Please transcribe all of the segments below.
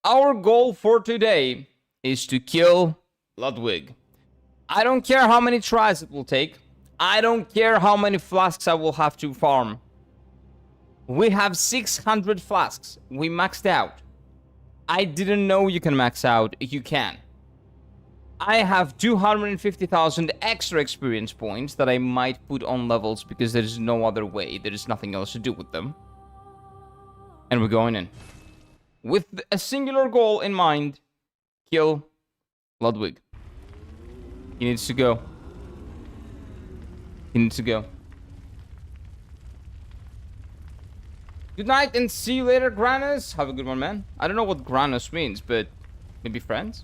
Our goal for today is to kill Ludwig. I don't care how many tries it will take. I don't care how many flasks I will have to farm. We have 600 flasks. We maxed out. I didn't know you can max out. You can. I have 250,000 extra experience points that I might put on levels because there is no other way. There is nothing else to do with them. And we're going in. With a singular goal in mind. Kill Ludwig. He needs to go. He needs to go. Good night and see you later, Granos. Have a good one, man. I don't know what Granos means, but maybe friends?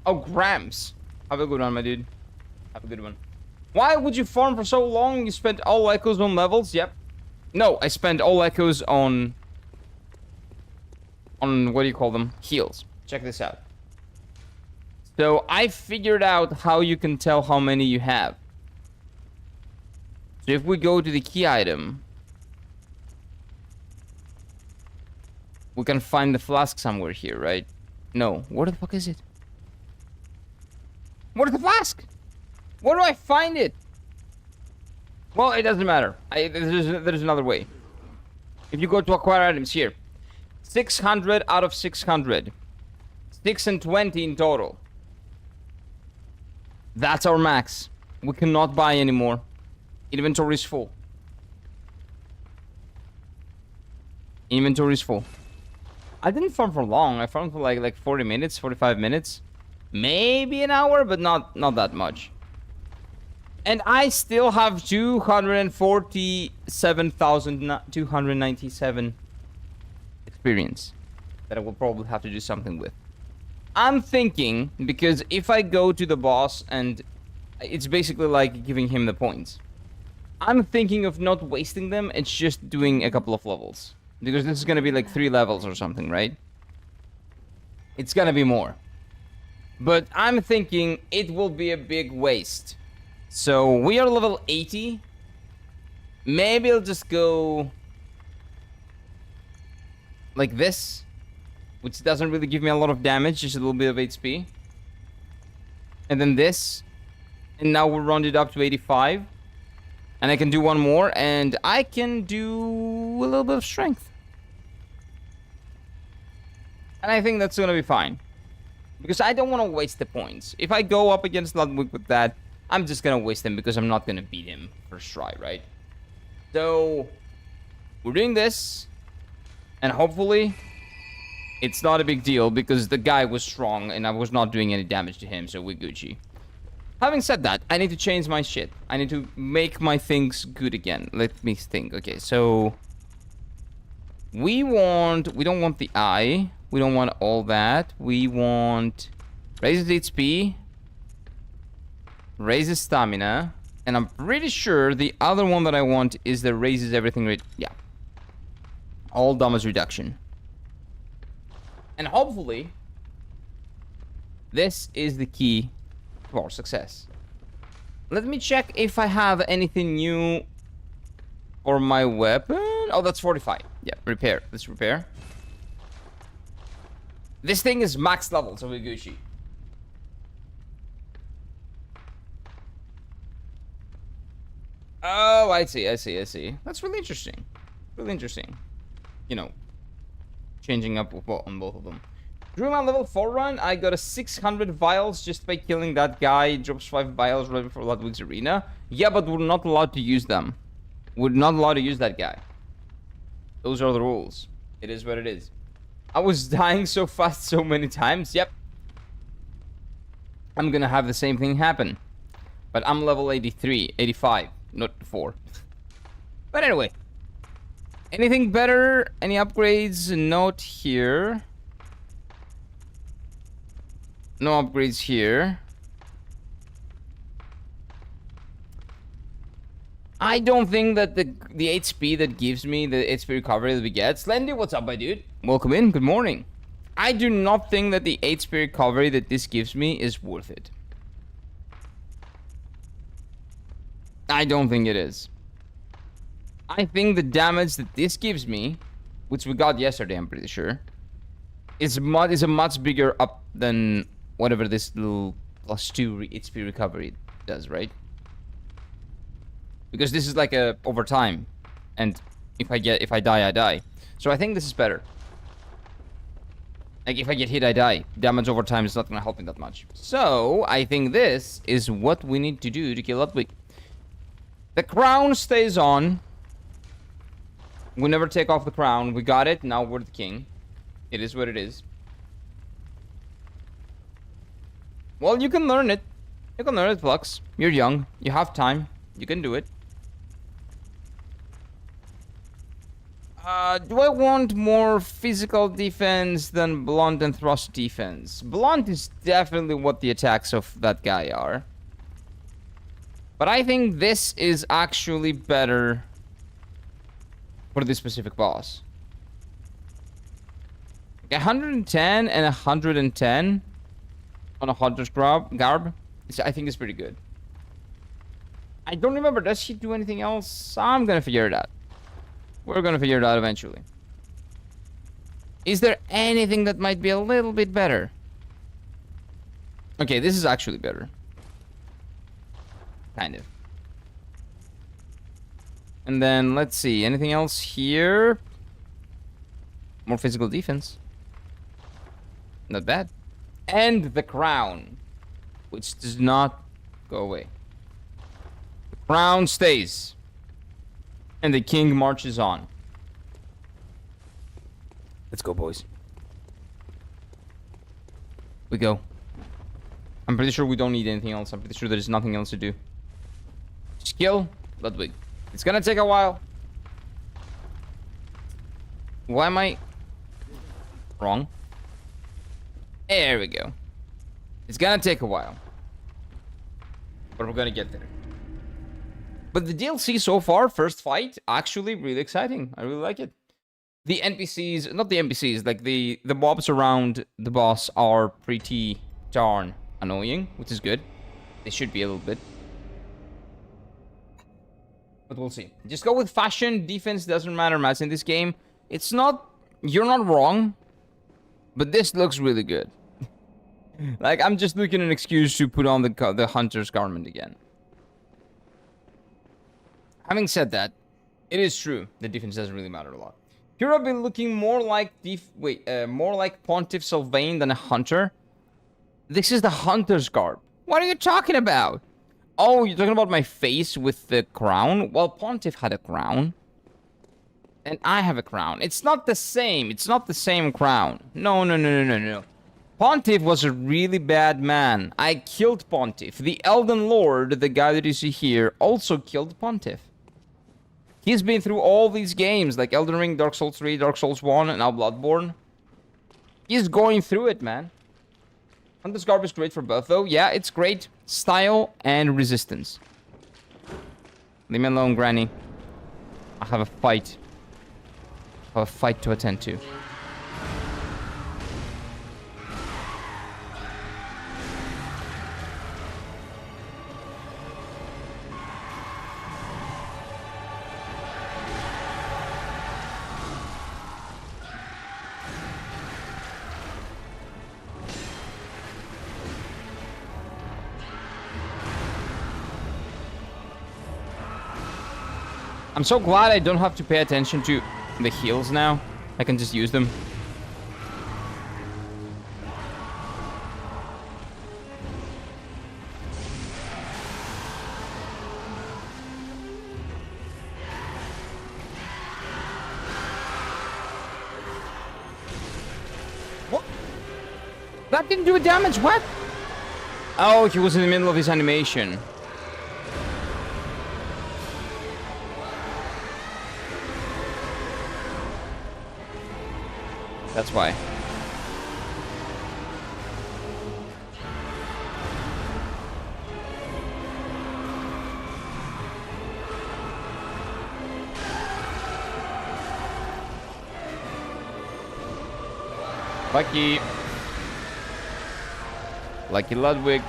Oh, Grams. Have a good one, my dude. Have a good one. Why would you farm for so long? You spent all echoes on levels? Yep. No, I spent all echoes on what do you call them? Heals. Check this out. So I figured out how you can tell how many you have. So if we go to the key item, we can find the flask somewhere here, right? No. Where the fuck is it? Where's the flask? Where do I find it? Well, it doesn't matter. There's another way. If you go to acquire items here, 600 out of 600. 6 and 20 in total. That's our max. We cannot buy anymore. Inventory is full. Inventory is full. I didn't farm for long. I farmed for like 40 minutes, 45 minutes. Maybe an hour, but not that much. And I still have 247,297 experience that I will probably have to do something with. I'm thinking, because if I go to the boss and it's basically like giving him the points. I'm thinking of not wasting them. It's just doing a couple of levels. Because this is going to be like 3 levels or something, right? It's going to be more. But I'm thinking it will be a big waste. So we are level 80. Maybe I'll just go like this, which doesn't really give me a lot of damage, just a little bit of HP. And then this. And now we'll round it up to 85. And I can do one more, and I can do a little bit of strength. And I think that's gonna be fine. Because I don't want to waste the points. If I go up against Ludwig with that, I'm just gonna waste them because I'm not gonna beat him first try, right? So, we're doing this. And hopefully, it's not a big deal because the guy was strong and I was not doing any damage to him, so we're Gucci. Having said that, I need to change my shit. I need to make my things good again. Let me think. Okay, so we don't want the eye. We don't want all that. We want raises HP, raises stamina, and I'm pretty sure the other one that I want is the raises everything. Yeah, all damage reduction. And hopefully, this is the key to our success. Let me check if I have anything new for my weapon. Oh, that's 45. Yeah, repair. Let's repair. This thing is max level, so we're Gucci. Oh, I see. That's really interesting. Really interesting. You know, changing up on both of them. During my level 4 run, I got a 600 vials just by killing that guy. It drops 5 vials right before Ludwig's arena. Yeah, but we're not allowed to use them. We're not allowed to use that guy. Those are the rules. It is what it is. I was dying so fast so many times. Yep. I'm gonna have the same thing happen. But I'm level 83, 85, not 4. But anyway. Anything better? Any upgrades? Not here. No upgrades here. I don't think that the HP that gives me the HP recovery that we get. Slendy, what's up, my dude? Welcome in. Good morning. I do not think that the HP recovery that this gives me is worth it. I don't think it is. I think the damage that this gives me, which we got yesterday, I'm pretty sure, is a much bigger up than whatever this little +2 HP recovery does, right? Because this is like a over time, and if I die, I die. So I think this is better. Like if I get hit, I die. Damage over time is not gonna help me that much. So I think this is what we need to do to kill Ludwig. The crown stays on. We never take off the crown. We got it. Now we're the king. It is what it is. Well, you can learn it. You can learn it, Flux. You're young. You have time. You can do it. Do I want more physical defense than blunt and thrust defense? Blunt is definitely what the attacks of that guy are. But I think this is actually better for this specific boss. 110 and 110 on a hunter's garb. I think it's pretty good. I don't remember. Does she do anything else? I'm gonna figure it out. We're gonna figure it out eventually. Is there anything that might be a little bit better? Okay, this is actually better. Kind of. And then, let's see. Anything else here? More physical defense. Not bad. And the crown, which does not go away. The crown stays. And the king marches on. Let's go, boys. We go. I'm pretty sure we don't need anything else. I'm pretty sure there's nothing else to do. Just kill Ludwig. It's gonna take a while. Why am I wrong? There we go. It's gonna take a while. But we're gonna get there. But the DLC so far, first fight, actually really exciting. I really like it. The NPCs, not the NPCs, like the mobs around the boss are pretty darn annoying, which is good. They should be a little bit. But we'll see. Just go with fashion. Defense doesn't matter much in this game. It's not... You're not wrong. But this looks really good. Like, I'm just looking at an excuse to put on the hunter's garment again. Having said that, it is true that defense doesn't really matter a lot. Here I've been looking more like more like Pontiff Sylvain than a hunter. This is the hunter's garb. What are you talking about? Oh, you're talking about my face with the crown? Well, Pontiff had a crown. And I have a crown. It's not the same. It's not the same crown. No, no, no, no, no, no. Pontiff was a really bad man. I killed Pontiff. The Elden Lord, the guy that you see here, also killed Pontiff. He's been through all these games, like Elden Ring, Dark Souls 3, Dark Souls 1, and now Bloodborne. He's going through it, man. Hunter's Garb is great for both, though. Yeah, it's great. Style and resistance. Leave me alone, Granny. I have a fight. I have a fight to attend to. I'm so glad I don't have to pay attention to the heals now. I can just use them. What? That didn't do damage, what? Oh, he was in the middle of his animation. That's why. Lucky. Lucky Ludwig.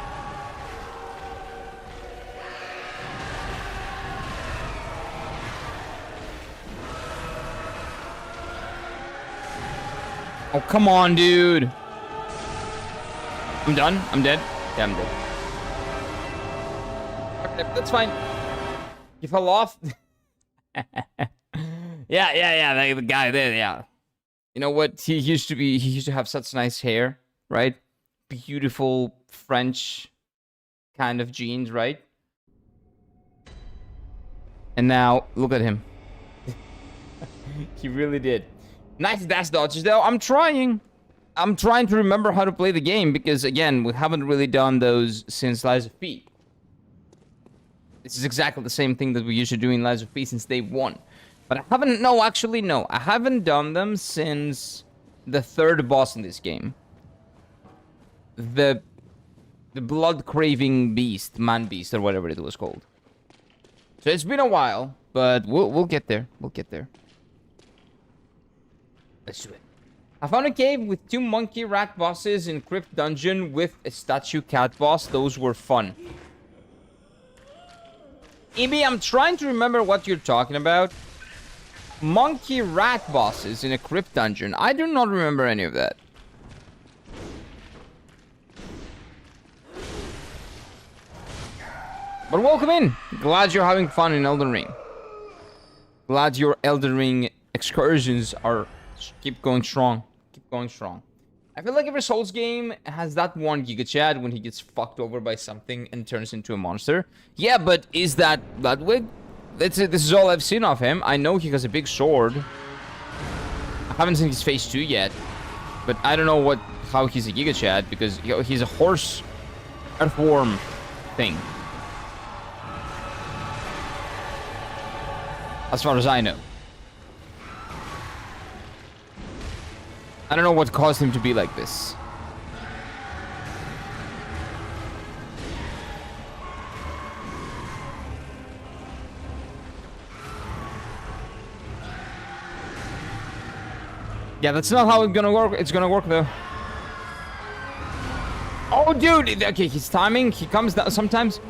Oh, come on, dude. I'm done. I'm dead. Yeah, I'm dead. Okay, that's fine. You fell off. Yeah. The guy there, yeah. You know what? He used to have such nice hair, right? Beautiful French kind of jeans, right? And now, look at him. He really did. Nice dash dodges, though. I'm trying to remember how to play the game, because, again, we haven't really done those since Lies of P. This is exactly the same thing that we used to do in Lies of P since day one. But I haven't... No, actually, no. I haven't done them since the third boss in this game. The blood-craving beast, man-beast, or whatever it was called. So it's been a while, but we'll get there. We'll get there. Let's do it. I found a cave with 2 monkey rat bosses in Crypt Dungeon with a statue cat boss. Those were fun. EB, I'm trying to remember what you're talking about. Monkey rat bosses in a Crypt Dungeon. I do not remember any of that. But welcome in. Glad you're having fun in Elden Ring. Glad your Elden Ring excursions are... Keep going strong. Keep going strong. I feel like every Souls game has that one Giga Chad when he gets fucked over by something and turns into a monster. Yeah, but is that Ludwig? This is all I've seen of him. I know he has a big sword. I haven't seen his face too yet. But I don't know how he's a Giga Chad, because he's a horse earthworm thing. As far as I know. I don't know what caused him to be like this. Yeah, that's not how it's gonna work. It's gonna work though. Oh, dude! Okay, his timing, he comes down sometimes.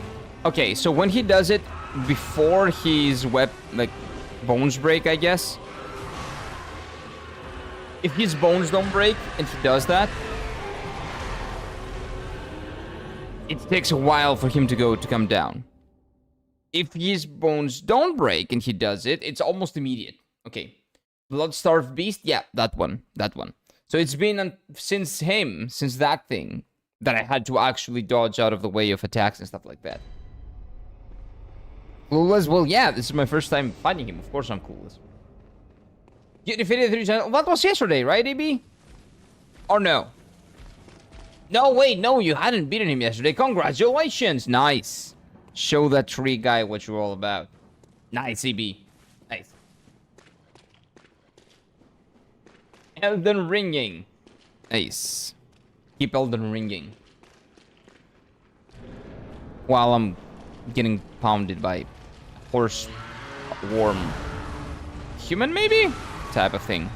Okay, so when he does it before his bones break, I guess. If his bones don't break and he does that, it takes a while for him to come down. If his bones don't break and he does it, it's almost immediate. Okay. Blood-starved beast? Yeah, that one. So it's been since that thing, that I had to actually dodge out of the way of attacks and stuff like that. Clueless? Well, yeah, this is my first time fighting him. Of course I'm clueless. You defeated 3 channels. That was yesterday, right, AB? Or no? No, wait, no, you hadn't beaten him yesterday. Congratulations! Nice. Show that tree guy what you're all about. Nice, AB. Nice. Elden Ringing. Nice. Keep Elden Ringing. While I'm getting pounded by horse worm. Human, maybe? Type of thing.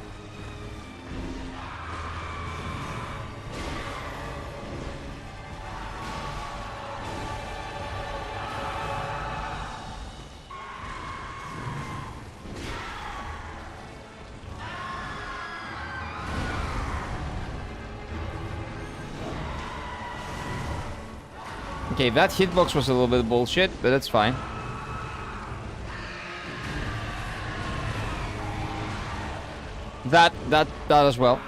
Okay, that hitbox was a little bit bullshit, but that's fine. That as well.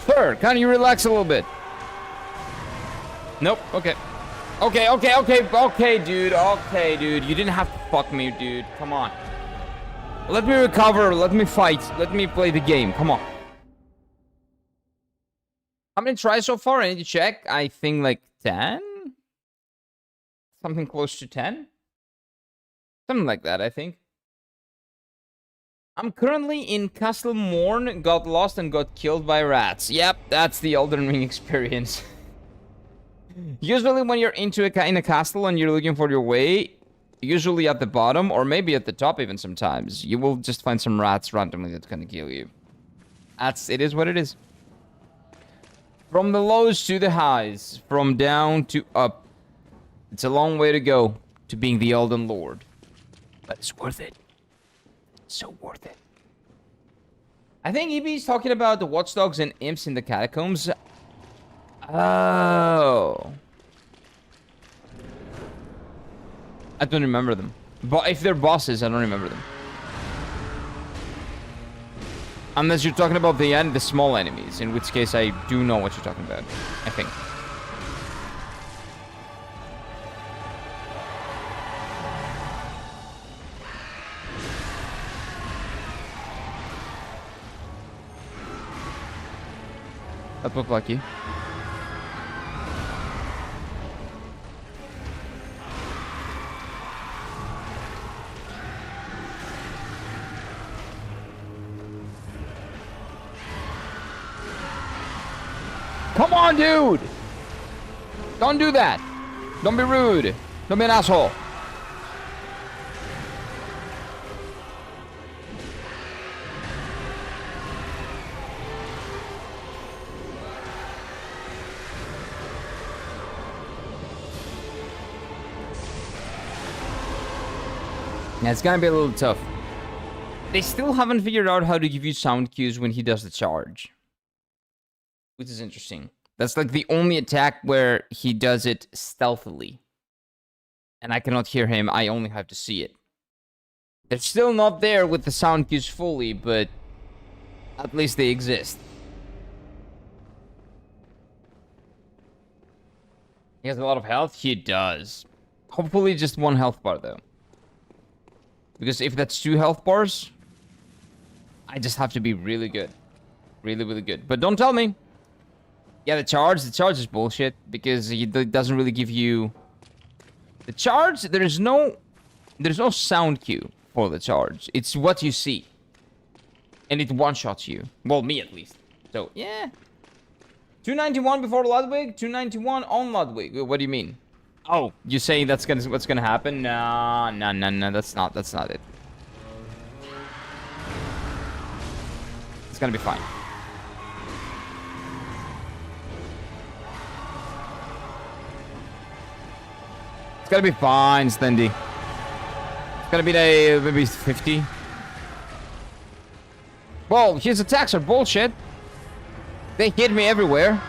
Sir, can you relax a little bit? Nope, okay. Okay, dude. Okay, dude. You didn't have to fuck me, dude. Come on. Let me recover. Let me fight. Let me play the game. Come on. How many tries so far? I need to check. I think like 10? Something close to 10? Something like that, I think. I'm currently in Castle Morn, got lost and got killed by rats. Yep, that's the Elden Ring experience. Usually when you're in a castle and you're looking for your way, usually at the bottom, or maybe at the top even sometimes, you will just find some rats randomly that's gonna kill you. It is what it is. From the lows to the highs, from down to up. It's a long way to go to being the Elden Lord. But it's worth it. So worth it. I think EB's talking about the watchdogs and imps in the catacombs. Oh. I don't remember them. But if they're bosses, I don't remember them. Unless you're talking about the small enemies, in which case I do know what you're talking about, I think. That looked lucky. Come on, dude! Don't do that! Don't be rude! Don't be an asshole! Yeah, it's gonna be a little tough. They still haven't figured out how to give you sound cues when he does the charge. Which is interesting. That's like the only attack where he does it stealthily. And I cannot hear him, I only have to see it. They're still not there with the sound cues fully, but at least they exist. He has a lot of health? He does. Hopefully just 1 health bar though. Because if that's 2 health bars, I just have to be really good. Really, really good. But don't tell me. Yeah, the charge is bullshit because it doesn't really give you the charge. There's no sound cue for the charge. It's what you see, and it one-shots you. Well, me at least. So yeah, 291 before Ludwig, 291 on Ludwig. What do you mean? Oh, you saying what's gonna happen? No. That's not it. It's gonna be fine. It's gonna be fine, Slendy. It's gonna be maybe 50. Well, his attacks are bullshit. They hit me everywhere.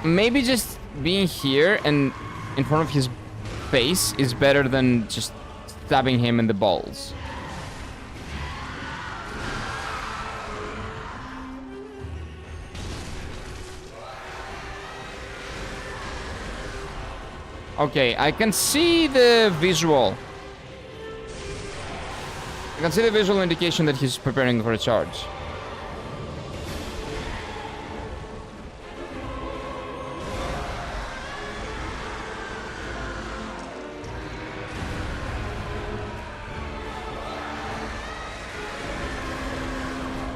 Maybe just being here and in front of his face is better than just stabbing him in the balls. Okay, I can see the visual. I can see the visual indication that he's preparing for a charge.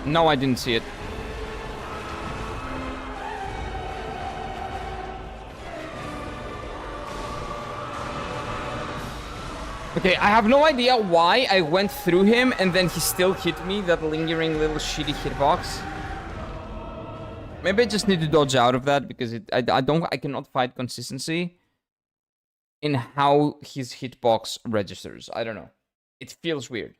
No, I didn't see it. Okay, I have no idea why I went through him and then he still hit me, that lingering little shitty hitbox. Maybe I just need to dodge out of that because I cannot find consistency in how his hitbox registers. I don't know. It feels weird.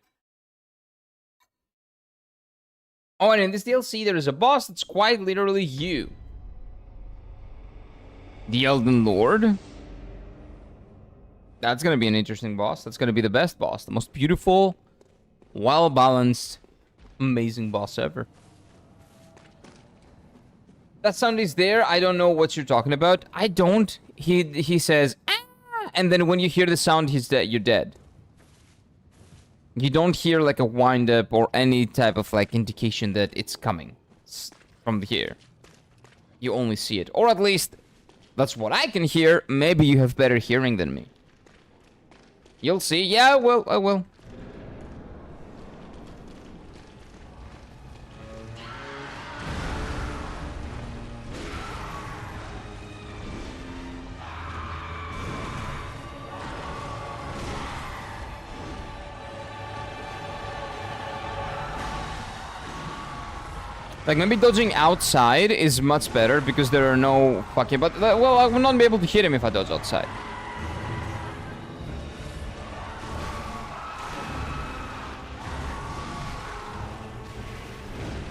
Oh, and in this DLC there is a boss that's quite literally you. The Elden Lord. That's gonna be an interesting boss. That's gonna be the best boss. The most beautiful, well-balanced, amazing boss ever. That sound is there. I don't know what you're talking about. I don't. He says, ah! And then when you hear the sound, he's dead. You're dead. You don't hear like a wind up or any type of like indication that it's coming from here. You only see it. Or at least that's what I can hear. Maybe you have better hearing than me. You'll see. Yeah, I will. Like, maybe dodging outside is much better because there are no fucking... But, well, I will not be able to hit him if I dodge outside.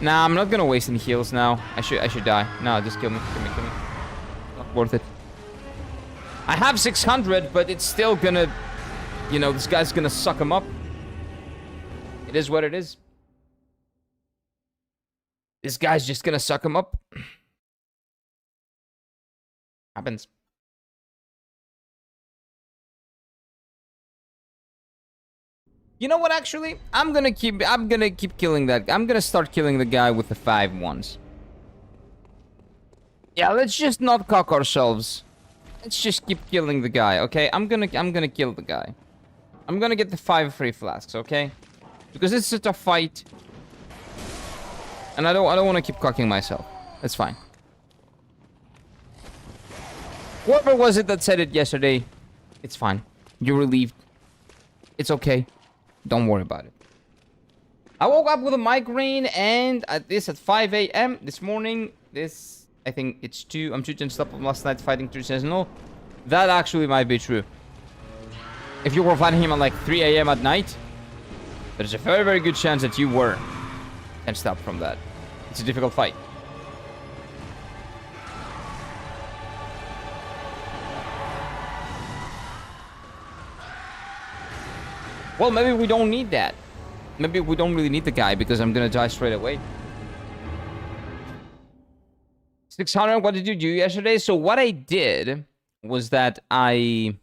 Nah, I'm not gonna waste any heals now. I should die. No, just kill me. Kill me. Not worth it. I have 600, but it's still gonna... You know, this guy's gonna suck him up. It is what it is. This guy's just gonna suck him up. Happens. You know what, actually? I'm gonna keep killing that. I'm gonna start killing the guy with the 5 ones. Yeah, let's just not cock ourselves. Let's just keep killing the guy, okay? I'm gonna kill the guy. I'm gonna get the 5 free flasks, okay? Because it's such a fight. And I don't want to keep cocking myself. That's fine. Whoever was it that said it yesterday, it's fine. You're relieved. It's okay. Don't worry about it. I woke up with a migraine and at 5 a.m. this morning. I think it's 2. I'm 2 tensed up last night fighting 3 Sentinel. That actually might be true. If you were fighting him at like 3 a.m. at night, there's a very, very good chance that you were tensed up from that. It's a difficult fight. Well, maybe we don't need that. Maybe we don't really need the guy because I'm gonna die straight away. 600, what did you do yesterday? So what I did was that I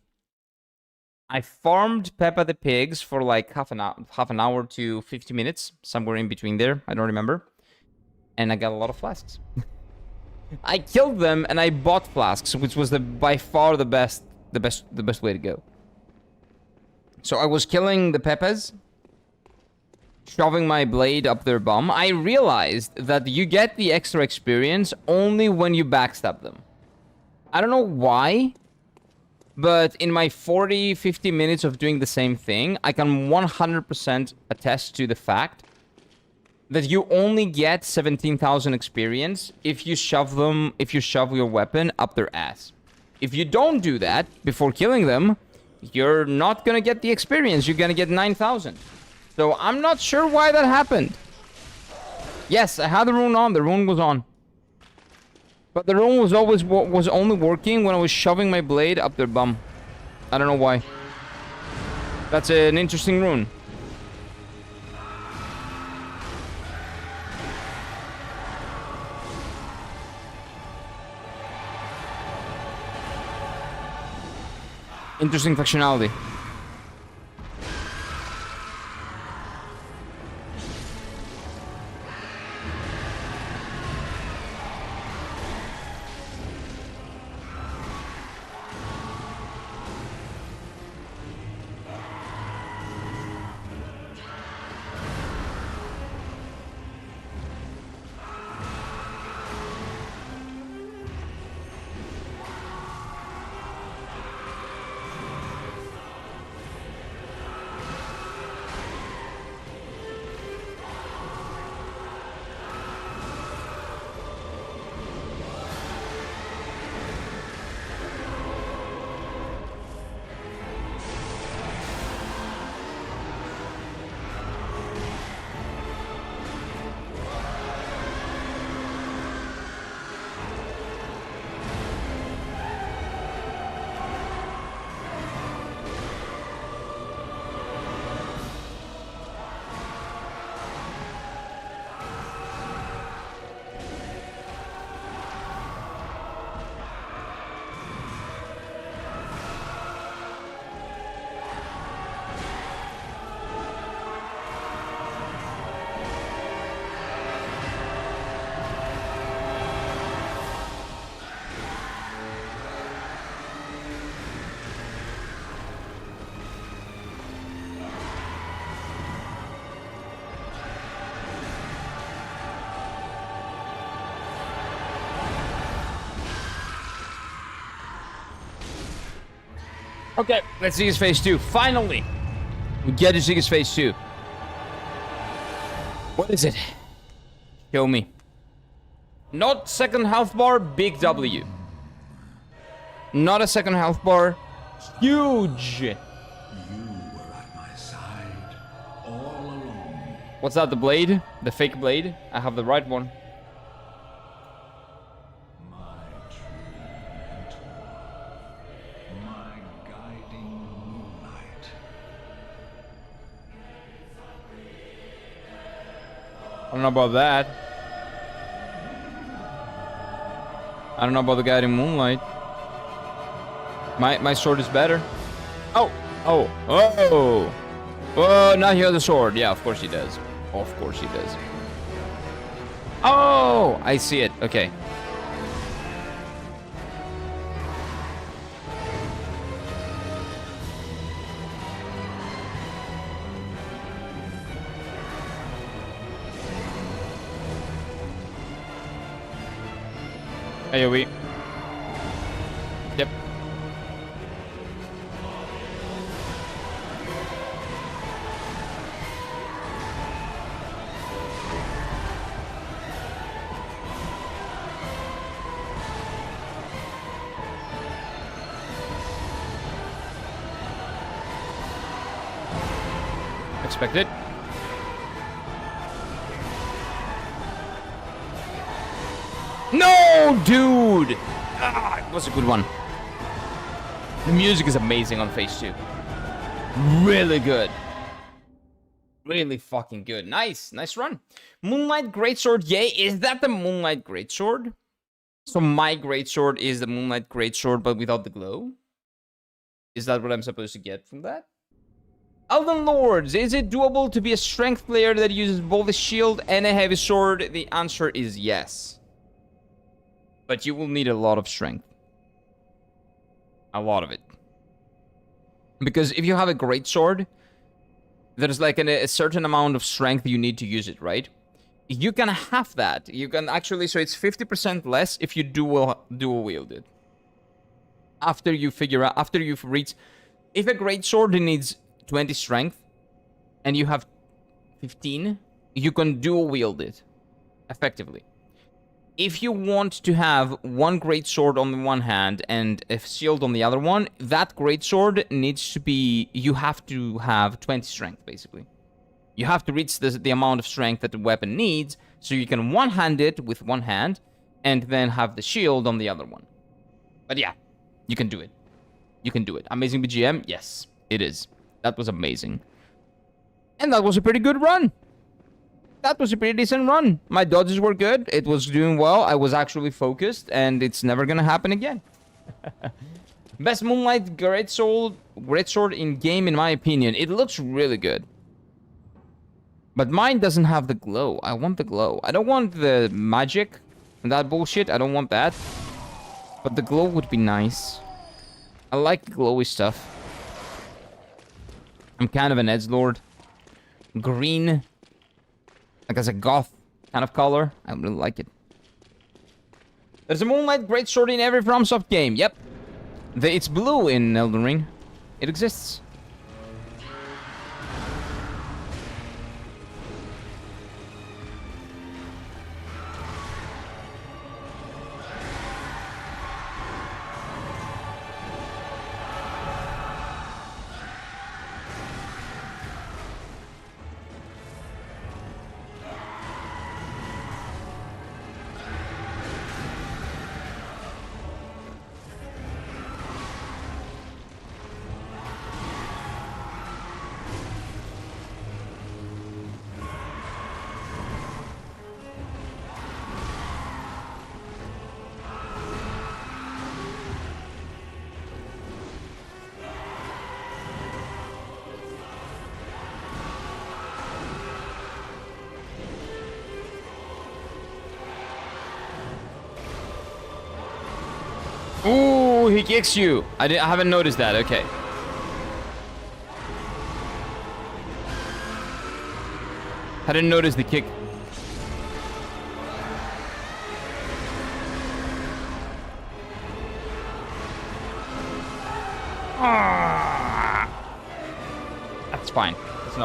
farmed Peppa the pigs for like half an hour to 50 minutes, somewhere in between there. I don't remember. And I got a lot of flasks. I killed them and I bought flasks, which was by far the best way to go. So I was killing the Peppas, shoving my blade up their bum. I realized that you get the extra experience only when you backstab them. I don't know why, but in my 40-50 minutes of doing the same thing, I can 100% attest to the fact that you only get 17,000 experience if you shove your weapon up their ass. If you don't do that before killing them, you're not gonna get the experience. You're gonna get 9,000. So I'm not sure why that happened. Yes, I had the rune on. The rune was on. But the rune was only working when I was shoving my blade up their bum. I don't know why. That's an interesting rune. Interesting functionality. Okay, let's see his phase 2. Finally, we get to see his phase 2. What is it? Show me. Not second health bar, big W. Not a second health bar, huge. You were at my side all along. What's that, the blade? The fake blade? I have the right one. My true mentor. My guiding moonlight. I don't know about that. I don't know about the guiding moonlight. My sword is better. Oh, oh, oh. Oh, now he has a sword. Yeah, of course he does. Of course he does. Oh, I see it. Okay. AoE. Yep. Expected. No, dude! Ah, it was a good one. The music is amazing on phase 2. Really good. Really fucking good. Nice. Nice run. Moonlight Greatsword, yay. Is that the Moonlight Greatsword? So my Greatsword is the Moonlight Greatsword, but without the glow? Is that what I'm supposed to get from that? Elden Lords, is it doable to be a strength player that uses both a shield and a heavy sword? The answer is yes. But you will need a lot of strength. A lot of it. Because if you have a great sword, there's like a certain amount of strength you need to use it, right? You can have that. You can actually, so it's 50% less if you dual wield it. After you figure out, after you've reached, if a great sword needs 20 strength and you have 15, you can dual wield it effectively. If you want to have one great sword on the one hand and a shield on the other one, that great sword needs to be, you have to have 20 strength basically. You have to reach the amount of strength that the weapon needs so you can one-hand it with one hand and then have the shield on the other one. But yeah, you can do it. You can do it. Amazing BGM? Yes, it is. That was amazing. And that was a pretty good run. That was a pretty decent run. My dodges were good. It was doing well. I was actually focused, and it's never gonna happen again. Best Moonlight Greatsword in game, in my opinion. It looks really good. But mine doesn't have the glow. I want the glow. I don't want the magic and that bullshit. I don't want that. But the glow would be nice. I like glowy stuff. I'm kind of an edgelord. Green. Like as a goth kind of color. I really like it. There's a Moonlight Greatsword in every FromSoft game. Yep. It's blue in Elden Ring. It exists. Ooh, he kicks you. I haven't noticed that. Okay. I didn't notice the kick. Ah.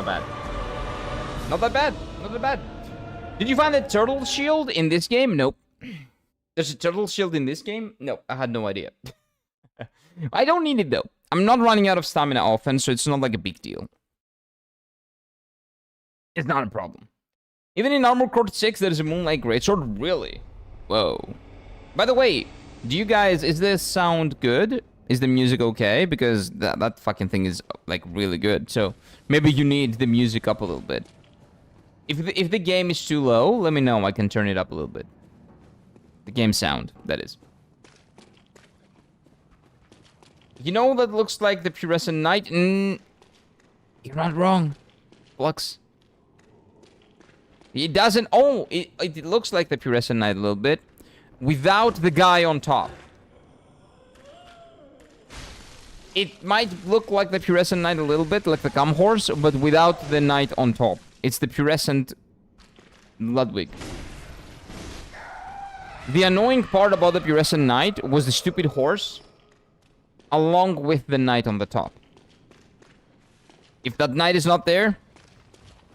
not bad. Not that bad. Not that bad. Did you find the turtle shield in this game? Nope. There's a turtle shield in this game? Nope. I had no idea. I don't need it though. I'm not running out of stamina often, so it's not like a big deal. It's not a problem. Even in Armor Core 6, there's a Moonlight Greatsword. Really? Whoa. By the way, do you guys... Is this sound good? Is the music okay? Because that fucking thing is, like, really good. So, maybe you need the music up a little bit. If the game is too low, let me know. I can turn it up a little bit. The game sound, that is. You know that looks like the Purescent Knight? You're not wrong. Flux. It doesn't... Oh, it looks like the Purescent Knight a little bit. Without the guy on top. It might look like the Purescent Knight a little bit, like the Cum Horse, but without the Knight on top. It's the Purescent Ludwig. The annoying part about the Purescent Knight was the stupid horse, along with the Knight on the top. If that Knight is not there,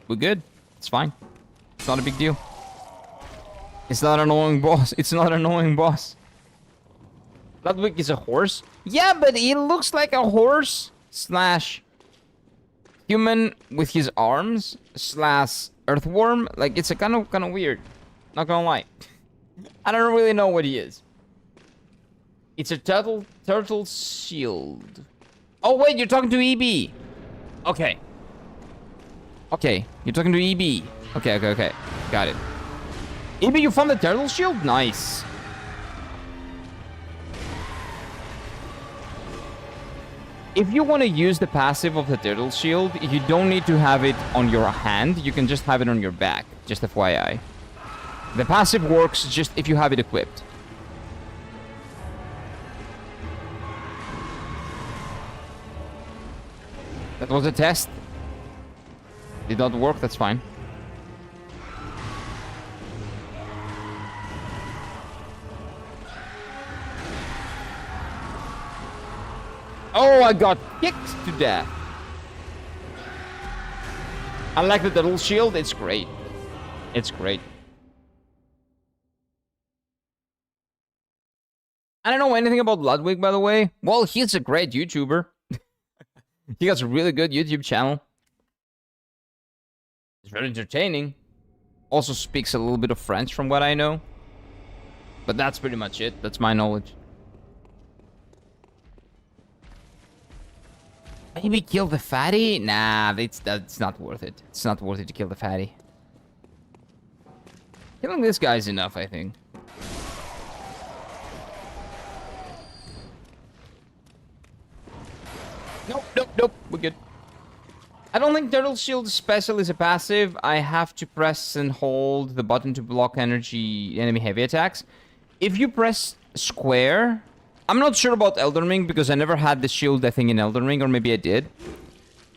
we're good. It's fine. It's not a big deal. It's not an annoying boss. It's not an annoying boss. Ludwig is a horse? Yeah, but he looks like a horse slash human with his arms slash earthworm. Like, it's a kind of weird. Not gonna lie. I don't really know what he is. It's a turtle shield. Oh, wait, you're talking to EB. Okay. Okay, you're talking to EB. Okay. Got it. EB, you found the turtle shield? Nice. If you want to use the passive of the turtle shield, you don't need to have it on your hand. You can just have it on your back. Just FYI. The passive works just if you have it equipped. That was a test. Did not work, that's fine. Oh, I got kicked to death. I like the turtle shield, it's great. It's great. I don't know anything about Ludwig, by the way. Well, he's a great YouTuber. He has a really good YouTube channel. It's very entertaining. Also speaks a little bit of French from what I know. But that's pretty much it. That's my knowledge. Maybe kill the fatty? Nah, that's not worth it. It's not worth it to kill the fatty. Killing this guy is enough, I think. Nope. We're good. I don't think Turtle Shield Special is a passive. I have to press and hold the button to block enemy heavy attacks. If you press square... I'm not sure about Elden Ring because I never had the shield, I think, in Elden Ring, or maybe I did.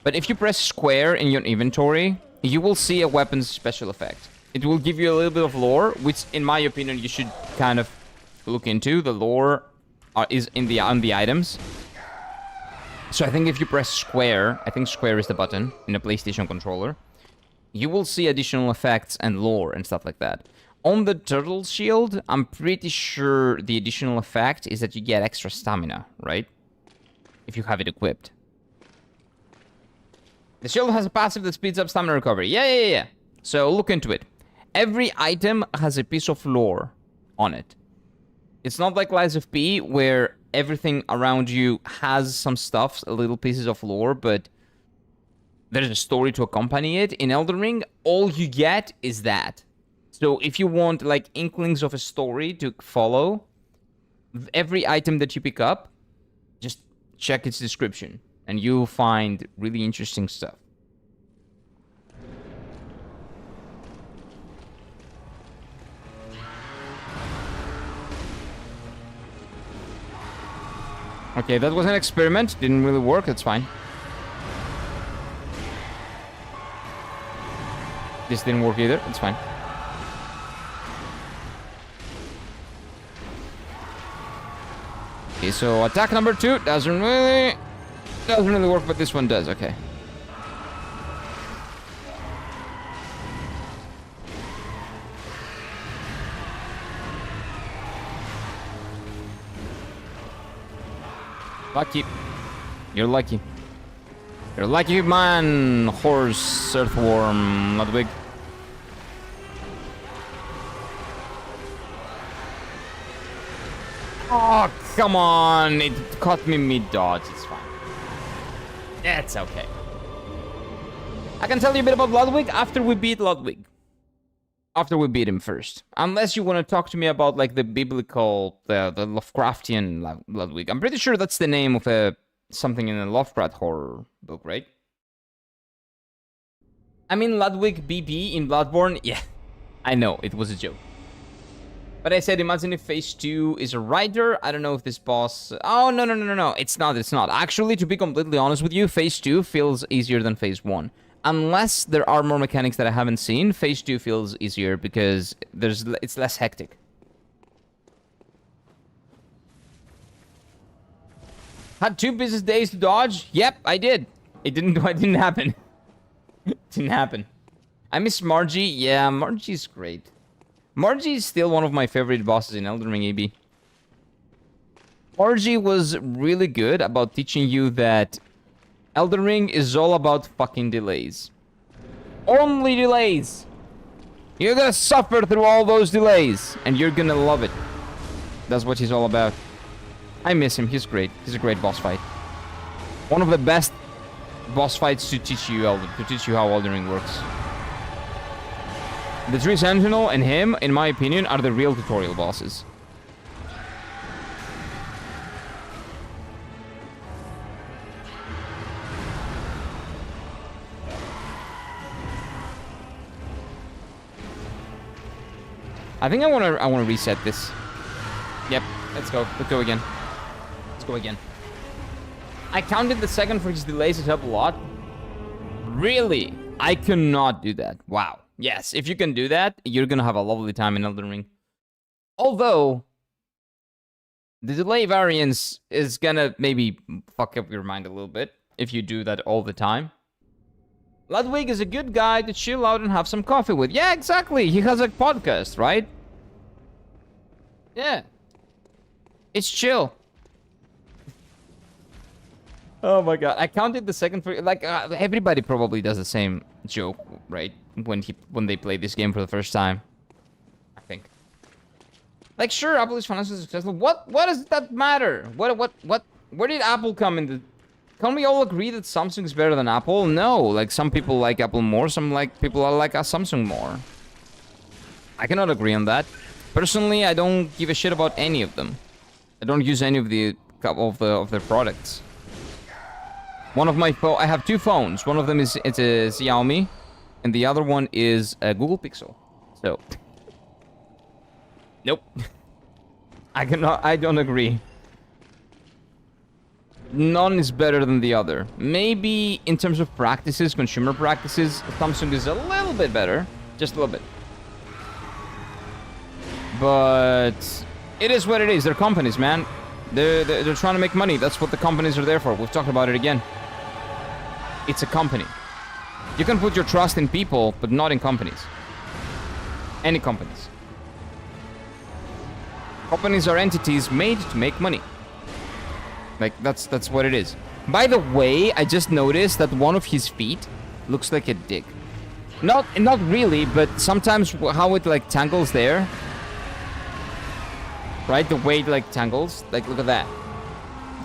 But if you press square in your inventory, you will see a weapon's special effect. It will give you a little bit of lore, which, in my opinion, you should kind of look into. The lore is on the items. So I think if you press square, I think square is the button in a PlayStation controller, you will see additional effects and lore and stuff like that. On the turtle shield, I'm pretty sure the additional effect is that you get extra stamina, right? If you have it equipped. The shield has a passive that speeds up stamina recovery. Yeah. So look into it. Every item has a piece of lore on it. It's not like Lies of P, where everything around you has some stuff, little pieces of lore, but there's a story to accompany it. In Elden Ring, all you get is that. So if you want, like, inklings of a story to follow, every item that you pick up, just check its description, and you'll find really interesting stuff. Okay, that was an experiment. Didn't really work. That's fine. This didn't work either. It's fine. Okay, so attack number 2 doesn't really work, but this one does. Okay. Lucky. You're lucky. You're lucky, man. Horse, earthworm, Ludwig. Oh, come on. It caught me mid-dodge. It's fine. It's okay. I can tell you a bit about Ludwig after we beat Ludwig. After we beat him first. Unless you want to talk to me about, like, the biblical, the Lovecraftian Ludwig. I'm pretty sure that's the name of something in a Lovecraft horror book, right? I mean, Ludwig BB in Bloodborne. Yeah, I know. It was a joke. But I said, imagine if Phase 2 is a rider. I don't know if this boss... Oh, no. It's not. Actually, to be completely honest with you, Phase 2 feels easier than Phase 1. Unless there are more mechanics that I haven't seen, Phase 2 feels easier because it's less hectic. Had 2 business days to dodge? Yep, I did. It didn't happen. It didn't happen. I miss Margie. Yeah, Margie's great. Margie is still one of my favorite bosses in Elden Ring AB. Margie was really good about teaching you that Elden Ring is all about fucking delays. Only delays! You're gonna suffer through all those delays, and you're gonna love it. That's what he's all about. I miss him, he's great. He's a great boss fight. One of the best boss fights to teach you how Elden Ring works. The Tree Sentinel and him, in my opinion, are the real tutorial bosses. I think I wanna reset this. Yep, let's go. Let's go again. Let's go again. I counted the second for his delays, it helped a lot. Really? I cannot do that. Wow. Yes, if you can do that, you're gonna have a lovely time in Elden Ring. Although, the delay variance is gonna maybe fuck up your mind a little bit if you do that all the time. Ludwig is a good guy to chill out and have some coffee with. Yeah, exactly. He has a podcast, right? Yeah. It's chill. Oh my god. I counted the second for... Like, everybody probably does the same joke, right? When they play this game for the first time. I think. Like, sure, Apple is financially successful. What does that matter? Where did Apple come into... Can we all agree that Samsung is better than Apple? No, like some people like Apple more, some people like Samsung more. I cannot agree on that. Personally, I don't give a shit about any of them. I don't use any of their products. One of my I have 2 phones. One of them is a Xiaomi, and the other one is a Google Pixel. So, nope. I don't agree. None is better than the other. Maybe in terms of practices, consumer practices, Samsung is a little bit better. Just a little bit. But it is what it is. They're companies, man. They're trying to make money. That's what the companies are there for. We've talked about it again. It's a company. You can put your trust in people, but not in companies. Any companies. Companies are entities made to make money. Like, that's what it is. By the way, I just noticed that one of his feet looks like a dick. Not really, but sometimes how it, like, tangles there. Right? The way it, like, tangles. Like, look at that.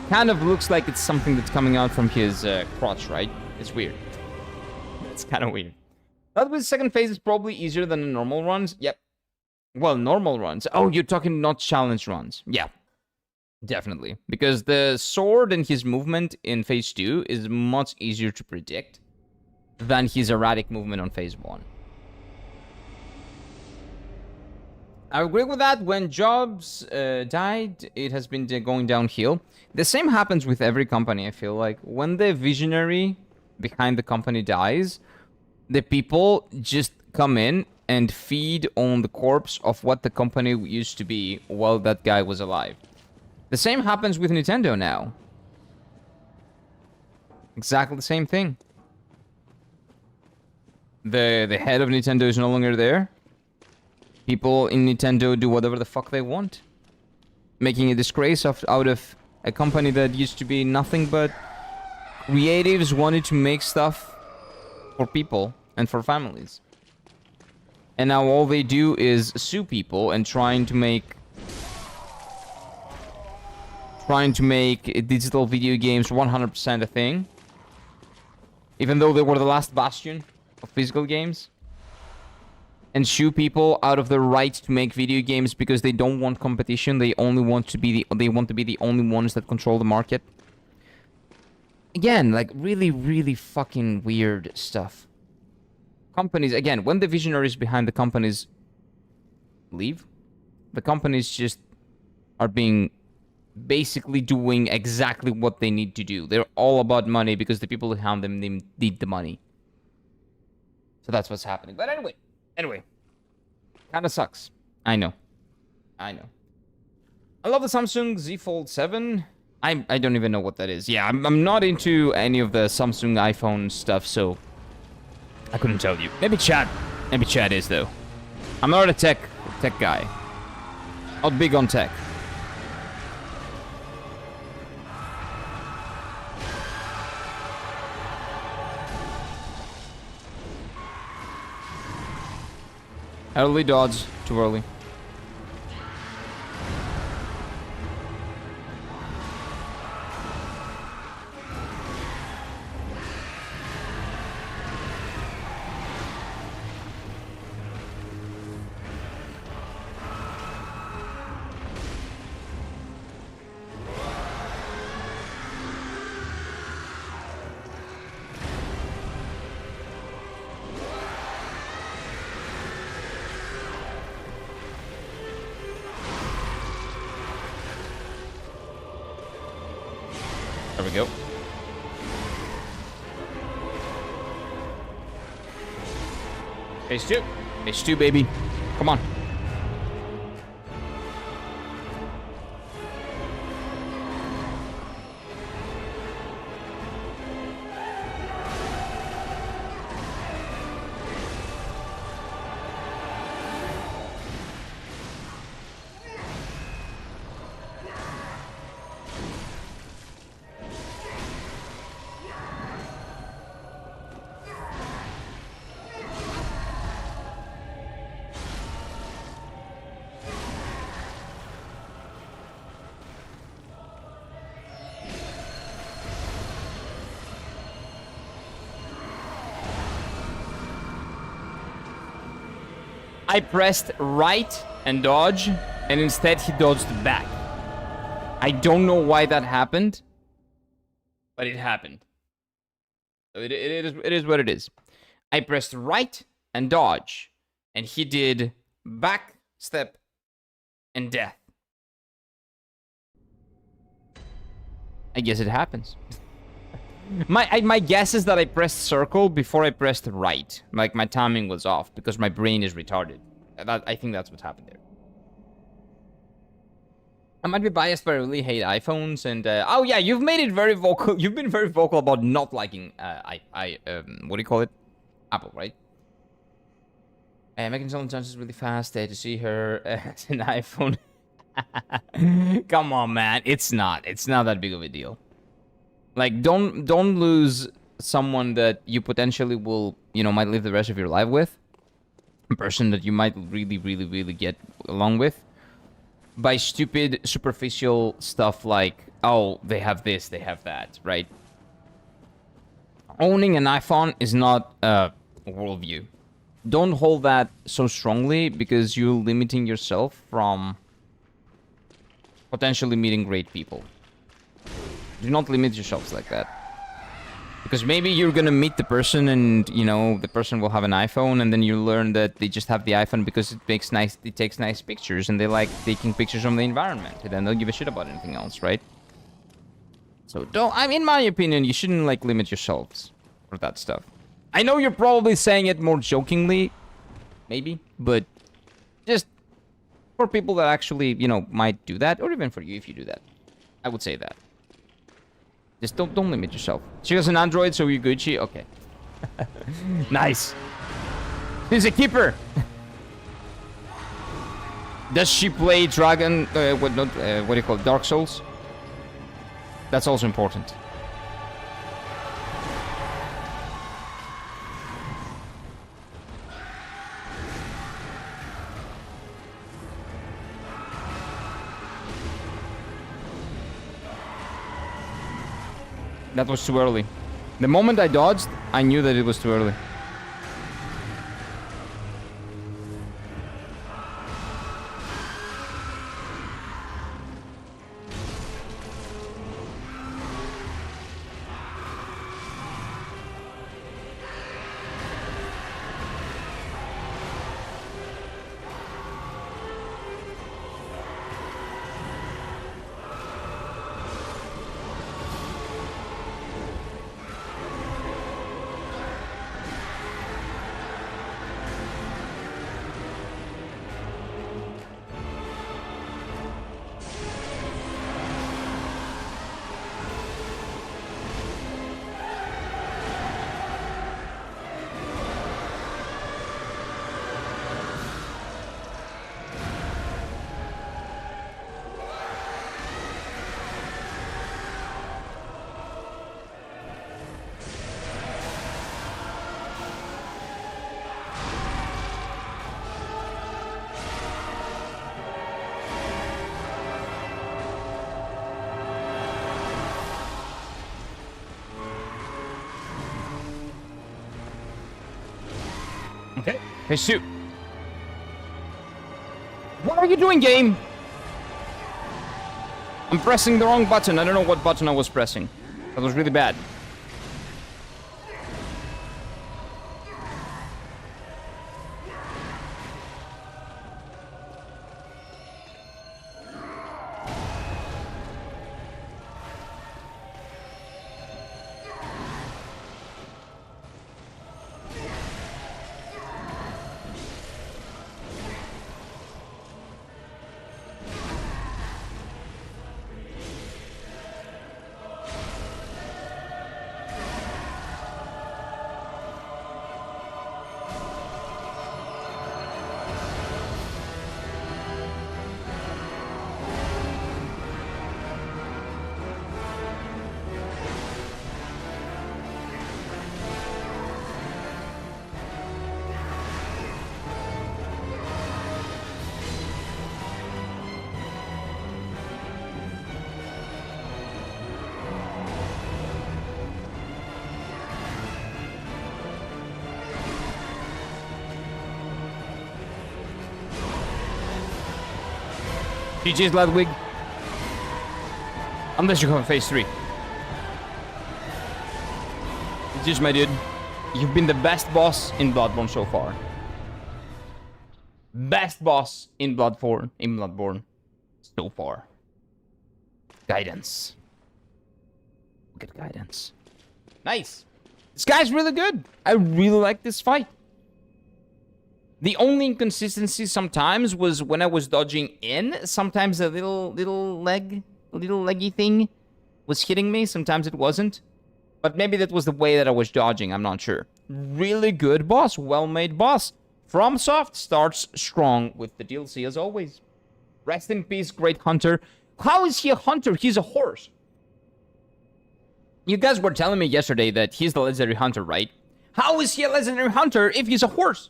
Kind of looks like it's something that's coming out from his crotch, right? It's weird. It's kind of weird. That was second phase is probably easier than the normal runs. Yep. Well, normal runs. Oh, you're talking not challenge runs. Yeah. Definitely. Because the sword and his movement in phase 2 is much easier to predict than his erratic movement on phase 1. I agree with that. When Jobs died, it has been going downhill. The same happens with every company, I feel like. When the visionary behind the company dies, the people just come in and feed on the corpse of what the company used to be while that guy was alive. The same happens with Nintendo now. Exactly the same thing. The head of Nintendo is no longer there. People in Nintendo do whatever the fuck they want. Making a disgrace out of A company that used to be nothing but creatives wanted to make stuff for people and for families. And now all they do is sue people and trying to make digital video games 100% a thing. Even though they were the last bastion of physical games. And sue people out of their right to make video games because they don't want competition. They only want to be the only ones that control the market. Again, like really, really fucking weird stuff. Companies, again, when the visionaries behind the companies leave, the companies just are being basically doing exactly what they need to do. They're all about money because the people behind them need the money. So that's what's happening. But anyway, kind of sucks. I know. I love the Samsung Z Fold 7. I don't even know what that is. Yeah, I'm not into any of the Samsung iPhone stuff, so I couldn't tell you. Maybe Chad is though. I'm not a tech guy. Not big on tech. Early dodge, too early. There we go. Phase 2. Phase 2, baby. Come on. I pressed right and dodge, and instead he dodged back. I don't know why that happened, but it happened. So it is what it is. I pressed right and dodge, and he did back, step, and death. I guess it happens. My guess is that I pressed circle before I pressed right. Like, my timing was off because my brain is retarded. I think that's what happened there. I might be biased, but I really hate iPhones. And oh yeah, you've made it very vocal. You've been very vocal about not liking what do you call it? Apple, right? Making some chances really fast to see her as an iPhone. Come on, man. It's not that big of a deal. Like, don't lose someone that you potentially will, might live the rest of your life with. A person that you might really, really, really get along with. By stupid, superficial stuff like, oh, they have this, they have that, right? Owning an iPhone is not a worldview. Don't hold that so strongly because you're limiting yourself from potentially meeting great people. Do not limit yourselves like that. Because maybe you're gonna meet the person and, the person will have an iPhone and then you learn that they just have the iPhone because it takes nice pictures and they like taking pictures from the environment and then they'll give a shit about anything else, right? So in my opinion, you shouldn't like limit yourselves for that stuff. I know you're probably saying it more jokingly, maybe, but just for people that actually, might do that, or even for you if you do that. I would say that. Just don't limit yourself. She has an Android, so you're Gucci? Okay. Nice. She's a keeper. Does she play Dragon... what do you call it? Dark Souls? That's also important. That was too early. The moment I dodged, I knew that it was too early. Okay. Hey, shoot. What are you doing, game? I'm pressing the wrong button. I don't know what button I was pressing. That was really bad. GG's, Ludwig. Unless you come in phase 3. GG's, my dude. You've been the best boss in Bloodborne so far. Best boss in Bloodborne so far. Guidance. Good guidance. Nice. This guy's really good. I really like this fight. The only inconsistency sometimes was when I was dodging in. Sometimes a little leggy thing was hitting me. Sometimes it wasn't. But maybe that was the way that I was dodging. I'm not sure. Really good boss. Well-made boss. FromSoft starts strong with the DLC as always. Rest in peace, great hunter. How is he a hunter? He's a horse. You guys were telling me yesterday that he's the legendary hunter, right? How is he a legendary hunter if he's a horse?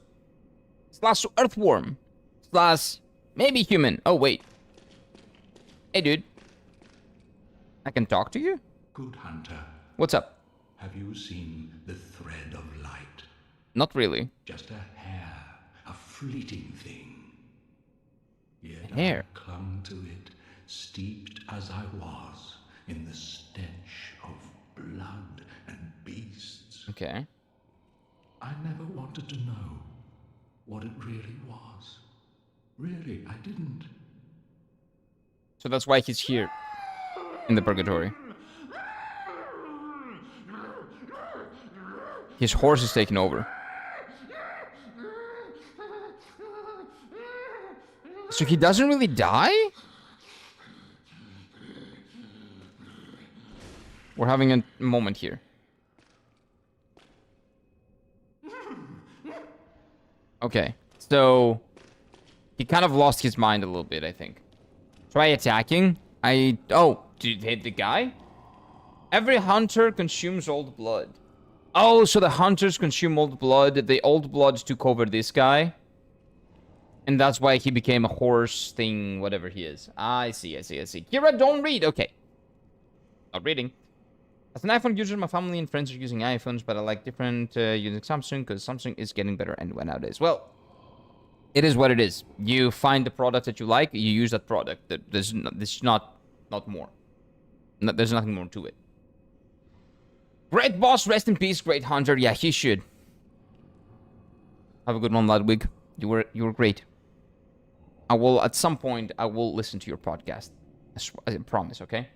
Slash earthworm. Slash maybe human. Oh, wait. Hey, dude. I can talk to you? Good hunter. What's up? Have you seen the thread of light? Not really. Just a hair, a fleeting thing. Yet Hair. I clung to it, steeped as I was in the stench of blood and beasts. Okay. I never wanted to know what it really was. Really, I didn't. So that's why he's here. In the purgatory. His horse is taking over. So he doesn't really die? We're having a moment here. Okay, so he kind of lost his mind a little bit, I think. Try attacking. Oh, did it hit the guy? Every hunter consumes old blood. Oh, so the hunters consume old blood. The old blood took over this guy. And that's why he became a horse thing, whatever he is. I see. Kira, don't read. Okay. Not reading. As an iPhone user, my family and friends are using iPhones, but I like different using Samsung because Samsung is getting better anyway nowadays. Well, it is what it is. You find the product that you like, you use that product. There's not more. There's nothing more to it. Great boss, rest in peace, great hunter. Yeah, he should. Have a good one, Ludwig. You were great. At some point I will listen to your podcast. I promise, okay?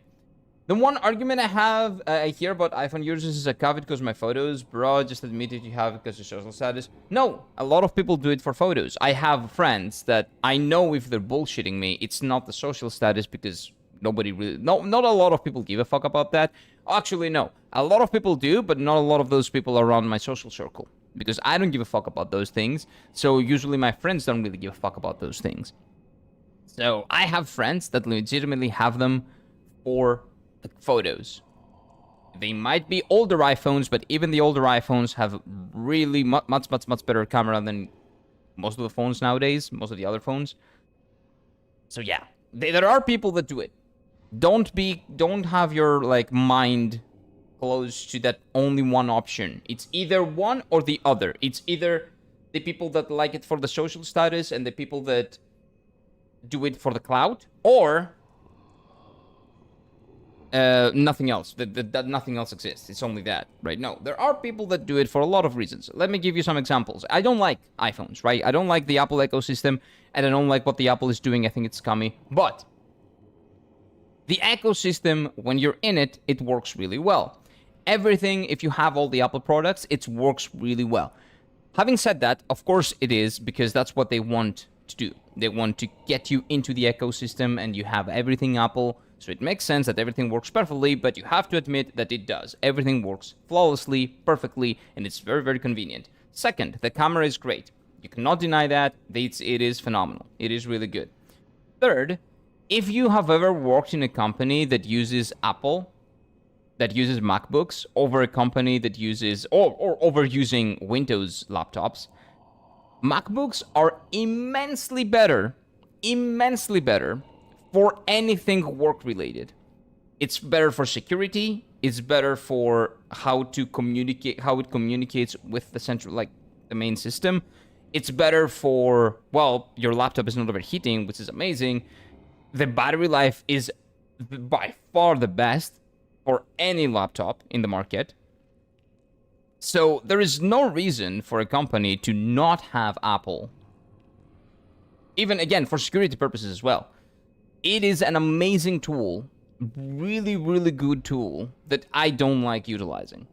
The one argument I have here about iPhone users is I covet because of my photos. Bro, just admit it, you have it because of social status. No, a lot of people do it for photos. I have friends that I know if they're bullshitting me, it's not the social status because nobody really... not a lot of people give a fuck about that. Actually, no. A lot of people do, but not a lot of those people are around my social circle. Because I don't give a fuck about those things. So usually my friends don't really give a fuck about those things. So I have friends that legitimately have them for the photos. They might be older iPhones, but even the older iPhones have really much better camera than most of the phones nowadays, most of the other phones. So yeah, there are people that do it. Don't have your like mind close to that only one option. It's either one or the other. It's either the people that like it for the social status and the people that do it for the clout, or nothing else. That nothing else exists. It's only that, right? No, there are people that do it for a lot of reasons. Let me give you some examples. I don't like iPhones, right? I don't like the Apple ecosystem, and I don't like what the Apple is doing. I think it's scummy. But the ecosystem, when you're in it, it works really well. Everything, if you have all the Apple products, it works really well. Having said that, of course it is, because that's what they want to do. They want to get you into the ecosystem and you have everything Apple. So it makes sense that everything works perfectly, but you have to admit that it does. Everything works flawlessly, perfectly, and it's very, very convenient. Second, the camera is great. You cannot deny that. It is phenomenal. It is really good. Third, if you have ever worked in a company that uses Apple, that uses MacBooks, over a company that uses, or over using Windows laptops, MacBooks are immensely better for anything work-related. It's better for security. It's better for how it communicates with the central, like the main system. It's better for, well, your laptop is not overheating, which is amazing. The battery life is by far the best for any laptop in the market. So there is no reason for a company to not have Apple. Even, again, for security purposes as well. It is an amazing tool, really, really good tool that I don't like utilizing.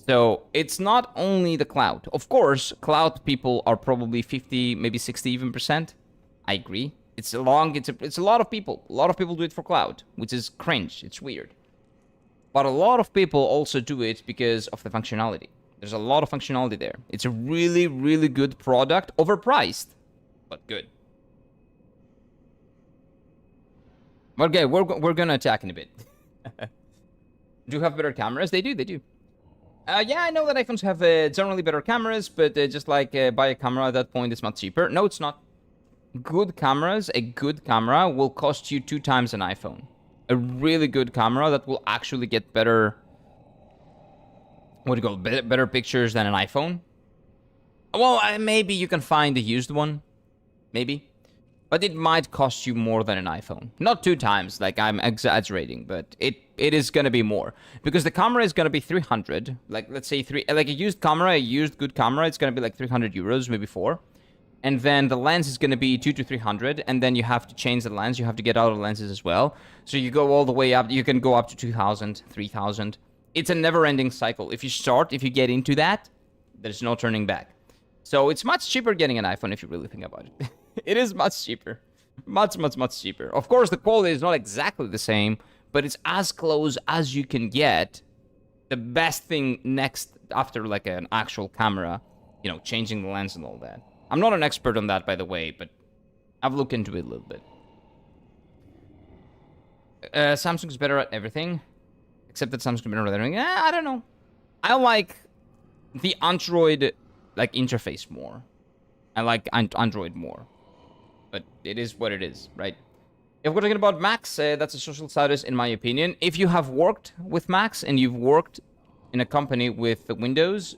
So it's not only the cloud. Of course, cloud people are probably 50, maybe 60 even %. I agree. It's a lot of people. A lot of people do it for cloud, which is cringe. It's weird. But a lot of people also do it because of the functionality. There's a lot of functionality there. It's a really, really good product, overpriced, but good. Okay, we're gonna attack in a bit. Do you have better cameras? They do. Yeah, I know that iPhones have generally better cameras, but just like buy a camera at that point, it's much cheaper. No, it's not. Good cameras, a good camera will cost you 2 times an iPhone. A really good camera that will actually get better, better pictures than an iPhone. Well, maybe you can find a used one, maybe. But it might cost you more than an iPhone. Not 2 times, like I'm exaggerating, but it is gonna be more. Because the camera is gonna be 300, like let's say like a used good camera, it's gonna be like 300 euros, maybe 4. And then the lens is gonna be 200 to 300, and then you have to change the lens, you have to get other lenses as well. So you go all the way up, you can go up to 2,000, 3,000. It's a never-ending cycle. If you get into that, there's no turning back. So it's much cheaper getting an iPhone if you really think about it. It is much cheaper. Much cheaper. Of course, the quality is not exactly the same, but it's as close as you can get. The best thing next after like an actual camera, changing the lens and all that. I'm not an expert on that, by the way, but I've looked into it a little bit. Samsung's better at everything. Except that some screen rendering, I don't know. I like the Android like interface more. I like Android more. But it is what it is, right? If we're talking about Macs, that's a social status in my opinion. If you have worked with Macs and you've worked in a company with Windows,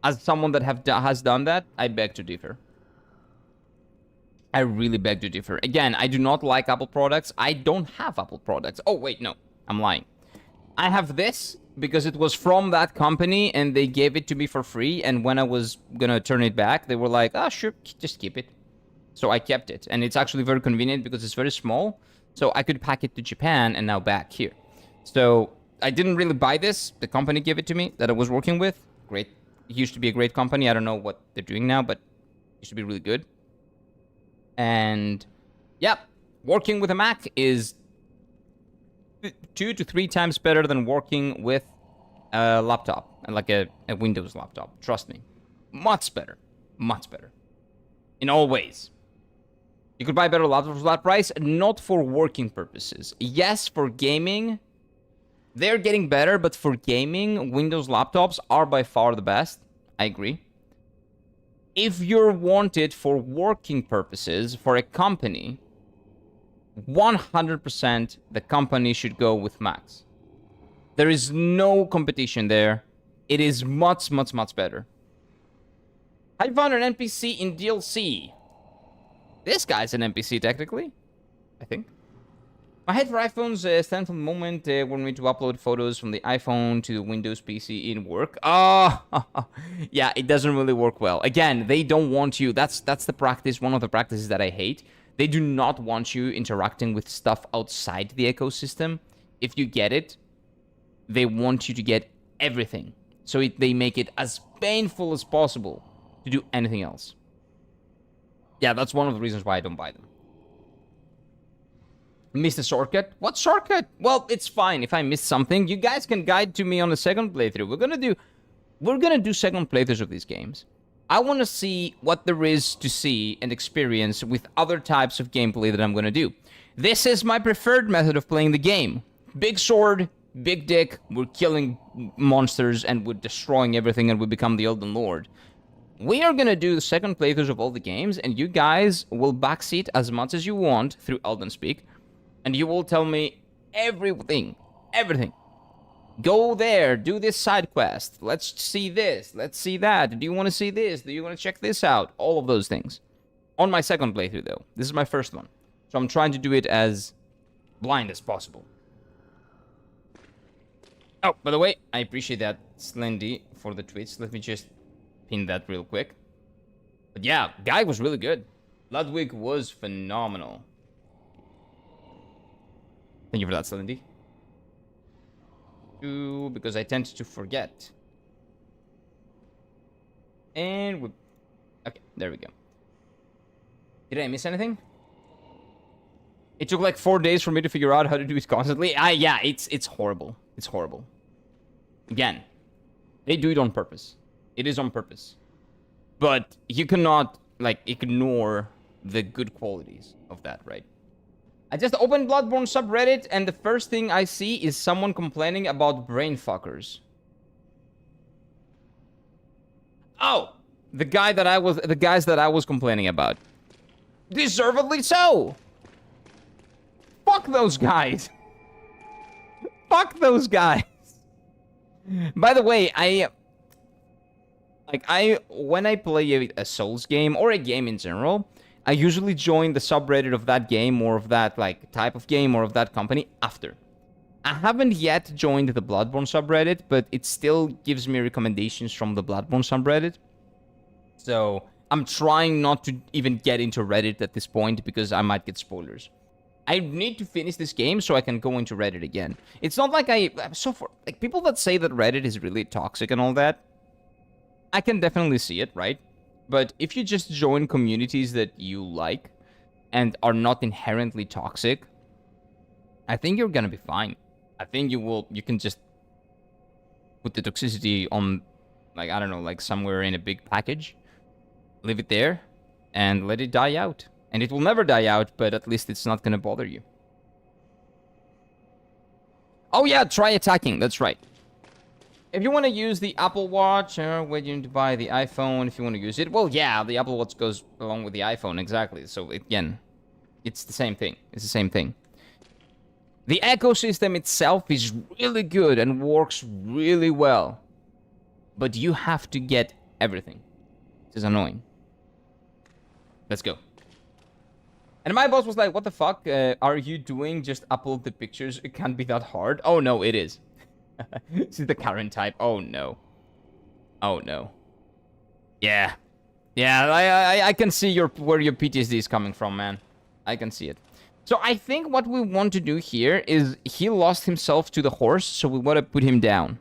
as someone that has done that, I beg to differ. I really beg to differ. Again, I do not like Apple products. I don't have Apple products. Oh, wait, no. I'm lying. I have this because it was from that company and they gave it to me for free. And when I was gonna turn it back, they were like, oh, sure, just keep it. So I kept it. And it's actually very convenient because it's very small. So I could pack it to Japan and now back here. So I didn't really buy this. The company gave it to me that I was working with. Great. It used to be a great company. I don't know what they're doing now, but it used to be really good. And yeah, working with a Mac is 2 to 3 times better than working with a laptop, like a Windows laptop. Trust me. Much better. Much better. In all ways. You could buy better laptops for that price, not for working purposes. Yes, for gaming, they're getting better, but for gaming, Windows laptops are by far the best. I agree. If you're wanted for working purposes for a company, 100% the company should go with Macs. There is no competition there. It is much, much, much better. I found an NPC in DLC. This guy's an NPC, technically. I think. My head for iPhones stand from the moment when we need to upload photos from the iPhone to the Windows PC in work. Oh, yeah, it doesn't really work well. Again, they don't want you. That's the practice, one of the practices that I hate. They do not want you interacting with stuff outside the ecosystem. If you get it, they want you to get everything. So they make it as painful as possible to do anything else. Yeah, that's one of the reasons why I don't buy them. Missed a shortcut? What shortcut? Well, it's fine. If I missed something, you guys can guide to me on the second playthrough. We're gonna do second playthroughs of these games. I want to see what there is to see and experience with other types of gameplay that I'm gonna do. This is my preferred method of playing the game. Big sword, big dick, we're killing monsters and we're destroying everything and we become the Elden Lord. We are gonna do the second playthroughs of all the games and you guys will backseat as much as you want through Elden Speak. And you will tell me everything. Everything. Go there. Do this side quest. Let's see this. Let's see that. Do you want to see this? Do you want to check this out? All of those things. On my second playthrough, though. This is my first one. So I'm trying to do it as blind as possible. Oh, by the way, I appreciate that, Slendy, for the tweets. Let me just pin that real quick. But yeah, guy was really good. Ludwig was phenomenal. Thank you for that, Slendy. Because I tend to forget. And we... Okay, there we go. Did I miss anything? It took like 4 days for me to figure out how to do it constantly. Yeah, it's horrible. It's horrible. Again, they do it on purpose. It is on purpose. But you cannot, like, ignore the good qualities of that, right? I just opened Bloodborne subreddit, and the first thing I see is someone complaining about brain fuckers. Oh, the guys that I was complaining about. Deservedly so. Fuck those guys. Fuck those guys. By the way, when I play a Souls game or a game in general, I usually join the subreddit of that game or of that like type of game or of that company after. I haven't yet joined the Bloodborne subreddit, but it still gives me recommendations from the Bloodborne subreddit. So I'm trying not to even get into Reddit at this point because I might get spoilers. I need to finish this game so I can go into Reddit again. It's not like like people that say that Reddit is really toxic and all that, I can definitely see it, right? But if you just join communities that you like and are not inherently toxic, I think you're gonna be fine. I think you can just put the toxicity on, like, I don't know, like somewhere in a big package, leave it there, and let it die out. And it will never die out, but at least it's not gonna bother you. Oh yeah, try attacking. That's right. If you want to use the Apple Watch, or you need to buy the iPhone if you want to use it. Well, yeah, the Apple Watch goes along with the iPhone, exactly. So, again, it's the same thing. It's the same thing. The ecosystem itself is really good and works really well. But you have to get everything. This is annoying. Let's go. And my boss was like, what the fuck are you doing? Just upload the pictures. It can't be that hard. Oh, no, it is. This is the Karen type. Oh, no. Oh, no. Yeah. Yeah, I can see where your PTSD is coming from, man. I can see it. So I think what we want to do here is he lost himself to the horse, so we want to put him down.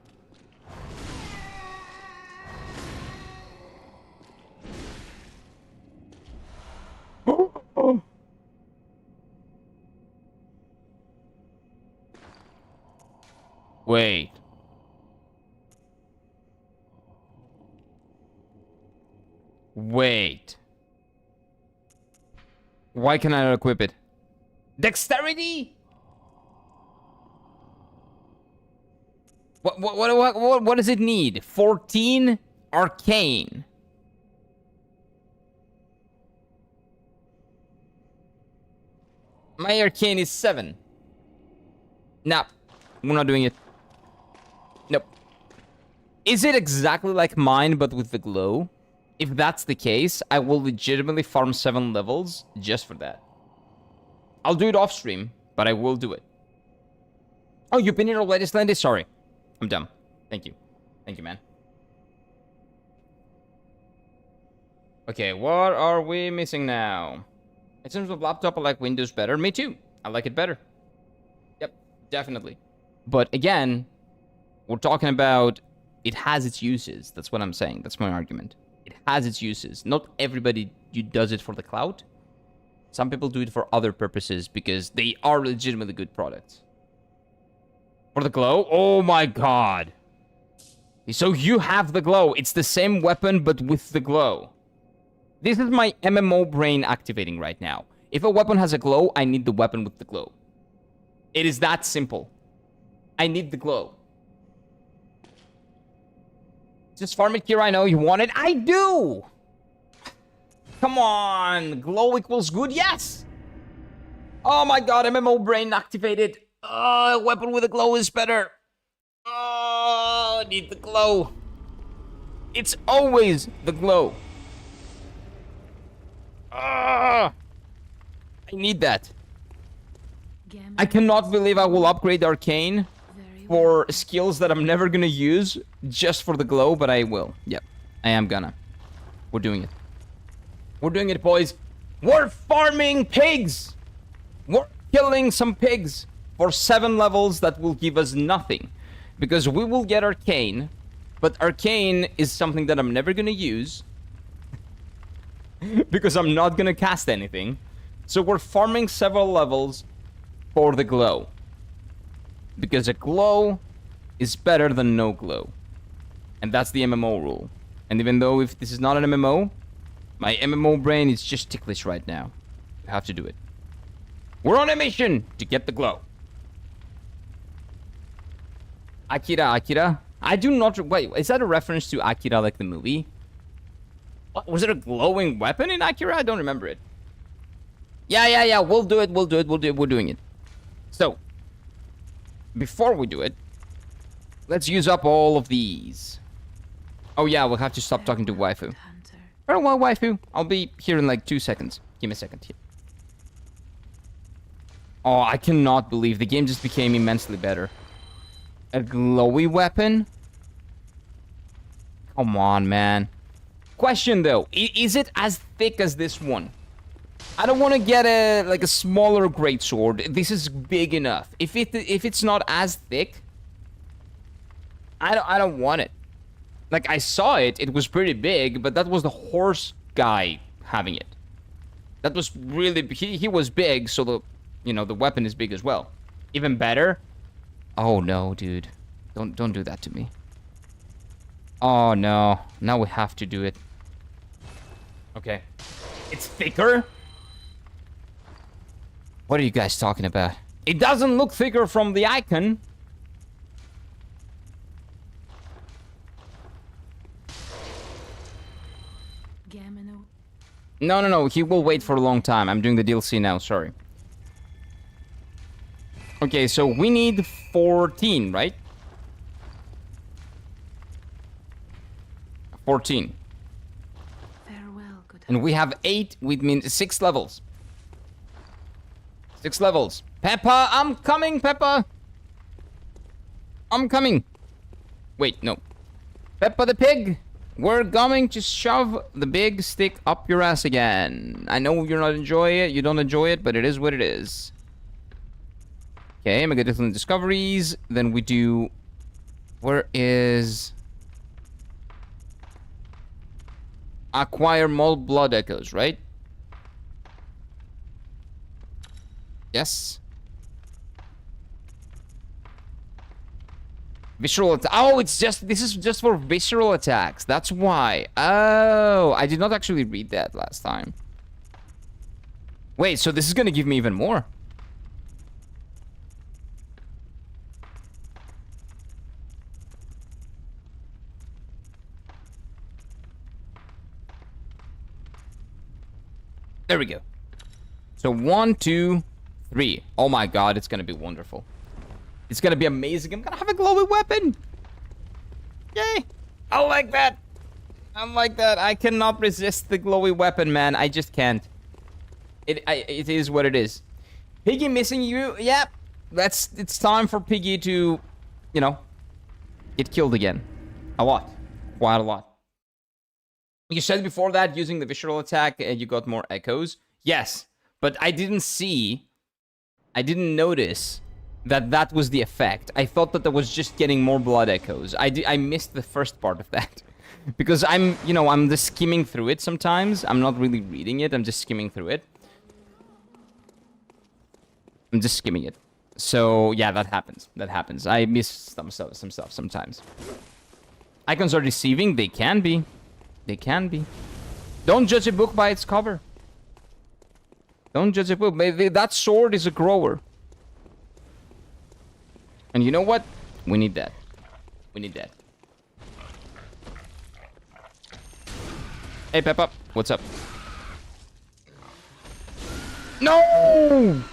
Wait. Wait. Why can I not equip it? Dexterity? What does it need? 14? Arcane. My arcane is 7. Nah, we're not doing it. Nope. Is it exactly like mine, but with the glow? If that's the case, I will legitimately farm 7 levels just for that. I'll do it off stream, but I will do it. Oh, you've been here already, Slendy? Sorry. I'm dumb. Thank you. Thank you, man. Okay, what are we missing now? In terms of laptop, I like Windows better. Me too. I like it better. Yep, definitely. But again, we're talking about it has its uses. That's what I'm saying. That's my argument. It has its uses. Not everybody does it for the clout. Some people do it for other purposes because they are legitimately good products. For the glow? Oh my god. So you have the glow. It's the same weapon, but with the glow. This is my MMO brain activating right now. If a weapon has a glow, I need the weapon with the glow. It is that simple. I need the glow. Just farm it, Kira. I know you want it. I do! Come on! Glow equals good? Yes! Oh my god, MMO brain activated. A weapon with a glow is better. Oh, I need the glow. It's always the glow. I need that. I cannot believe I will upgrade Arcane for skills that I'm never gonna use just for the glow, but I will. Yep, I am gonna. We're doing it. We're doing it, boys. We're farming pigs! We're killing some pigs for 7 levels that will give us nothing. Because we will get Arcane, but Arcane is something that I'm never gonna use. Because I'm not gonna cast anything. So we're farming several levels for the glow. Because a glow is better than no glow. And that's the MMO rule. And even though if this is not an MMO, my MMO brain is just ticklish right now. You have to do it. We're on a mission to get the glow. Akira. I do not... Wait, is that a reference to Akira, like the movie? What, was it a glowing weapon in Akira? I don't remember it. Yeah. We'll do it. We're doing it. So, before we do it, let's use up all of these. Oh yeah, we'll have to stop talking to waifu. Oh, well, waifu. I'll be here in like 2 seconds. Give me a second here. Oh, I cannot believe the game just became immensely better. A glowy weapon? Come on, man. Question though, is it as thick as this one? I don't want to get a smaller greatsword. This is big enough. If it's not as thick, I don't want it. Like, I saw it, it was pretty big, but that was the horse guy having it. That was really... He was big, so the weapon is big as well. Even better? Oh, no, dude. Don't do that to me. Oh, no. Now we have to do it. Okay. It's thicker? What are you guys talking about? It doesn't look thicker from the icon. No, no, no. He will wait for a long time. I'm doing the DLC now. Sorry. Okay, so we need 14, right? 14. Farewell, good. And we have 8, which means 6 levels. 6 levels. Peppa, I'm coming, Peppa. I'm coming. Wait, no. Peppa the pig. We're going to shove the big stick up your ass again. I know you're not enjoying it. You don't enjoy it, but it is what it is. Okay, mega different discoveries. Then we do... Where is... Acquire more blood echoes, right? Yes. Visceral attack. Oh, it's just... This is just for visceral attacks. That's why. Oh, I did not actually read that last time. Wait, so this is gonna give me even more. There we go. So 1, 2, 3. Oh my god, it's gonna be wonderful. It's gonna be amazing. I'm gonna have a glowing weapon. Yay! I like that. I like that. I cannot resist the glowy weapon, man. I just can't. It is what it is. Piggy missing you. Yeah, it's time for Piggy to, you know, get killed again. A lot. Quite a lot. You said before that using the visceral attack you got more echoes. Yes, but I didn't notice that was the effect. I thought that was just getting more blood echoes. I missed the first part of that. Because I'm just skimming through it sometimes. I'm not really reading it, I'm just skimming through it. I'm just skimming it. So, yeah, that happens. That happens. I miss some stuff sometimes. Icons are deceiving. They can be. They can be. Don't judge a book by its cover. Don't judge a book. Maybe that sword is a grower. And you know what? We need that. We need that. Hey, Peppa. What's up? No!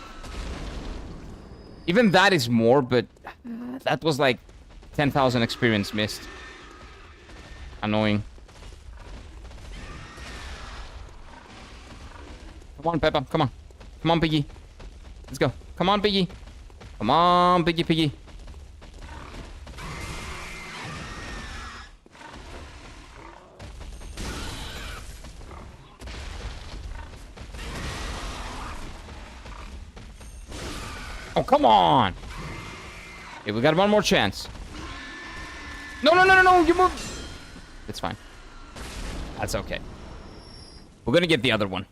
Even that is more, but that was like 10,000 experience missed. Annoying. Come on, Peppa. Come on. Come on, Piggy. Let's go. Come on, Piggy. Come on, Piggy. Oh, come on. Okay, we got one more chance. No, you move. It's fine. That's okay. We're gonna get the other one.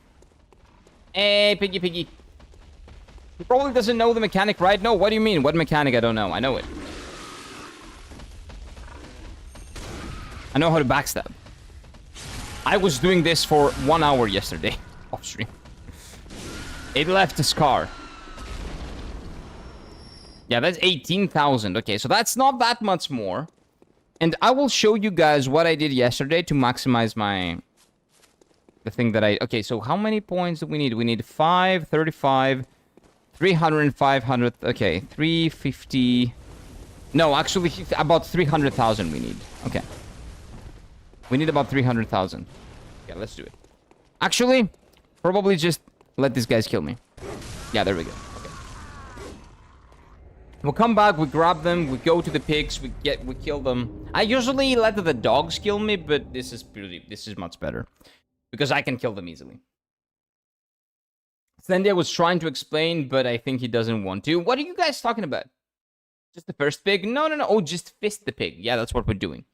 Hey, Piggy. He probably doesn't know the mechanic, right? No, what do you mean? What mechanic? I don't know. I know it. I know how to backstab. I was doing this for 1 hour yesterday. Off stream. It left a scar. Yeah, that's 18,000. Okay, so that's not that much more. And I will show you guys what I did yesterday to maximize my... The thing that I... Okay, so how many points do we need? We need 5, 35, 300, and 500. Okay, 350... No, actually, about 300,000 we need. Okay. We need about 300,000. Okay, let's do it. Actually, probably just let these guys kill me. Yeah, there we go. Okay. We'll come back, we grab them, we go to the pigs, we kill them. I usually let the dogs kill me, but this is much better. Because I can kill them easily. Sandia was trying to explain, but I think he doesn't want to. What are you guys talking about? Just the first pig? No. Oh, just fist the pig. Yeah, that's what we're doing.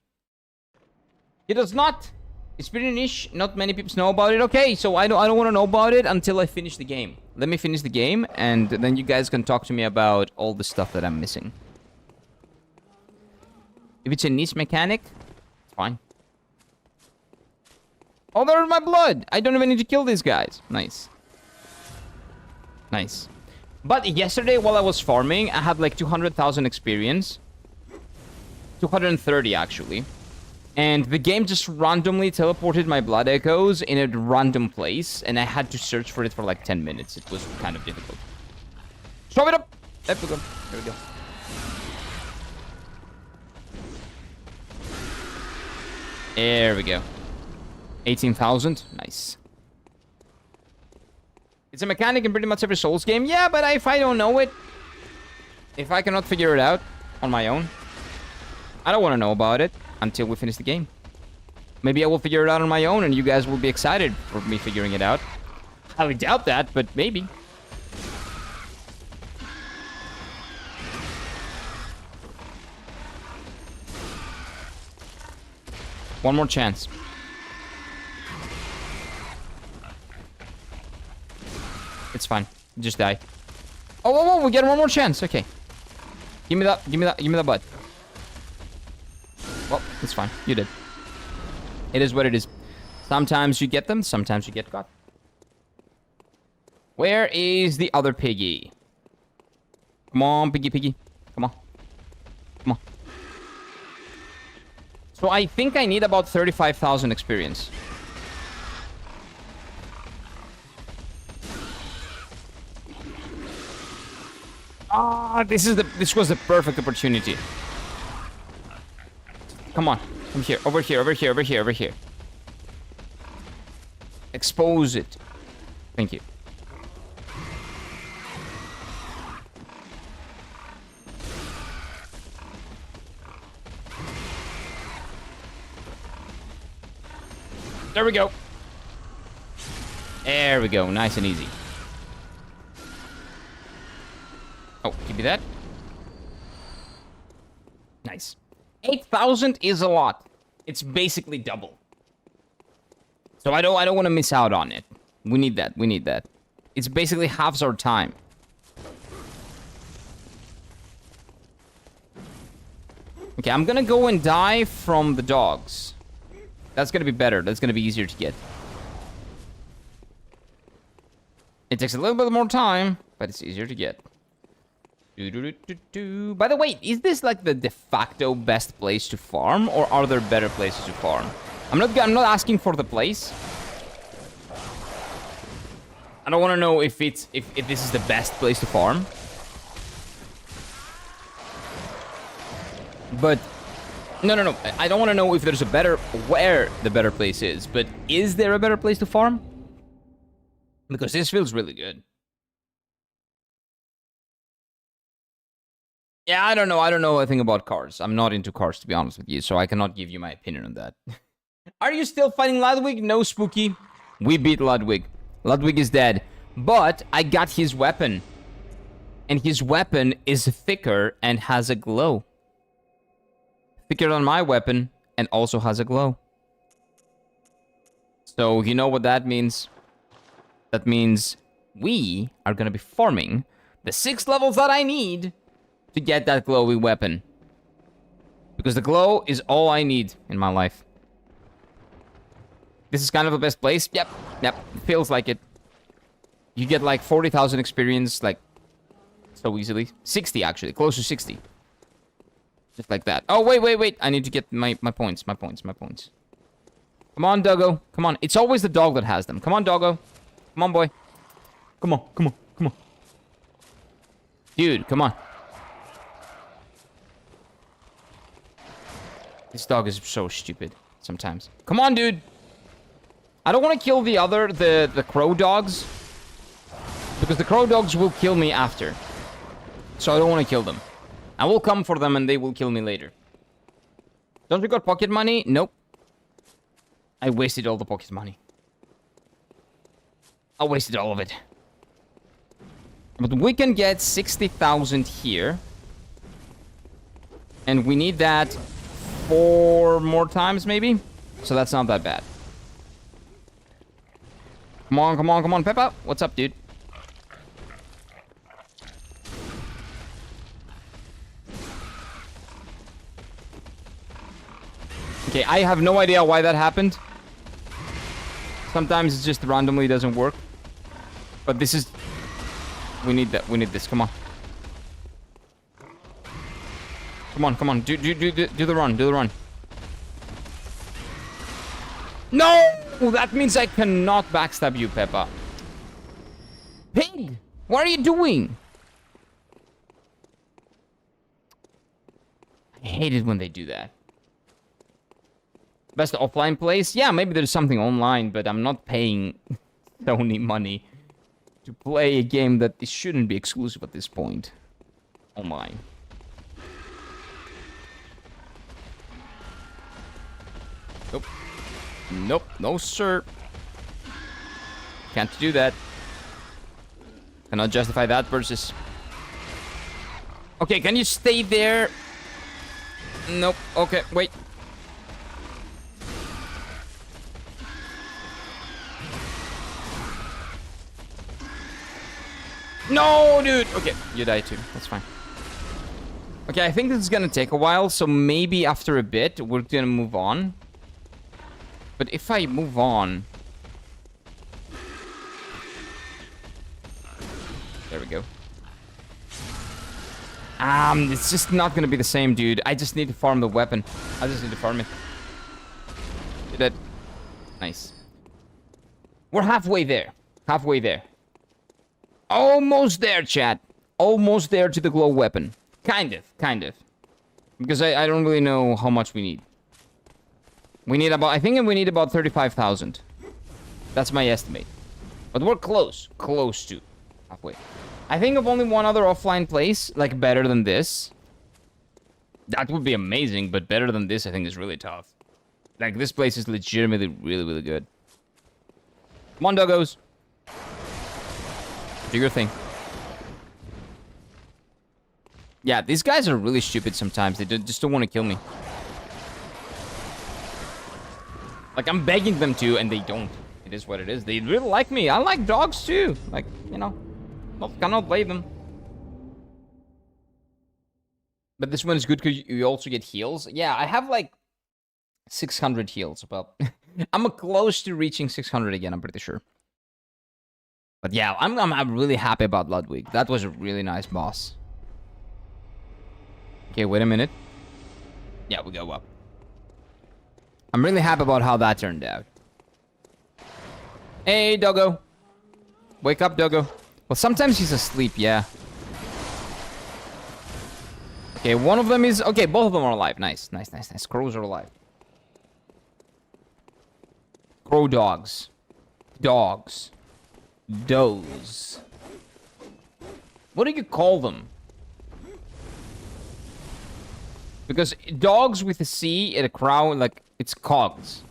He does not. It's pretty niche. Not many people know about it. Okay, so I don't want to know about it until I finish the game. Let me finish the game, and then you guys can talk to me about all the stuff that I'm missing. If it's a niche mechanic, it's fine. Oh, there's my blood! I don't even need to kill these guys. Nice. Nice. But yesterday, while I was farming, I had like 200,000 experience. 230, actually. And the game just randomly teleported my blood echoes in a random place, and I had to search for it for like 10 minutes. It was kind of difficult. Shove it up! There we go. There we go. There we go. 18,000. Nice. It's a mechanic in pretty much every Souls game. Yeah, but if I don't know it, if I cannot figure it out on my own, I don't want to know about it until we finish the game. Maybe I will figure it out on my own and you guys will be excited for me figuring it out. I would doubt that, but maybe. One more chance. It's fine. Just die. Oh, we get one more chance. Okay. Give me that butt. Well, it's fine. You did. It is what it is. Sometimes you get them, sometimes you get caught. Where is the other piggy? Come on, piggy. Come on. Come on. So I think I need about 35,000 experience. This was the perfect opportunity. Come on. Come here. Over here. Expose it. Thank you. There we go. There we go. Nice and easy. Oh, give me that. Nice. 8,000 is a lot. It's basically double. So I don't want to miss out on it. We need that. It's basically halves our time. Okay, I'm gonna go and die from the dogs. That's gonna be better. That's gonna be easier to get. It takes a little bit more time, but it's easier to get. By the way, is this like the de facto best place to farm, or are there better places to farm? I'm not asking for the place. I don't want to know if this is the best place to farm. But no. I don't want to know if there's a better where the better place is, but is there a better place to farm? Because this feels really good. Yeah, I don't know. I don't know a thing about cars. I'm not into cars, to be honest with you, so I cannot give you my opinion on that. Are you still fighting Ludwig? No, Spooky. We beat Ludwig. Ludwig is dead. But I got his weapon. And his weapon is thicker and has a glow. Thicker than my weapon and also has a glow. So, you know what that means? That means we are going to be farming the 6 levels that I need to get that glowy weapon. Because the glow is all I need in my life. This is kind of the best place. Yep. Feels like it. You get like 40,000 experience, like, so easily. 60, actually. Close to 60. Just like that. Oh, wait. I need to get my points. Come on, doggo. Come on. It's always the dog that has them. Come on, doggo. Come on, boy. Come on. Dude, come on. This dog is so stupid sometimes. Come on, dude. I don't want to kill the crow dogs. Because the crow dogs will kill me after. So I don't want to kill them. I will come for them and they will kill me later. Don't we got pocket money? Nope. I wasted all the pocket money. I wasted all of it. But we can get 60,000 here. And we need that 4 more times, maybe? So that's not that bad. Come on, Peppa. What's up, dude? Okay, I have no idea why that happened. Sometimes it just randomly doesn't work. But this is... We need that. We need this. Come on. Come on. Do the run. No! That means I cannot backstab you, Peppa. Pig! What are you doing? I hate it when they do that. Best offline place? Yeah, maybe there's something online, but I'm not paying Sony money to play a game that it shouldn't be exclusive at this point. Online. Nope. Nope. No, sir. Can't do that. Cannot justify that purchase. Okay, can you stay there? Nope. Okay, wait. No, dude. Okay, you died too. That's fine. Okay, I think this is gonna take a while, so maybe after a bit, we're gonna move on. But if I move on... There we go. It's just not gonna be the same, dude. I just need to farm the weapon. I just need to farm it. You're dead. Nice. We're halfway there. Halfway there. Almost there, chat. Almost there to the glow weapon. Kind of. Because I don't really know how much we need. We need about... I think we need about 35,000. That's my estimate. But we're close. Close to halfway. I think of only one other offline place, like, better than this. That would be amazing, but better than this, I think, is really tough. Like, this place is legitimately really, really good. Come on, doggos. Do your thing. Yeah, these guys are really stupid sometimes. They just don't want to kill me. Like, I'm begging them to, and they don't. It is what it is. They really like me. I like dogs, too. Like, you know. Cannot blame them. But this one is good because you also get heals. Yeah, I have, like, 600 heals. Well, I'm close to reaching 600 again, I'm pretty sure. But yeah, I'm really happy about Ludwig. That was a really nice boss. Okay, wait a minute. Yeah, we go up. I'm really happy about how that turned out. Hey, doggo. Wake up, doggo. Well, sometimes he's asleep, yeah. Okay, one of them is... Okay, both of them are alive. Nice. Crows are alive. Crow dogs. Dogs. Does. What do you call them? Because dogs with a C and a crow, like, it's cogs.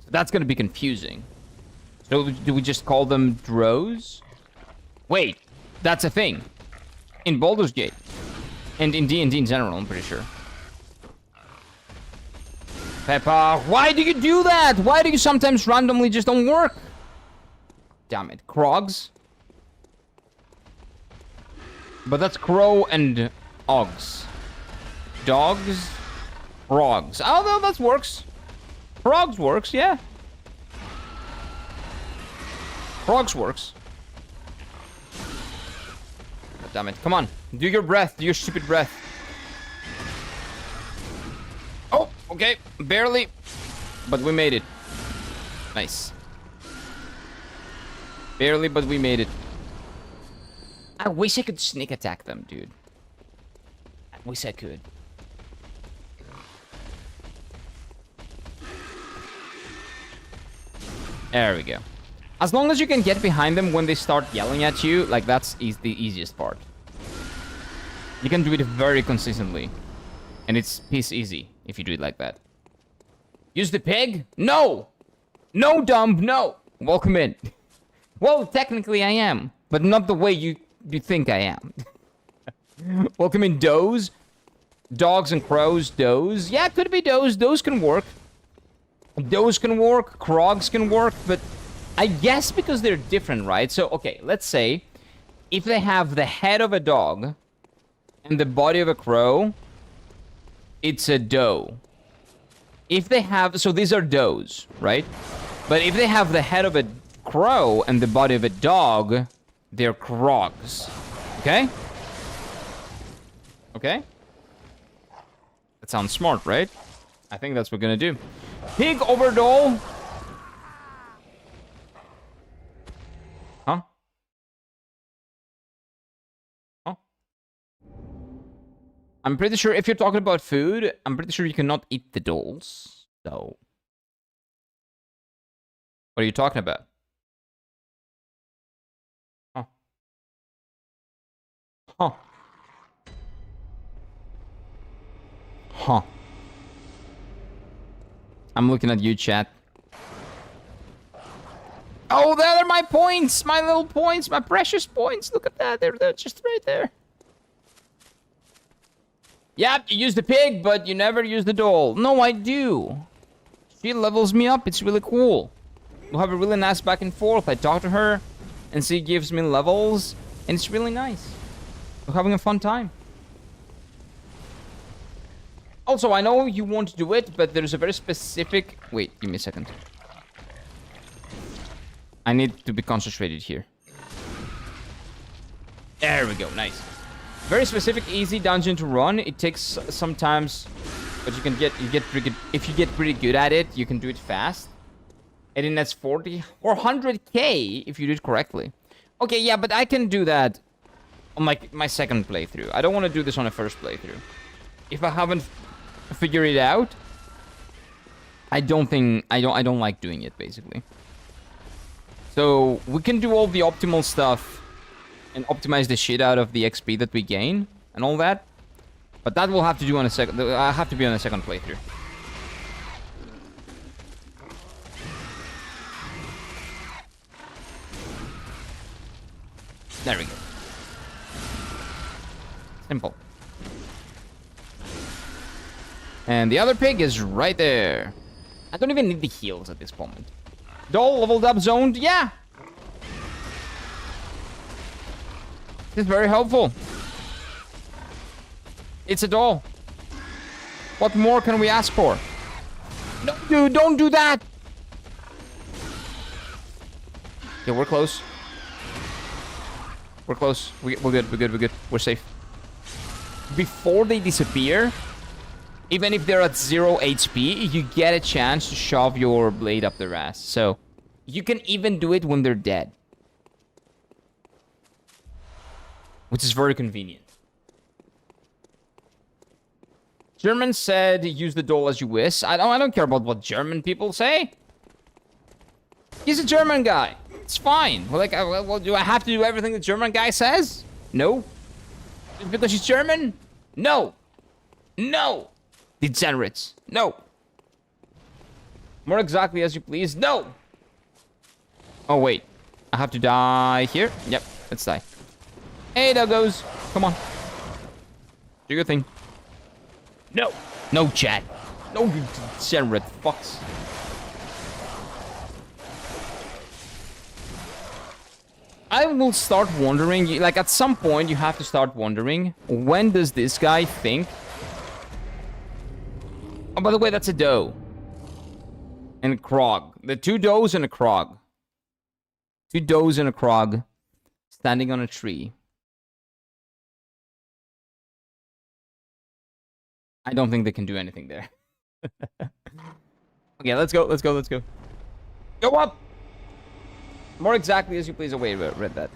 So that's gonna be confusing. So do we just call them drows? Wait, that's a thing. In Baldur's Gate. And in D&D in general, I'm pretty sure. Peppa, why do you do that? Why do you sometimes randomly just don't work? Damn it. Krogs? But that's crow and ogs. Dogs? Frogs. Oh, no, that works. Frogs works, yeah. Frogs works. God damn it. Come on. Do your breath. Do your stupid breath. Oh, okay. Barely. But we made it. Nice. Barely, but we made it. I wish I could sneak attack them, dude. I wish I could. There we go. As long as you can get behind them when they start yelling at you, like, that's the easiest part. You can do it very consistently. And it's piece easy if you do it like that. Use the pig? No! No, dumb, no! Welcome in. Well, technically I am, but not the way you think I am. Welcome in, does. Dogs and crows, does. Yeah, it could be does. Does can work. Does can work. Krogs can work, but I guess because they're different, right? So, okay, let's say if they have the head of a dog and the body of a crow, it's a doe. If they have... So these are does, right? But if they have the head of a crow and the body of a dog, they're krogs. Okay? Okay? That sounds smart, right? I think that's what we're gonna do. Pig over doll. I'm pretty sure if you're talking about food, I'm pretty sure you cannot eat the dolls. So, what are you talking about? Huh. Huh. Huh. I'm looking at you, chat. Oh, there are my points! My little points, my precious points. Look at that. They're just right there. Yep, you use the pig, but you never use the doll. No, I do. She levels me up. It's really cool. We'll have a really nice back and forth. I talk to her, and she gives me levels, and it's really nice. We're having a fun time. Also, I know you want to do it, but there's a very specific... Wait, give me a second. I need to be concentrated here. There we go, nice. Very specific, easy dungeon to run. It takes sometimes, but you get pretty good. If you get pretty good at it, you can do it fast. And then that's 40 or 100k if you do it correctly. Okay, yeah, but I can do that on like my second playthrough. I don't want to do this on a first playthrough. If I haven't figured it out, I don't like doing it basically. So we can do all the optimal stuff and optimize the shit out of the XP that we gain and all that. But that will have to do on a second. I have to be on a second playthrough. There we go. Simple. And the other pig is right there. I don't even need the heals at this moment. Doll leveled up, zoned, yeah. This is very helpful. It's a doll. What more can we ask for? No, dude, don't do that. Yeah, we're close. We're close. We're good. We're safe. Before they disappear, even if they're at 0 HP, you get a chance to shove your blade up their ass. So, you can even do it when they're dead. Which is very convenient. German said, use the doll as you wish. I don't care about what German people say. He's a German guy. It's fine. Well, like, well, do I have to do everything the German guy says? No. Just because he's German? No. No. Degenerates. No. More exactly as you please. No. Oh, wait. I have to die here? Yep. Let's die. Hey, doggos. Come on. Do your thing. No. No, chat. No, you degenerate fucks. I will start wondering, like, at some point, you have to start wondering, when does this guy think... Oh, by the way, that's a doe. And a krog. The 2 does and a krog. 2 does and a krog. Standing on a tree. I don't think they can do anything there. Okay, let's go. Go up! More exactly as you please. Oh, wait, read that.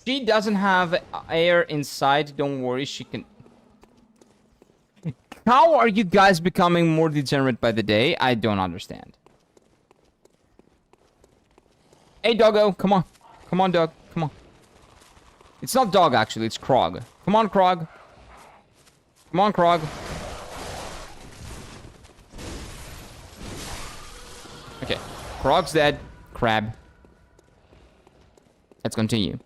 She doesn't have air inside. Don't worry, she can... How are you guys becoming more degenerate by the day? I don't understand. Hey, doggo, come on. Come on, dog. Come on. It's not dog, actually. It's Krog. Come on, Krog. Come on, Krog. Okay. Krog's dead. Crab. Let's continue.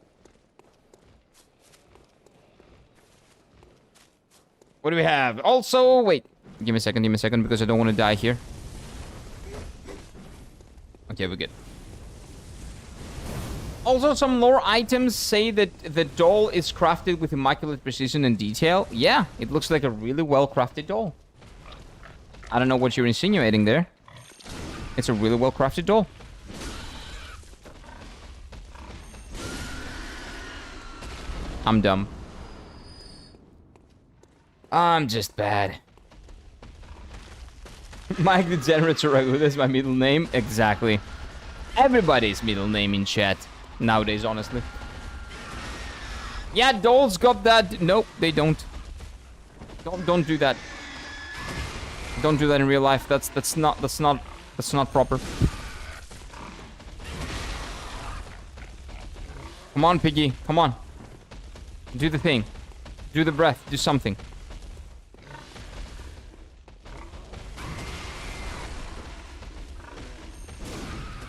What do we have? Also, wait. Give me a second, because I don't want to die here. Okay, we're good. Also, some lore items say that the doll is crafted with immaculate precision and detail. Yeah, it looks like a really well-crafted doll. I don't know what you're insinuating there. It's a really well-crafted doll. I'm dumb. I'm just bad. Mike the Degenerate Saragu, that's my middle name. Exactly. Everybody's middle name in chat nowadays, honestly. Yeah, dolls got that. Nope, they don't. Don't do that. Don't do that in real life. That's not proper. Come on, Piggy. Come on. Do the thing. Do the breath. Do something.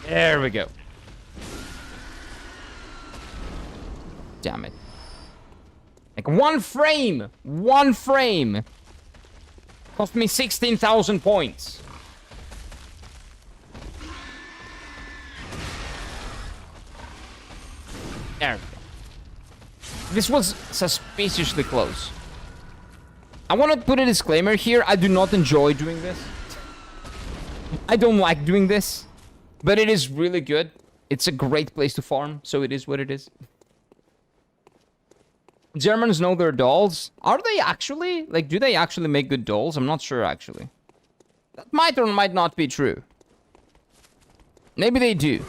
There we go. Damn it. Like one frame! One frame! Cost me 16,000 points. There we go. This was suspiciously close. I want to put a disclaimer here. I do not enjoy doing this. I don't like doing this. But it is really good. It's a great place to farm, so it is what it is. Germans know their dolls. Are they actually? Like, do they actually make good dolls? I'm not sure, actually. That might or might not be true. Maybe they do.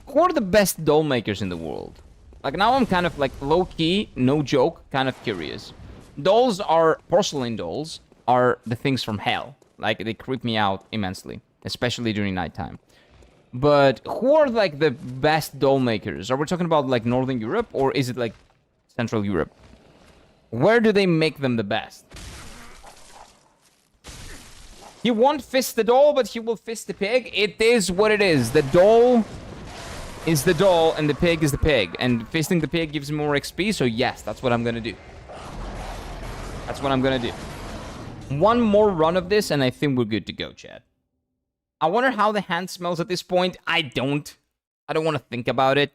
Who are the best doll makers in the world? Like, now I'm kind of, like, low-key, no joke, kind of curious. Dolls are... Porcelain dolls are the things from hell. Like, they creep me out immensely. Especially during nighttime. But who are, like, the best doll makers? Are we talking about, like, Northern Europe? Or is it, like, Central Europe? Where do they make them the best? He won't fist the doll, but he will fist the pig. It is what it is. The doll is the doll, and the pig is the pig. And fisting the pig gives more XP, so yes, that's what I'm gonna do. That's what I'm gonna do. One more run of this, and I think we're good to go, Chad. I wonder how the hand smells at this point. I don't want to think about it.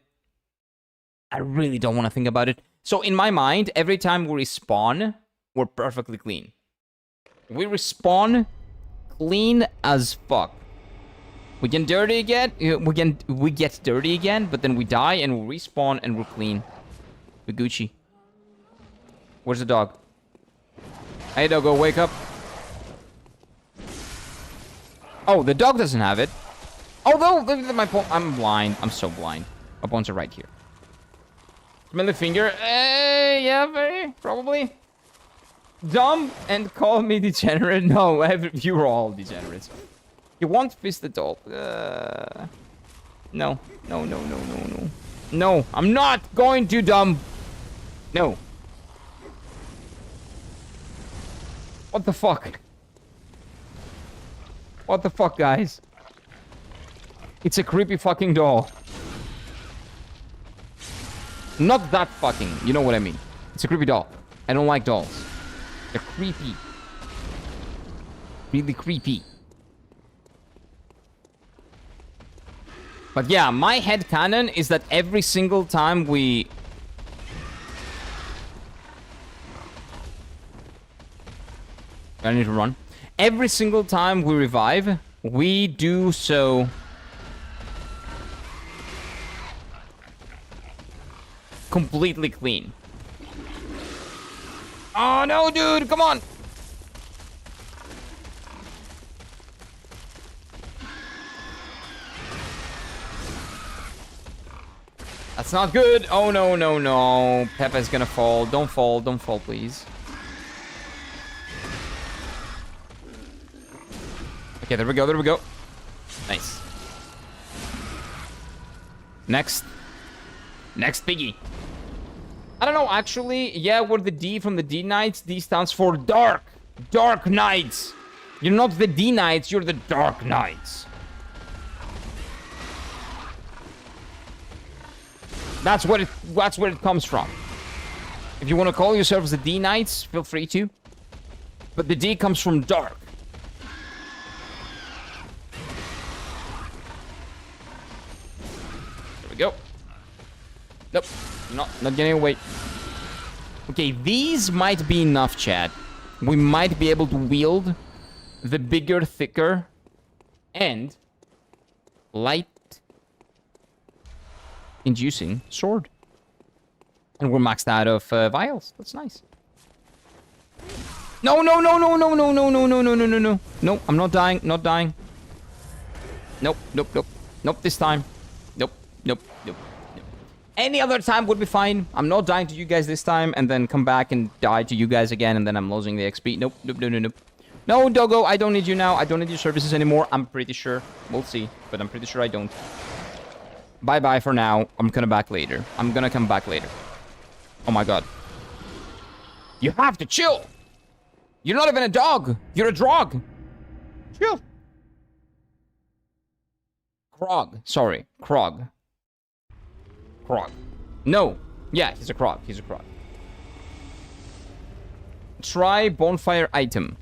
I really don't want to think about it. So in my mind, every time we respawn, we're perfectly clean. We respawn clean as fuck. We get dirty again. We get dirty again, but then we die and we respawn and we're clean. We're Gucci. Where's the dog? Hey, doggo, wake up. Oh, the dog doesn't have it. Although, I'm blind. I'm so blind. My bones are right here. Smell the finger. Yeah, very probably. Dumb and call me degenerate. No, you are all degenerates. You won't fist the doll. No. No, I'm not going to dumb. No. What the fuck? What the fuck, guys? It's a creepy fucking doll. Not that fucking, you know what I mean. It's a creepy doll. I don't like dolls. They're creepy. Really creepy. But yeah, my headcanon is that every single time we... I need to run. Every single time we revive, we do so... completely clean. Oh no, dude, come on! That's not good. Oh no, no, no. Pepe's gonna fall. Don't fall, please. Okay, there we go, there we go. Nice. Next. Next piggy. I don't know, actually, yeah, we're the D from the D Knights. D stands for Dark. Dark Knights. You're not the D Knights, you're the Dark Knights. That's where it comes from. If you want to call yourselves the D Knights, feel free to. But the D comes from Dark. There we go. Nope. Not getting away. Okay, these might be enough, chat. We might be able to wield the bigger, thicker, and light-inducing sword. And we're maxed out of vials. That's nice. No, no, no, no, no, no, no, no, no, no, no, no, no. No, I'm not dying, not dying. Nope, nope, nope. Nope, this time. Nope, nope, nope. Any other time would be fine. I'm not dying to you guys this time and then come back and die to you guys again and then I'm losing the XP. Nope, nope, no, no, no. No, Doggo, I don't need you now. I don't need your services anymore. I'm pretty sure. We'll see, but I'm pretty sure I don't. Bye-bye for now. I'm gonna back later. I'm gonna come back later. Oh my god. You have to chill. You're not even a dog. You're a drog. Chill. Krog. Sorry. Krog. Krog. No. Yeah, he's a Krog. He's a Krog. Try bonfire item.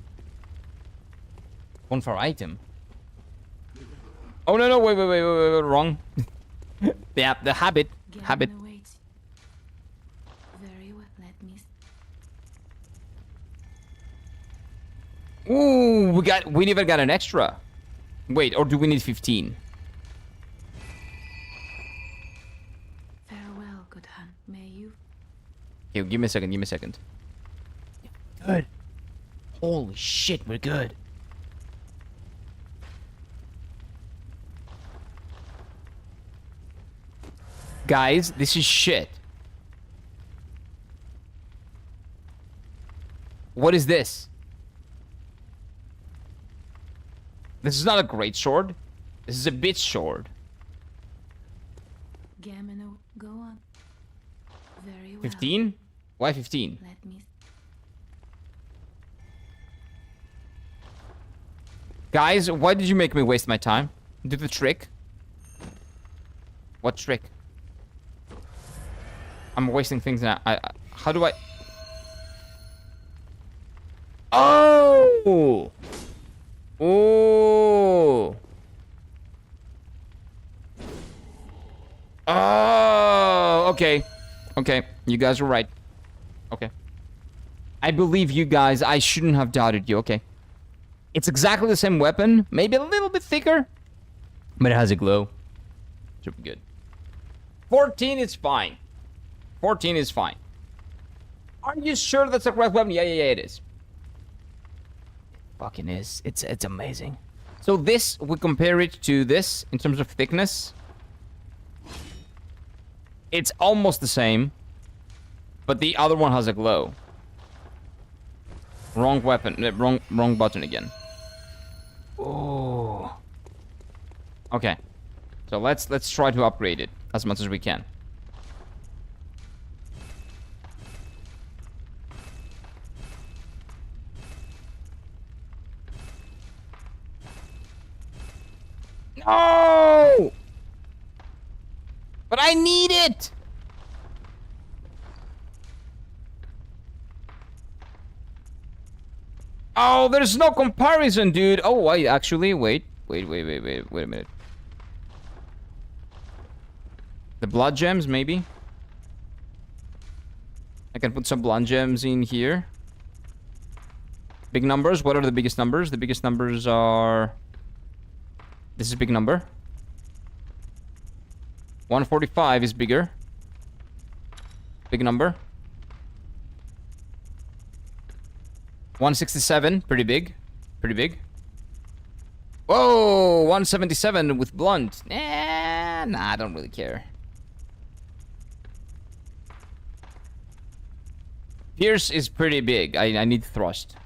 Bonfire item? Oh, no, no. Wait. Wrong. Yeah, the habit. Habit. Awaits. Very well. Let me. Ooh, we even got an extra. Wait, or do we need 15? Farewell, good hun. May you. Okay, give me a second, give me a second. Good. Holy shit, we're good. Guys, this is shit. What is this? This is not a great sword. This is a bitch sword. Gamino, go on. Very well. 15? Why 15? Let me. Guys, why did you make me waste my time? Do the trick. What trick? I'm wasting things now. How do I... Oh! Oh! Oh! Okay. Okay. You guys were right. Okay. I believe you guys. I shouldn't have doubted you. Okay. It's exactly the same weapon. Maybe a little bit thicker. But it has a glow. Should be good. 14 is fine. 14 is fine. Are you sure that's the correct weapon? Yeah, it is. It fucking is. It's amazing. So this, we compare it to this in terms of thickness. It's almost the same. But the other one has a glow. Wrong weapon. Wrong button again. Oh. Okay. So let's try to upgrade it as much as we can. No! But I need it! Oh, there's no comparison, dude. Oh, I actually... Wait a minute. The blood gems, maybe? I can put some blood gems in here. Big numbers. What are the biggest numbers? The biggest numbers are... This is a big number. 145 is bigger. Big number. 167, pretty big. Pretty big. Whoa, 177 with blunt. Nah, I don't really care. Pierce is pretty big. I need thrust.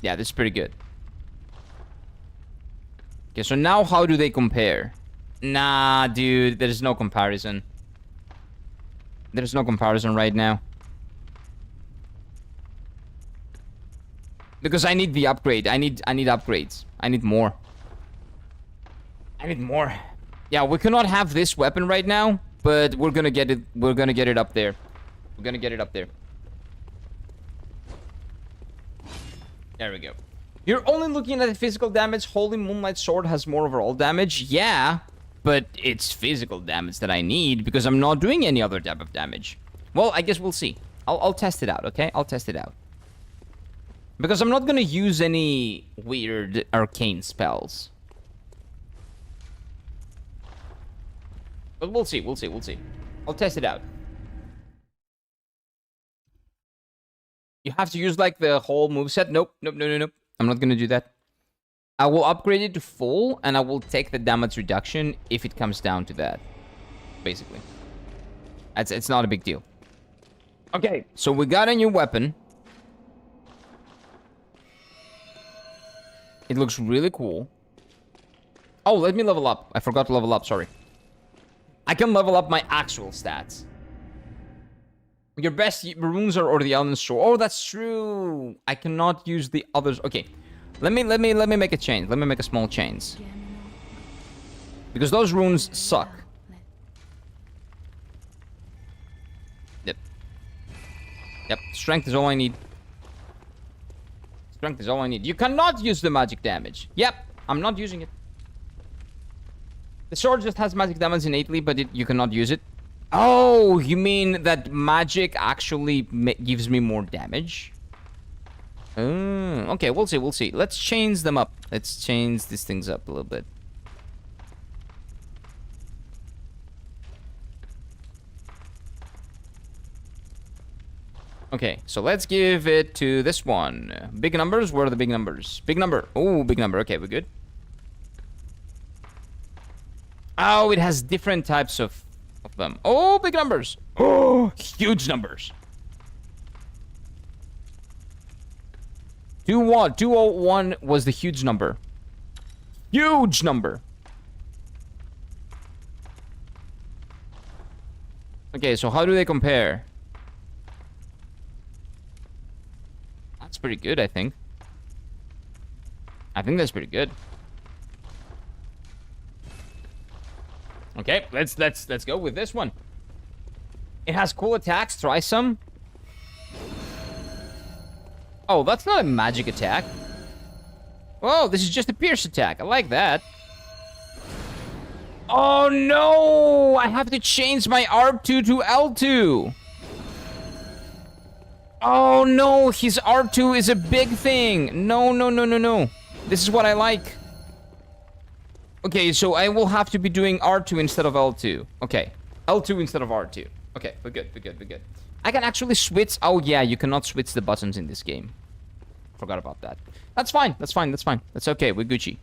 Yeah, this is pretty good. Okay, so now how do they compare? Nah, dude, there's no comparison. There's no comparison right now. Because I need the upgrade. I need upgrades. I need more. I need more. Yeah, we cannot have this weapon right now, but we're gonna get it. We're gonna get it up there. We're gonna get it up there. There we go. You're only looking at the physical damage. Holy Moonlight Sword has more overall damage. Yeah, but it's physical damage that I need because I'm not doing any other type of damage. Well, I guess we'll see. I'll test it out, okay? I'll test it out. Because I'm not gonna use any weird arcane spells. But we'll see, we'll see, we'll see. I'll test it out. You have to use like the whole moveset? Nope, nope, no, no, nope. I'm not gonna do that. I will upgrade it to full and I will take the damage reduction if it comes down to that. basically. It's not a big deal. Okay, so we got a new weapon. It looks really cool. Oh, let me level up. I forgot to level up, sorry. I can level up my actual stats. Your best runes are or the Elden Sword. Oh, that's true. I cannot use the others. Okay. Let me make a change. Let me make a small change. Because those runes suck. Yep. Yep. Strength is all I need. Strength is all I need. You cannot use the magic damage. Yep. I'm not using it. The sword just has magic damage innately, but you cannot use it. Oh, you mean that magic actually gives me more damage? Okay, we'll see, we'll see. Let's change them up. Let's change these things up a little bit. Okay, so let's give it to this one. Big numbers? Where are the big numbers? Big number. Oh, big number. Okay, we're good. Oh, it has different types of them. Oh, big numbers. Oh, huge numbers. 201 was the huge number. Huge number. Okay, so how do they compare? That's pretty good, I think. I think that's pretty good. Okay, let's go with this one. It has cool attacks. Try some. Oh, that's not a magic attack. Oh, this is just a pierce attack. I like that. Oh no! I have to change my R2 to L2. Oh no, his R2 is a big thing. No, no, no, no, no. This is what I like. Okay, so I will have to be doing R2 instead of L2. Okay, L2 instead of R2. Okay, we're good, we're good, we're good. I can actually switch. Oh yeah, you cannot switch the buttons in this game. Forgot about that. That's fine, that's fine, that's fine. That's okay, we're Gucci.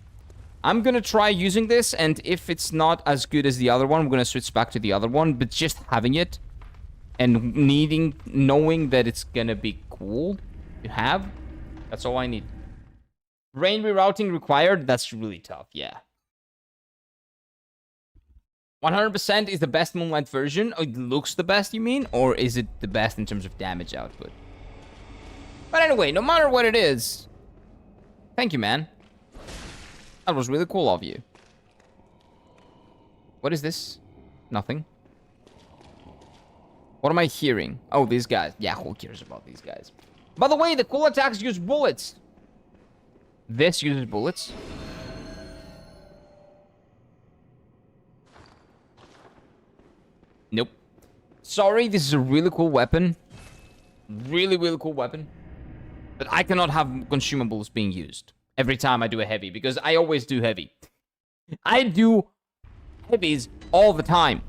I'm gonna try using this, and if it's not as good as the other one, we're gonna switch back to the other one. But just having it and knowing that it's gonna be cool to have, that's all I need. Brain rerouting required. That's really tough, yeah. 100% is the best Moonlight version. It looks the best, you mean? Or is it the best in terms of damage output? But anyway, no matter what it is, thank you, man. That was really cool of you. What is this? Nothing. What am I hearing? Oh, these guys. Yeah, who cares about these guys? By the way, the cool attacks use bullets. This uses bullets. Nope. Sorry, this is a really cool weapon. Really, really cool weapon. But I cannot have consumables being used every time I do a heavy, because I always do heavy. I do heavies all the time.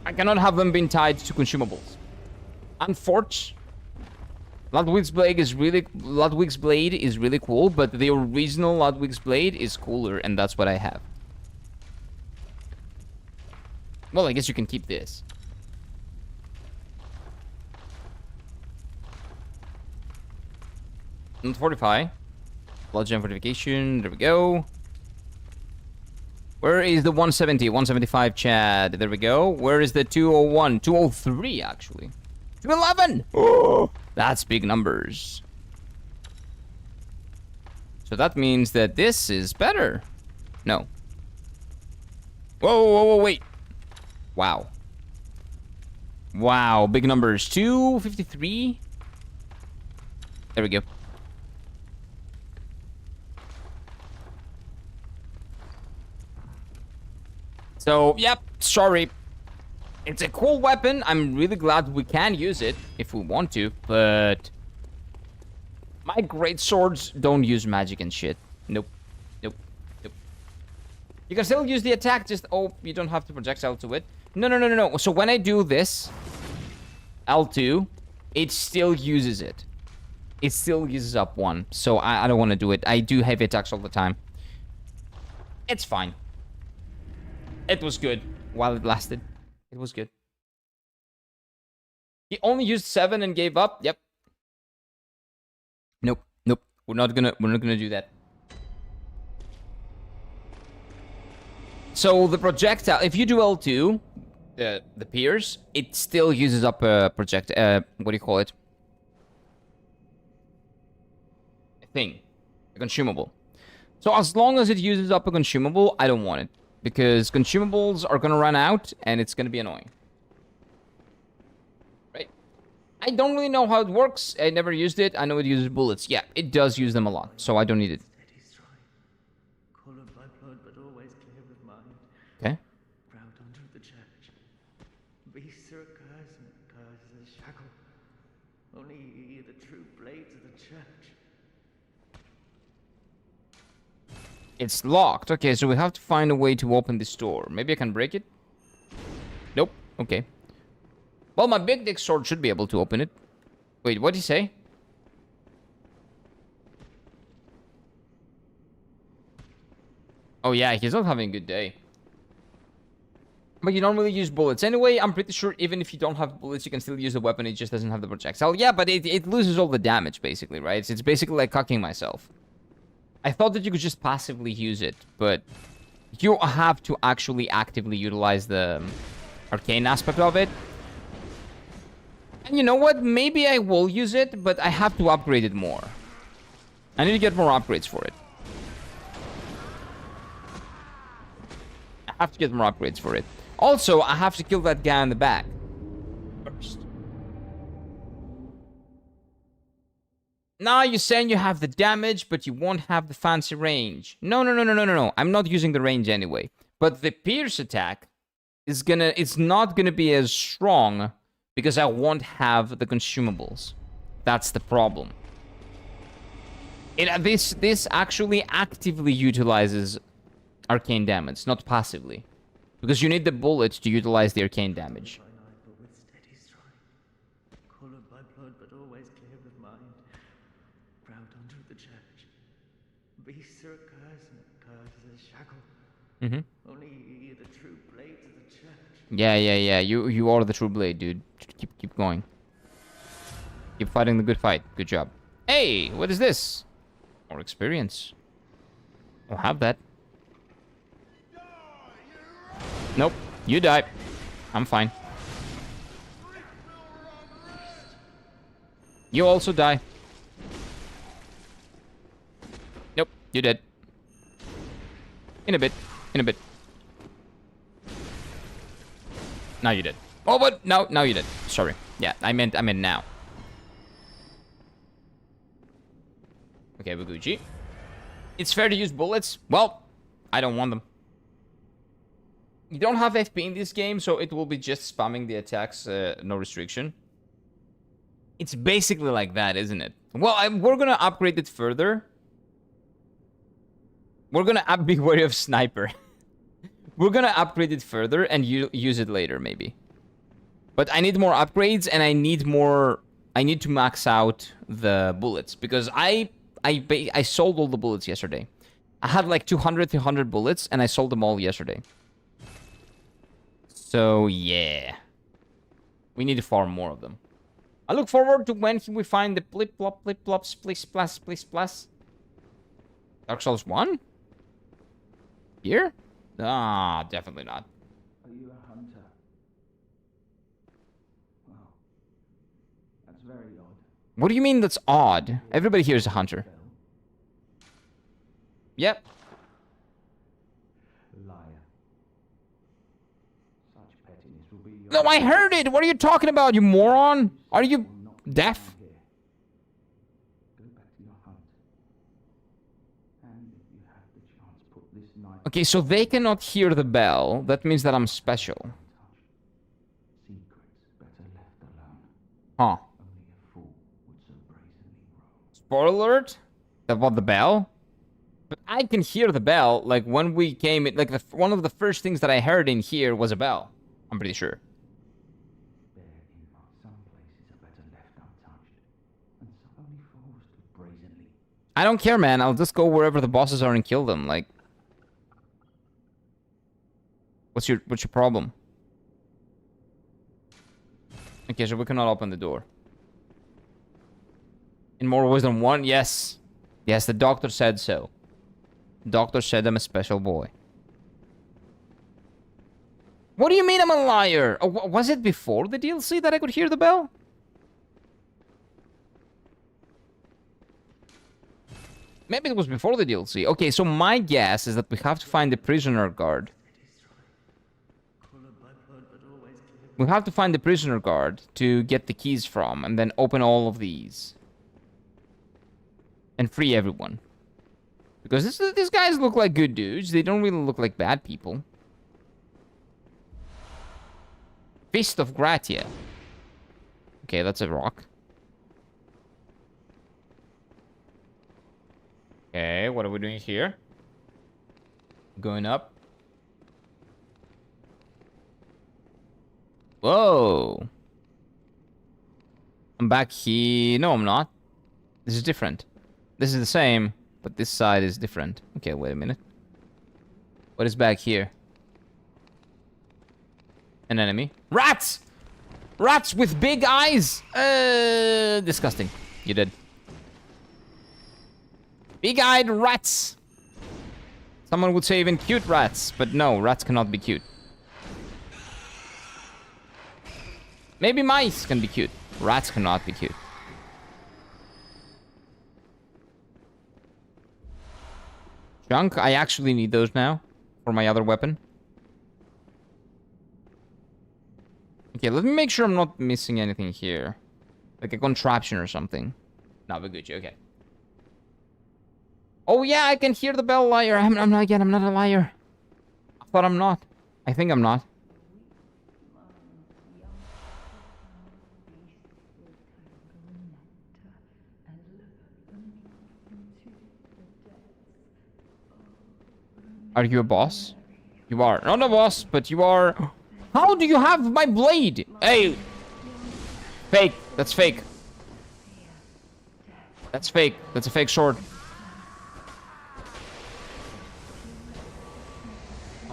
I cannot have them being tied to consumables. Unfortunately, Ludwig's blade is really cool, but the original Ludwig's blade is cooler, and that's what I have. Well, I guess you can keep this. Not fortify. Blood gem fortification. There we go. Where is the 170? 175, Chad. There we go. Where is the 201? 203, actually. 211! Oh, that's big numbers. So that means that this is better. No. Whoa, whoa, whoa, wait. Wow. Wow, big numbers. 253. There we go. So, yep, sorry. It's a cool weapon. I'm really glad we can use it if we want to, but my great swords don't use magic and shit. Nope. Nope. Nope. You can still use the attack, just, oh, you don't have to projectile to it. No, no, no, no, no. So when I do this, L2, it still uses it. It still uses up one. So I don't want to do it. I do heavy attacks all the time. It's fine. It was good. while it lasted. It was good. He only used 7 and gave up. Yep. Nope. Nope. We're not gonna do that. So the projectile, if you do L2, the pierce, it still uses up a what do you call it? A thing. A consumable. So as long as it uses up a consumable, I don't want it. Because consumables are gonna run out, and it's gonna be annoying. Right? I don't really know how it works. I never used it. I know it uses bullets. Yeah, it does use them a lot, so I don't need it. Okay. Proud under the church. Beasts are a curse, and a curse is a shackle. Only ye, the true blades of the church. It's locked. Okay, so we have to find a way to open this door. Maybe I can break it? Nope. Okay. Well, my big dick sword should be able to open it. Wait, what did he say? Oh yeah, he's not having a good day. But you don't really use bullets. Anyway, I'm pretty sure even if you don't have bullets, you can still use the weapon. It just doesn't have the projectile. Yeah, but it loses all the damage, basically, right? It's basically like cocking myself. I thought that you could just passively use it, but you have to actually actively utilize the arcane aspect of it. And you know what? Maybe I will use it, but I have to upgrade it more. I need to get more upgrades for it. I have to get more upgrades for it. Also, I have to kill that guy in the back first. Now you're saying you have the damage, but you won't have the fancy range. No. I'm not using the range anyway. But the pierce attack is it's not gonna be as strong because I won't have the consumables. That's the problem. This actually actively utilizes arcane damage, not passively. Because you need the bullet to utilize the arcane damage. But with steady stride. Colored by blood, but always clear of mind. Proud under the church. Beasts are a curse, and a curse is a shackle. Only ye, the true blades of the church. Yeah. You are the true blade, dude. Keep going. Keep fighting the good fight. Good job. Hey, what is this? More experience. I'll have that. Nope, you die. I'm fine. You also die. Nope, you're dead. In a bit. Now you're dead. Oh, but now you're dead. Sorry. Yeah, I meant now. Okay, Waguchi. It's fair to use bullets. Well, I don't want them. You don't have FP in this game, so it will be just spamming the attacks, no restriction. It's basically like that, isn't it? Well, we're gonna upgrade it further. We're gonna be wary of sniper. We're gonna upgrade it further and use it later, maybe. But I need more upgrades, and I need to max out the bullets, because I sold all the bullets yesterday. I had like 200 bullets, and I sold them all yesterday. So, yeah. We need to farm more of them. I look forward to when we find the flip-flop, splish, splash. Dark Souls 1? Here? Ah, definitely not. Are you a hunter? Well, that's very odd. What do you mean that's odd? Everybody here is a hunter. Yep. Liar. Such pettiness will be your... No, I heard it! What are you talking about, you moron? Are you deaf? Go back to your hunt. And if you have the chance, put this knife... Okay, so they cannot hear the bell. That means that I'm special. Secrets better left alone. Huh. Only a fool would so brazenly roam. Spoiler alert? About the bell? But I can hear the bell, like, when we came in, like, one of the first things that I heard in here was a bell. I'm pretty sure. Bear in mind, some places are better left untouched, and some only fools do brazenly. I don't care, man. I'll just go wherever the bosses are and kill them, like... What's your problem? Okay, so we cannot open the door. In more ways than one? Yes. Yes, the doctor said so. Doctor said I'm a special boy. What do you mean I'm a liar? Oh, was it before the DLC that I could hear the bell? Maybe it was before the DLC. Okay, so my guess is that we have to find the prisoner guard. We have to find the prisoner guard to get the keys from, and then open all of these. And free everyone. Because these guys look like good dudes. They don't really look like bad people. Fist of Gratia. Okay, that's a rock. Okay, what are we doing here? Going up. Whoa. I'm back here. No, I'm not. This is different. This is the same, but this side is different. Okay, wait a minute. What is back here? An enemy. Rats! Rats with big eyes! Disgusting. You did. Big-eyed rats! Someone would say even cute rats, but no, rats cannot be cute. Maybe mice can be cute. Rats cannot be cute. Junk, I actually need those now for my other weapon. Okay, let me make sure I'm not missing anything here. Like a contraption or something. No, we're Gucci, okay. Oh yeah, I can hear the bell, liar. I'm not again, I'm not a liar. I thought I'm not. I think I'm not. Are you a boss? You are. Not a boss, but you are... How do you have my blade? Hey! Fake. That's fake. That's fake. That's a fake sword.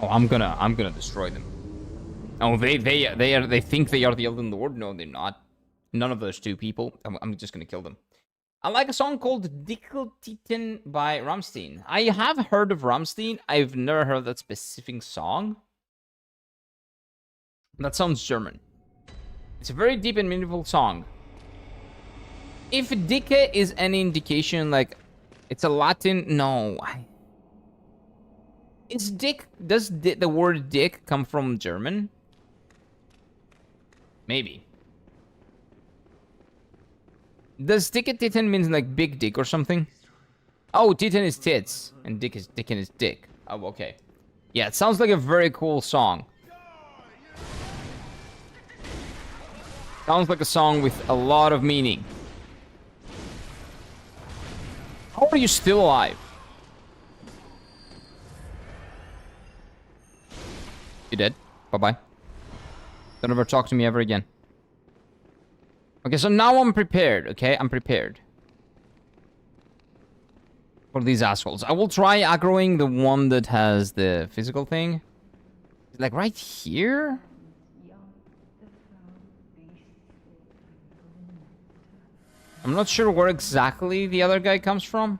Oh, I'm gonna destroy them. Oh, they think they are the Elden Lord? No, they're not. None of those two people. I'm just gonna kill them. I like a song called Dickeltiten by Rammstein. I have heard of Rammstein. I've never heard that specific song. That sounds German. It's a very deep and meaningful song. If Dicke is any indication, like, it's a Latin... No. Is dick... Does the word dick come from German? Maybe. Does Dicke-Titten mean like big dick or something? Oh, Titten is tits. And Dicken is dick. Oh, okay. Yeah, it sounds like a very cool song. Sounds like a song with a lot of meaning. How are you still alive? You dead? Bye-bye. Don't ever talk to me ever again. Okay, so now I'm prepared, okay? I'm prepared. For these assholes. I will try aggroing the one that has the physical thing. Like right here? I'm not sure where exactly the other guy comes from.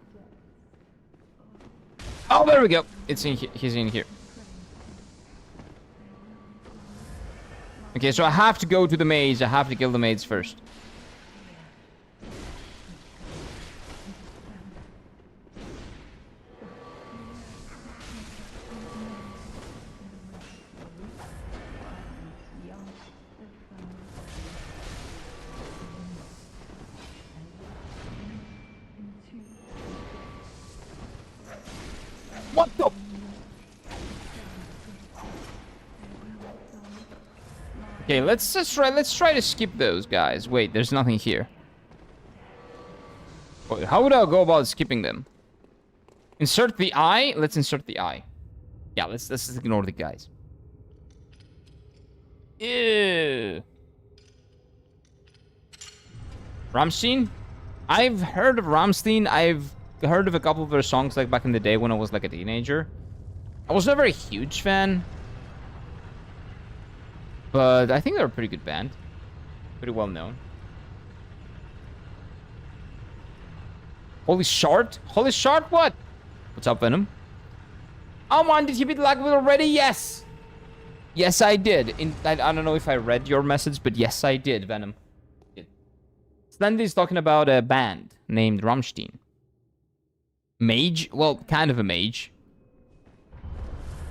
Oh, there we go. It's in here. He's in here. Okay, so I have to go to the maze. I have to kill the maze first. What the? Okay, let's try to skip those guys. Wait, there's nothing here. Wait, how would I go about skipping them? Insert the eye? Let's insert the eye. Yeah, let's just ignore the guys. Ew. Rammstein? I've heard of Rammstein. I've heard of a couple of their songs like back in the day when I was like a teenager. I was never a huge fan. But I think they're a pretty good band. Pretty well known. Holy Shard? Holy Shard, what? What's up, Venom? Oh man, did you beat Lagwood already? Yes! Yes, I did. I don't know if I read your message, but yes, I did, Venom. Slendy's talking about a band named Rammstein. Mage? Well, kind of a mage.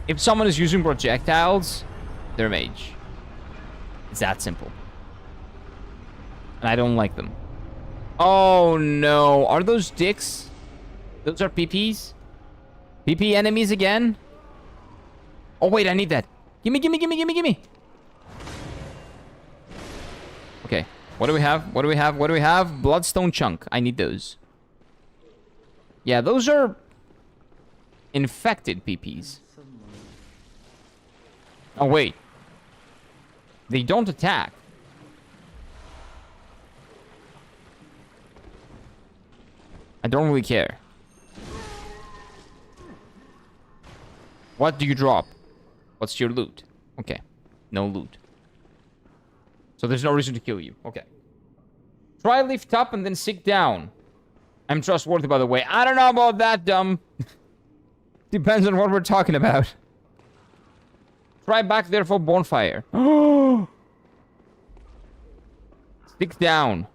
If someone is using projectiles, they're a mage. It's that simple. And I don't like them. Oh no, are those dicks? Those are PPs? PP enemies again? Oh wait, I need that. Gimme, gimme, gimme, gimme, gimme. Okay, what do we have? What do we have? What do we have? Bloodstone chunk. I need those. Yeah, those are infected PPs. Oh wait. They don't attack. I don't really care. What do you drop? What's your loot? Okay. No loot. So there's no reason to kill you. Okay. Try lift up and then sit down. I'm trustworthy, by the way. I don't know about that, dumb. Depends on what we're talking about. Try back there for bonfire. Stick down.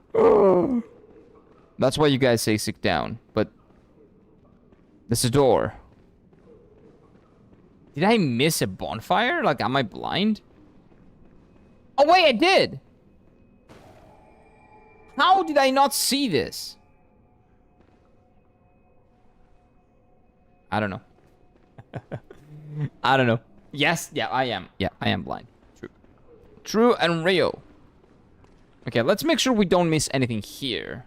That's why you guys say sit down, but there's a door. Did I miss a bonfire? Like, am I blind? Oh, wait, I did. How did I not see this? I don't know. I don't know. Yes, yeah, I am. Yeah, I am blind. True. True and real. Okay, let's make sure we don't miss anything here.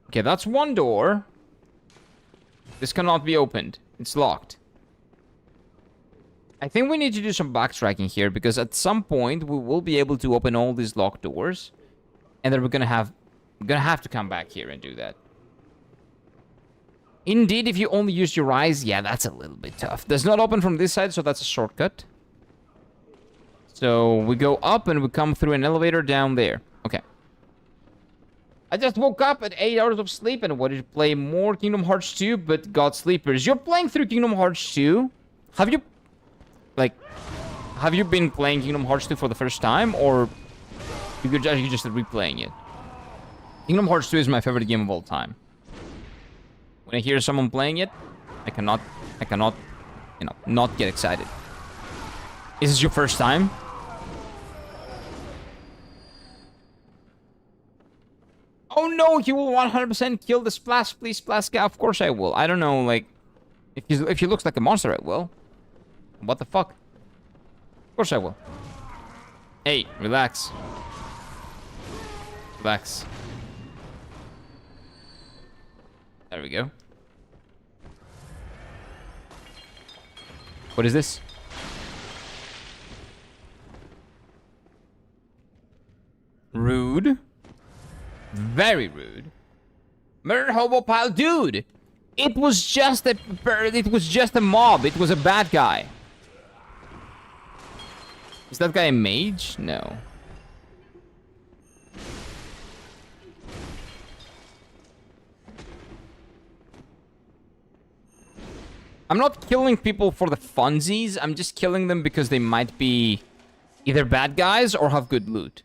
Okay, that's one door. This cannot be opened. It's locked. I think we need to do some backtracking here, because at some point we will be able to open all these locked doors, and then we're gonna have to come back here and do that. Indeed, if you only use your eyes, yeah, that's a little bit tough. Does not open from this side, so that's a shortcut. So we go up and we come through an elevator down there. Okay. I just woke up at 8 hours of sleep and wanted to play more Kingdom Hearts 2, but got sleepers. You're playing through Kingdom Hearts 2? Have you been playing Kingdom Hearts 2 for the first time, or you're just replaying it? Kingdom Hearts 2 is my favorite game of all time. When I hear someone playing it, I cannot, you know, not get excited. Is this your first time? Oh no, you will 100% kill the Splash, please, Splash guy. Of course I will. I don't know, like, if he looks like a monster, I will. What the fuck? Of course I will. Hey, relax. Relax. There we go. What is this? Rude. Very rude. Murder hobo pile, dude. It was just a mob. It was a bad guy. Is that guy a mage? No. I'm not killing people for the funsies. I'm just killing them because they might be either bad guys or have good loot.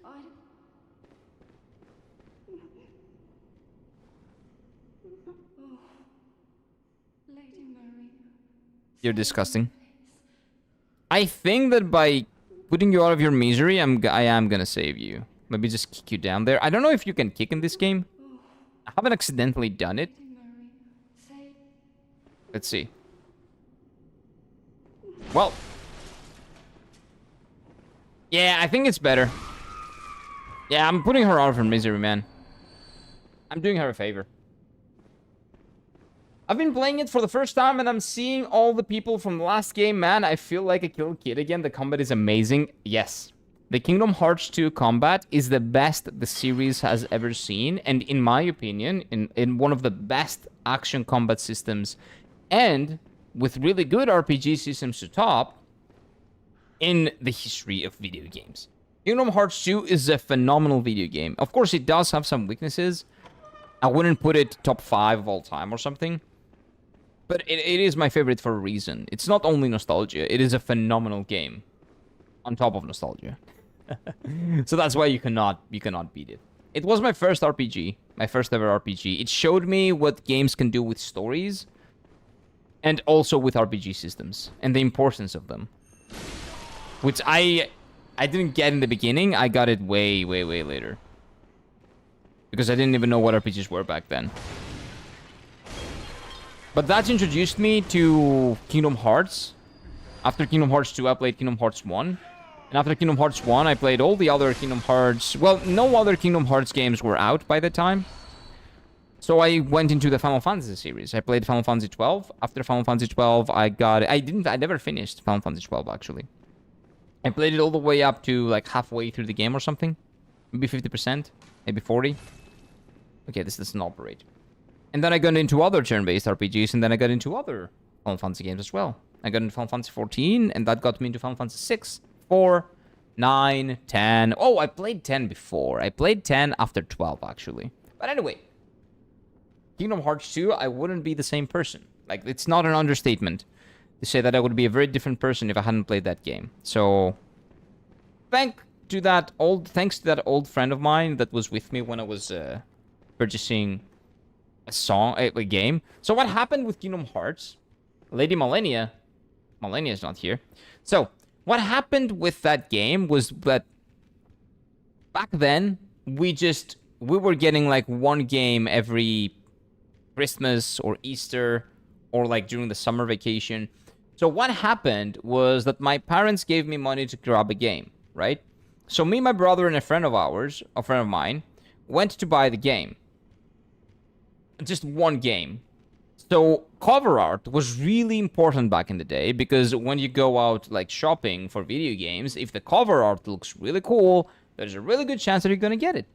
You're disgusting. I think that by putting you out of your misery, I am gonna save you. Maybe just kick you down there. I don't know if you can kick in this game. I haven't accidentally done it. Let's see. Well. Yeah, I think it's better. Yeah, I'm putting her out of her misery, man. I'm doing her a favor. I've been playing it for the first time and I'm seeing all the people from the last game. Man, I feel like a killed kid again. The combat is amazing. Yes. The Kingdom Hearts 2 combat is the best the series has ever seen. And in my opinion, in one of the best action combat systems and with really good RPG systems to top in the history of video games. Kingdom Hearts 2 is a phenomenal video game. Of course, it does have some weaknesses. I wouldn't put it top 5 of all time or something. But it is my favorite for a reason. It's not only nostalgia. It is a phenomenal game. On top of nostalgia. So that's why you cannot beat it. It was my first RPG. My first ever RPG. It showed me what games can do with stories. And also with RPG systems. And the importance of them. Which I didn't get in the beginning. I got it way, way, way later. Because I didn't even know what RPGs were back then. But that's introduced me to Kingdom Hearts. After Kingdom Hearts 2, I played Kingdom Hearts 1. And after Kingdom Hearts 1, I played all the other Kingdom Hearts... Well, no other Kingdom Hearts games were out by the time. So I went into the Final Fantasy series. I played Final Fantasy 12. After Final Fantasy 12, I never finished Final Fantasy 12, actually. I played it all the way up to, like, halfway through the game or something. Maybe 50%. Maybe 40%. Okay, this doesn't operate. And then I got into other turn-based RPGs, and then I got into other Final Fantasy games as well. I got into Final Fantasy 14, and that got me into Final Fantasy 6, 4, 9, 10. Oh, I played 10 before. I played 10 after 12, actually. But anyway, Kingdom Hearts 2, I wouldn't be the same person. Like, it's not an understatement to say that I would be a very different person if I hadn't played that game. So, thanks to that old friend of mine that was with me when I was purchasing a game. So what happened with Kingdom Hearts? Lady Malenia's not here. So what happened with that game was that back then we were getting like one game every Christmas or Easter or like during the summer vacation. So what happened was that my parents gave me money to grab a game, right? So me, my brother, and a friend of mine, went to buy the game. Just one game. So cover art was really important back in the day because when you go out like shopping for video games, if the cover art looks really cool, there's a really good chance that you're gonna get it.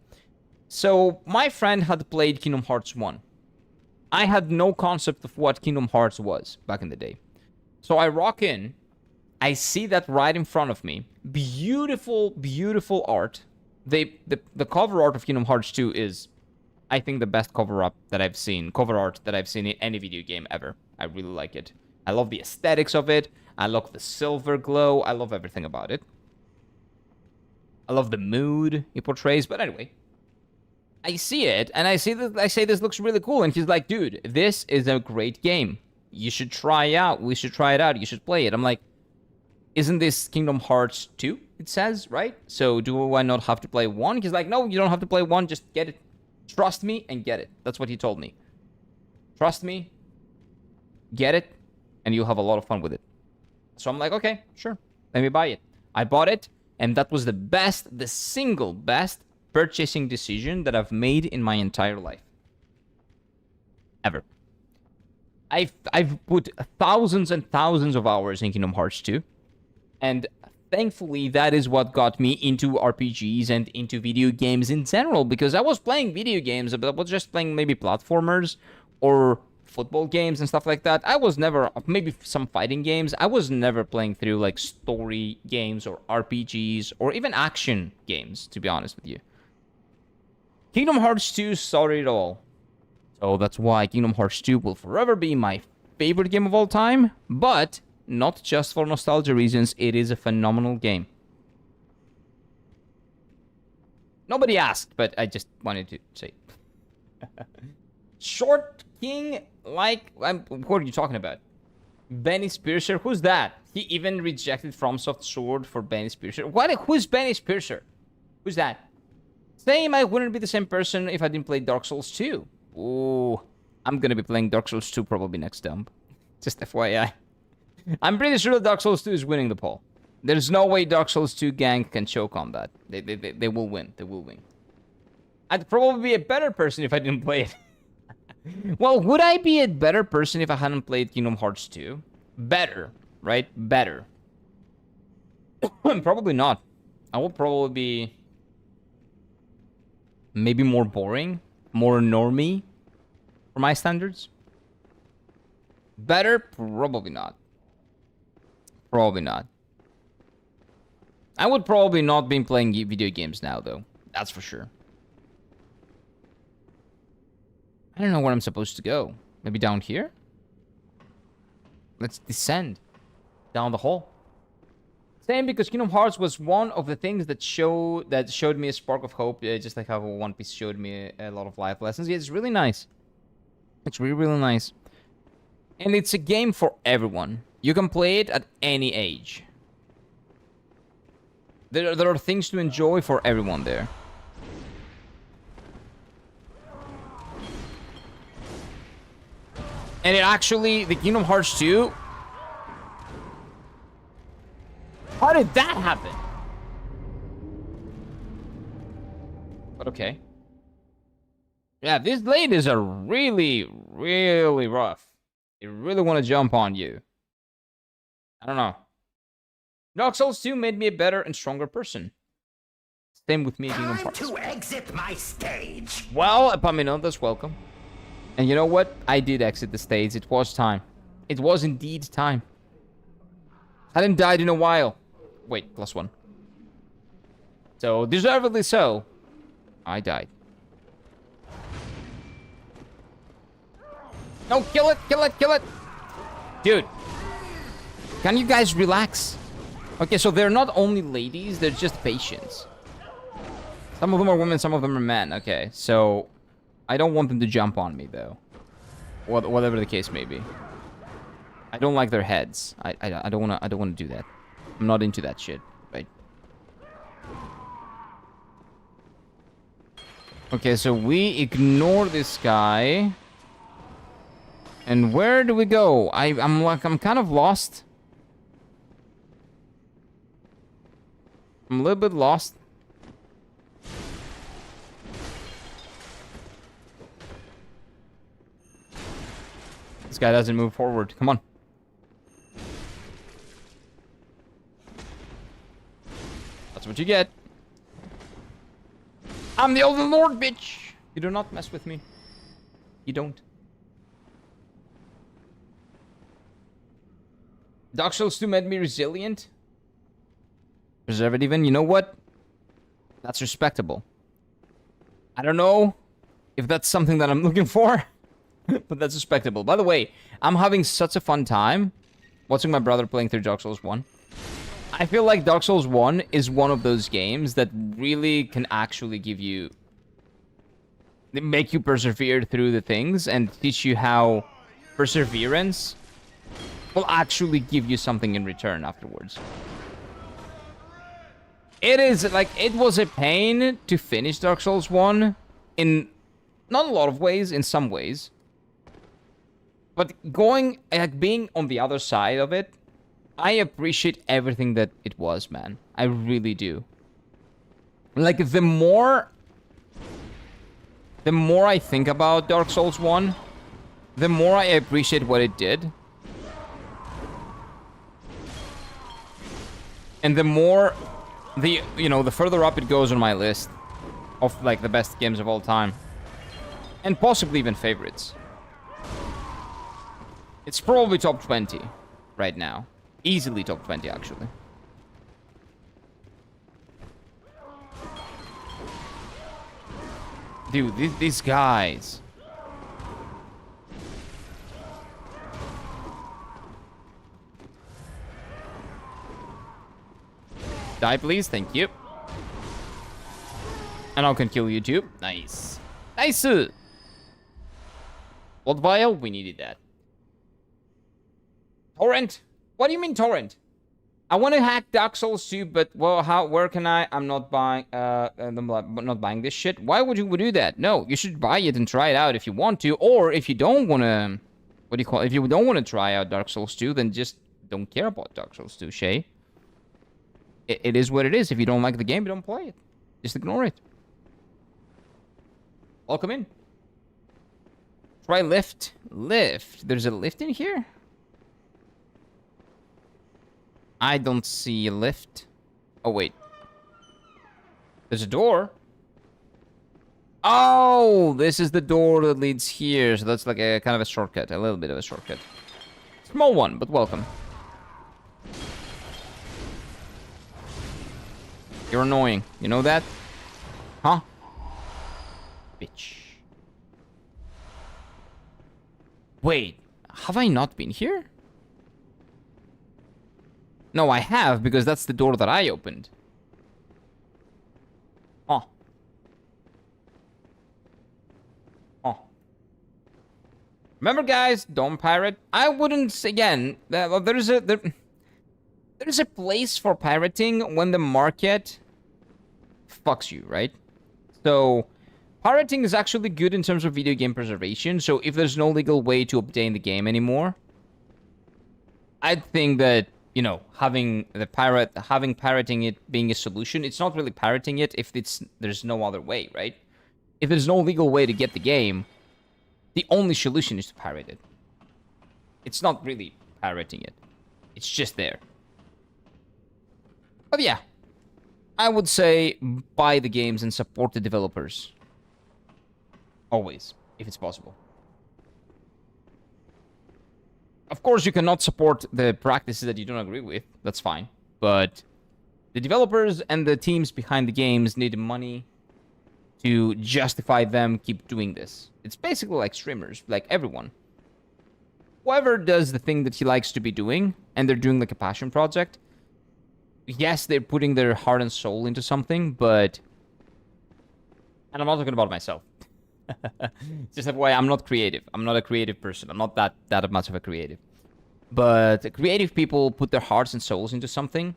So my friend had played Kingdom Hearts 1. I had no concept of what Kingdom Hearts was back in the day. So I rock in, I see that right in front of me. Beautiful, beautiful art. The cover art of Kingdom Hearts 2 is, I think, the best cover art that I've seen in any video game ever. I really like it. I love the aesthetics of it. I love the silver glow. I love everything about it. I love the mood it portrays. But anyway, I see it and I say this looks really cool. And he's like, dude, this is a great game. You should try it out. We should try it out. You should play it. I'm like, isn't this Kingdom Hearts 2? It says, right? So do I not have to play 1? He's like, no, you don't have to play 1. Just get it. Trust me and get it. That's what he told me. Trust me, get it, and you'll have a lot of fun with it. So I'm like, okay, sure. Let me buy it. I bought it, and that was the single best purchasing decision that I've made in my entire life. Ever. I've put thousands and thousands of hours in Kingdom Hearts 2, and thankfully, that is what got me into RPGs and into video games in general, because I was playing video games, but I was just playing maybe platformers or football games and stuff like that. I was never, maybe some fighting games, I was never playing through like story games or RPGs or even action games, to be honest with you. Kingdom Hearts 2 started it all. So that's why Kingdom Hearts 2 will forever be my favorite game of all time, but not just for nostalgia reasons, it is a phenomenal game. Nobody asked, but I just wanted to say. Short King, like, what are you talking about? Benny Spearser? Who's that? He even rejected FromSoft Sword for Benny Spearser. What? Who's Benny Spearser? Who's that? Same, I wouldn't be the same person if I didn't play Dark Souls 2. Ooh, I'm gonna be playing Dark Souls 2 probably next dump. Just FYI. I'm pretty sure that Dark Souls 2 is winning the poll. There's no way Dark Souls 2 gang can choke on that. They will win. They will win. I'd probably be a better person if I didn't play it. Well, would I be a better person if I hadn't played Kingdom Hearts 2? Better, right? Better. Probably not. I will probably be maybe more boring, more normie for my standards. Better? Probably not. Probably not. I would probably not be playing video games now, though. That's for sure. I don't know where I'm supposed to go. Maybe down here? Let's descend down the hall. Same, because Kingdom Hearts was one of the things that showed me a spark of hope, just like how One Piece showed me a lot of life lessons. Yeah, it's really nice. It's really, really nice. And it's a game for everyone. You can play it at any age. There are things to enjoy for everyone there. And it actually, the Kingdom Hearts 2... How did that happen? But okay. Yeah, these ladies are really, really rough. They really want to jump on you. I don't know. Dark Souls 2 made me a better and stronger person. Same with me, Kingdom Hearts. Time to exit my stage. Well, Epaminondas, welcome. And you know what? I did exit the stage. It was time. It was indeed time. I hadn't died in a while. Wait, +1. So, deservedly so, I died. No, kill it, kill it, kill it! Dude, can you guys relax? Okay, so they're not only ladies, they're just patients. Some of them are women, some of them are men. Okay, so I don't want them to jump on me, though. Whatever the case may be. I don't like their heads. I don't wanna do that. I'm not into that shit, right? Okay, so we ignore this guy. And where do we go? I'm kind of lost. I'm a little bit lost. This guy doesn't move forward. Come on. That's what you get. I'm the Overlord, bitch. You do not mess with me. You don't. Dark Souls 2 made me resilient. Preserve it even. You know what? That's respectable. I don't know if that's something that I'm looking for, but that's respectable. By the way, I'm having such a fun time watching my brother playing through Dark Souls 1. I feel like Dark Souls 1 is one of those games that really can actually give you... make you persevere through the things and teach you how perseverance will actually give you something in return afterwards. It is, like, it was a pain to finish Dark Souls 1 in not a lot of ways, in some ways. But going, like, being on the other side of it, I appreciate everything that it was, man. I really do. Like, the more I think about Dark Souls 1, the more I appreciate what it did. And the more, the further up it goes on my list of, like, the best games of all time. And possibly even favorites. It's probably top 20 right now. Easily top 20, actually. Dude, these guys. Die, please. Thank you. And I can kill you too. Nice. Nice. Blood vial? We needed that. Torrent? What do you mean torrent? I want to hack Dark Souls 2, but well, where can I? I'm not buying. I'm not buying this shit. Why would you do that? No, you should buy it and try it out if you want to, or if you don't want to. What do you call it? If you don't want to try out Dark Souls 2, then just don't care about Dark Souls 2, Shay. It is what it is. If you don't like the game, you don't play it. Just ignore it. Welcome in. Try lift. Lift. There's a lift in here? I don't see a lift. Oh, wait. There's a door. Oh, this is the door that leads here. So that's like a kind of a shortcut. A little bit of a shortcut. Small one, but welcome. You're annoying. You know that? Huh? Bitch. Wait, have I not been here? No, I have, because that's the door that I opened. Oh. Oh. Remember, guys, don't pirate. I wouldn't, again, there's a place for pirating when the market fucks you, right? So, pirating is actually good in terms of video game preservation. So, if there's no legal way to obtain the game anymore, I think that, you know, having pirating it being a solution, it's not really pirating it if there's no other way, right? If there's no legal way to get the game, the only solution is to pirate it. It's not really pirating it. It's just there. But yeah, I would say buy the games and support the developers. Always, if it's possible. Of course, you cannot support the practices that you don't agree with. That's fine. But the developers and the teams behind the games need money to justify them keep doing this. It's basically like streamers, like everyone. Whoever does the thing that he likes to be doing, and they're doing like a passion project, yes, they're putting their heart and soul into something, but... And I'm not talking about myself. Just that way, I'm not creative. I'm not a creative person. I'm not that much of a creative. But creative people put their hearts and souls into something.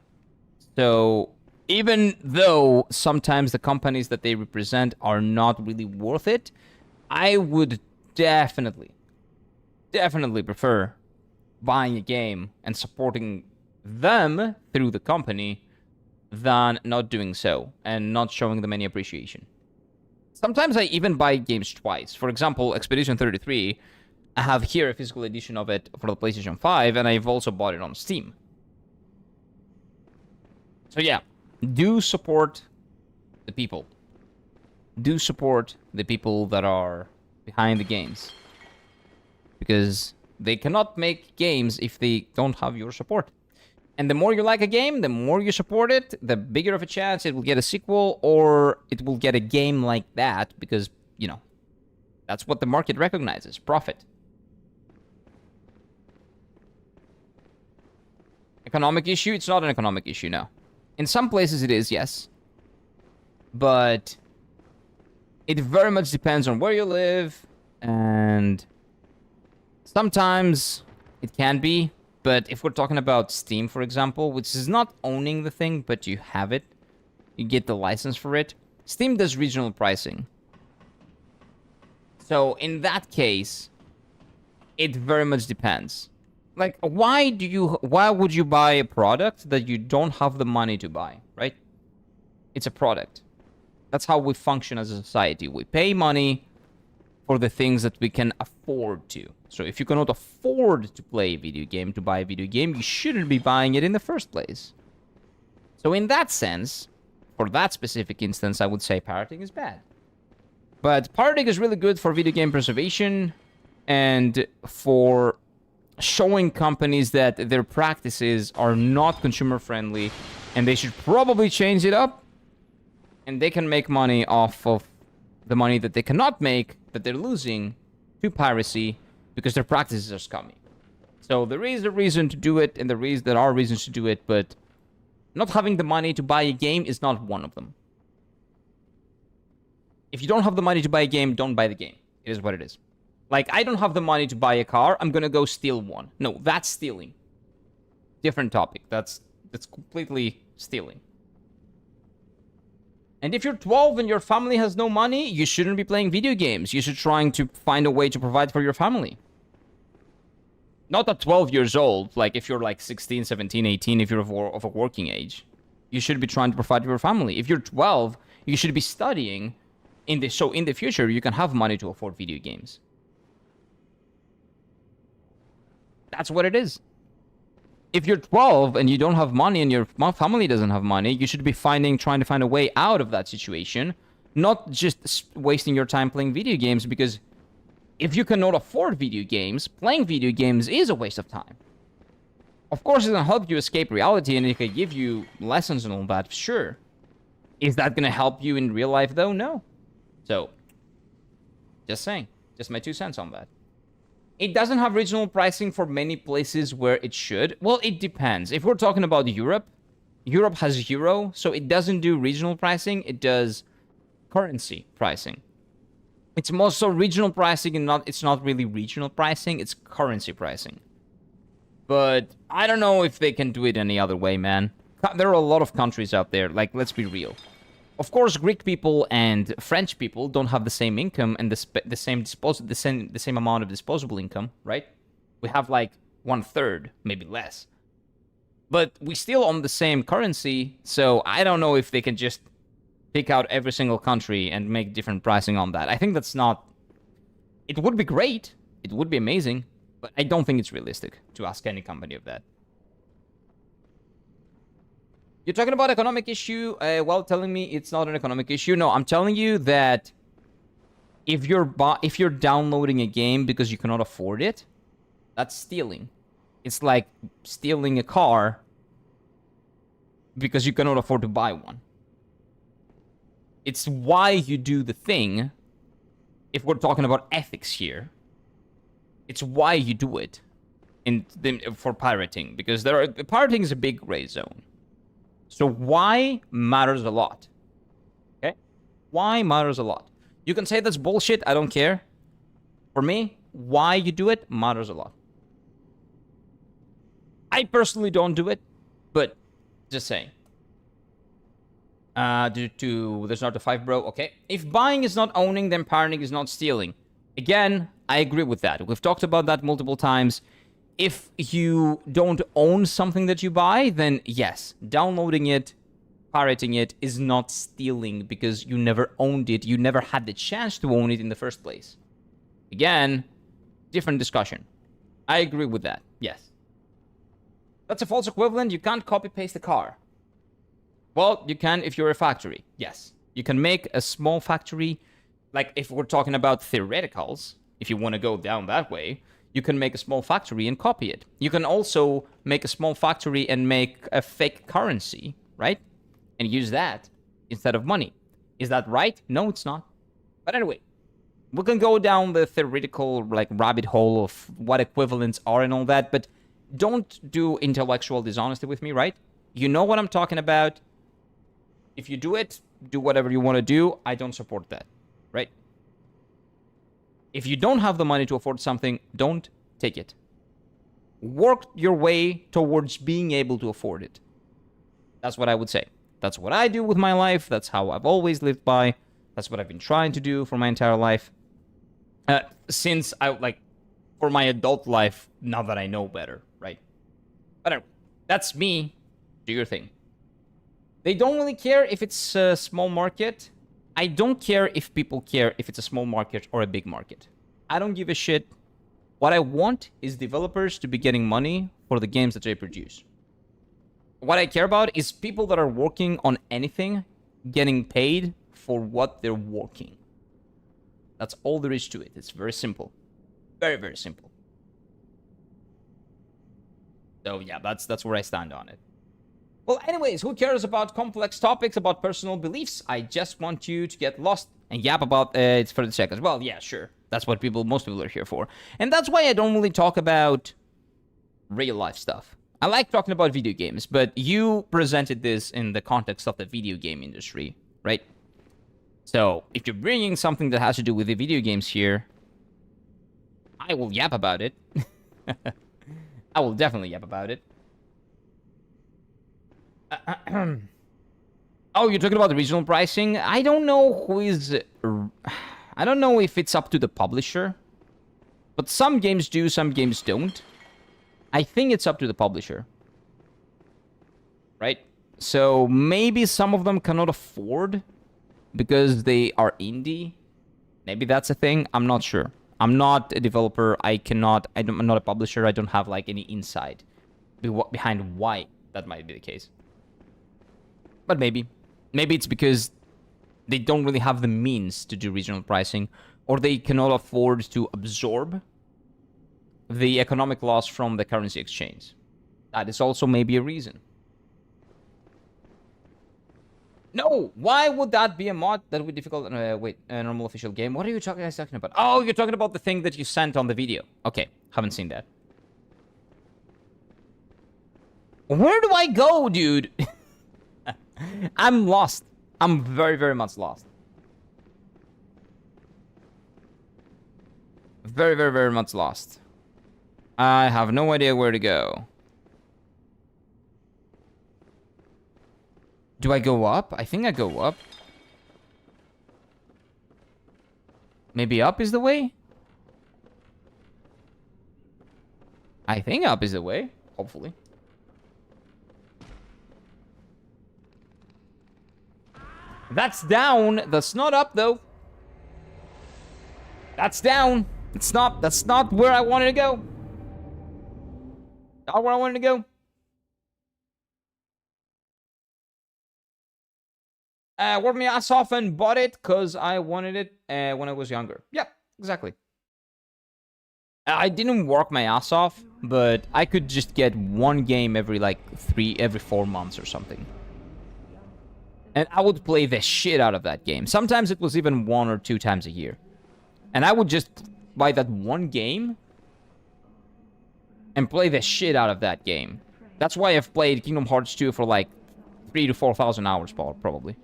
So even though sometimes the companies that they represent are not really worth it, I would definitely prefer buying a game and supporting them through the company than not doing so and not showing them any appreciation. Sometimes I even buy games twice. For example, Expedition 33, I have here a physical edition of it for the PlayStation 5, and I've also bought it on Steam. So yeah, do support the people. Do support the people that are behind the games. Because they cannot make games if they don't have your support. And the more you like a game, the more you support it, the bigger of a chance it will get a sequel, or it will get a game like that, because, you know, that's what the market recognizes, profit. Economic issue? It's not an economic issue, no. In some places it is, yes. But it very much depends on where you live, and sometimes it can be. But if we're talking about Steam, for example, which is not owning the thing, but you have it, you get the license for it, Steam does regional pricing. So in that case, it very much depends. Like, why would you buy a product that you don't have the money to buy, right? It's a product. That's how we function as a society. We pay money for the things that we can afford to. So if you cannot afford to play a video game, to buy a video game, you shouldn't be buying it in the first place. So in that sense, for that specific instance, I would say pirating is bad. But pirating is really good for video game preservation and for showing companies that their practices are not consumer friendly and they should probably change it up, and they can make money off of the money that they cannot make, that they're losing to piracy, because their practices are scummy. So there is a reason to do it, and there are reasons to do it, but not having the money to buy a game is not one of them. If you don't have the money to buy a game, don't buy the game. It is what it is. Like, I don't have the money to buy a car, I'm gonna go steal one. No, that's stealing. Different topic. That's completely stealing. And if you're 12 and your family has no money, you shouldn't be playing video games. You should trying to find a way to provide for your family. Not at 12 years old, like if you're like 16, 17, 18, if you're of a working age. You should be trying to provide for your family. If you're 12, you should be studying, so in the future, you can have money to afford video games. That's what it is. If you're 12 and you don't have money and your family doesn't have money, you should be trying to find a way out of that situation, not just wasting your time playing video games, because if you cannot afford video games, playing video games is a waste of time. Of course, it's gonna help you escape reality and it can give you lessons and all that, sure. Is that gonna help you in real life though? No. So, just saying. Just my 2 cents on that. It doesn't have regional pricing for many places where it should. Well, it depends. If we're talking about Europe, Europe has euro, so it doesn't do regional pricing, it does currency pricing. It's more so regional pricing and it's not really regional pricing, it's currency pricing. But I don't know if they can do it any other way, man. There are a lot of countries out there, like, let's be real. Of course, Greek people and French people don't have the same income and the same amount of disposable income, right? We have like 1/3, maybe less. But we still own the same currency, so I don't know if they can just pick out every single country and make different pricing on that. I think that's not... It would be great, it would be amazing, but I don't think it's realistic to ask any company of that. You're talking about economic issue while telling me it's not an economic issue. No, I'm telling you that if you're downloading a game because you cannot afford it, that's stealing. It's like stealing a car because you cannot afford to buy one. It's why you do the thing. If we're talking about ethics here, it's why you do it for pirating, because pirating is a big gray zone. So why matters a lot. Okay? Why matters a lot. You can say that's bullshit, I don't care. For me, why you do it matters a lot. I personally don't do it, but just saying. There's not a 5, bro. Okay. If buying is not owning, then pirating is not stealing. Again, I agree with that. We've talked about that multiple times. If you don't own something that you buy, then yes, downloading it, pirating it is not stealing because you never owned it. You never had the chance to own it in the first place. Again, different discussion. I agree with that. Yes. That's a false equivalent. You can't copy-paste the car. Well, you can if you're a factory. Yes. You can make a small factory. Like, if we're talking about theoreticals, if you want to go down that way, you can make a small factory and copy it. You can also make a small factory and make a fake currency, right? And use that instead of money. Is that right? No, it's not. But anyway, we can go down the theoretical, like, rabbit hole of what equivalents are and all that, but don't do intellectual dishonesty with me, right? You know what I'm talking about. If you do it, do whatever you want to do. I don't support that, right? If you don't have the money to afford something, don't take it. Work your way towards being able to afford it. That's what I would say. That's what I do with my life. That's how I've always lived by. That's what I've been trying to do for my entire life. Since for my adult life, now that I know better, right? But anyway, that's me. Do your thing. They don't really care if it's a small market. I don't care if people care if it's a small market or a big market. I don't give a shit. What I want is developers to be getting money for the games that they produce. What I care about is people that are working on anything getting paid for what they're working. That's all there is to it. It's very simple. Very, very simple. So yeah, that's where I stand on it. Well, anyways, who cares about complex topics, about personal beliefs? I just want you to get lost and yap about it for the seconds. Well, yeah, sure. That's what most people are here for. And that's why I don't really talk about real life stuff. I like talking about video games, but you presented this in the context of the video game industry, right? So, if you're bringing something that has to do with the video games here, I will yap about it. I will definitely yap about it. Oh, you're talking about the regional pricing? I don't know I don't know if it's up to the publisher. But some games do, some games don't. I think it's up to the publisher. Right? So maybe some of them cannot afford because they are indie. Maybe that's a thing. I'm not sure. I'm not a developer. I'm not a publisher. I don't have like any insight behind why that might be the case. But maybe it's because they don't really have the means to do regional pricing, or they cannot afford to absorb the economic loss from the currency exchange. That is also maybe a reason. No, why would that be a mod? That would be difficult. Wait, a normal official game. What are you guys talking about? Oh, you're talking about the thing that you sent on the video. Okay, haven't seen that. Where do I go, dude? I'm lost. I'm very, very much lost. Very, very, very much lost. I have no idea where to go. Do I go up? I think I go up. Maybe up is the way? I think up is the way. Hopefully. That's down. That's not up, though. That's down. It's not. That's not where I wanted to go. Not where I wanted to go. Worked my ass off and bought it because I wanted it when I was younger. Yep, exactly. I didn't work my ass off, but I could just get one game every 4 months or something. And I would play the shit out of that game. Sometimes it was even 1 or 2 times a year. And I would just buy that one game and play the shit out of that game. That's why I've played Kingdom Hearts 2 for like 3,000 to 4,000 hours, probably.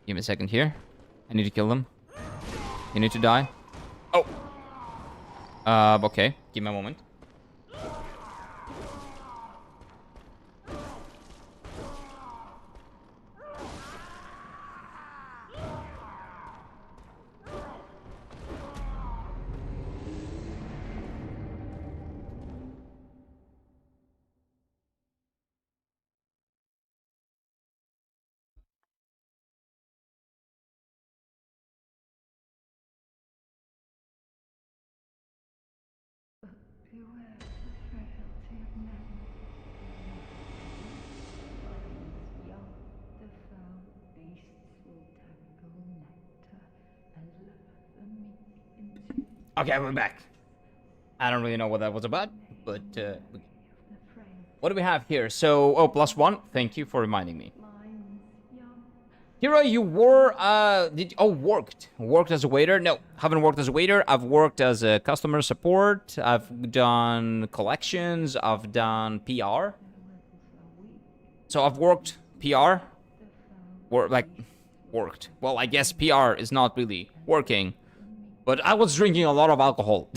Give me a second here. I need to kill them. You need to die. Oh! Okay. Give me a moment. Beware the frailty of men. Young, the foul beasts will tangle nectar and lure the meek into Okay, we're back. I don't really know what that was about, but what do we have here? So, oh, +1. Thank you for reminding me. Hero, you were, worked as a waiter? No, haven't worked as a waiter. I've worked as a customer support. I've done collections. I've done PR. So I've worked PR. Worked. Well, I guess PR is not really working. But I was drinking a lot of alcohol.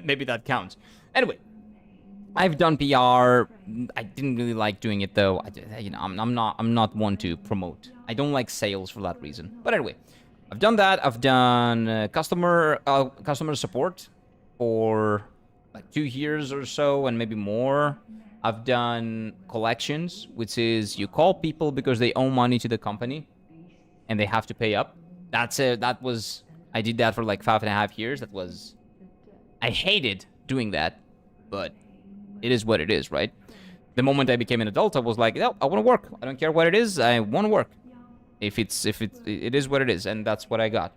Maybe that counts. Anyway, I've done PR. I didn't really like doing it though. I'm not one to promote. I don't like sales for that reason. But anyway, I've done that. I've done customer support for like 2 years or so, and maybe more. I've done collections, which is you call people because they owe money to the company, and they have to pay up. That's it. I did that for like 5.5 years. I hated doing that, but it is what it is, right? The moment I became an adult, I was like, no, I want to work. I don't care what it is. I want to work. It is what it is, and that's what I got.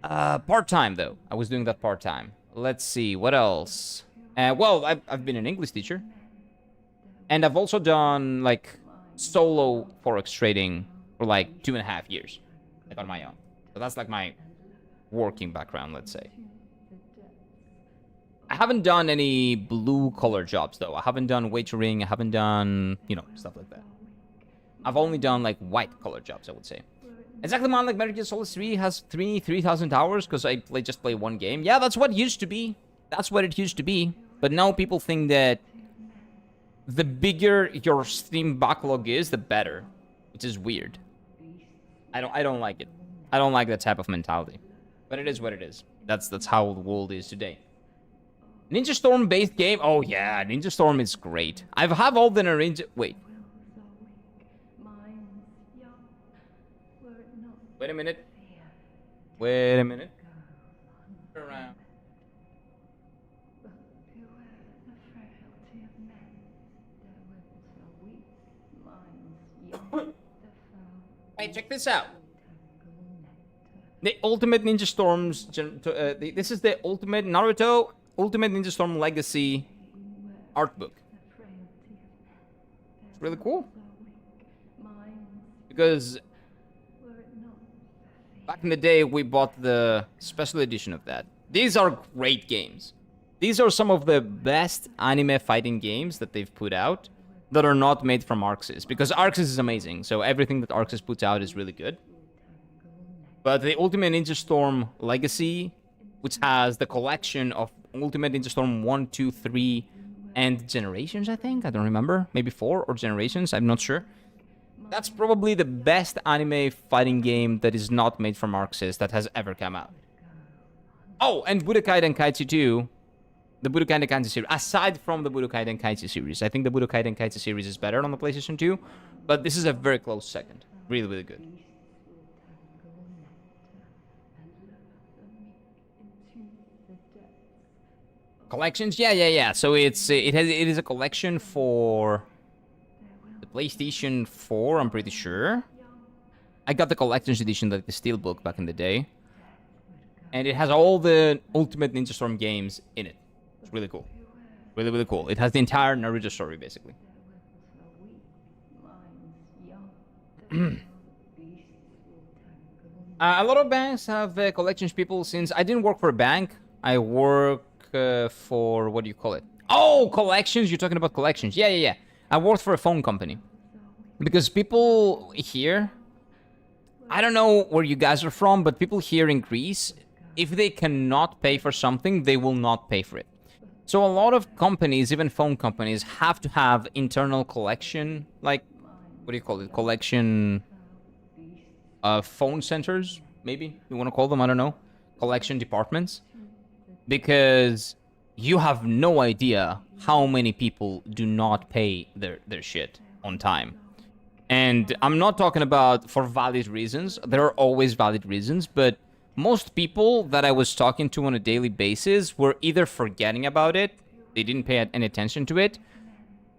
Part-time, though. I was doing that part-time. Let's see, what else? Well, I've been an English teacher. And I've also done, like, solo Forex trading for, like, 2.5 years. Like, on my own. So that's, like, my working background, let's say. I haven't done any blue-collar jobs, though. I haven't done waitering. I haven't done, stuff like that. I've only done, like, white-collar jobs, I would say. Exactly, man, like, Metal Gear Solid 3 has 3,000 hours because I just play one game. Yeah, that's what it used to be. That's what it used to be. But now people think that the bigger your Steam backlog is, the better. Which is weird. I don't like it. I don't like that type of mentality. But it is what it is. That's how the world is today. Ninja Storm based game? Oh yeah, Ninja Storm is great. I have all the Ninja... Wait. Wait a minute. Wait a minute. Turn around. check this out. The Ultimate Ninja Storms. This is the Ultimate Naruto Ultimate Ninja Storm Legacy art book. It's really cool. Because back in the day, we bought the special edition of that. These are great games. These are some of the best anime fighting games that they've put out that are not made from ArcSys. Because ArcSys is amazing, so everything that ArcSys puts out is really good. But the Ultimate Ninja Storm Legacy, which has the collection of Ultimate Ninja Storm 1, 2, 3, and Generations, I think? I don't remember. Maybe 4 or Generations, I'm not sure. That's probably the best anime fighting game that is not made from ArcSys that has ever come out. Oh, and Budokai Tenkaichi 2. The Budokai Tenkaichi series. Aside from the Budokai Tenkaichi series. I think the Budokai Tenkaichi series is better on the PlayStation 2. But this is a very close second. Really, really good. Collections? Yeah. So it is a collection for the PlayStation 4, I'm pretty sure. I got the collector's edition, like the Steelbook back in the day. And it has all the Ultimate Ninja Storm games in it. It's really cool. Really, really cool. It has the entire Naruto story, basically. A lot of banks have collections people since I didn't work for a bank. I work for, what do you call it? Oh, collections? You're talking about collections. Yeah. I worked for a phone company. Because people here, I don't know where you guys are from, but people here in Greece, if they cannot pay for something, they will not pay for it. So a lot of companies, even phone companies, have to have internal collection, like, what do you call it? Collection phone centers, maybe you want to call them, I don't know. Collection departments. Because you have no idea how many people do not pay their shit on time. And I'm not talking about for valid reasons. There are always valid reasons, but most people that I was talking to on a daily basis were either forgetting about it, they didn't pay any attention to it,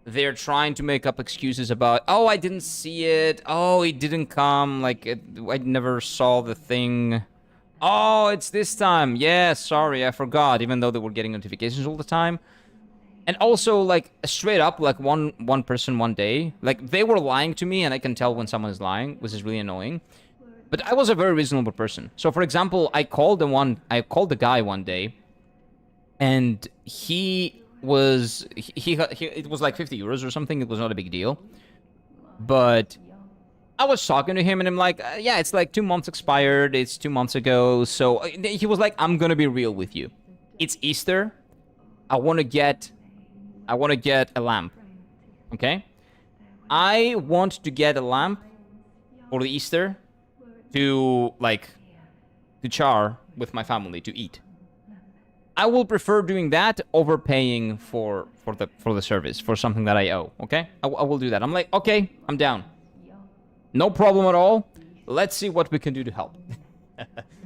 they're trying to make up excuses about, oh, I didn't see it, oh, it didn't come, like, I never saw the thing. Oh, it's this time. Yeah, sorry, I forgot, even though they were getting notifications all the time. And also, like, straight up, like, one person one day, like, they were lying to me, and I can tell when someone is lying, which is really annoying. But I was a very reasonable person. So, for example, I called the guy one day, and it was like 50 euros or something. It was not a big deal. But I was talking to him, and I'm like, yeah, it's like 2 months expired. It's 2 months ago. So he was like, I'm gonna be real with you. It's Easter. I want to get a lamp. Okay? I want to get a lamp for the Easter to char with my family, to eat. I will prefer doing that over paying for the service, for something that I owe, okay? I will do that. I'm like, okay, I'm down. No problem at all. Let's see what we can do to help.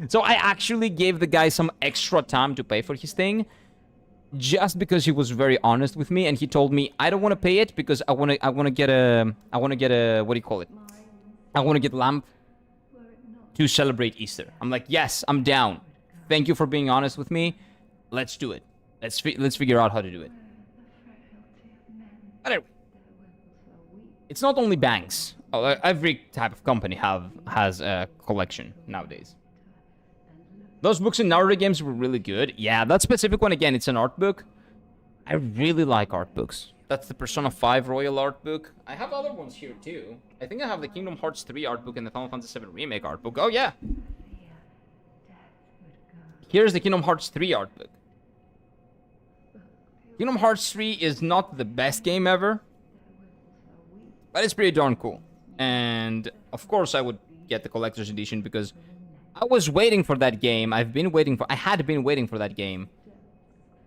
So I actually gave the guy some extra time to pay for his thing, just because he was very honest with me, and he told me, I don't want to pay it because I want to get a what do you call it? I want to get lamp to celebrate Easter. I'm like, yes, I'm down. Thank you for being honest with me. Let's do it. Let's figure out how to do it. But anyway, it's not only banks. Every type of company has a collection nowadays. Those books in Naruto games were really good. Yeah, that specific one, again, it's an art book. I really like art books. That's the Persona 5 Royal art book. I have other ones here, too. I think I have the Kingdom Hearts 3 art book and the Final Fantasy 7 Remake art book. Oh, yeah. Here's the Kingdom Hearts 3 art book. Kingdom Hearts 3 is not the best game ever, but it's pretty darn cool. And, of course, I would get the collector's edition because I was waiting for that game. I had been waiting for that game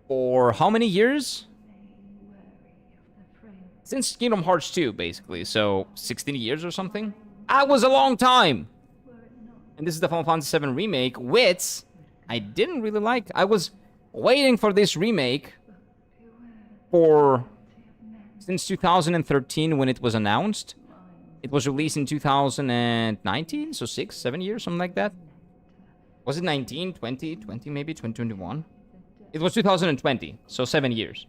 for how many years? Since Kingdom Hearts 2, basically. So, 16 years or something? That was a long time! And this is the Final Fantasy 7 Remake, which I didn't really like. I was waiting for this remake since 2013 when it was announced. It was released in 2019, so 7 years, something like that. Was it 19, 20, 20 maybe, 2021? It was 2020, so 7 years.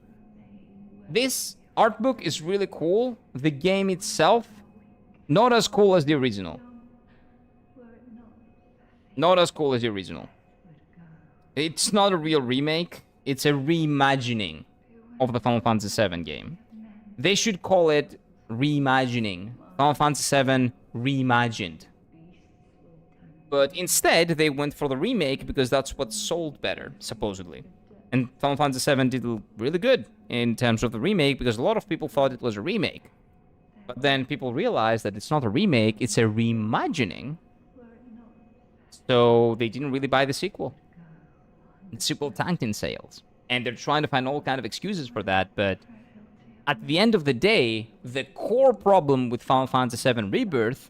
This art book is really cool. The game itself, not as cool as the original. Not as cool as the original. It's not a real remake. It's a reimagining of the Final Fantasy VII game. They should call it reimagining. Final Fantasy VII Reimagined. But instead, they went for the remake because that's what sold better, supposedly. And Final Fantasy VII did really good in terms of the remake because a lot of people thought it was a remake. But then people realized that it's not a remake, it's a reimagining. So they didn't really buy the sequel. The sequel tanked in sales. And they're trying to find all kind of excuses for that, but at the end of the day, the core problem with Final Fantasy VII Rebirth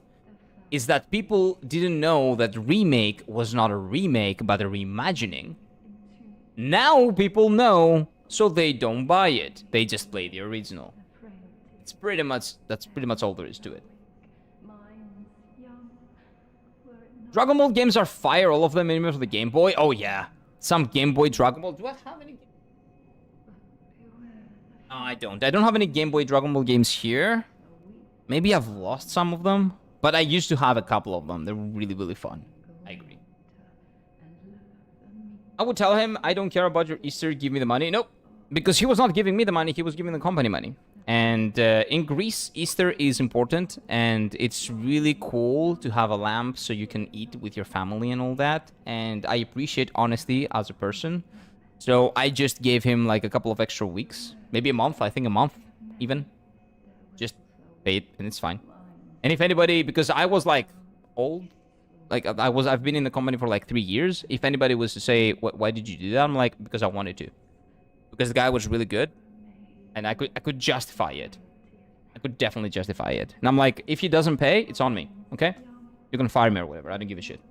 is that people didn't know that remake was not a remake, but a reimagining. Now people know, so they don't buy it. They just play the original. That's pretty much all there is to it. Dragon Ball games are fire, all of them, even for the Game Boy. Oh yeah, some Game Boy Dragon Ball. Do I have any? No, I don't. I don't have any Game Boy Dragon Ball games here. Maybe I've lost some of them, but I used to have a couple of them. They're really, really fun. I agree. I would tell him, I don't care about your Easter, give me the money. Nope. Because he was not giving me the money, he was giving the company money. And in Greece, Easter is important, and it's really cool to have a lamb so you can eat with your family and all that. And I appreciate honesty as a person. So I just gave him like a couple of extra weeks. Maybe a month, I think a month even. Just pay it, and it's fine. And if anybody, because I was like old, like I've been in the company for like 3 years. If anybody was to say, why did you do that? I'm like, because I wanted to. Because the guy was really good, and I could justify it. I could definitely justify it. And I'm like, if he doesn't pay, it's on me, okay? You can fire me or whatever. I don't give a shit.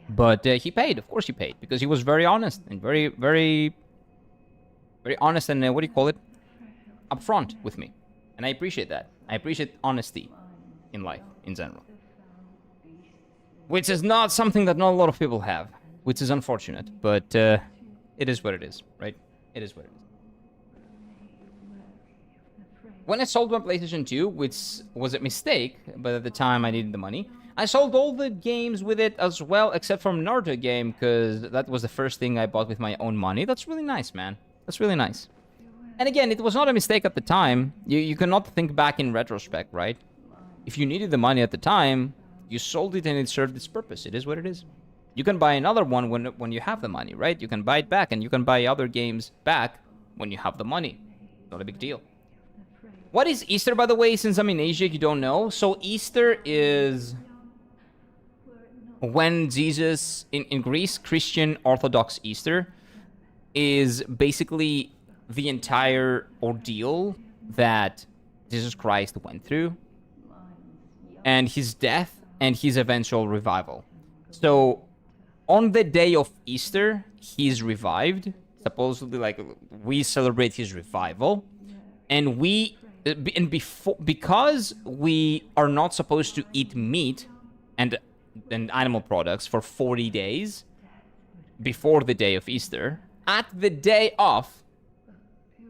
But he paid. Of course he paid, because he was very honest and very, very, very honest and what do you call it? Upfront with me, and I appreciate that. I appreciate honesty in life in general, which is not something that not a lot of people have, which is unfortunate. But it is what it is, right? It is what it is. When I sold my PlayStation 2, which was a mistake, but at the time I needed the money, I sold all the games with it as well, except for Naruto game, because that was the first thing I bought with my own money. That's really nice, man. That's really nice. And again, it was not a mistake at the time. You cannot think back in retrospect, right? If you needed the money at the time, you sold it and it served its purpose. It is what it is. You can buy another one when you have the money, right? You can buy it back, and you can buy other games back when you have the money. Not a big deal. What is Easter, by the way, since I'm in Asia, you don't know? So Easter is when Jesus, in Greece, Christian Orthodox Easter is basically the entire ordeal that Jesus Christ went through, and his death and his eventual revival. So on the day of Easter, he's revived. Supposedly, like, we celebrate his revival, and because we are not supposed to eat meat and animal products for 40 days before the day of Easter, at the day off,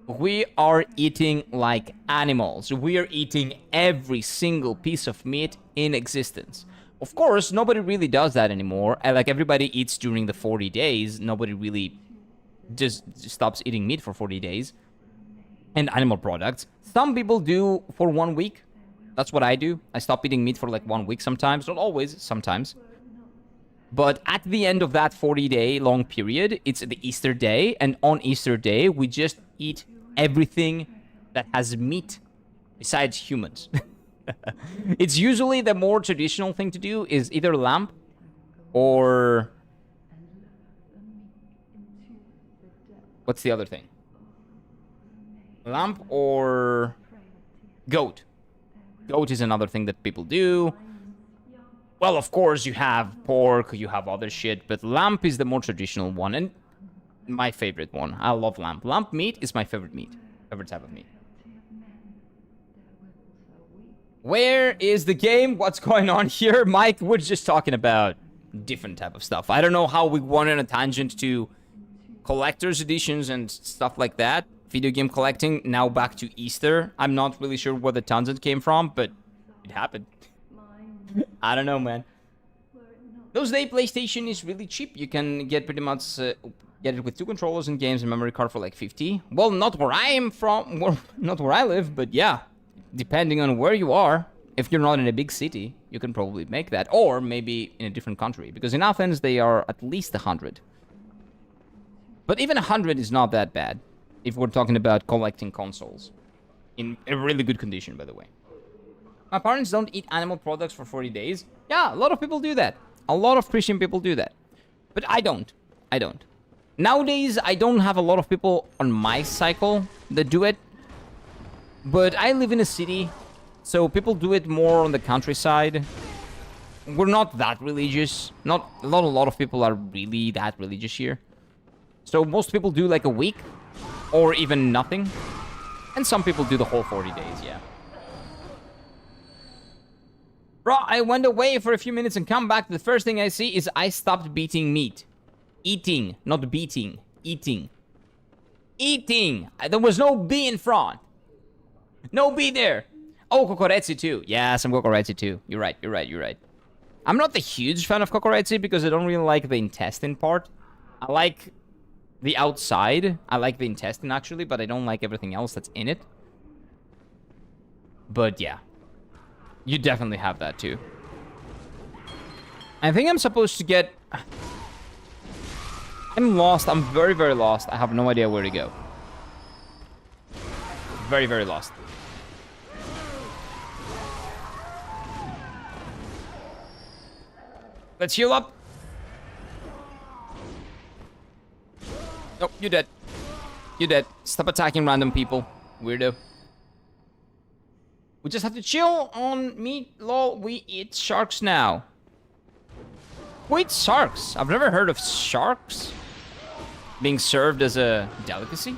we are eating like animals. We are eating every single piece of meat in existence. Of course, nobody really does that anymore. Like, everybody eats during the 40 days. Nobody really just stops eating meat for 40 days. And animal products. Some people do for 1 week. That's what I do. I stop eating meat for like 1 week sometimes. Not always, sometimes. But at the end of that 40-day long period, it's the Easter day. And on Easter day, we just eat everything that has meat besides humans. It's usually the more traditional thing to do is either lamb or... What's the other thing? Lamb or goat. Goat is another thing that people do. Well, of course, you have pork, you have other shit, but lamb is the more traditional one, and my favorite one. I love lamb. Lamb meat is my favorite meat. Favorite type of meat. Where is the game? What's going on here? Mike, we're just talking about different type of stuff. I don't know how we went on a tangent to collector's editions and stuff like that. Video game collecting, now back to Easter. I'm not really sure where the tangent came from, but it happened. I don't know, man. Those days, PlayStation is really cheap. You can get pretty much get it with 2 controllers and games and memory card for like 50. Well, not where I am from, not where I live, but yeah. Depending on where you are, if you're not in a big city, you can probably make that. Or maybe in a different country. Because in Athens, they are at least 100. But even 100 is not that bad. If we're talking about collecting consoles. In a really good condition, by the way. My parents don't eat animal products for 40 days. Yeah, a lot of people do that. A lot of Christian people do that. But I don't. I don't. Nowadays, I don't have a lot of people on my cycle that do it. But I live in a city, so people do it more on the countryside. We're not that religious. Not a lot of people are really that religious here. So most people do like a week, or even nothing. And some people do the whole 40 days, yeah. Bro, I went away for a few minutes and come back. The first thing I see is I stopped beating meat. Eating, not beating. Eating. Eating! There was no B in front. No B there. Oh, kokoretsu too. Yeah, some kokoretsu too. You're right, you're right, you're right. I'm not a huge fan of kokoretsu because I don't really like the intestine part. I like the outside. I like the intestine actually, but I don't like everything else that's in it. But yeah. You definitely have that too. I think I'm supposed to get... I'm lost. I'm very, very lost. I have no idea where to go. Very, very lost. Let's heal up. Nope, you're dead. You're dead. Stop attacking random people. Weirdo. We just have to chill on meat. Lol, we eat sharks now. Who eats sharks? I've never heard of sharks being served as a delicacy.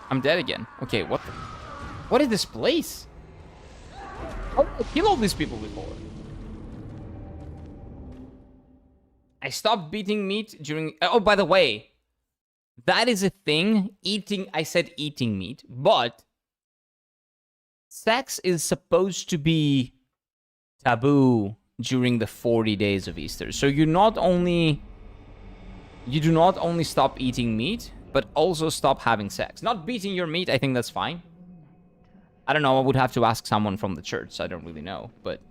I'm dead again. Okay, what the... What is this place? Oh, I killed all these people before. I stopped beating meat during... Oh, by the way, that is a thing. Eating... I said eating meat, but sex is supposed to be taboo during the 40 days of Easter. So you not only... You do not only stop eating meat, but also stop having sex. Not beating your meat, I think that's fine. I don't know, I would have to ask someone from the church, so I don't really know. But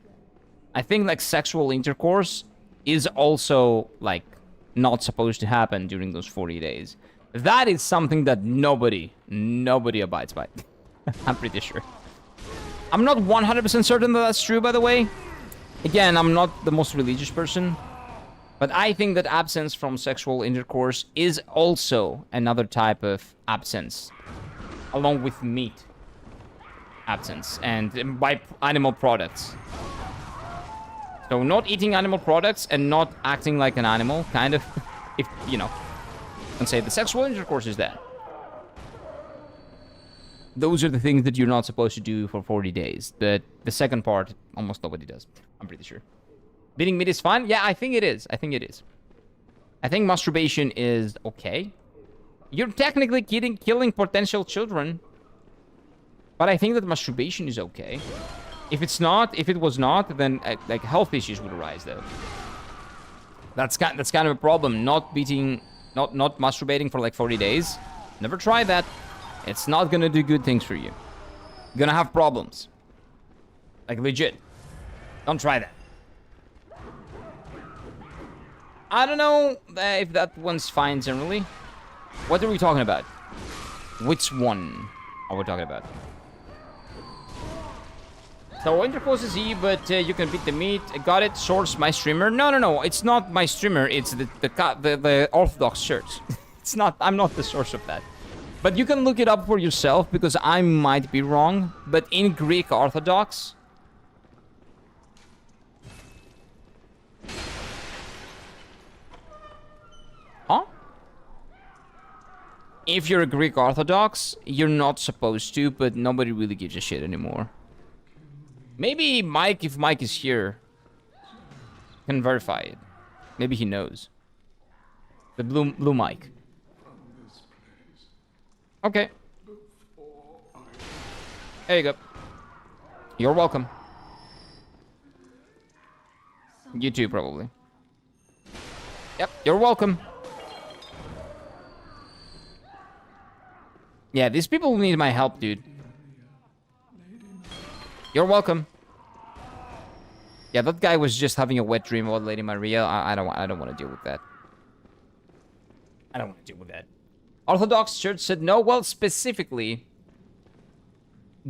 I think, like, sexual intercourse is also, like, not supposed to happen during those 40 days. That is something that nobody abides by. I'm pretty sure. I'm not 100% certain that that's true, by the way. Again, I'm not the most religious person. But I think that absence from sexual intercourse is also another type of absence. Along with meat. Absence. And by animal products. So not eating animal products and not acting like an animal, kind of. If, you know. And say the sexual intercourse is that. Those are the things that you're not supposed to do for 40 days. But the second part, almost nobody does. I'm pretty sure. Beating meat is fine? Yeah, I think it is. I think it is. I think masturbation is okay. You're technically killing potential children. But I think that masturbation is okay. If it was not, then like health issues would arise though. That's kind of a problem. Not masturbating for like 40 days. Never try that. It's not gonna do good things for you. You're gonna have problems. Like legit. Don't try that. I don't know if that one's fine generally. What are we talking about? Which one are we talking about? So intercourse is E, but you can beat the meat. Got it. Source my streamer. No. It's not my streamer. It's the Orthodox Church. It's not. I'm not the source of that. But you can look it up for yourself because I might be wrong. But in Greek Orthodox, huh? If you're a Greek Orthodox, you're not supposed to, but nobody really gives a shit anymore. Maybe Mike, if Mike is here, can verify it. Maybe he knows. The blue mic. Okay. There you go. You're welcome. You too, probably. Yep, you're welcome. Yeah, these people need my help, dude. You're welcome. Yeah, that guy was just having a wet dream about Lady Maria. I don't want to deal with that. I don't want to deal with that. Orthodox Church said no. Well, specifically,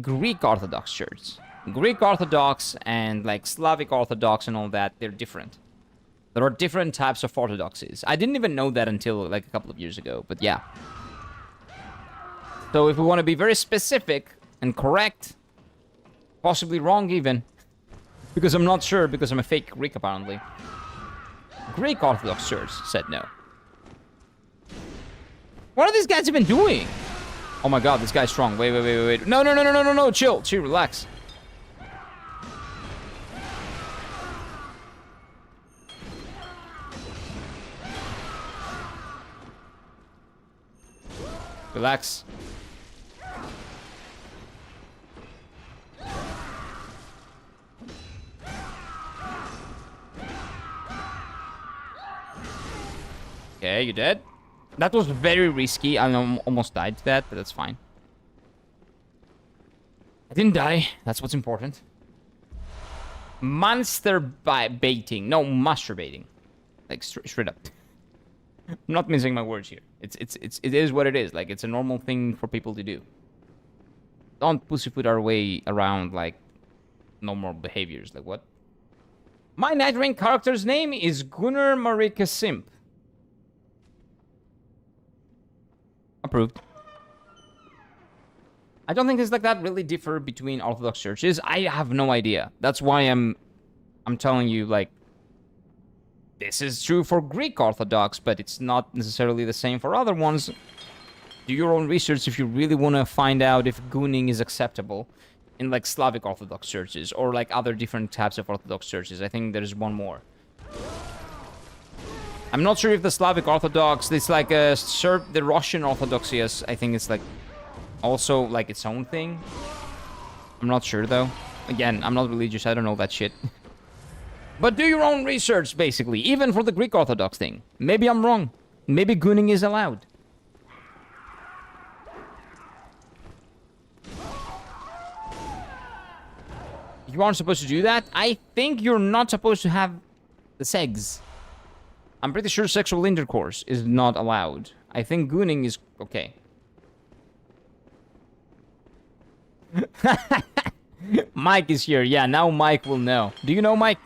Greek Orthodox Church. Greek Orthodox and like Slavic Orthodox and all that, they're different. There are different types of orthodoxies. I didn't even know that until like a couple of years ago, but yeah. So if we want to be very specific and correct, possibly wrong even, because I'm not sure, because I'm a fake Greek apparently. Greek Orthodox Church said no. What are these guys even doing? Oh my god, this guy's strong. Wait. No. Chill, relax. Relax. Okay, you dead? That was very risky. I almost died to that, but that's fine. I didn't die. That's what's important. Monster baiting. No, masturbating. Like, straight up. I'm not missing my words here. It is what it is. Like, it's a normal thing for people to do. Don't pussyfoot our way around, like, normal behaviors. Like, what? My Night Rain character's name is Gunnar Marika Simp. Approved. I don't think things like that really differ between Orthodox churches. I have no idea. That's why I'm telling you, like, this is true for Greek Orthodox, but it's not necessarily the same for other ones. Do your own research if you really want to find out if gooning is acceptable in, like, Slavic Orthodox churches or, like, other different types of Orthodox churches. I think there's one more. I'm not sure if the Slavic Orthodox, it's like the Russian Orthodoxy is, I think it's like also like its own thing. I'm not sure though. Again, I'm not religious, I don't know that shit. But do your own research, basically, even for the Greek Orthodox thing. Maybe I'm wrong. Maybe gooning is allowed. You aren't supposed to do that? I think you're not supposed to have the sex. I'm pretty sure sexual intercourse is not allowed. I think gooning is okay. Mike is here. Yeah, now Mike will know. Do you know Mike?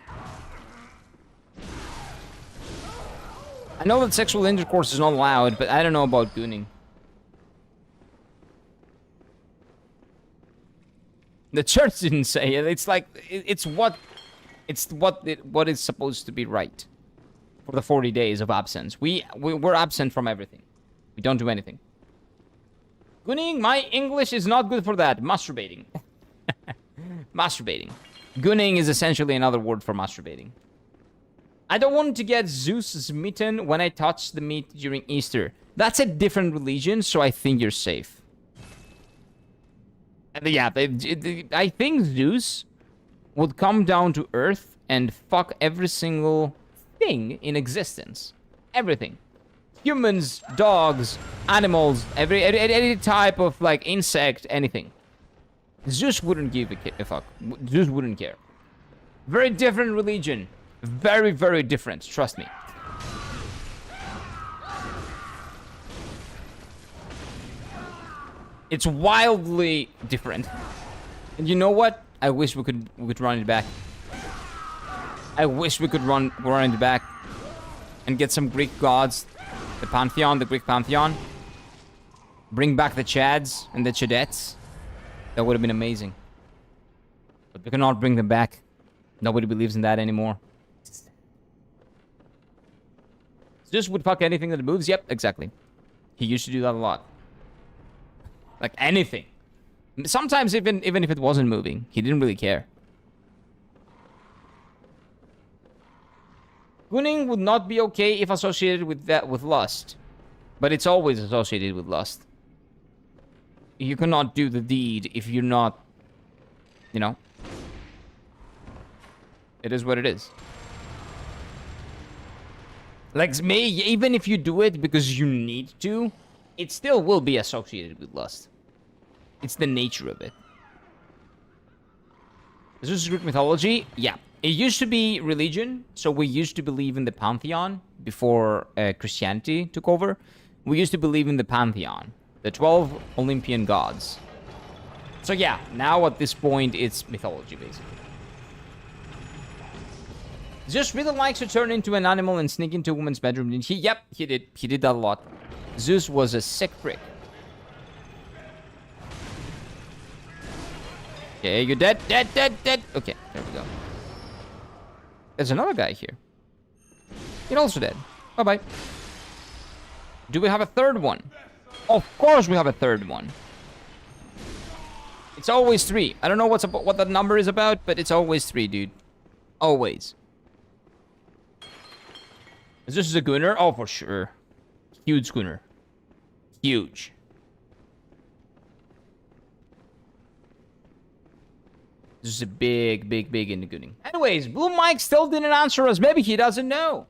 I know that sexual intercourse is not allowed, but I don't know about gooning. The church didn't say it. It's like what is supposed to be right. For the 40 days of absence. We're absent from everything. We don't do anything. Gooning, my English is not good for that. Masturbating. Masturbating. Gooning is essentially another word for masturbating. I don't want to get Zeus smitten when I touch the meat during Easter. That's a different religion, so I think you're safe. And yeah, I think Zeus would come down to Earth and fuck every single thing in existence. Everything. Humans, dogs, animals, any type of like insect, anything. Zeus wouldn't give a fuck. Zeus wouldn't care. Very different religion. Very, very different. Trust me. It's wildly different. And you know what? I wish we could run it back. I wish we could run it back and get some Greek gods, the Pantheon, the Greek Pantheon. Bring back the Chads and the Chadettes. That would have been amazing. But we cannot bring them back. Nobody believes in that anymore. Zeus would fuck anything that moves? Yep, exactly. He used to do that a lot. Like anything. Sometimes even if it wasn't moving, he didn't really care. Gunning would not be okay if associated with lust. But it's always associated with lust. You cannot do the deed if you're not, you know. It is what it is. Like, even if you do it because you need to, it still will be associated with lust. It's the nature of it. Is this Greek mythology? Yeah. It used to be religion, so we used to believe in the pantheon before Christianity took over. We used to believe in the pantheon, the 12 Olympian gods. So yeah, now at this point, it's mythology, basically. Zeus really likes to turn into an animal and sneak into a woman's bedroom, didn't he? Yep, he did. He did that a lot. Zeus was a sick prick. Okay, you're dead, dead, dead, dead. Okay, there we go. There's another guy here. You're also dead. Bye-bye. Do we have a third one? Of course we have a third one. It's always 3. I don't know what that number is about, but it's always 3, dude. Always. Is this a gunner? Oh, for sure. Huge gunner. Huge. This is a big into gunning. Anyways, Blue Mike still didn't answer us. Maybe he doesn't know.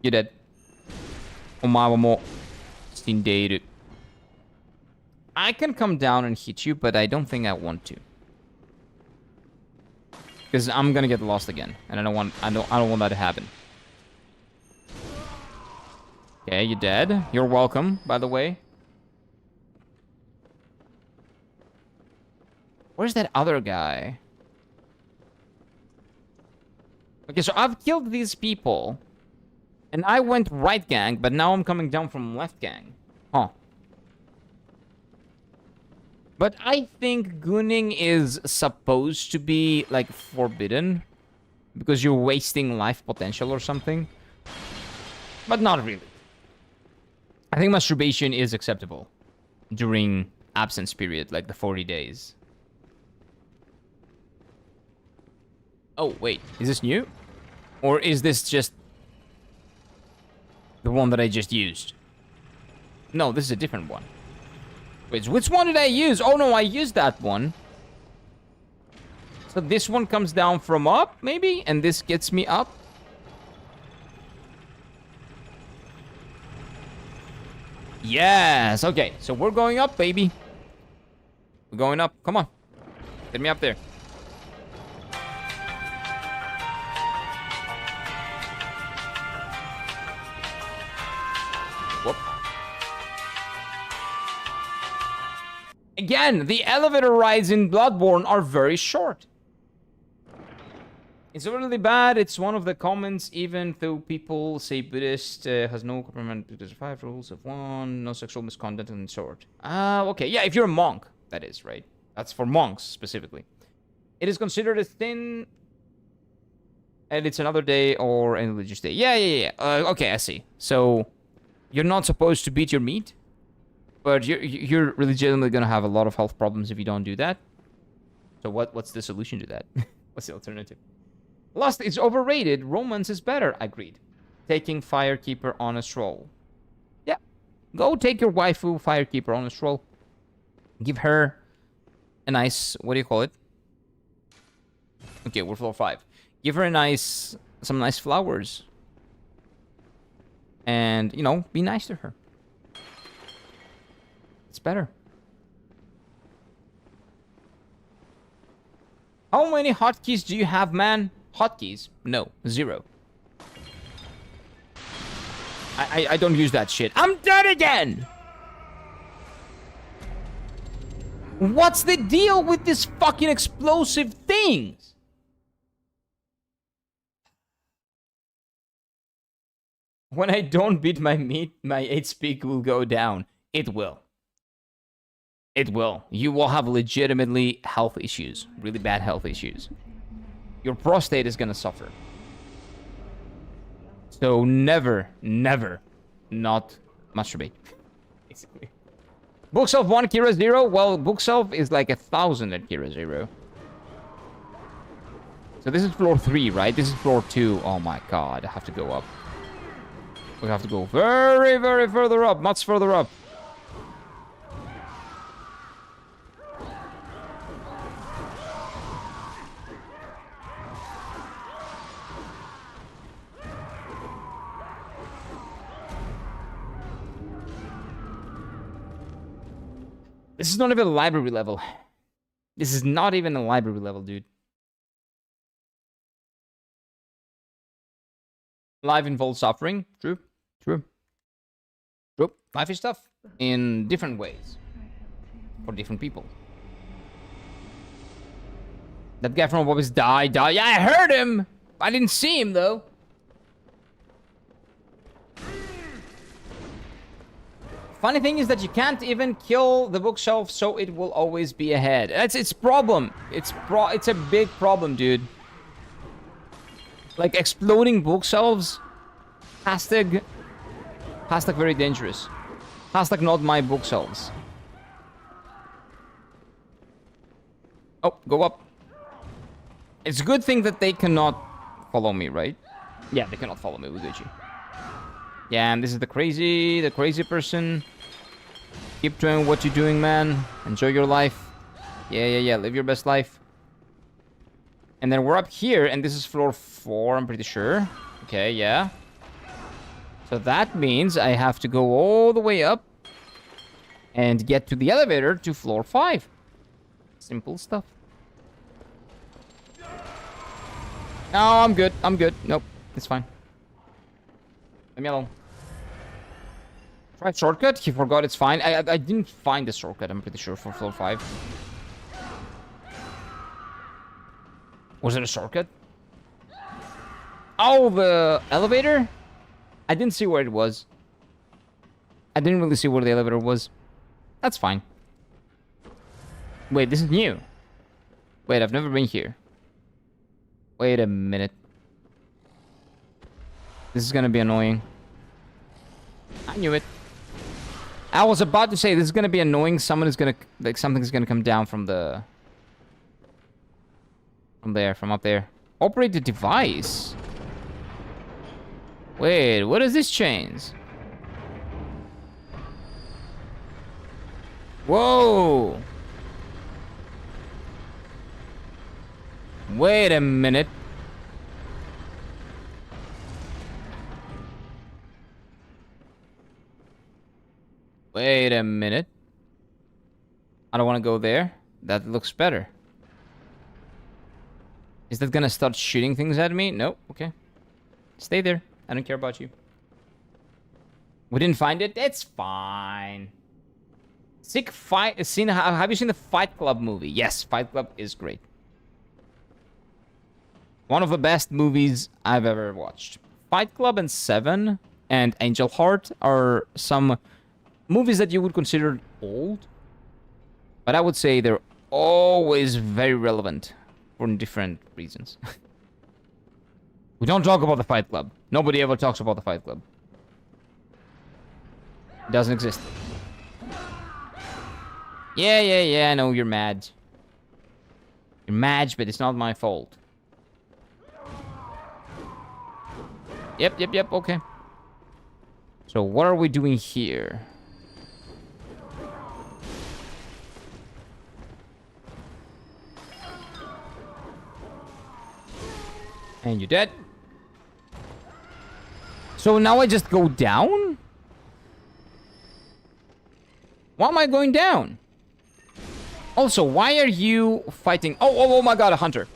You're dead. Omawa Stinderu. I can come down and hit you, but I don't think I want to. Because I'm gonna get lost again, and I don't want that to happen. Okay, you're dead. You're welcome, by the way. Where's that other guy? Okay, so I've killed these people. And I went right gang, but now I'm coming down from left gang. Huh. But I think gunning is supposed to be, like, forbidden. Because you're wasting life potential or something. But not really. I think masturbation is acceptable. During absence period, like the 40 days. Oh, wait. Is this new? Or is this just the one that I just used? No, this is a different one. Wait, which one did I use? Oh, no, I used that one. So this one comes down from up, maybe? And this gets me up? Yes, okay. So we're going up, baby. We're going up. Come on. Get me up there. Whoop. Again, the elevator rides in Bloodborne are very short. It's really bad. It's one of the comments, even though people say Buddhist has no compromise. There's 5 rules of 1, no sexual misconduct, and sort. Okay. Yeah, if you're a monk, that is, right? That's for monks, specifically. It is considered a sin, and it's another day or a religious day. Yeah. Okay, I see. So, you're not supposed to beat your meat, but you're legitimately gonna have a lot of health problems if you don't do that. So what's the solution to that? What's the alternative? Lust is overrated. Romance is better. Agreed. Taking Firekeeper on a stroll. Yeah. Go take your waifu Firekeeper on a stroll. Give her a nice... What do you call it? Okay, we're floor 5. Give her some nice flowers. And, you know, be nice to her. It's better. How many hotkeys do you have, man? Hotkeys? No, 0. I don't use that shit. I'm dead again! What's the deal with these fucking explosive things? When I don't beat my meat, my HP will go down. It will. It will. You will have legitimately health issues. Really bad health issues. Your prostate is gonna suffer. So never not Masturbate. Basically. Bookshelf 1, Kira 0. Well, Bookshelf is like 1,000 at Kira 0. So this is floor 3, right? This is floor 2. Oh my god, I have to go up. We have to go very, very further up. Much further up. This is not even a library level. This is not even a library level, dude. Life involves suffering. True. True. True. Life is tough in different ways for different people. That guy from Bobby's died. Yeah, I heard him. I didn't see him though. Funny thing is that you can't even kill the bookshelf, so it will always be ahead. That's its problem. It's a big problem, dude. Like exploding bookshelves. Hashtag very dangerous. Hashtag not my bookshelves. Oh, go up. It's a good thing that they cannot follow me, right? Yeah, they cannot follow me with Gucci. Yeah, and this is the crazy person. Keep doing what you're doing, man. Enjoy your life. Yeah. Live your best life. And then we're up here, and this is floor 4, I'm pretty sure. Okay, yeah. So that means I have to go all the way up and get to the elevator to floor 5. Simple stuff. No, I'm good. Nope, it's fine. Leave me alone. Tried shortcut? He forgot it's fine. I didn't find the shortcut, I'm pretty sure, for floor 5. Was it a shortcut? Oh, the elevator? I didn't see where it was. I didn't really see where the elevator was. That's fine. Wait, this is new. Wait, I've never been here. Wait a minute. This is gonna be annoying. I knew it. I was about to say this is gonna be annoying. Something's gonna come down from the... From up there. Operate the device. Wait, what is this chains? Whoa! Wait a minute. Wait a minute. I don't want to go there. That looks better. Is that gonna start shooting things at me? Nope. Okay. Stay there. I don't care about you. We didn't find it? It's fine. Sick fight. Have you seen the Fight Club movie? Yes, Fight Club is great. One of the best movies I've ever watched. Fight Club and Seven and Angel Heart are some movies that you would consider old. But I would say they're always very relevant for different reasons. We don't talk about the Fight Club. Nobody ever talks about the Fight Club. It doesn't exist. Yeah, I know you're mad. You're mad, but it's not my fault. Yep, okay. So what are we doing here? And you're dead. So now I just go down? Why am I going down? Also, why are you fighting? Oh my god, a hunter.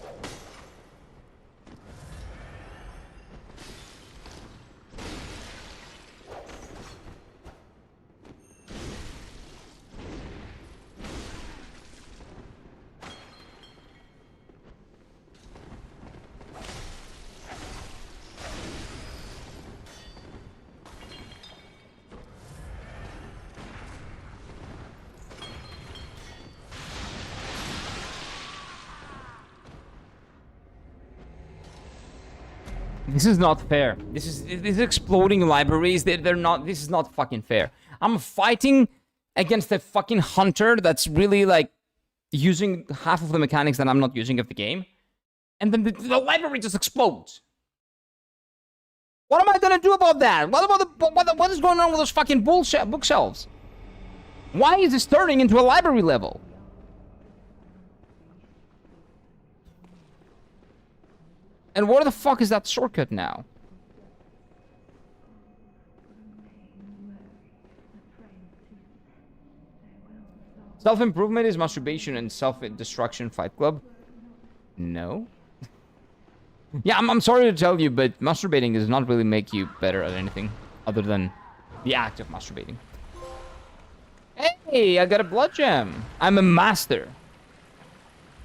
This is not fair. These exploding libraries, they're not, this is not fucking fair. I'm fighting against a fucking hunter that's really like using half of the mechanics that I'm not using of the game. And then the library just explodes. What am I gonna do about that? What about what is going on with those fucking bookshelves? Why is this turning into a library level? And where the fuck is that shortcut now? Self-improvement is masturbation and self-destruction Fight Club? No. Yeah, I'm sorry to tell you, but masturbating does not really make you better at anything other than the act of masturbating. Hey, I got a blood gem. I'm a master.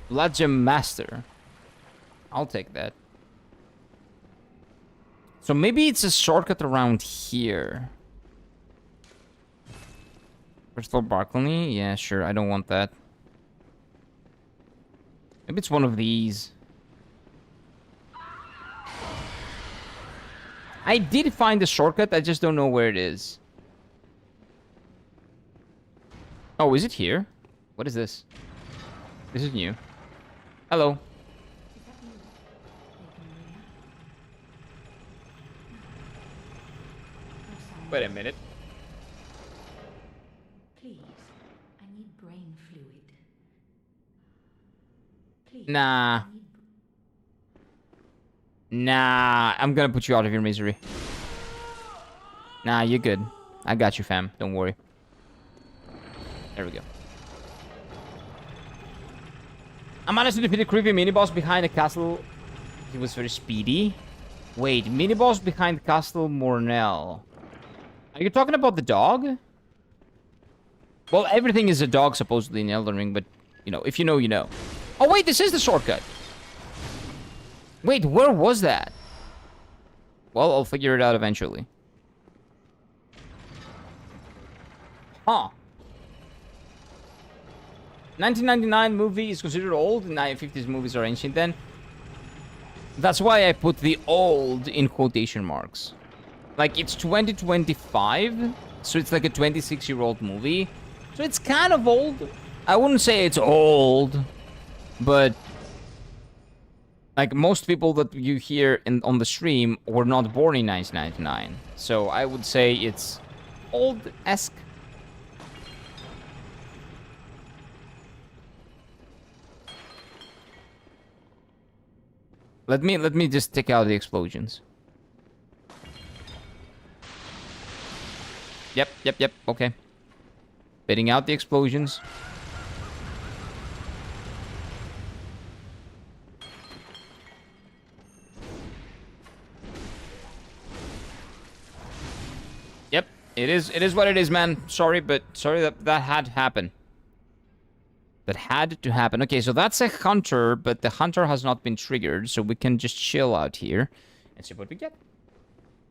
Blood gem master. I'll take that. So maybe it's a shortcut around here. Crystal Barkley? Yeah, sure. I don't want that. Maybe it's one of these. I did find the shortcut, I just don't know where it is. Oh, is it here? What is this? This is new. Hello. Wait a minute. Please, I need brain fluid. Please, Nah. Nah, I'm gonna put you out of your misery. Nah, you're good. I got you, fam. Don't worry. There we go. I managed to defeat a creepy mini-boss behind a castle. He was very speedy. Wait, mini-boss behind Castle Mornell. Are you talking about the dog? Well, everything is a dog, supposedly, in Elden Ring, but, you know, if you know, you know. Oh, wait, this is the shortcut. Wait, where was that? Well, I'll figure it out eventually. Huh. 1999 movie is considered old. 1950s movies are ancient then. That's why I put the old in quotation marks. Like, it's 2025, so it's like a 26-year-old movie. So it's kind of old. I wouldn't say it's old, but like most people that you hear on the stream were not born in 1999. So I would say it's old-esque. Let me just take out the explosions. Yep, okay. Spitting out the explosions. Yep, it is what it is, man. Sorry, but sorry that had to happen. That had to happen. Okay, so that's a hunter, but the hunter has not been triggered, so we can just chill out here and see what we get.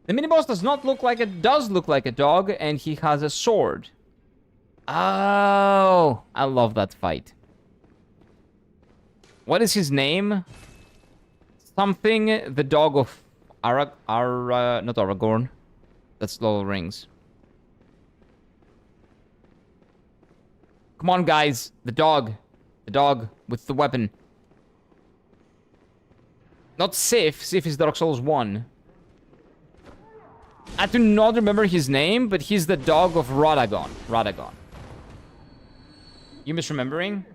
The mini-boss does not look like it, does look like a dog, and he has a sword. Oh, I love that fight. What is his name? Something, the dog of not Aragorn. That's Lord of the Rings. Come on, guys. The dog with the weapon. Not Sif. Sif is Dark Souls 1. I do not remember his name, but he's the dog of Radagon. You misremembering?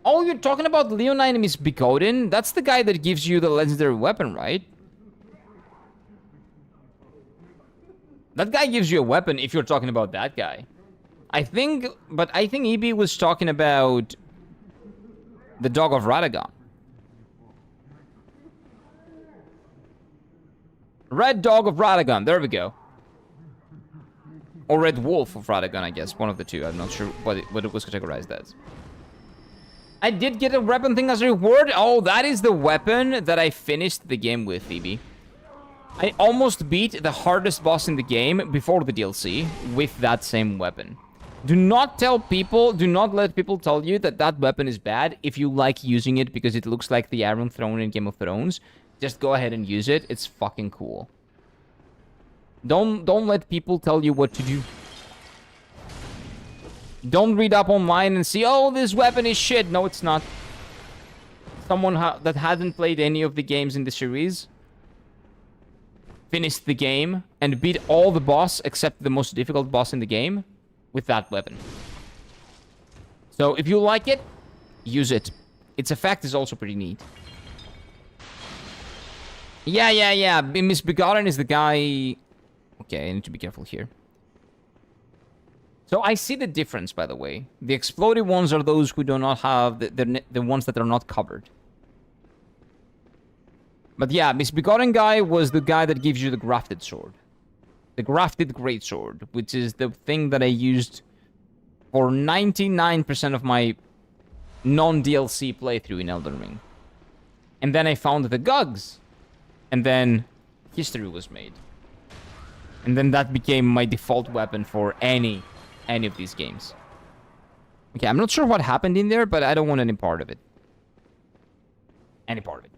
Oh, you're talking about Leonine Miss Bigodin? That's the guy that gives you the legendary weapon, right? That guy gives you a weapon if you're talking about that guy. I think EB was talking about the dog of Radagon. Red Dog of Radagon, there we go. Or Red Wolf of Radagon, I guess. One of the two. I'm not sure what it was categorized as. I did get a weapon thing as a reward. Oh, that is the weapon that I finished the game with, EB. I almost beat the hardest boss in the game before the DLC with that same weapon. Do not tell people, do not let people tell you that that weapon is bad if you like using it because it looks like the Iron Throne in Game of Thrones. just go ahead and use it. It's fucking cool. Don't let people tell you what to do. Don't read up online and see, oh, this weapon is shit. No, it's not. Someone that hasn't played any of the games in the series finished the game and beat all the boss except the most difficult boss in the game with that weapon. So if you like it, use it. Its effect is also pretty neat. Yeah. Misbegotten is the guy... Okay, I need to be careful here. So I see the difference, by the way. The exploded ones are those who do not have... the ones that are not covered. But yeah, Misbegotten guy was the guy that gives you the grafted sword. The grafted greatsword, which is the thing that I used for 99% of my non-DLC playthrough in Elden Ring. And then I found the Gugs. And then history was made. And then that became my default weapon for any of these games. Okay, I'm not sure what happened in there, but I don't want any part of it. Any part of it.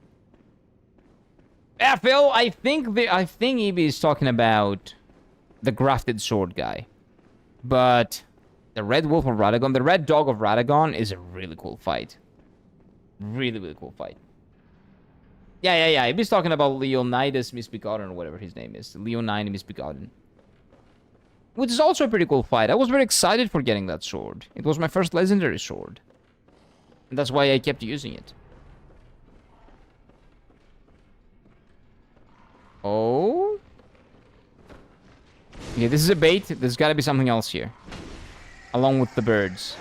Yeah, Phil, I think EB is talking about the grafted sword guy. But the Red Wolf of Radagon, the Red Dog of Radagon is a really cool fight. Really cool fight. Yeah. EB's talking about Leonidas Misbegotten or whatever his name is. Leonine Misbegotten. Which is also a pretty cool fight. I was very excited for getting that sword. It was my first legendary sword. And that's why I kept using it. Oh? Okay, this is a bait. There's gotta be something else here. Along with the birds.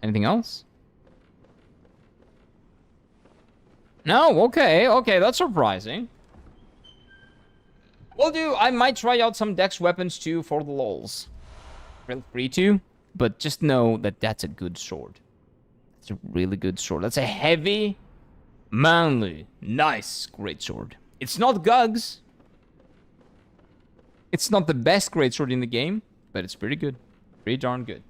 Anything else? No, okay, that's surprising. Well, I might try out some Dex weapons too for the lols. Feel free to, but just know that that's a good sword. It's a really good sword. That's a heavy, manly, nice greatsword. It's not Gugs. It's not the best greatsword in the game, but it's pretty good. Pretty darn good.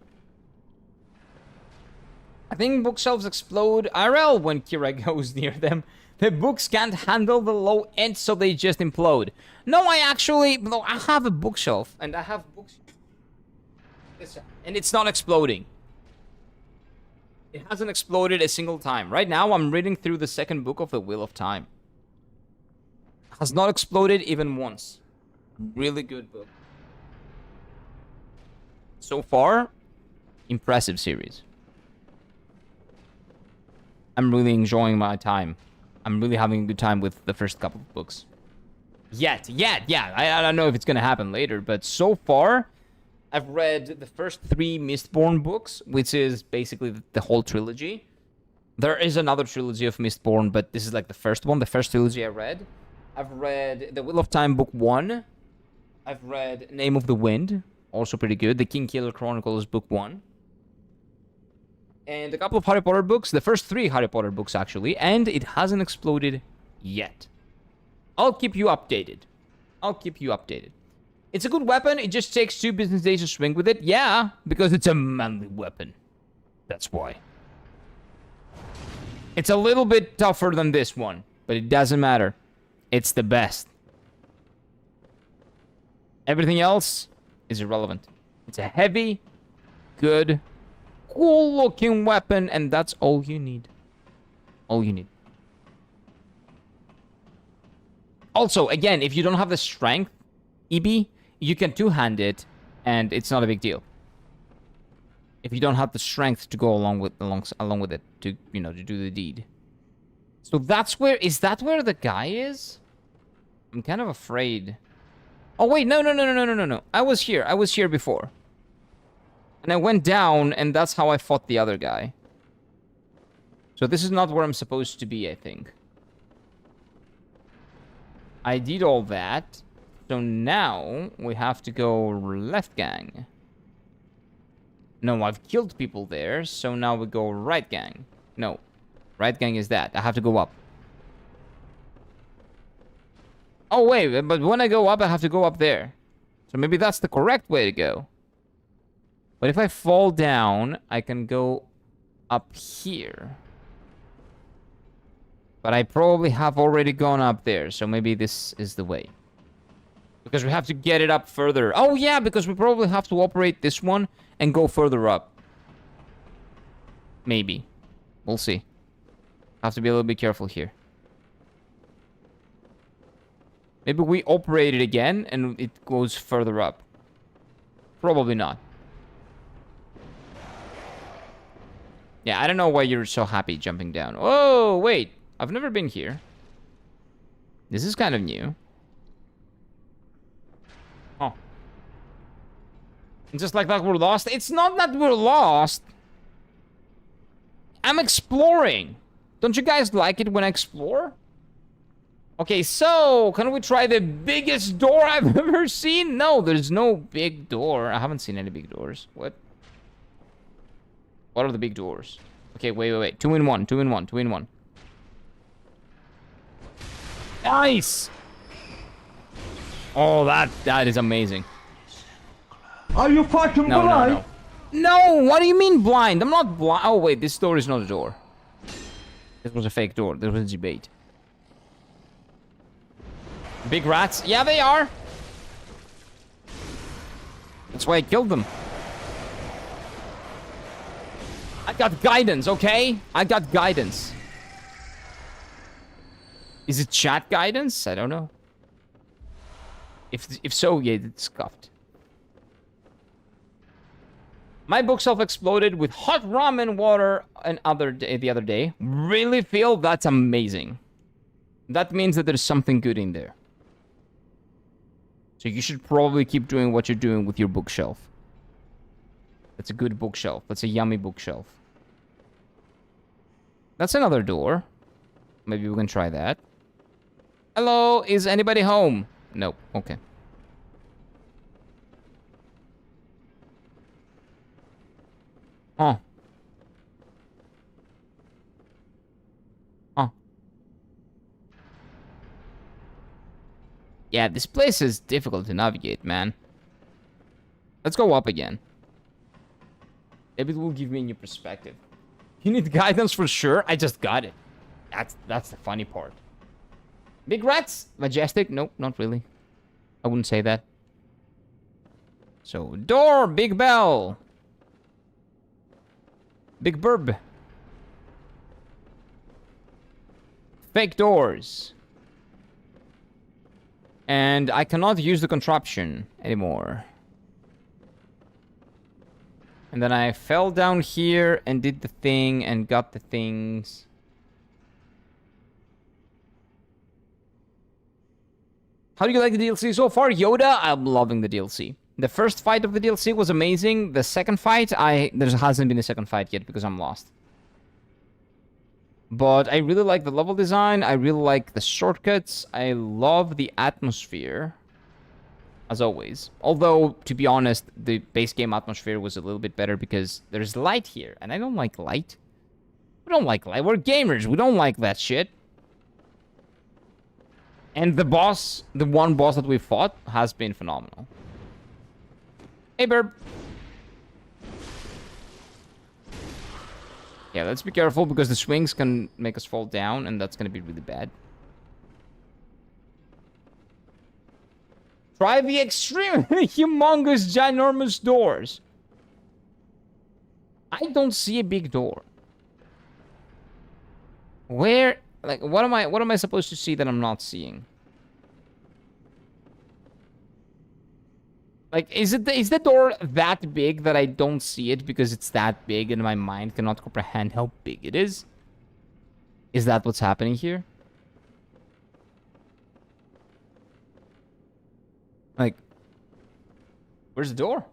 I think bookshelves explode IRL when Kira goes near them. The books can't handle the low end, so they just implode. No, I have a bookshelf, and I have books... And it's not exploding. It hasn't exploded a single time. Right now, I'm reading through the second book of The Wheel of Time. Has not exploded even once. Really good book. So far, impressive series. I'm really enjoying my time. I'm really having a good time with the first couple of books. Yeah. I don't know if it's gonna happen later, but so far, I've read the first 3 Mistborn books, which is basically the whole trilogy. There is another trilogy of Mistborn, but this is like the first one, the first trilogy I read. I've read The Wheel of Time Book 1. I've read Name of the Wind, also pretty good. The Kingkiller Chronicles Book 1. And a couple of Harry Potter books, the first 3 Harry Potter books actually, and it hasn't exploded yet. I'll keep you updated. It's a good weapon, it just takes 2 business days to swing with it. Yeah, because it's a manly weapon. That's why. It's a little bit tougher than this one, but it doesn't matter. It's the best. Everything else is irrelevant. It's a heavy, good, cool-looking weapon, and that's all you need. Also, again, if you don't have the strength, EB, you can two-hand it, and it's not a big deal. If you don't have the strength to go along with it, to do the deed. So that's where... Is that where the guy is? I'm kind of afraid. Oh, wait, no. I was here before. And I went down, and that's how I fought the other guy. So this is not where I'm supposed to be, I think. I did all that. So now, we have to go left gang. No, I've killed people there, so now we go right gang. No, right gang is that. I have to go up. Oh, wait, but when I go up, I have to go up there. So maybe that's the correct way to go. But if I fall down, I can go up here. But I probably have already gone up there, so maybe this is the way. Because we have to get it up further. Oh yeah, because we probably have to operate this one and go further up. Maybe. We'll see. Have to be a little bit careful here. Maybe we operate it again and it goes further up. Probably not. Yeah, I don't know why you're so happy jumping down. Oh, wait. I've never been here. This is kind of new. Oh. And just like that, we're lost. It's not that we're lost. I'm exploring. Don't you guys like it when I explore? Okay, so, can we try the biggest door I've ever seen? No, there's no big door. I haven't seen any big doors. What? What are the big doors? Okay, wait. 2 in 1, 2 in 1, 2 in 1. Nice! Oh, that is amazing. Are you fucking blind? No, what do you mean blind? I'm not blind. Oh, wait, this door is not a door. This was a fake door. This was a debate. Big rats? Yeah, they are. That's why I killed them. I got guidance, okay? I got guidance. Is it chat guidance? I don't know. If so, yeah, it's scuffed. My bookshelf exploded with hot ramen water the other day. Really, Phil? That's amazing. That means that there's something good in there. So you should probably keep doing what you're doing with your bookshelf. That's a good bookshelf. That's a yummy bookshelf. That's another door. Maybe we can try that. Hello, is anybody home? Nope, okay. Oh. Oh. Yeah, this place is difficult to navigate, man. Let's go up again. Maybe it will give me a new perspective. You need guidance for sure? I just got it. That's the funny part. Big rats? Majestic? Nope, not really. I wouldn't say that. So, door, big bell. Big burb. Fake doors. And I cannot use the contraption anymore. And then I fell down here and did the thing and got the things. How do you like the DLC so far? Yoda, I'm loving the DLC. The first fight of the DLC was amazing. The second fight, there hasn't been a second fight yet because I'm lost. But I really like the level design. I really like the shortcuts. I love the atmosphere. As always. Although, to be honest, the base game atmosphere was a little bit better because there's light here. And I don't like light. We don't like light. We're gamers. We don't like that shit. And the boss, the one boss that we fought, has been phenomenal. Hey, Burb. Yeah, let's be careful because the swings can make us fall down and that's going to be really bad. Try the extremely humongous, ginormous doors. I don't see a big door. Where, like, what am I supposed to see that I'm not seeing? Like, is the door that big that I don't see it because it's that big and my mind cannot comprehend how big it is? Is that what's happening here? Like, where's the door?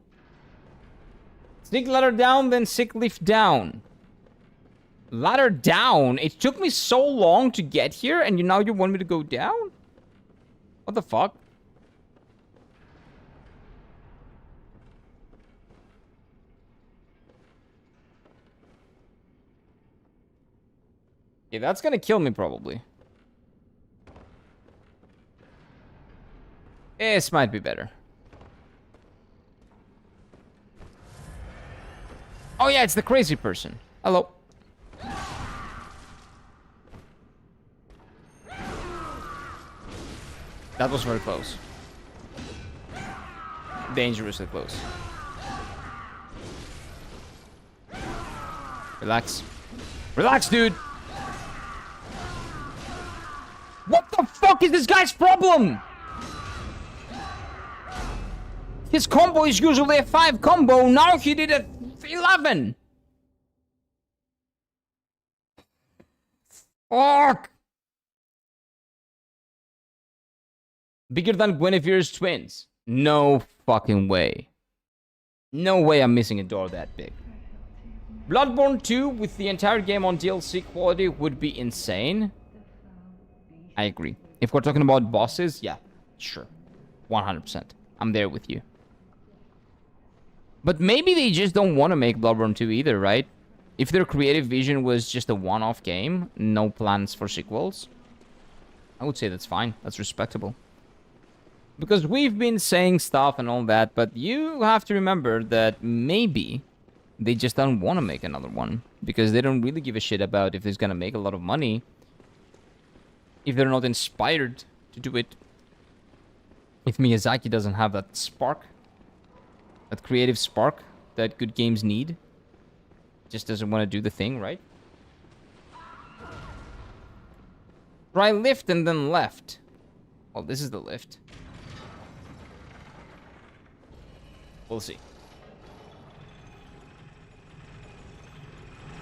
Sneak ladder down, then sick leaf down. Ladder down? It took me so long to get here, and now you want me to go down? What the fuck? Yeah, that's gonna kill me, probably. This might be better. Oh yeah, it's the crazy person. Hello. That was very close. Dangerously close. Relax. Relax, dude! What the fuck is this guy's problem? His combo is usually a 5 combo, now he did a 11! Fuck! Bigger than Guinevere's twins. No fucking way. No way I'm missing a door that big. Bloodborne 2 with the entire game on DLC quality would be insane. I agree. If we're talking about bosses, yeah, sure. 100%. I'm there with you. But maybe they just don't want to make Bloodborne 2 either, right? If their creative vision was just a one-off game, no plans for sequels, I would say that's fine. That's respectable. Because we've been saying stuff and all that, but you have to remember that maybe they just don't want to make another one. Because they don't really give a shit about if it's going to make a lot of money. If they're not inspired to do it. If Miyazaki doesn't have that spark. That creative spark that good games need. Just doesn't want to do the thing, right? Try lift and then left. Well, this is the lift. We'll see.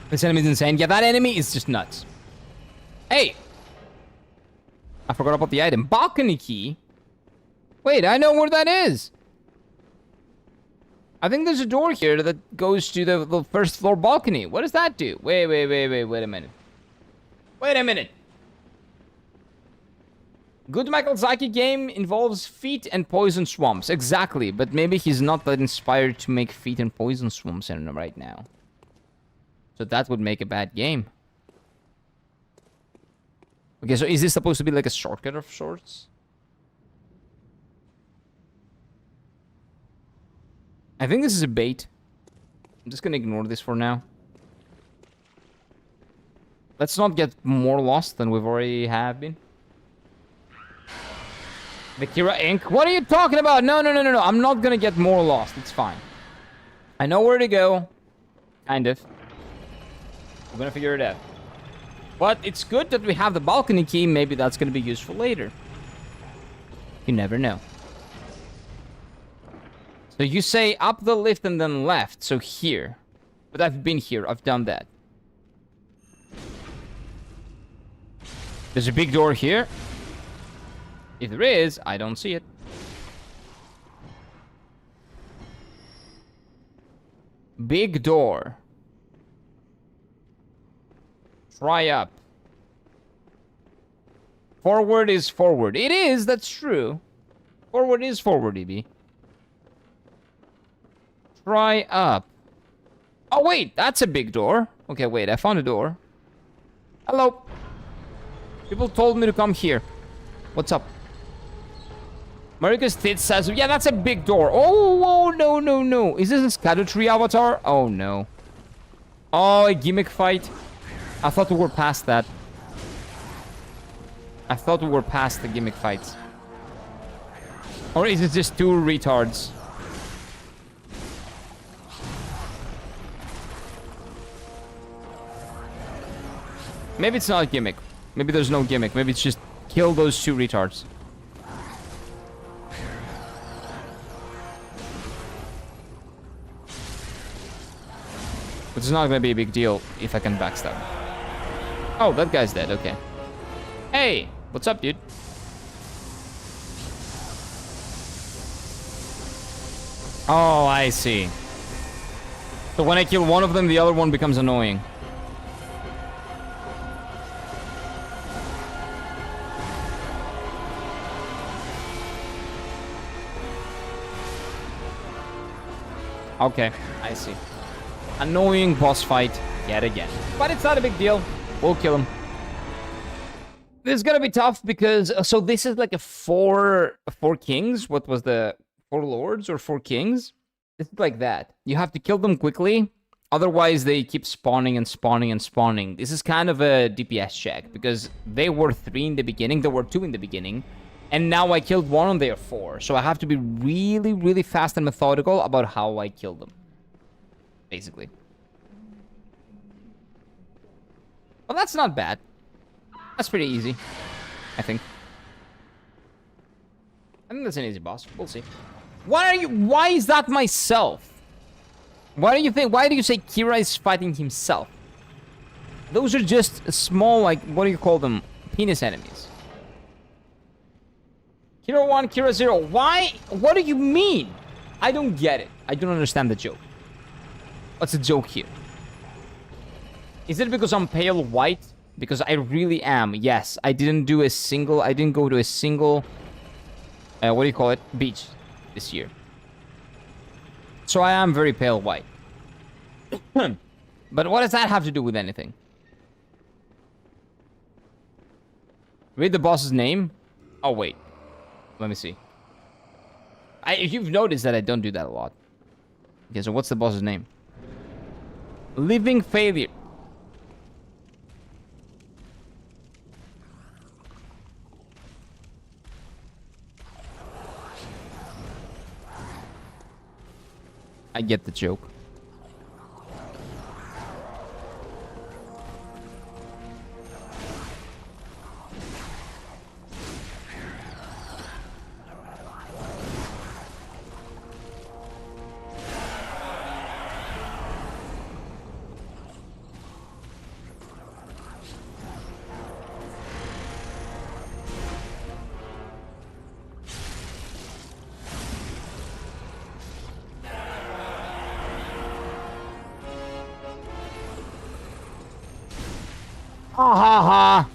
This enemy is insane. Yeah, that enemy is just nuts. Hey! I forgot about the item. Balcony key? Wait, I know where that is. I think there's a door here that goes to the first floor balcony. What does that do? Wait a minute. Wait a minute. Good Michael Zaki game involves feet and poison swamps. Exactly, but maybe he's not that inspired to make feet and poison swamps in right now. So that would make a bad game. Okay, so is this supposed to be like a shortcut of sorts? I think this is a bait. I'm just gonna ignore this for now. Let's not get more lost than we've already have been. Vikira Inc. What are you talking about? No. I'm not gonna get more lost. It's fine. I know where to go. Kind of. We're gonna figure it out. But it's good that we have the balcony key. Maybe that's gonna be useful later. You never know. So you say up the lift and then left. So here. But I've been here. I've done that. There's a big door here. If there is, I don't see it. Big door. Try up. Forward is forward. It is, that's true. Forward is forward, EB. Try up. Oh, wait, that's a big door. Okay, wait, I found a door. Hello. People told me to come here. What's up? Marika's Tits says, yeah, that's a big door. Oh, no. Is this a Scadutree avatar? Oh, no. Oh, a gimmick fight. I thought we were past that. I thought we were past the gimmick fights. Or is it just two retards? Maybe it's not a gimmick. Maybe there's no gimmick. Maybe it's just kill those two retards. Which is not gonna be a big deal if I can backstab. Oh, that guy's dead. Okay. Hey, what's up, dude? Oh, I see. So when I kill one of them, the other one becomes annoying. Okay, I see. Annoying boss fight yet again. But it's not a big deal. We'll kill him. This is gonna be tough because... So this is like a four kings? What was the... 4 lords or 4 kings? It's like that. You have to kill them quickly. Otherwise, they keep spawning and spawning and spawning. This is kind of a DPS check, because they were 3 in the beginning, there were 2 in the beginning, and now I killed 1 and they are 4. So I have to be really, really fast and methodical about how I kill them. Basically. Well, that's not bad. That's pretty easy, I think. I think that's an easy boss. We'll see. Why is that myself? Why do you say Kira is fighting himself? Those are just small, like, what do you call them? Penis enemies. Kira 1, Kira 0. Why? What do you mean? I don't get it. I don't understand the joke. What's the joke here? Is it because I'm pale white? Because I really am. Yes, I didn't go to a single, what do you call it? Beach this year. So I am very pale white. But what does that have to do with anything? Read the boss's name? Oh, wait. Let me see. You've noticed that I don't do that a lot. Okay, so what's the boss's name? Living Failure. I get the joke. Ha ha ha!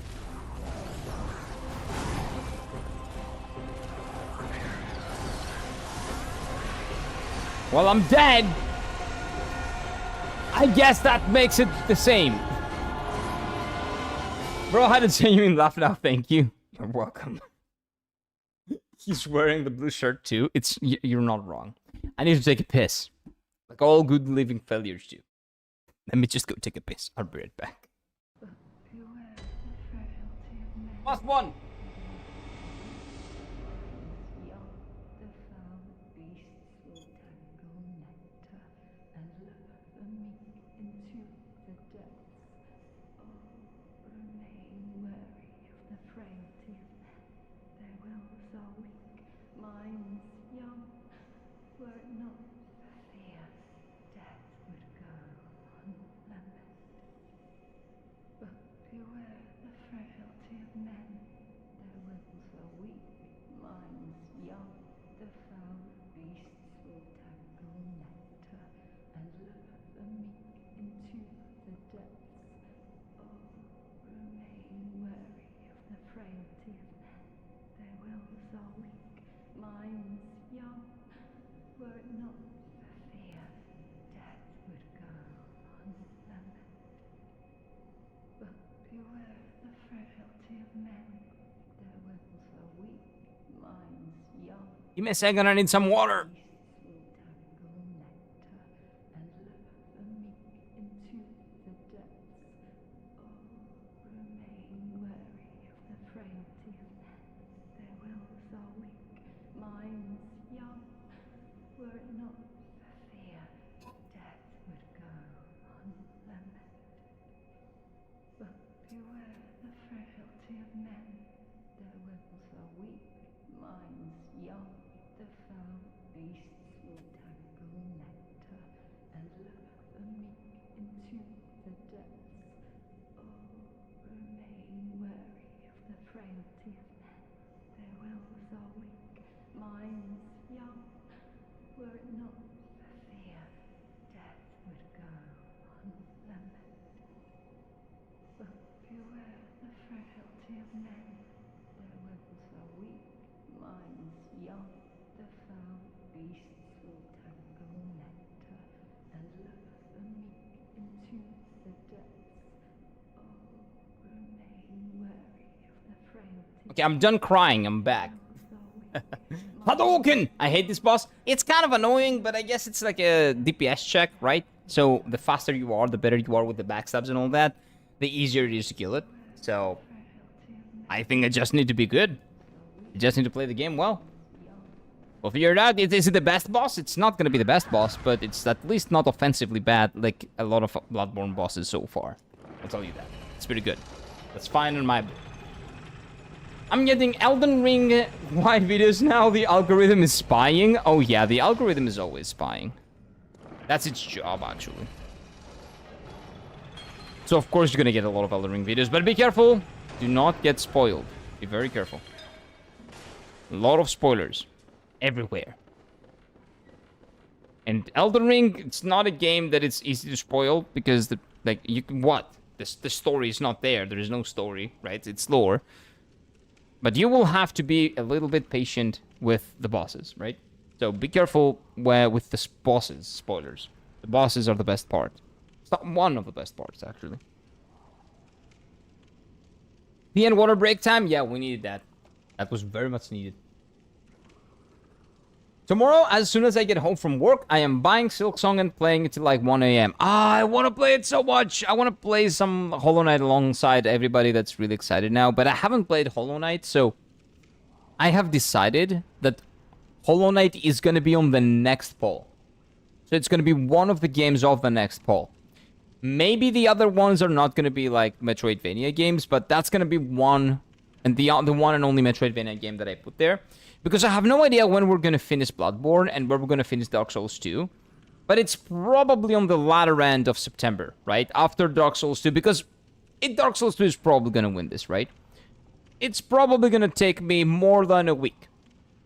Well, I'm dead. I guess that makes it the same. Bro, I hadn't seen you in laugh now, thank you. You're welcome. He's wearing the blue shirt too. You're not wrong. I need to take a piss. Like all good living failures do. Let me just go take a piss. I'll be right back. Last one! Give me a second, I need some water. Okay, I'm done crying. I'm back. Hadouken! I hate this boss. It's kind of annoying, but I guess it's like a DPS check, right? So the faster you are, the better you are with the backstabs and all that, the easier it is to kill it. So I think I just need to be good. I just need to play the game well. We'll figure it out. Is it the best boss? It's not going to be the best boss, but it's at least not offensively bad like a lot of Bloodborne bosses so far. I'll tell you that. It's pretty good. That's fine in my book. I'm getting Elden Ring wide videos now. The algorithm is spying. Oh yeah, the algorithm is always spying. That's its job, actually. So of course you're gonna get a lot of Elden Ring videos, but be careful. Do not get spoiled. Be very careful. A lot of spoilers everywhere. And Elden Ring, it's not a game that it's easy to spoil because the the story is not there. There is no story, right? It's lore. But you will have to be a little bit patient with the bosses, right? So be careful with the bosses, spoilers. The bosses are the best part. It's not one of the best parts, actually. Tea and water break time? Yeah, we needed that. That was very much needed. Tomorrow, as soon as I get home from work, I am buying Silksong and playing it till like 1 a.m. I want to play it so much. I want to play some Hollow Knight alongside everybody that's really excited now. But I haven't played Hollow Knight, so I have decided that Hollow Knight is going to be on the next poll. So it's going to be one of the games of the next poll. Maybe the other ones are not going to be like Metroidvania games, but that's going to be one, and the one and only Metroidvania game that I put there. Because I have no idea when we're going to finish Bloodborne and where we're going to finish Dark Souls 2. But it's probably on the latter end of September, right? After Dark Souls 2, because Dark Souls 2 is probably going to win this, right? It's probably going to take me more than a week.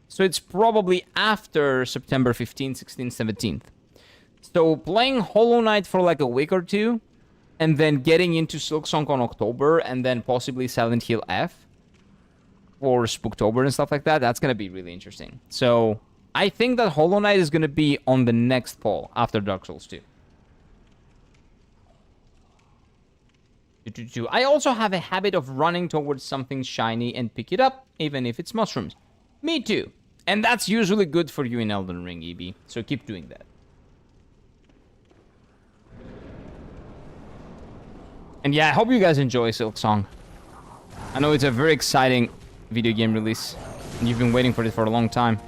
So it's probably after September 15th, 16th, 17th. So playing Hollow Knight for like a week or two, and then getting into Silksong on October, and then possibly Silent Hill F, or Spooktober and stuff like that, that's going to be really interesting. So I think that Hollow Knight is going to be on the next poll after Dark Souls 2. I also have a habit of running towards something shiny and pick it up, even if it's mushrooms. Me too. And that's usually good for you in Elden Ring, EB. So keep doing that. And yeah, I hope you guys enjoy Silksong. I know it's a very exciting video game release, and you've been waiting for it for a long time.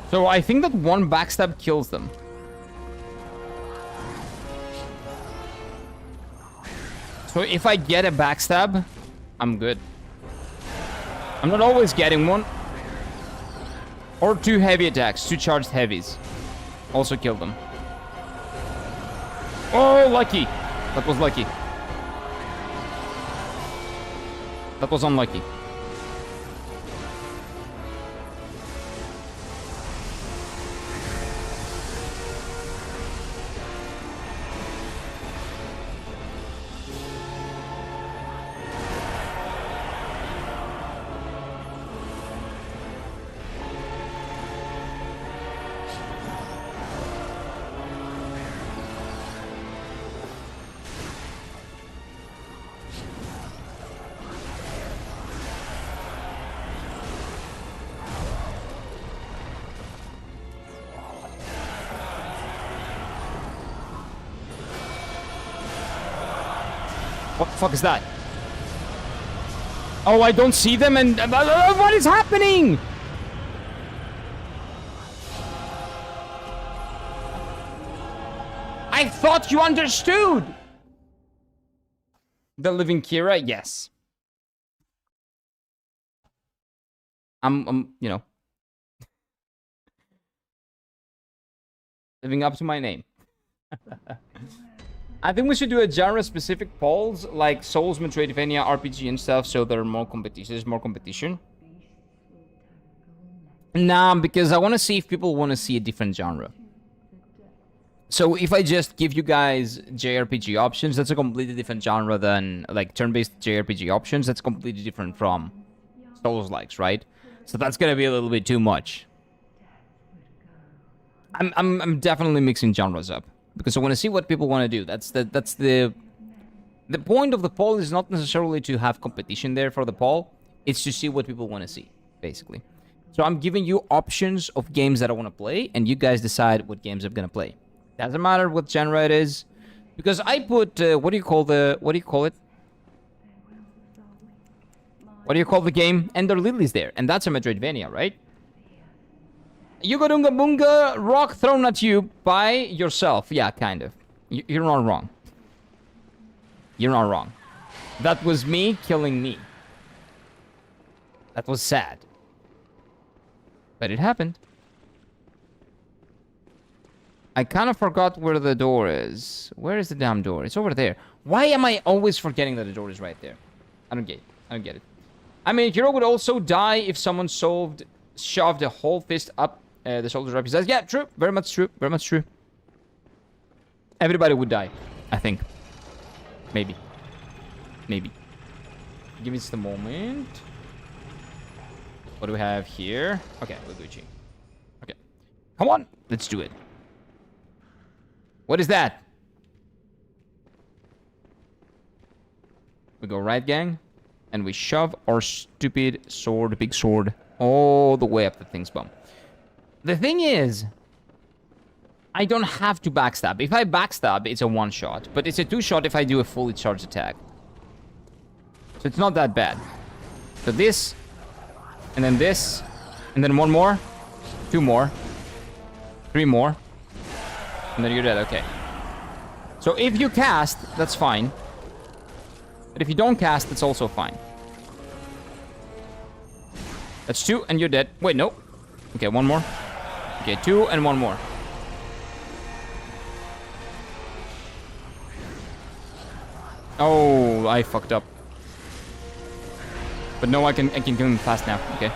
So I think that one backstab kills them. So if I get a backstab, I'm good. I'm not always getting one. Or 2 heavy attacks, 2 charged heavies. Also kill them. Oh, lucky. That was lucky. That was unlucky. What the fuck is that? Oh, I don't see them and... what is happening? I thought you understood! The Living Kira? Yes. I'm you know... living up to my name. I think we should do a genre-specific polls, like Souls, Metroidvania, RPG and stuff, so there are more competition. There's more competition. Nah, because I want to see if people want to see a different genre. So if I just give you guys JRPG options, that's a completely different genre than, like, turn-based JRPG options. That's completely different from Souls-likes, right? So that's gonna be a little bit too much. I'm definitely mixing genres up because I want to see what people want to do. That's the point of the poll is not necessarily to have competition there for the poll. It's to see what people want to see, basically. So I'm giving you options of games that I want to play, and you guys decide what games I'm gonna play. Doesn't matter what genre it is, because I put what do you call it? What do you call the game? Ender Lilies there, and that's a Metroidvania, right? Yugadunga Bunga, rock thrown at you by yourself. Yeah, kind of. You're not wrong. You're not wrong. That was me killing me. That was sad. But it happened. I kind of forgot where the door is. Where is the damn door? It's over there. Why am I always forgetting that the door is right there? I don't get it. I don't get it. I mean, hero would also die if someone shoved a whole fist up the shoulders up his ass. Yeah, true. Very much true. Very much true. Everybody would die, I think. Maybe. Maybe. Give me just a moment. What do we have here? Okay, Luigi. Okay. Come on. Let's do it. What is that? We go right, gang. And we shove our stupid sword, big sword, all the way up the thing's bum. The thing is, I don't have to backstab. If I backstab, it's a one-shot. But it's a two-shot if I do a fully charged attack. So it's not that bad. So this, and then this, and then one more, two more, three more, and then you're dead. Okay. So if you cast, that's fine. But if you don't cast, it's also fine. That's two, and you're dead. Wait, no. Okay, one more. Okay, two, and one more. Oh, I fucked up. But no, I can kill him fast now. Okay.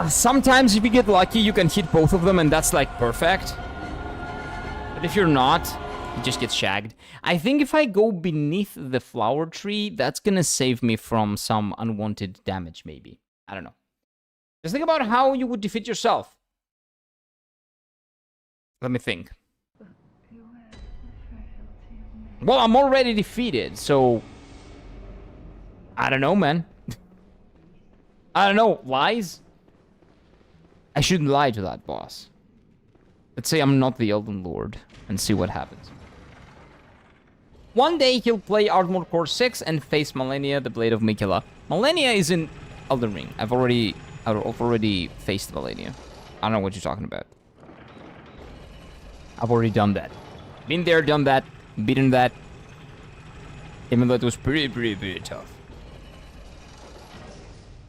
Sometimes if you get lucky, you can hit both of them, and that's like perfect. But if you're not, you just get shagged. I think if I go beneath the flower tree, that's gonna save me from some unwanted damage, maybe. I don't know. Just think about how you would defeat yourself. Let me think. Well, I'm already defeated, so... I don't know, man. I don't know. Lies? I shouldn't lie to that boss. Let's say I'm not the Elden Lord and see what happens. One day he'll play Armored Core 6 and face Malenia, the Blade of Mikela. Malenia is in Elden Ring. I've already faced Malenia. I don't know what you're talking about. I've already done that. Been there, done that, beaten that. Even though it was pretty tough.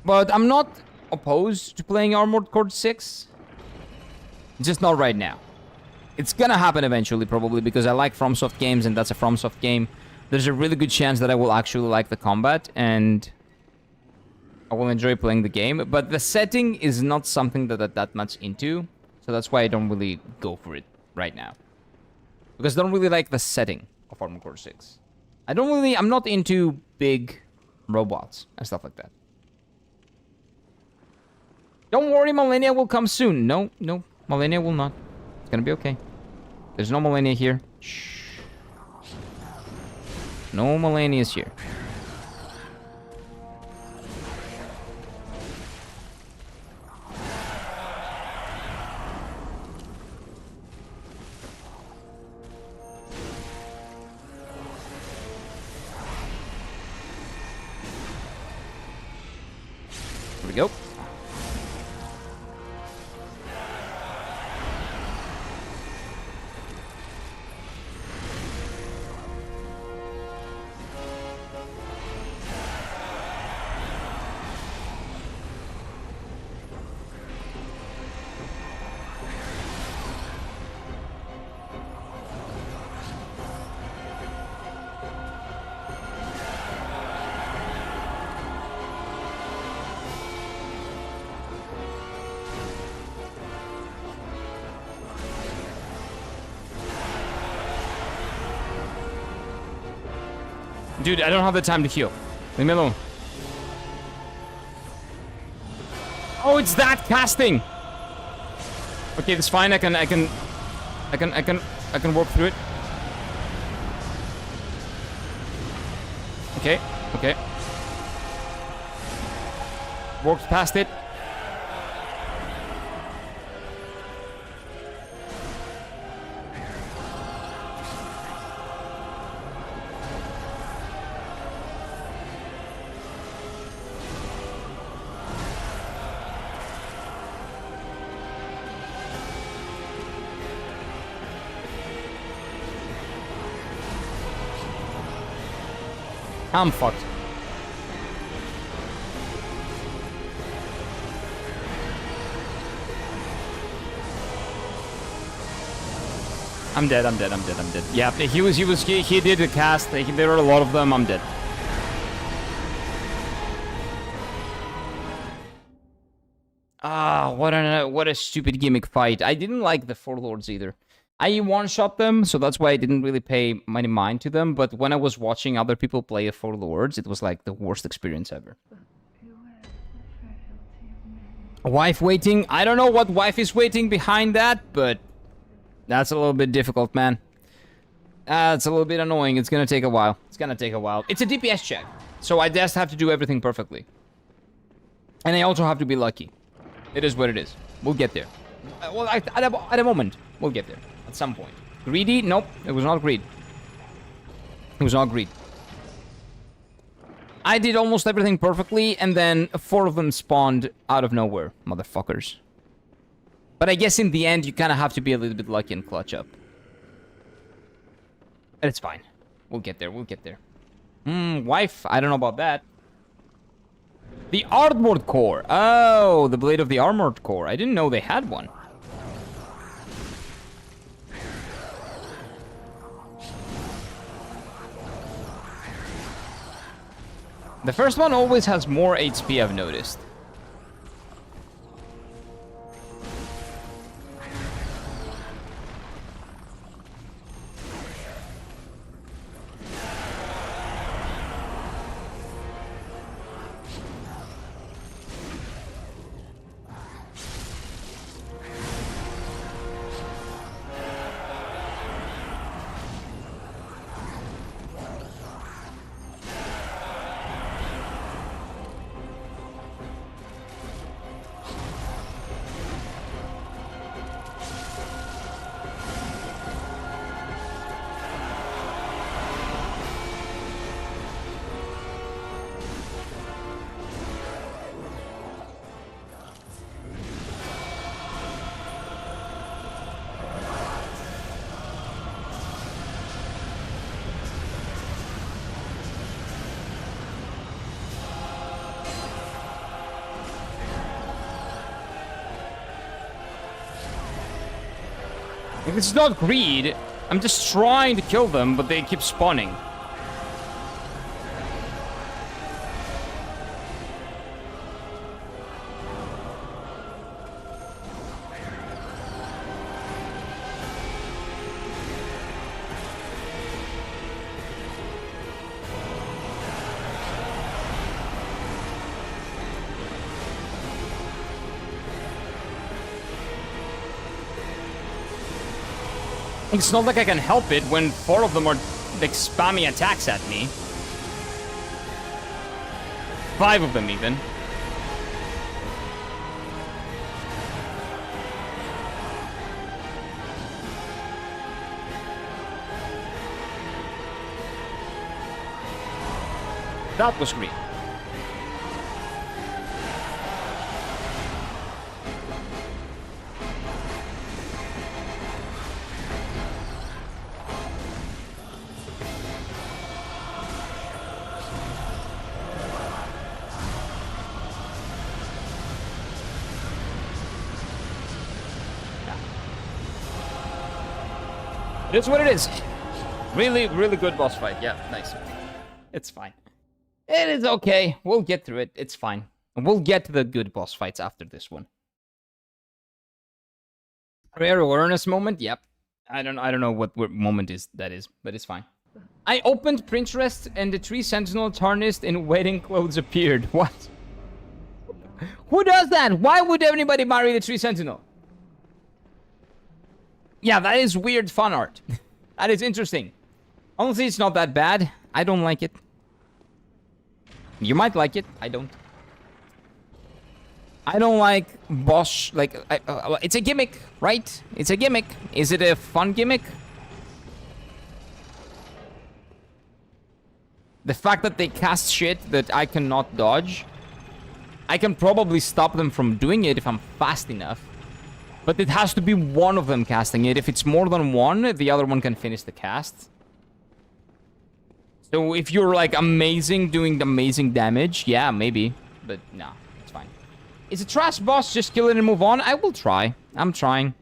But I'm not opposed to playing Armored Core 6. Just not right now. It's gonna happen eventually, probably, because I like FromSoft games, and that's a FromSoft game. There's a really good chance that I will actually like the combat, and I will enjoy playing the game. But the setting is not something that I'm that much into, so that's why I don't really go for it right now. Because I don't really like the setting of Armored Core 6. I'm not into big robots and stuff like that. Don't worry, Malenia will come soon. No, Malenia will not. It's gonna be okay. There's no Malenia here. Shh. No Malenia is here. Here we go. Dude, I don't have the time to heal. Leave me alone. Oh, it's that casting. Okay, that's fine. I can work through it. Okay, okay. Worked past it. I'm fucked. I'm dead. Yeah, he did the cast. There were a lot of them. I'm dead. Ah, what a stupid gimmick fight. I didn't like the Four Lords either. I one-shot them, so that's why I didn't really pay any mind to them, but when I was watching other people play the Four Lords, it was like the worst experience ever. Wife waiting? I don't know what wife is waiting behind that, but that's a little bit difficult, man. It's a little bit annoying. It's gonna take a while. It's a DPS check, so I just have to do everything perfectly. And I also have to be lucky. It is what it is. We'll get there. Well, at a moment, we'll get there. At some point. Greedy? Nope. It was not greed. It was not greed. I did almost everything perfectly, and then 4 of them spawned out of nowhere. Motherfuckers. But I guess in the end, you kind of have to be a little bit lucky and clutch up. But it's fine. We'll get there. Wife? I don't know about that. The Armored Core. Oh, the Blade of the Armored Core. I didn't know they had one. The first one always has more HP, I've noticed. If it's not greed, I'm just trying to kill them, but they keep spawning. It's not like I can help it when 4 of them are like spammy attacks at me. 5 of them even. That was great. It is what it is. Really, really good boss fight. Yeah, nice. It's fine. It is okay. We'll get through it. It's fine. We'll get to the good boss fights after this one. Rare awareness moment. Yep. I don't know what moment that is, but it's fine. I opened Pinterest and the 3 Sentinel tarnished in wedding clothes appeared. What? Who does that? Why would anybody marry the 3 Sentinel? Yeah, that is weird fan art. That is interesting. Honestly, it's not that bad. I don't like it. You might like it. I don't. I don't like boss, like, it's a gimmick, right? It's a gimmick. Is it a fun gimmick? The fact that they cast shit that I cannot dodge, I can probably stop them from doing it if I'm fast enough. But it has to be one of them casting it. If it's more than one, the other one can finish the cast. So if you're, like, amazing, doing amazing damage, yeah, maybe. But, no, it's fine. Is a trash boss, just kill it and move on? I will try. I'm trying.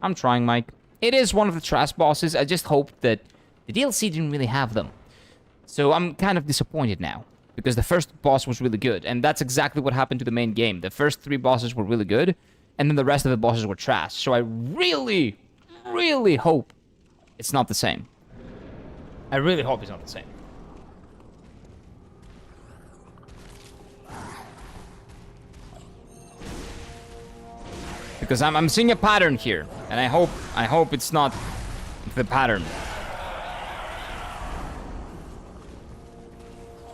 I'm trying, Mike. It is one of the trash bosses. I just hope that the DLC didn't really have them. So I'm kind of disappointed now. Because the first boss was really good. And that's exactly what happened to the main game. The first 3 bosses were really good. And then the rest of the bosses were trash. So I really, really hope it's not the same. I really hope it's not the same. Because I'm seeing a pattern here, and I hope it's not the pattern.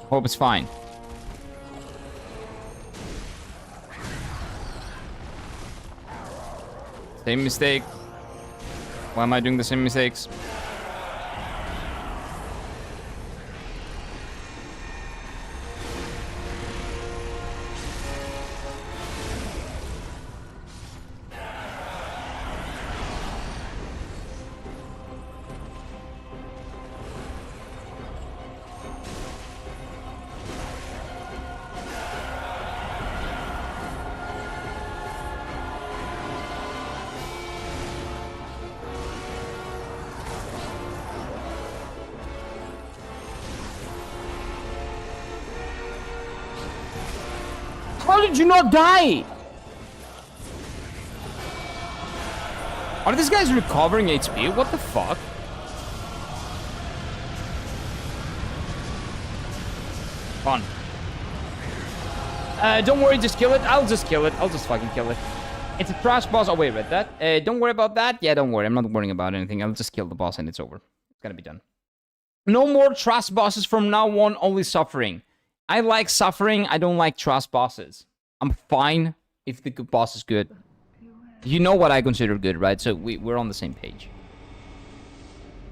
Hope it's fine. Same mistake. Why am I doing the same mistakes? How did you not die? Are these guys recovering HP? What the fuck? Fun. Don't worry, just kill it. I'll just kill it. I'll just fucking kill it. It's a trash boss. Oh, wait, read that. Don't worry about that. Yeah, don't worry. I'm not worrying about anything. I'll just kill the boss and it's over. It's gonna be done. No more trash bosses from now on, only suffering. I like suffering. I don't like trash bosses. I'm fine if the good boss is good. You know what I consider good, right? So we're on the same page.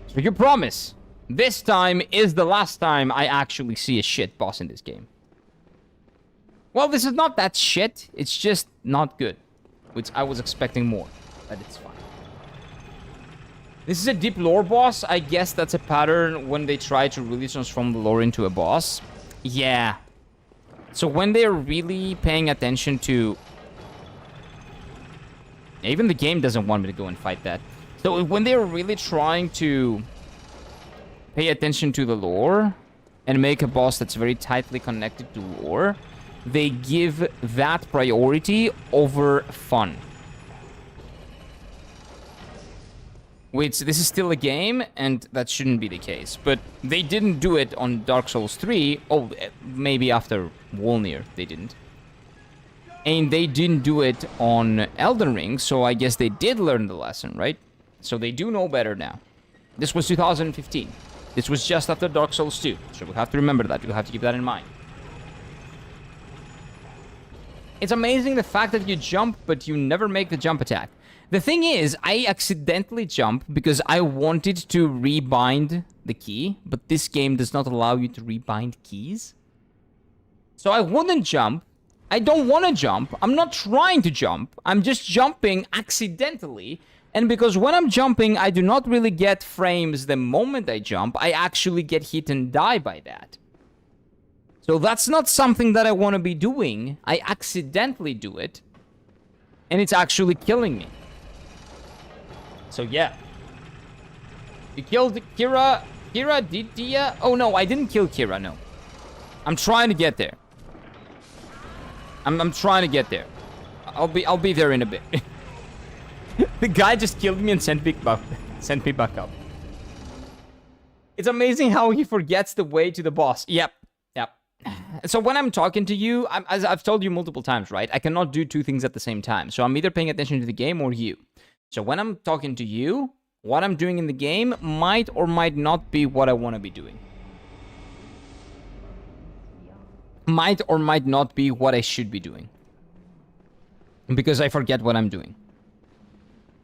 So you promise, this time is the last time I actually see a shit boss in this game. Well, this is not that shit. It's just not good. Which I was expecting more. But it's fine. This is a deep lore boss. I guess that's a pattern when they try to really transform the lore into a boss. Yeah. So when they're really paying attention to... Even the game doesn't want me to go and fight that. So when they're really trying to pay attention to the lore and make a boss that's very tightly connected to lore, they give that priority over fun. Which, this is still a game, and that shouldn't be the case. But they didn't do it on Dark Souls 3. Oh, maybe after Wolnir, they didn't. And they didn't do it on Elden Ring, so I guess they did learn the lesson, right? So they do know better now. This was 2015. This was just after Dark Souls 2. So we have to remember that. You have to keep that in mind. It's amazing the fact that you jump, but you never make the jump attack. The thing is, I accidentally jump because I wanted to rebind the key, but this game does not allow you to rebind keys. So I wouldn't jump. I don't want to jump. I'm not trying to jump. I'm just jumping accidentally. And because when I'm jumping, I do not really get frames the moment I jump. I actually get hit and die by that. So that's not something that I want to be doing. I accidentally do it. And it's actually killing me. So yeah. You killed Kira. Kira, did you? Oh no, I didn't kill Kira, no. I'm trying to get there. I'm trying to get there. I'll be there in a bit. The guy just killed me and sent me back up. It's amazing how he forgets the way to the boss. Yep. So when I'm talking to you, as I've told you multiple times, right? I cannot do two things at the same time. So I'm either paying attention to the game or you. So when I'm talking to you, what I'm doing in the game might or might not be what I want to be doing. Might or might not be what I should be doing. Because I forget what I'm doing.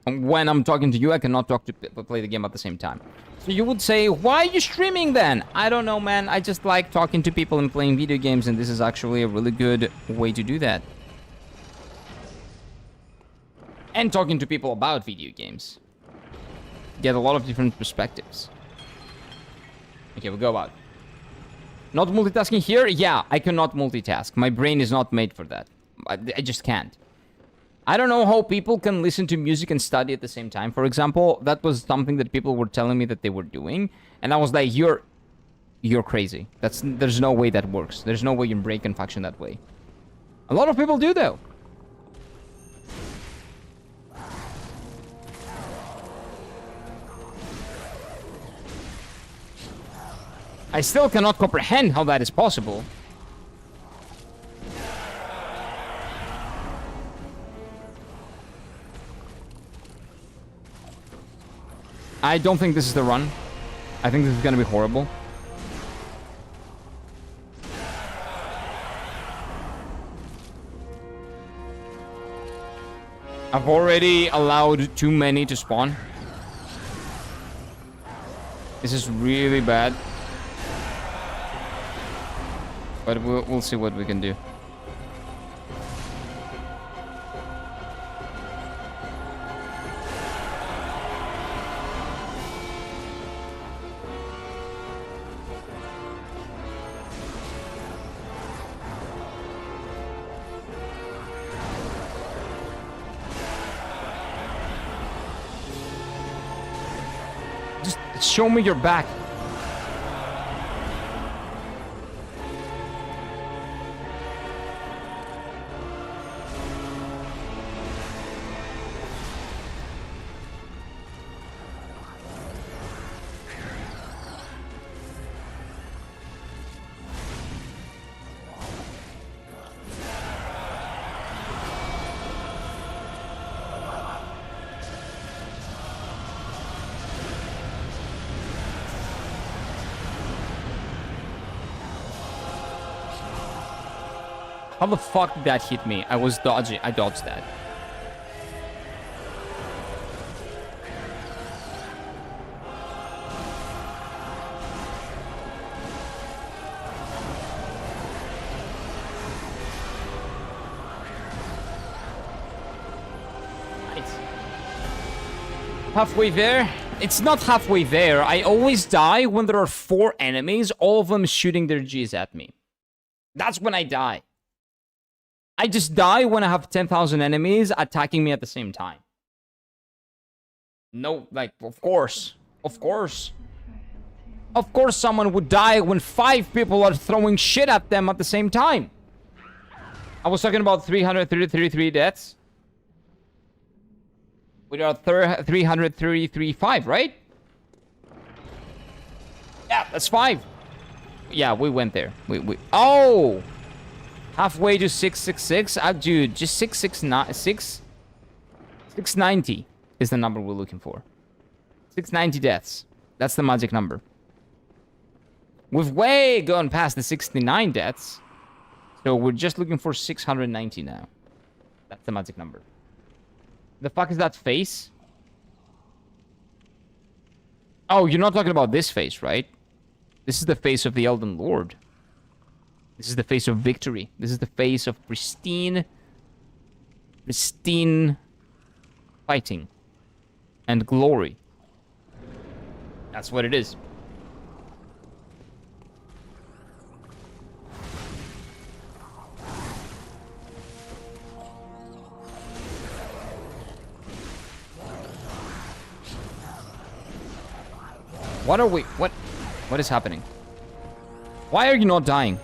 And when I'm talking to you, I cannot play the game at the same time. So you would say, why are you streaming then? I don't know, man. I just like talking to people and playing video games, and this is actually a really good way to do that. And talking to people about video games. Get a lot of different perspectives. Okay, we'll go out. Not multitasking here? Yeah, I cannot multitask. My brain is not made for that. I just can't. I don't know how people can listen to music and study at the same time. For example, that was something that people were telling me that they were doing. And I was like, you're crazy. There's no way that works. There's no way your brain can function that way. A lot of people do, though. I still cannot comprehend how that is possible. I don't think this is the run. I think this is gonna be horrible. I've already allowed too many to spawn. This is really bad. But we'll see what we can do. Just show me your back. How the fuck did that hit me? I was dodging. I dodged that. Nice. Halfway there? It's not halfway there. I always die when there are 4 enemies, all of them shooting their Gs at me. That's when I die. I just die when I have 10,000 enemies attacking me at the same time. No, like, of course. Of course. Of course someone would die when 5 people are throwing shit at them at the same time. I was talking about 333 deaths. We are 333.5, right? Yeah, that's 5. Yeah, we went there. We oh! Halfway to 666. Dude, just 690 is the number we're looking for. 690 deaths. That's the magic number. We've way gone past the 69 deaths. So we're just looking for 690 now. That's the magic number. The fuck is that face? Oh, you're not talking about this face, right? This is the face of the Elden Lord. This is the face of victory. This is the face of pristine fighting and glory. That's what it is. What are we... What is happening? Why are you not dying?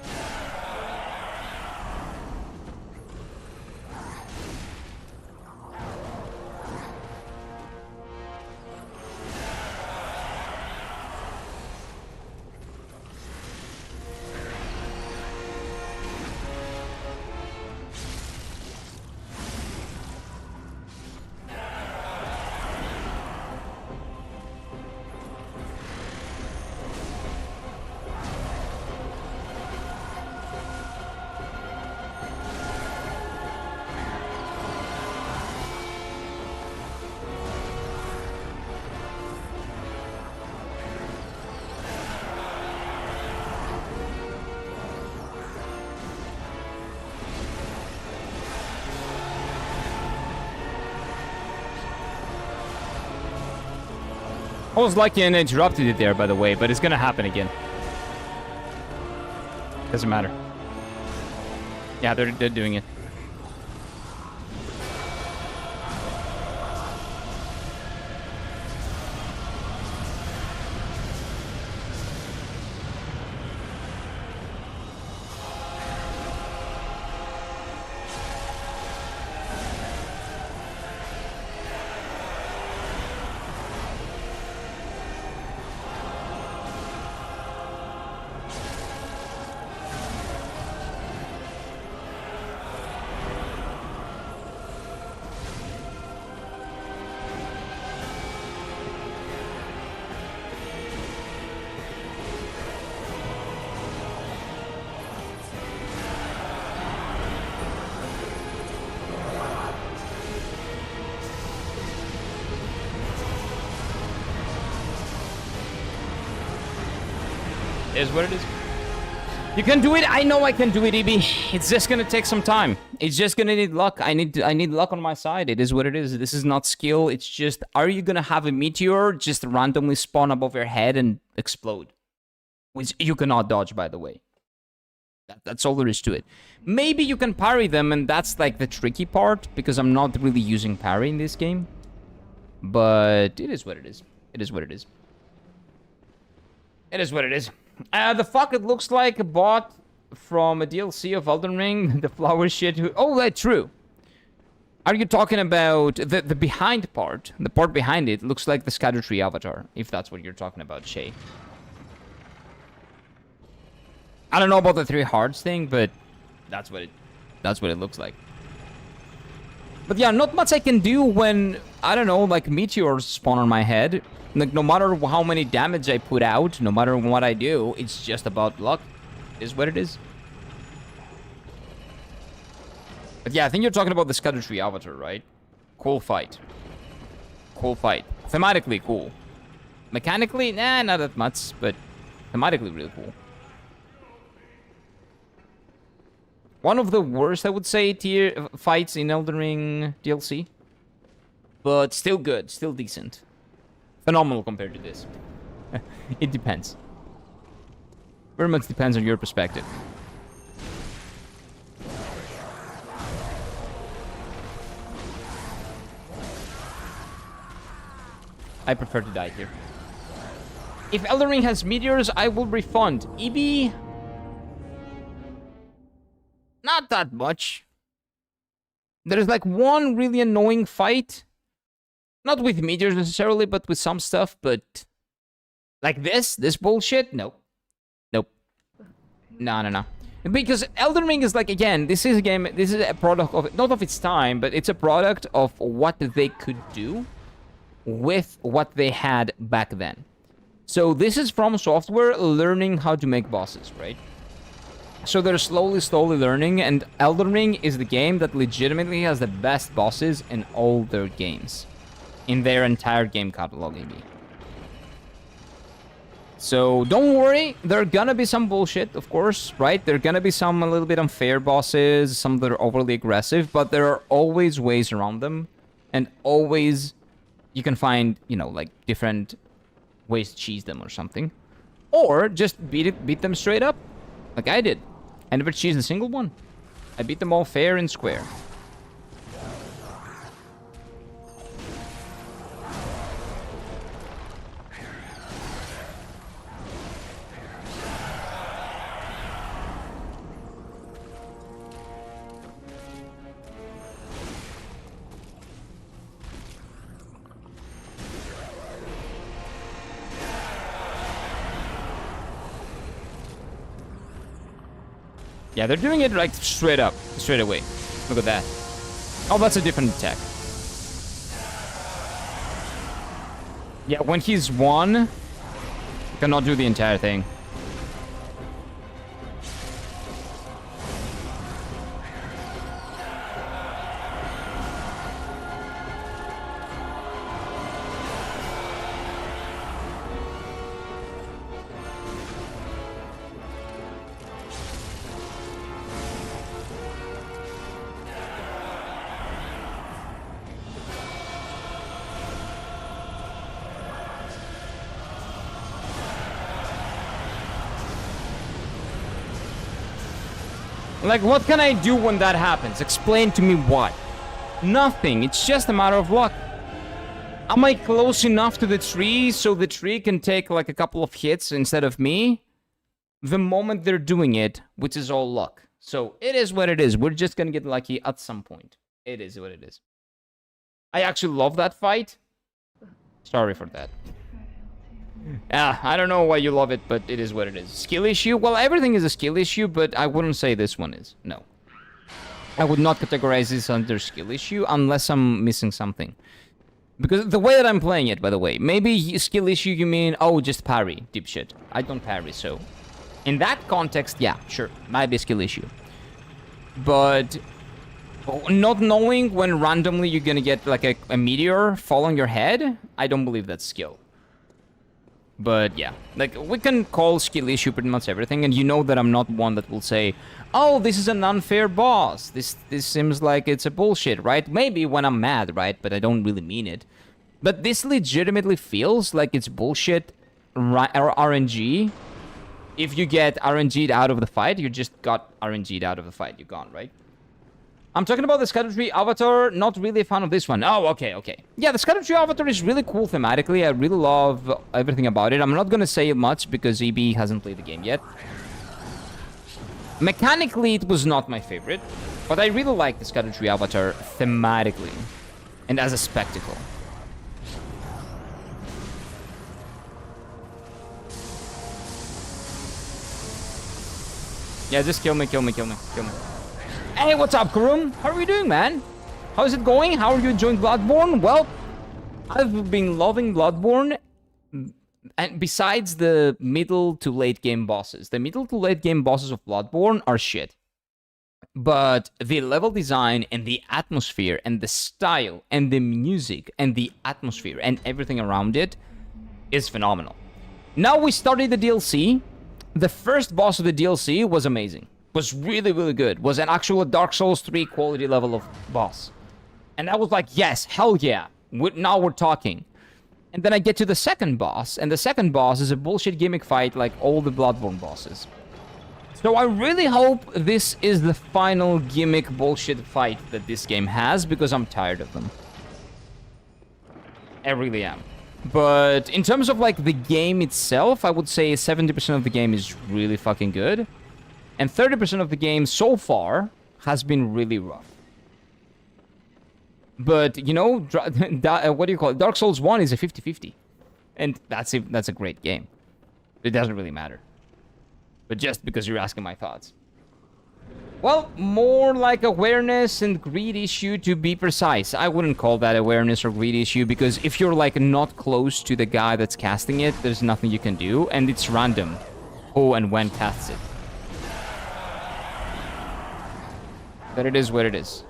I was lucky and interrupted it there, by the way, but it's gonna happen again. Doesn't matter. Yeah, they're doing it. Is what it is. You can do it. I know I can do it, EB. It's just gonna take some time. It's just gonna need luck. I need luck on my side. It is what it is. This is not skill. It's just, are you gonna have a meteor just randomly spawn above your head and explode? Which you cannot dodge, by the way. That's all there is to it. Maybe you can parry them, and that's like the tricky part, because I'm not really using parry in this game. But it is what it is. It is what it is. It is what it is. The fuck, it looks like a bot from a DLC of Elden Ring. The flower shit. Oh, that's true. Are you talking about the behind part? The part behind it looks like the Scatter Tree avatar, if that's what you're talking about, Shay. I don't know about the 3 hearts thing, but that's what it looks like. But yeah, not much I can do when, I don't know, like meteors spawn on my head. Like, no matter how many damage I put out, no matter what I do, it's just about luck. It is what it is. But yeah, I think you're talking about the Scatter Tree avatar, right? Cool fight. Cool fight. Thematically cool. Mechanically, nah, not that much, but thematically really cool. One of the worst, I would say, tier fights in Elden Ring DLC. But still good, still decent. Phenomenal compared to this. It depends. Very much depends on your perspective. I prefer to die here. If Elden Ring has meteors, I will refund. EB... not that much. There's like one really annoying fight. Not with meteors necessarily, but with some stuff, but... like this bullshit? Nope. Nope. No. Because Elden Ring is like, again, this is a game, this is a product of, not of its time, but it's a product of what they could do with what they had back then. So this is From Software learning how to make bosses, right? So they're slowly learning, and Elden Ring is the game that legitimately has the best bosses in all their games. In their entire game catalog, maybe. So don't worry, there are gonna be some bullshit, of course, right? There are gonna be some a little bit unfair bosses, some that are overly aggressive, but there are always ways around them. And always you can find, you know, like different ways to cheese them or something. Or just beat them straight up, like I did. I never cheesed a single one. I beat them all fair and square. Yeah, they're doing it like straight up, straight away. Look at that. Oh, that's a different attack. Yeah, when he's one, you cannot do the entire thing. Like, what can I do when that happens? Explain to me what? Nothing. It's just a matter of luck. Am I close enough to the tree so the tree can take like a couple of hits instead of me? The moment they're doing it, which is all luck. So it is what it is. We're just gonna get lucky at some point. It is what it is. I actually love that fight. Sorry for that. I don't know why you love it, but it is what it is. Skill issue? Well, everything is a skill issue, but I wouldn't say this one is. No. I would not categorize this under skill issue unless I'm missing something. Because the way that I'm playing it, by the way, maybe skill issue you mean, oh, just parry, dipshit. I don't parry, so... In that context, yeah, sure, might be a skill issue. But... not knowing when randomly you're gonna get like a meteor fall on your head, I don't believe that's skill. But yeah, like we can call skill issue pretty much everything, and you know that I'm not one that will say, oh, this is an unfair boss. This seems like it's a bullshit, right? Maybe when I'm mad, right? But I don't really mean it. But this legitimately feels like it's bullshit or RNG. If you get RNG'd out of the fight, you just got RNG'd out of the fight. You're gone, right? I'm talking about the Scatter Avatar, not really a fan of this one. Oh, okay. Yeah, the Scatter Avatar is really cool thematically. I really love everything about it. I'm not going to say much because EB hasn't played the game yet. Mechanically, it was not my favorite, but I really like the Scatter Avatar thematically and as a spectacle. Yeah, just kill me. Hey, what's up, Kurum? How are you doing, man? How's it going? How are you enjoying Bloodborne? Well, I've been loving Bloodborne, and besides the middle to late game bosses. The middle to late game bosses of Bloodborne are shit. But the level design and the atmosphere and the style and the music and the atmosphere and everything around it is phenomenal. Now we started the DLC. The first boss of the DLC was amazing. Was really, really good. Was an actual Dark Souls 3 quality level of boss. And I was like, yes, hell yeah. Now we're talking. And then I get to the second boss, and the second boss is a bullshit gimmick fight like all the Bloodborne bosses. So I really hope this is the final gimmick bullshit fight that this game has, because I'm tired of them. I really am. But in terms of like the game itself, I would say 70% of the game is really fucking good. And 30% of the game so far has been really rough. But, you know, what do you call it? Dark Souls 1 is a 50-50. And that's a great game. It doesn't really matter. But just because you're asking my thoughts. Well, more like awareness and greed issue to be precise. I wouldn't call that awareness or greed issue, because if you're like not close to the guy that's casting it, there's nothing you can do. And it's random who and when casts it. But it is what it is.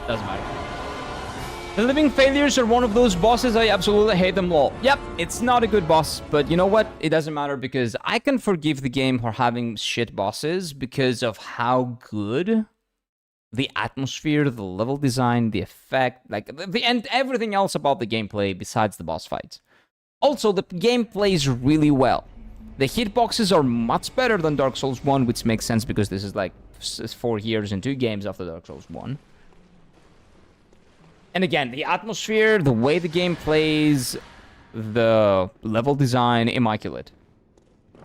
Doesn't matter. The Living Failures are one of those bosses. I absolutely hate them all. Yep, it's not a good boss, but you know what? It doesn't matter, because I can forgive the game for having shit bosses because of how good the atmosphere, the level design, the effect, like and everything else about the gameplay besides the boss fights. Also, the game plays really well. The hitboxes are much better than Dark Souls 1, which makes sense because this is like 4 years and 2 games after Dark Souls 1. And again, the atmosphere, the way the game plays, the level design, immaculate.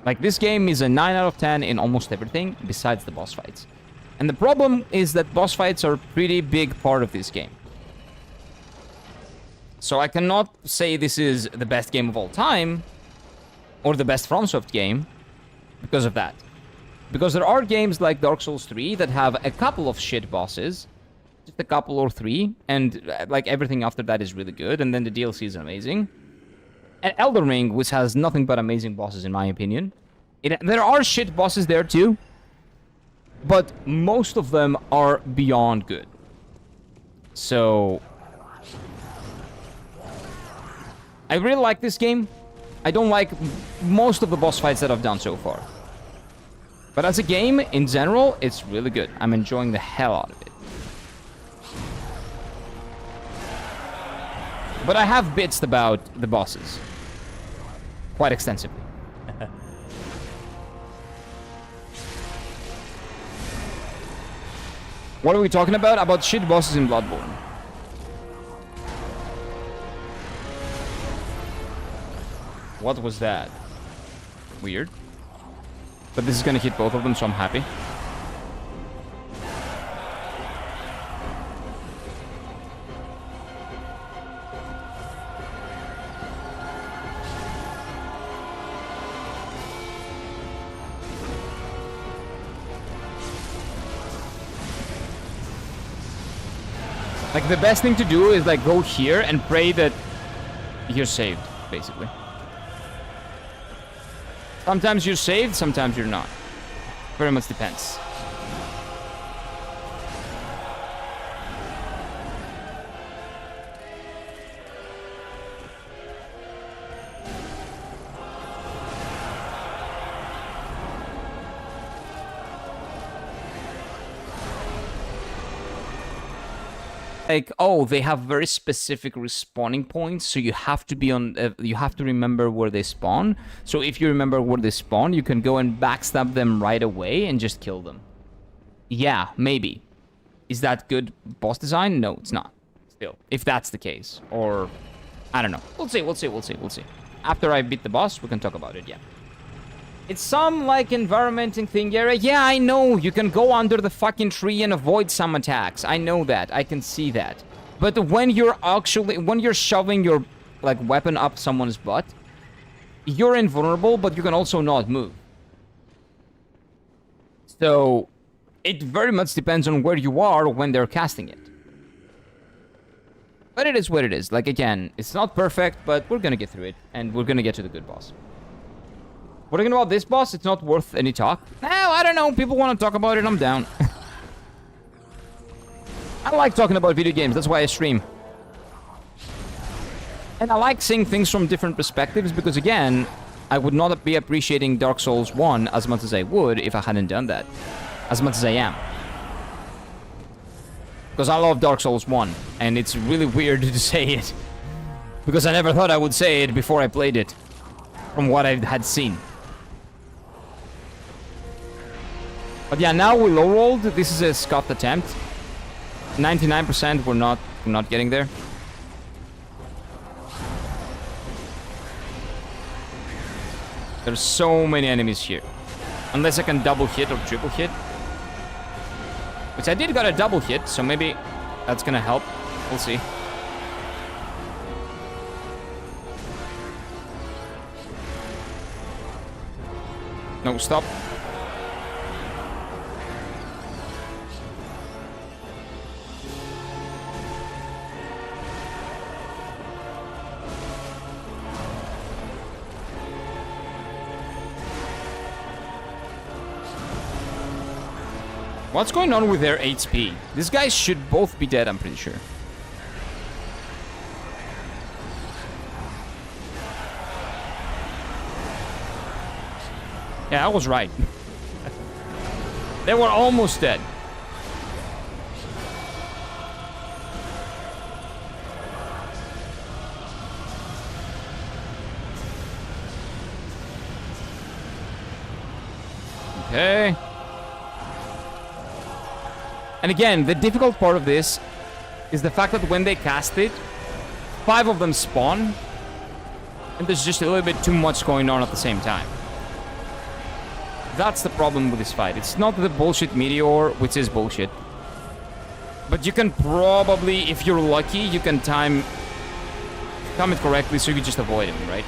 Like, this game is a 9 out of 10 in almost everything besides the boss fights. And the problem is that boss fights are a pretty big part of this game. So I cannot say this is the best game of all time, or the best FromSoft game, because of that. Because there are games like Dark Souls 3 that have a couple of shit bosses, just a couple or 3, and like everything after that is really good, and then the DLC is amazing. And Elden Ring, which has nothing but amazing bosses, in my opinion. There are shit bosses there too, but most of them are beyond good. So I really like this game. I don't like most of the boss fights that I've done so far. But as a game, in general, it's really good. I'm enjoying the hell out of it. But I have bitched about the bosses. Quite extensively. What are we talking about? About shit bosses in Bloodborne. What was that? Weird. But this is gonna hit both of them, so I'm happy. Like, the best thing to do is, like, go here and pray that you're saved, basically. Sometimes you're saved, sometimes you're not. Very much depends. Like, oh, they have very specific respawning points, so you have to be on. You have to remember where they spawn. So if you remember where they spawn, you can go and backstab them right away and just kill them. Yeah, maybe. Is that good boss design? No, it's not. Still, if that's the case, or I don't know. We'll see. We'll see. We'll see. We'll see. After I beat the boss, we can talk about it. Yeah. It's some, like, environmenting thing, yeah. Yeah, I know. You can go under the fucking tree and avoid some attacks. I know that. I can see that. But when you're shoving your, like, weapon up someone's butt, you're invulnerable, but you can also not move. So, it very much depends on where you are when they're casting it. But it is what it is. Like, again, it's not perfect, but we're gonna get through it, and we're gonna get to the good boss. What are you gonna about this boss? It's not worth any talk. No, I don't know. People want to talk about it. I'm down. I like talking about video games. That's why I stream. And I like seeing things from different perspectives because, again, I would not be appreciating Dark Souls 1 as much as I would if I hadn't done that. As much as I am. Because I love Dark Souls 1. And it's really weird to say it. Because I never thought I would say it before I played it. From what I had seen. But yeah, now we low-rolled. This is a scuffed attempt. 99% we're not getting there. There's so many enemies here. Unless I can double hit or triple hit. Which I did got a double hit, so maybe that's gonna help. We'll see. No, stop. What's going on with their HP? These guys should both be dead, I'm pretty sure. Yeah, I was right. They were almost dead. Okay. And again, the difficult part of this is the fact that when they cast it, 5 of them spawn, and there's just a little bit too much going on at the same time. That's the problem with this fight. It's not the bullshit meteor, which is bullshit. But you can probably, if you're lucky, you can time it correctly so you just avoid him, right?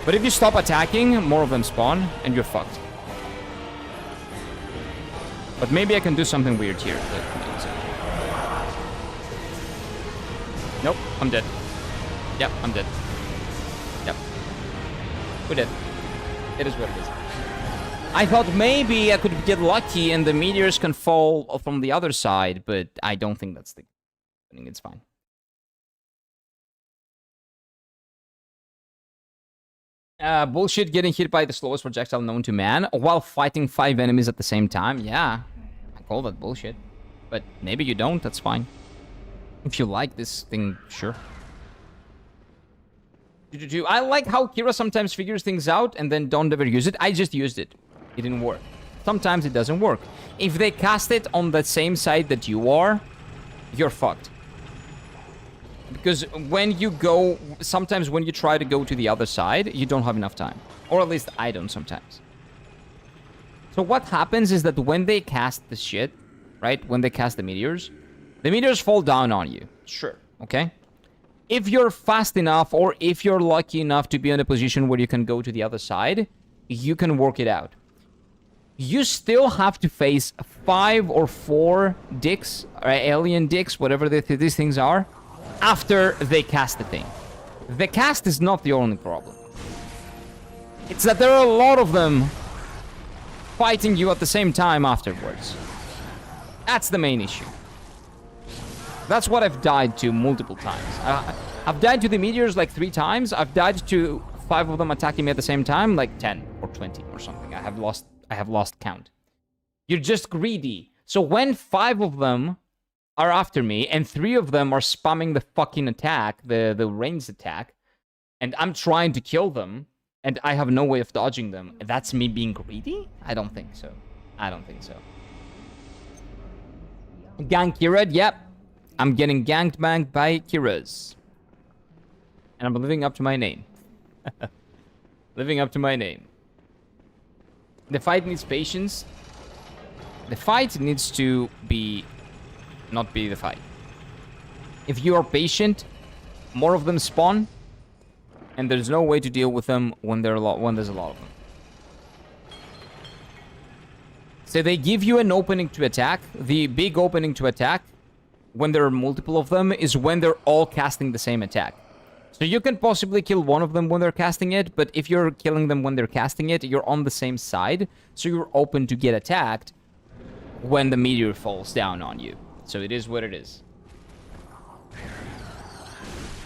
But if you stop attacking, more of them spawn, and you're fucked. But maybe I can do something weird here. Nope, I'm dead. Yep, I'm dead. We did. It is what it is. I thought maybe I could get lucky and the meteors can fall from the other side, but I don't think that's the... I think it's fine. Bullshit getting hit by the slowest projectile known to man while fighting 5 enemies at the same time. Yeah, I call that bullshit. But maybe you don't, that's fine. If you like this thing, sure. I like how Kira sometimes figures things out and then don't ever use it. I just used it. It didn't work. Sometimes it doesn't work. If they cast it on the same side that you are, you're fucked. Because when you go... Sometimes when you try to go to the other side, you don't have enough time. Or at least I don't sometimes. So what happens is that when they cast the shit, right? When they cast the meteors fall down on you. Sure, okay? If you're fast enough or if you're lucky enough to be in a position where you can go to the other side, you can work it out. You still have to face 5 or 4 dicks, or alien dicks, whatever these things are, after they cast the thing. The cast is not the only problem. It's that there are a lot of them fighting you at the same time afterwards. That's the main issue. That's what I've died to multiple times. I've died to the meteors like 3 times. I've died to 5 of them attacking me at the same time, like 10 or 20 or something. I have lost count. You're just greedy. So when 5 of them are after me and 3 of them are spamming the fucking attack, the ranged attack, and I'm trying to kill them, and I have no way of dodging them, that's me being greedy? I don't think so. I don't think so. Gank Kira, yep. I'm getting ganked banged by Kiras. And I'm living up to my name. Living up to my name. The fight needs patience. The fight needs to be... not be the fight. If you are patient, more of them spawn, and there's no way to deal with them when there's a lot of them. So they give you an opening to attack. The big opening to attack, when there are multiple of them, is when they're all casting the same attack. So you can possibly kill one of them when they're casting it, but if you're killing them when they're casting it, you're on the same side, so you're open to get attacked when the meteor falls down on you. So it is what it is.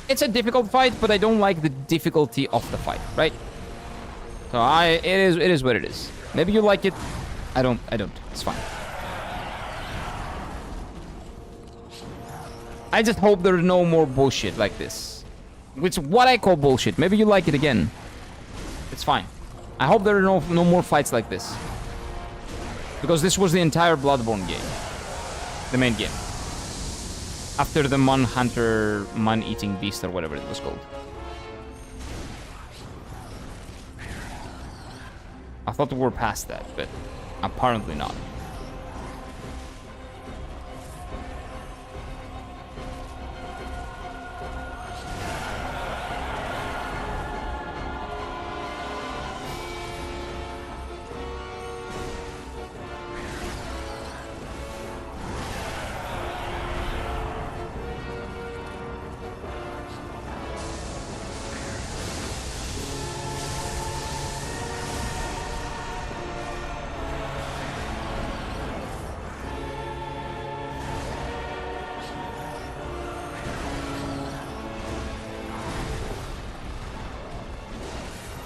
It's a difficult fight, but I don't like the difficulty of the fight, right? So it is what it is. Maybe you like it. I don't. It's fine. I just hope there's no more bullshit like this. Which what I call bullshit. Maybe you like it again. It's fine. I hope there are no more fights like this. Because this was the entire Bloodborne game. The main game. After the man-eating beast or whatever it was called. I thought we were past that, but apparently not.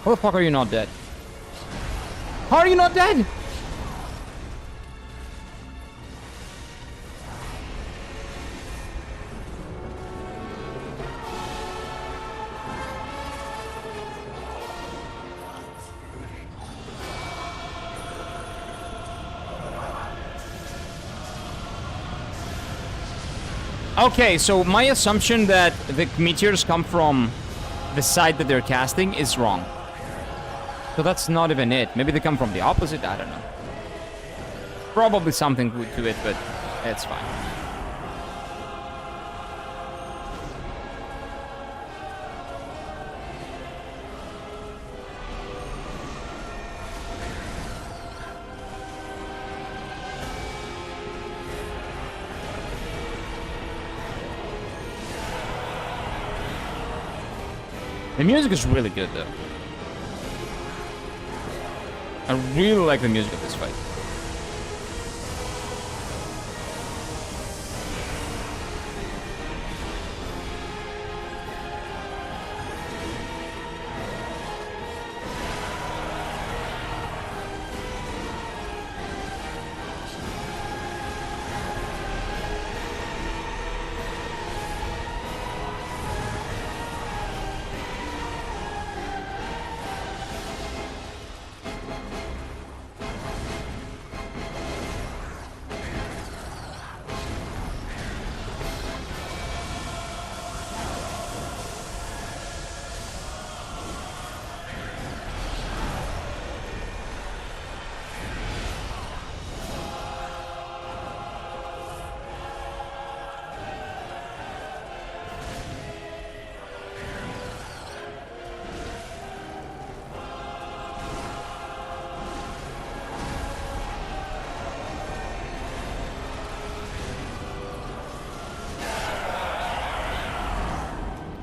How the fuck are you not dead? How are you not dead? Okay, so my assumption that the meteors come from the side that they're casting is wrong. So that's not even it. Maybe they come from the opposite, I don't know. Probably something to it, but it's fine. The music is really good though. I really like the music of this fight.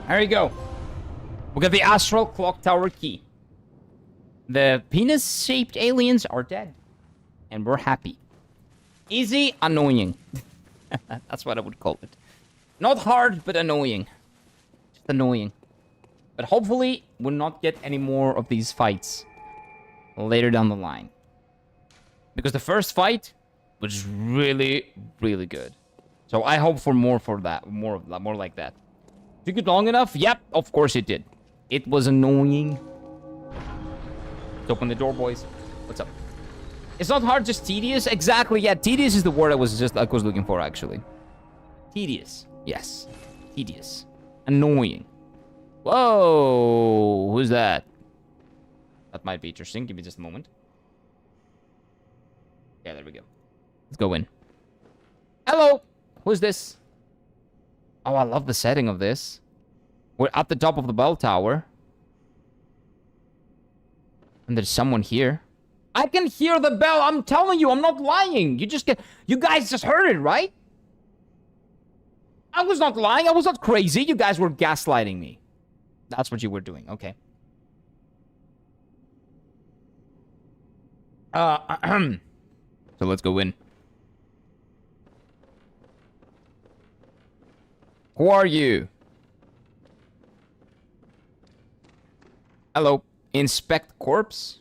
There you go. We got the Astral Clocktower key. The penis-shaped aliens are dead. And we're happy. Easy, annoying. That's what I would call it. Not hard, but annoying. Just annoying. But hopefully, we'll not get any more of these fights later down the line. Because the first fight was really, really good. So I hope for more like that. Took it long enough? Yep, of course it did. It was annoying. Let's open the door, boys. What's up? It's not hard, just tedious. Exactly, yeah, tedious is the word I was looking for, actually. Tedious. Yes. Tedious. Annoying. Whoa! Who's that? That might be interesting. Give me just a moment. Yeah, there we go. Let's go in. Hello! Who's this? Oh, I love the setting of this. We're at the top of the bell tower. And there's someone here. I can hear the bell. I'm telling you, I'm not lying. You guys just heard it, right? I was not lying. I was not crazy. You guys were gaslighting me. That's what you were doing. Okay. So let's go in. Who are you? Hello. Inspect corpse?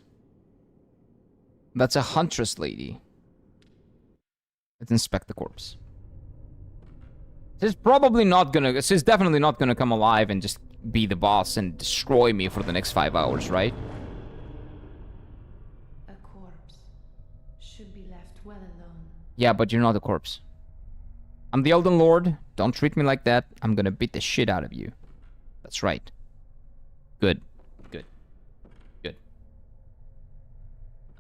That's a huntress lady. Let's inspect the corpse. She's definitely not gonna come alive and just be the boss and destroy me for the next 5 hours, right? A corpse should be left well alone. Yeah, but you're not a corpse. I'm the Elden Lord. Don't treat me like that. I'm gonna beat the shit out of you. That's right. Good. Good. Good.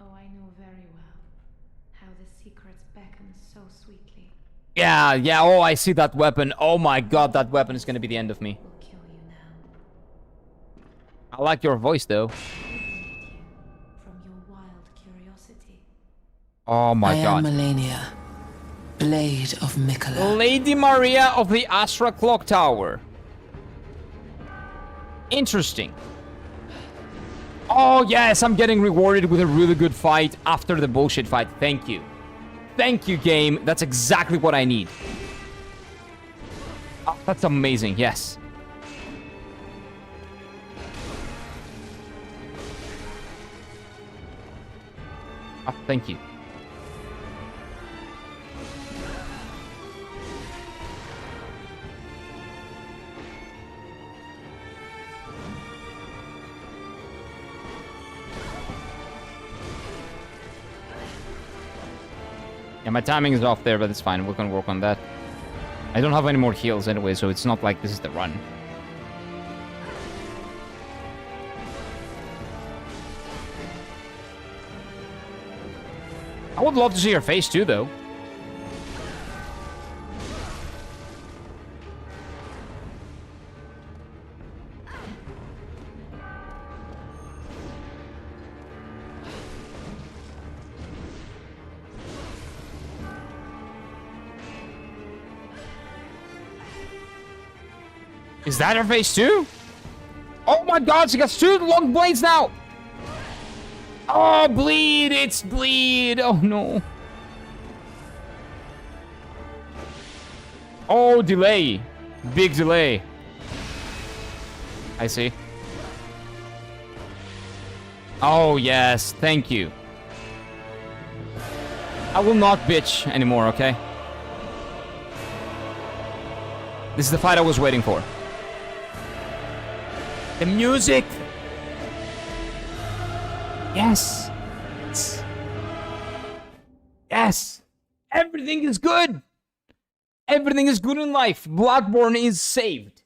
Oh, I know very well how the secrets beckon so sweetly. Yeah, yeah. Oh, I see that weapon. Oh my god, that weapon is gonna be the end of me. Will kill you now. I like your voice, though. Liberate you from your wild curiosity. Oh my I god. am Melania, Blade of Mikola. Lady Maria of the Astral Clocktower. Interesting. Oh, yes, I'm getting rewarded with a really good fight after the bullshit fight. Thank you. Thank you, game. That's exactly what I need. Oh, that's amazing. Yes. Oh, thank you. Yeah, my timing is off there, but it's fine. We can work on that. I don't have any more heals anyway, so it's not like this is the run. I would love to see her face too, though. Is that her face too? Oh my god, she got two long blades now! Oh, bleed! It's bleed! Oh, no. Oh, delay. Big delay. I see. Oh, yes. Thank you. I will not bitch anymore, okay? This is the fight I was waiting for. The music! Yes! Yes! Everything is good! Everything is good in life. Bloodborne is saved.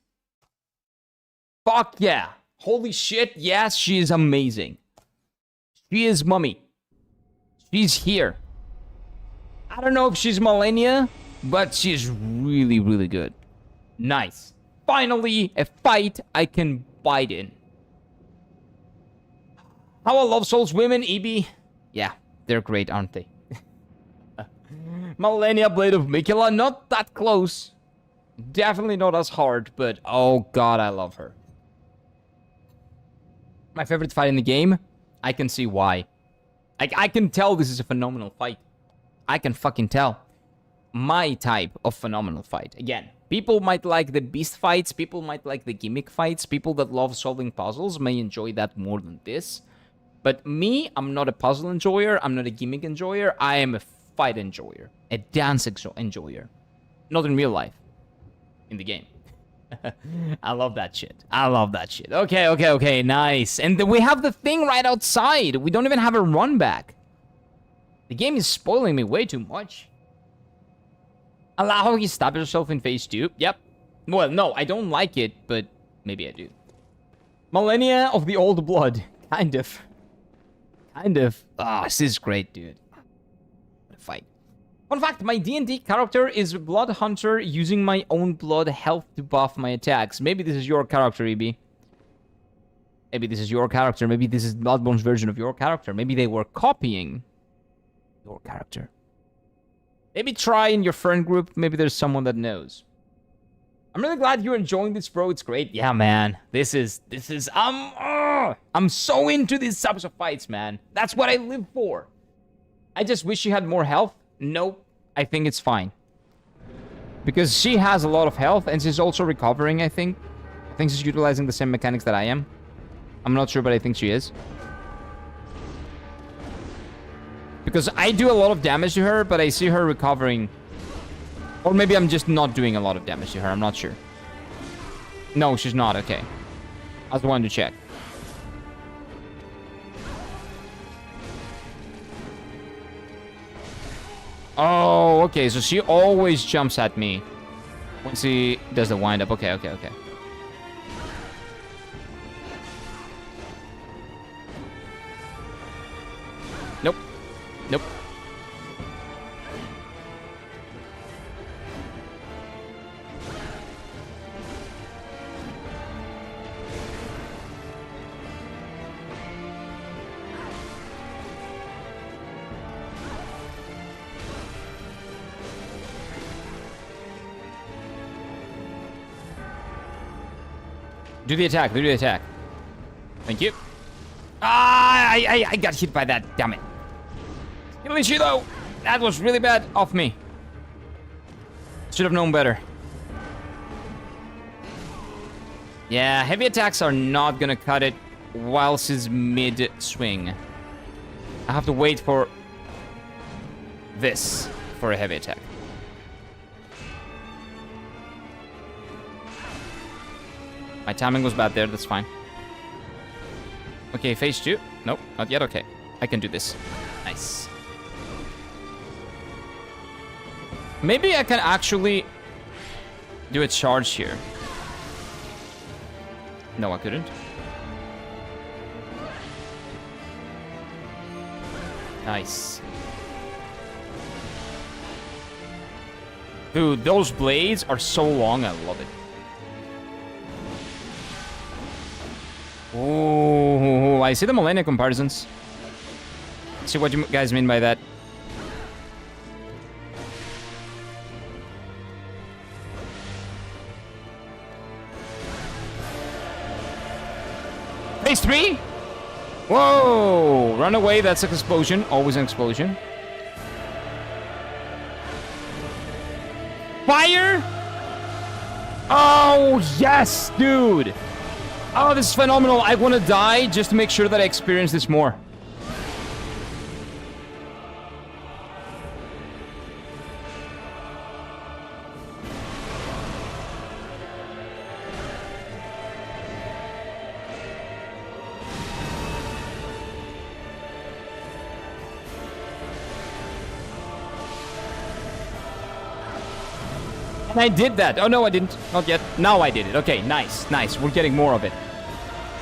Fuck yeah. Holy shit, yes, she is amazing. She is Mummy. She's here. I don't know if she's Malenia, but she's really, really good. Nice. Finally, a fight I can bite in. How I love Souls women, EB. Yeah, they're great, aren't they? Malenia, Blade of Mikula, not that close. Definitely not as hard, but oh god, I love her. My favorite fight in the game? I can see why. I can tell this is a phenomenal fight. I can fucking tell. My type of phenomenal fight. Again, people might like the beast fights, people might like the gimmick fights, people that love solving puzzles may enjoy that more than this. But me, I'm not a puzzle enjoyer, I'm not a gimmick enjoyer, I am a fight enjoyer. A dance enjoyer. Not in real life. In the game. I love that shit. I love that shit. Okay, nice. And we have the thing right outside. We don't even have a run back. The game is spoiling me way too much. Allow how you stab yourself in phase 2. Yep. Well, no, I don't like it, but maybe I do. Millennia of the Old Blood. Kind of. Ah, this is great, dude. What a fight. Fun fact, my D&D character is Blood Hunter using my own blood health to buff my attacks. Maybe this is your character, EB. Maybe this is your character. Maybe this is Bloodborne's version of your character. Maybe they were copying your character. Maybe try in your friend group. Maybe there's someone that knows. I'm really glad you're enjoying this, bro. It's great. Yeah, man. This is I'm so into these types of fights, man. That's what I live for. I just wish she had more health. Nope. I think it's fine. Because she has a lot of health and she's also recovering, I think. I think she's utilizing the same mechanics that I am. I'm not sure, but I think she is. Because I do a lot of damage to her, but I see her recovering. Or maybe I'm just not doing a lot of damage to her. I'm not sure. No, she's not. Okay. I was wanting to check. Oh, okay. So she always jumps at me once he does the wind up. Okay. Nope. Do the attack. Thank you. Ah, I got hit by that. Damn it. Ilichi, though. That was really bad off me. Should have known better. Yeah, heavy attacks are not gonna cut it whilst he's mid-swing. I have to wait for this for a heavy attack. My timing was bad there, that's fine. Okay, phase 2. Nope, not yet, okay. I can do this. Nice. Maybe I can actually do a charge here. No, I couldn't. Nice. Dude, those blades are so long, I love it. Oh, I see the Millennia comparisons. See what you guys mean by that. Phase 3? Whoa! Run away, that's an explosion. Always an explosion. Fire! Oh, yes, dude! Oh, this is phenomenal. I want to die just to make sure that I experience this more. And I did that. Oh, no, I didn't. Not yet. Now I did it. Okay, nice, nice. We're getting more of it.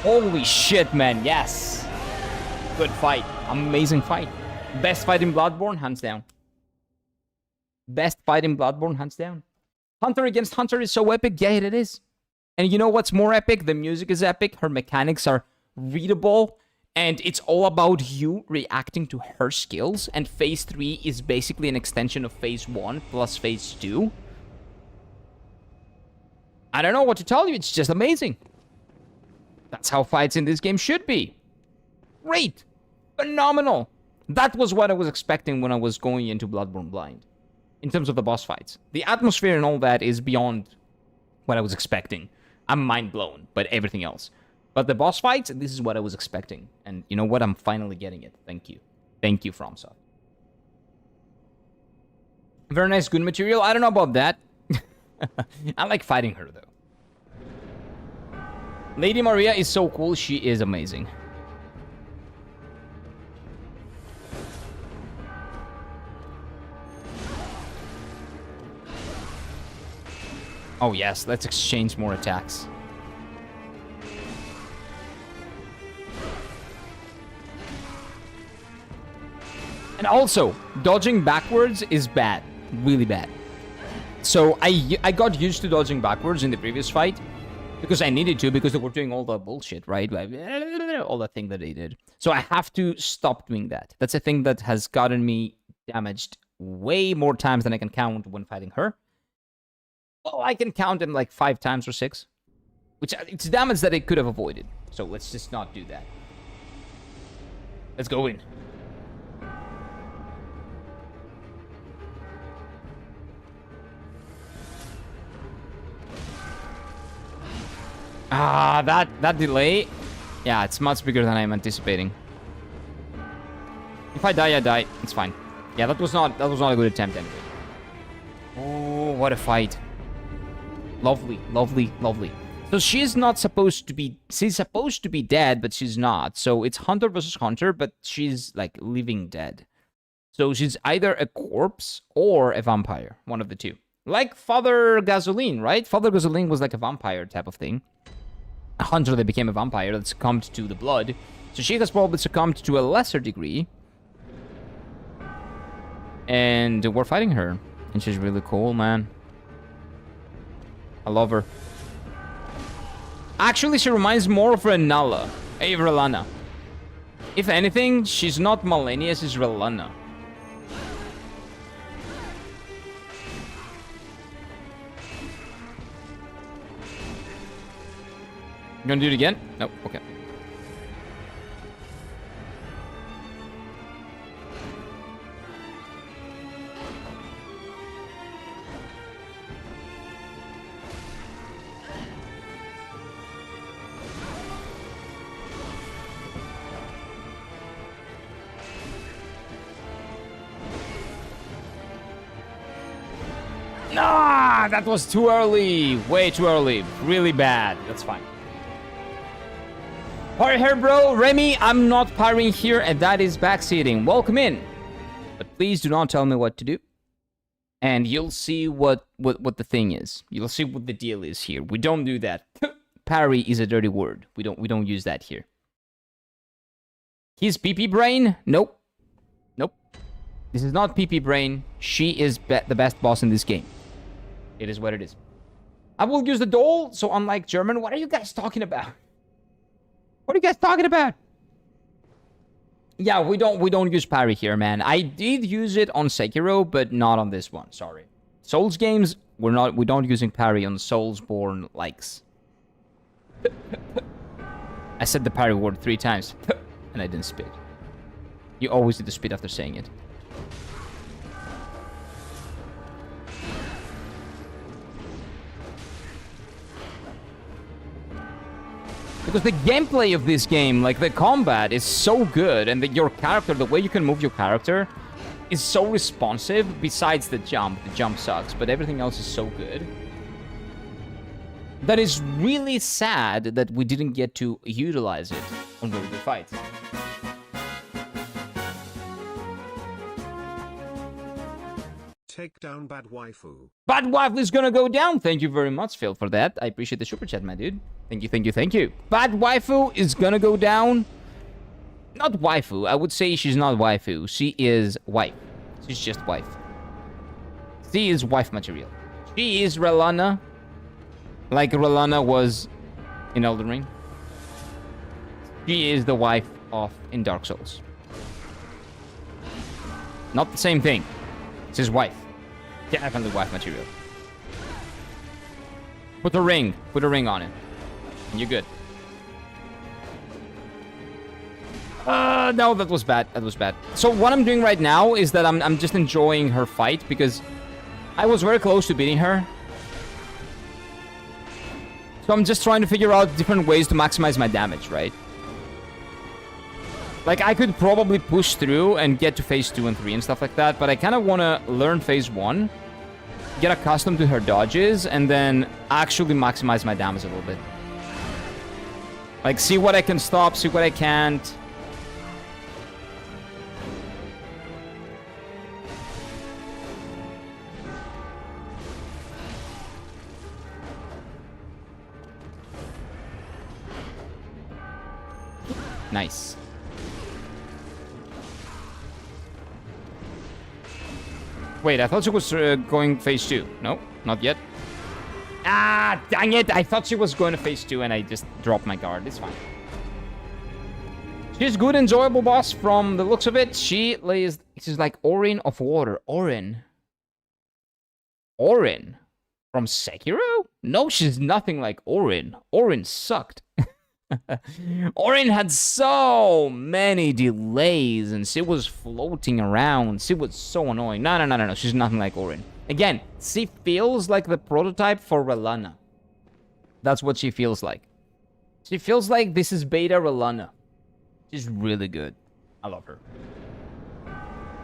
Holy shit, man. Yes. Good fight. Amazing fight. Best fight in Bloodborne, hands down. Best fight in Bloodborne, hands down. Hunter against Hunter is so epic. Yeah, it is. And you know what's more epic? The music is epic. Her mechanics are readable. And it's all about you reacting to her skills. And Phase 3 is basically an extension of Phase 1 plus Phase 2. I don't know what to tell you. It's just amazing. That's how fights in this game should be. Great. Phenomenal. That was what I was expecting when I was going into Bloodborne blind. In terms of the boss fights. The atmosphere and all that is beyond what I was expecting. I'm mind blown, but everything else. But the boss fights, this is what I was expecting. And you know what? I'm finally getting it. Thank you. Thank you, FromSoft. Very nice, good material. I don't know about that. I like fighting her, though. Lady Maria is so cool. She is amazing. Oh, yes. Let's exchange more attacks. And also, dodging backwards is bad. Really bad. So I got used to dodging backwards in the previous fight because I needed to, because they were doing all the bullshit, right? All the thing that they did. So I have to stop doing that. That's a thing that has gotten me damaged way more times than I can count when fighting her. Well, I can count them like 5 times or 6, which it's damage that I could have avoided. So let's just not do that. Let's go in. Ah, that delay. Yeah, it's much bigger than I'm anticipating. If I die, I die. It's fine. Yeah, that was not a good attempt anyway. Oh, what a fight. Lovely, lovely, lovely. So she's not supposed to be... She's supposed to be dead, but she's not. So it's Hunter versus Hunter, but she's, like, living dead. So she's either a corpse or a vampire. One of the two. Like Father Gasoline, right? Father Gasoline was like a vampire type of thing. A hunter that became a vampire that succumbed to the blood. So she has probably succumbed to a lesser degree. And we're fighting her. And she's really cool, man. I love her. Actually, she reminds more of Renala. Relana. If anything, she's not Malenia, she's Relana. You gonna do it again? Nope, okay. Nah, that was too early. Way too early. Really bad. That's fine. Parry here, bro. Remy, I'm not parrying here, and that is backseating. Welcome in. But please do not tell me what to do. And you'll see what the thing is. You'll see what the deal is here. We don't do that. Parry is a dirty word. We don't use that here. He's PP Brain? Nope. Nope. This is not PP Brain. She is the best boss in this game. It is what it is. I will use the doll, so unlike German, what are you guys talking about? What are you guys talking about? Yeah, we don't use parry here, man. I did use it on Sekiro, but not on this one. Sorry. Souls games, we don't using parry on Soulsborne likes. I said the parry word 3 times. and I didn't spit. You always do the spit after saying it. Because the gameplay of this game, like the combat, is so good, and your character, the way you can move your character, is so responsive. Besides the jump sucks, but everything else is so good. That is really sad that we didn't get to utilize it on Really Good Fight. Take down Bad Waifu. Bad Waifu is gonna go down. Thank you very much, Phil, for that. I appreciate the super chat, my dude. Thank you, thank you, thank you. Bad Waifu is gonna go down. Not waifu. I would say she's not waifu. She is wife. She's just wife. She is wife material. She is Relana. Like Relana was in Elden Ring. She is the wife of in Dark Souls. Not the same thing. It's his wife. Definitely wife material. Put a ring. Put a ring on it. And you're good. No, that was bad. That was bad. So what I'm doing right now is that I'm just enjoying her fight because I was very close to beating her. So I'm just trying to figure out different ways to maximize my damage, right? Like, I could probably push through and get to phase 2 and 3 and stuff like that, but I kind of want to learn phase 1, get accustomed to her dodges, and then actually maximize my damage a little bit. Like, see what I can stop, see what I can't. Nice. Wait, I thought she was going phase 2. No, not yet. Ah, dang it. I thought she was going to phase 2 and I just dropped my guard. It's fine. She's good, enjoyable boss from the looks of it. She's like Orphan of Water. Orin from Sekiro? No, she's nothing like Orin. Orin sucked. Orin had so many delays and she was floating around. She was so annoying. No. She's nothing like Orin. Again, she feels like the prototype for Relana. That's what she feels like. She feels like this is beta Relana. She's really good. I love her.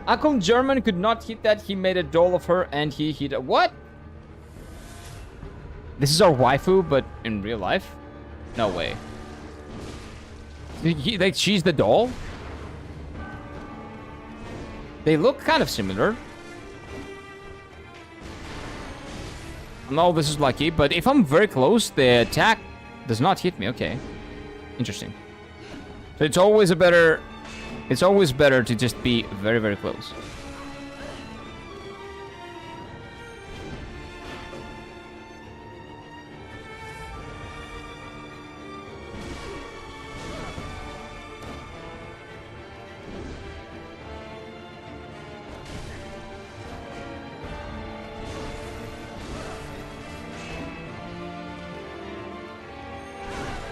Uncle German could not hit that. He made a doll of her and he hit a... What? This is our waifu, but in real life? No way. Like, she's the doll? They look kind of similar. No, this is lucky, but if I'm very close, the attack does not hit me. Okay. Interesting. So it's always better to just be very, very close.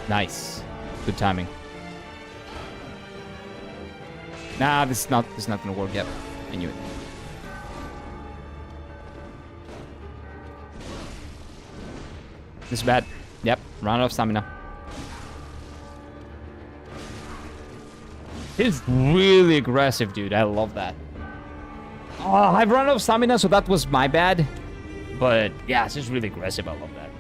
Nice. Good timing. Nah, this is not gonna work yet. I knew it. This is bad. Yep, run out of stamina. He's really aggressive, dude. I love that. Oh, I've run out of stamina, so that was my bad. But yeah, it's just really aggressive. I love that.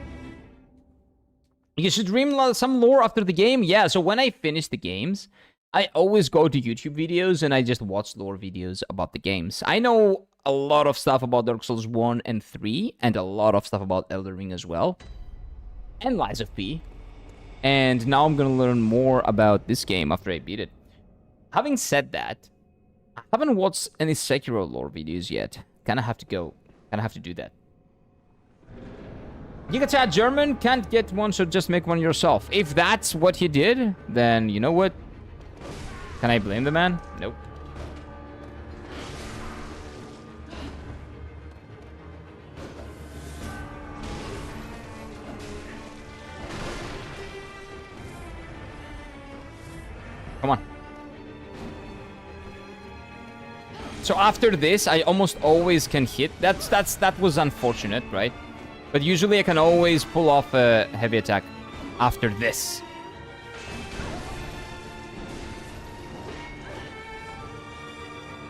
You should stream some lore after the game. Yeah, so when I finish the games, I always go to YouTube videos and I just watch lore videos about the games. I know a lot of stuff about Dark Souls 1 and 3, and a lot of stuff about Elden Ring as well. And Lies of P. And now I'm gonna learn more about this game after I beat it. Having said that, I haven't watched any Sekiro lore videos yet. Kinda have to do that. Giga German can't get one, so just make one yourself. If that's what he did, then you know what? Can I blame the man? Nope. Come on. So after this, I almost always can hit. That was unfortunate, right? But usually I can always pull off a heavy attack after this.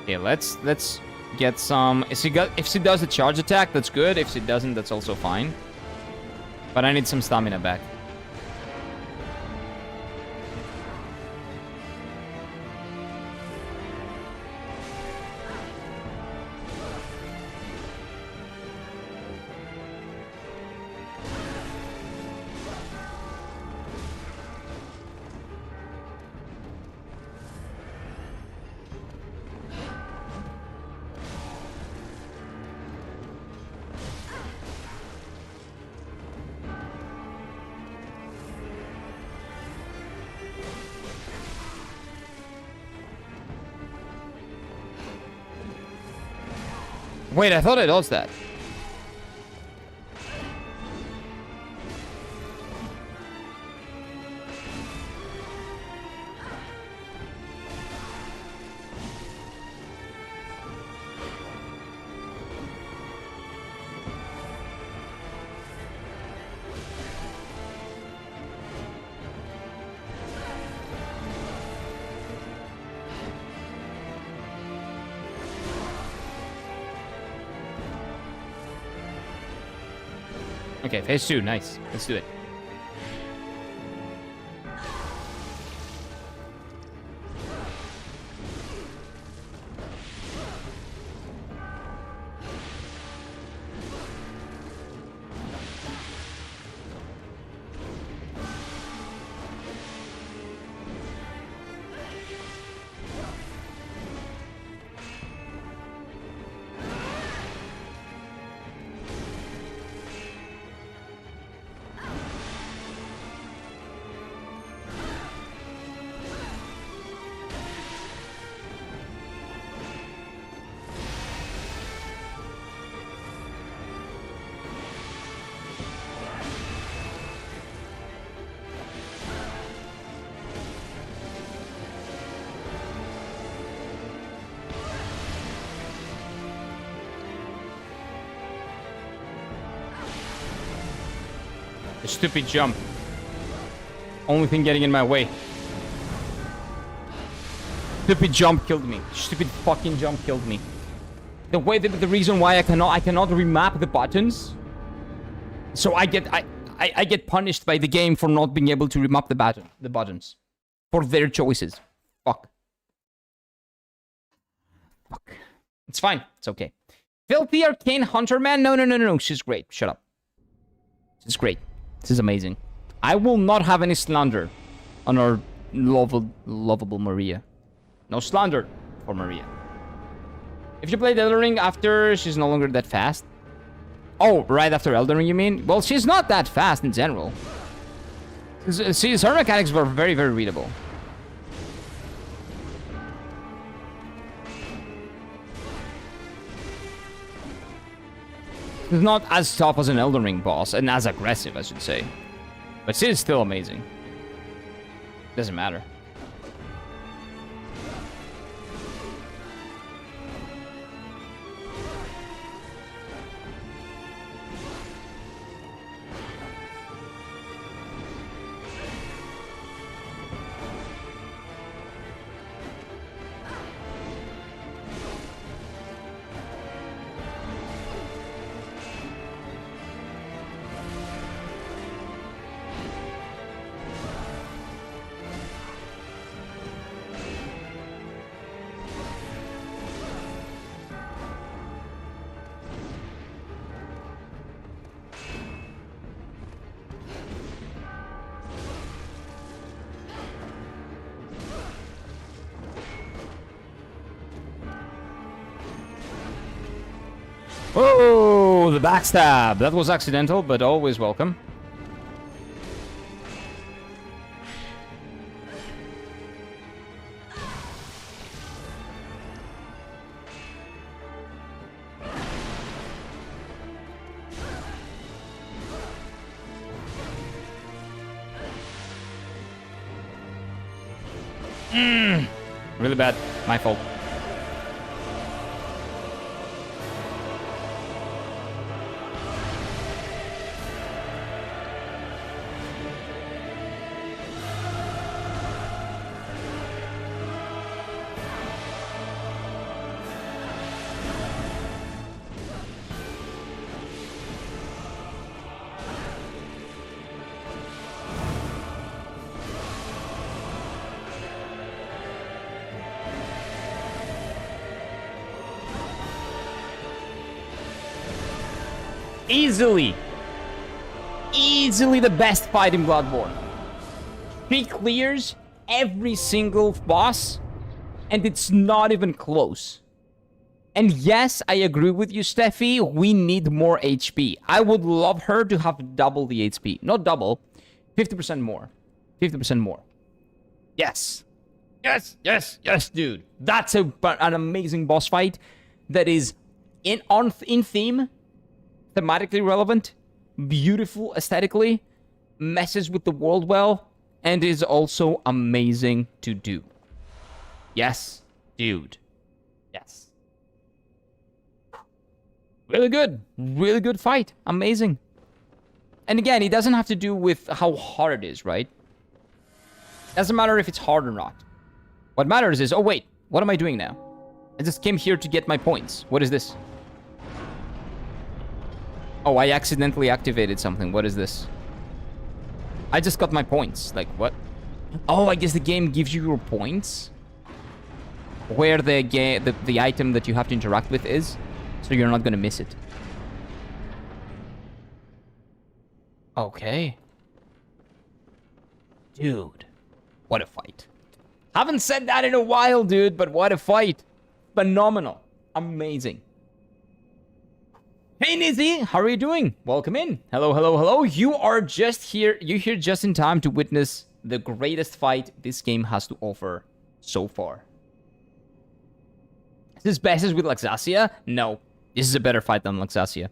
Okay, let's get some. If she does a charge attack, that's good. If she doesn't, that's also fine. But I need some stamina back. Wait, I thought it does that. Okay, phase 2, nice. Let's do it. The stupid jump. Only thing getting in my way. Stupid jump killed me. Stupid fucking jump killed me. The way that the reason why I cannot remap the buttons. So I get punished by the game for not being able to remap the buttons. For their choices. Fuck. Fuck. It's fine. It's okay. Filthy Arcane Hunter Man? No. She's great. Shut up. She's great. This is amazing. I will not have any slander on our lovable Maria. No slander for Maria. If you played Elden Ring after, she's no longer that fast. Oh, right after Elden Ring, you mean? Well, she's not that fast in general. See, her mechanics were very, very readable. It's not as tough as an Elden Ring boss, and as aggressive, I should say. But she is still amazing. Doesn't matter. Oh, the backstab. That was accidental, but always welcome. Really bad. My fault. Easily the best fight in Bloodborne. She clears every single boss, and it's not even close. And yes, I agree with you, Steffi, we need more HP. I would love her to have double the HP. Not double, 50% more. 50% more. Yes. Yes, dude. That's an amazing boss fight that is in theme, thematically relevant, beautiful aesthetically, messes with the world well, and is also amazing to do. Yes, dude. Yes. Really good fight. Amazing. And again, it doesn't have to do with how hard it is, right? Doesn't matter if it's hard or not. What matters is, oh wait, what am I doing now? I just came here to get my points. What is this? Oh, I accidentally activated something. What is this? I just got my points. Like, what? Oh, I guess the game gives you your points where the item that you have to interact with is, so you're not gonna miss it. Okay. Dude, what a fight. Haven't said that in a while, dude, but what a fight. Phenomenal. Amazing. Hey, Nizzy, how are you doing? Welcome in. Hello. You are just here. You're here just in time to witness the greatest fight this game has to offer so far. Is this best with Luxasia? No. This is a better fight than Luxasia.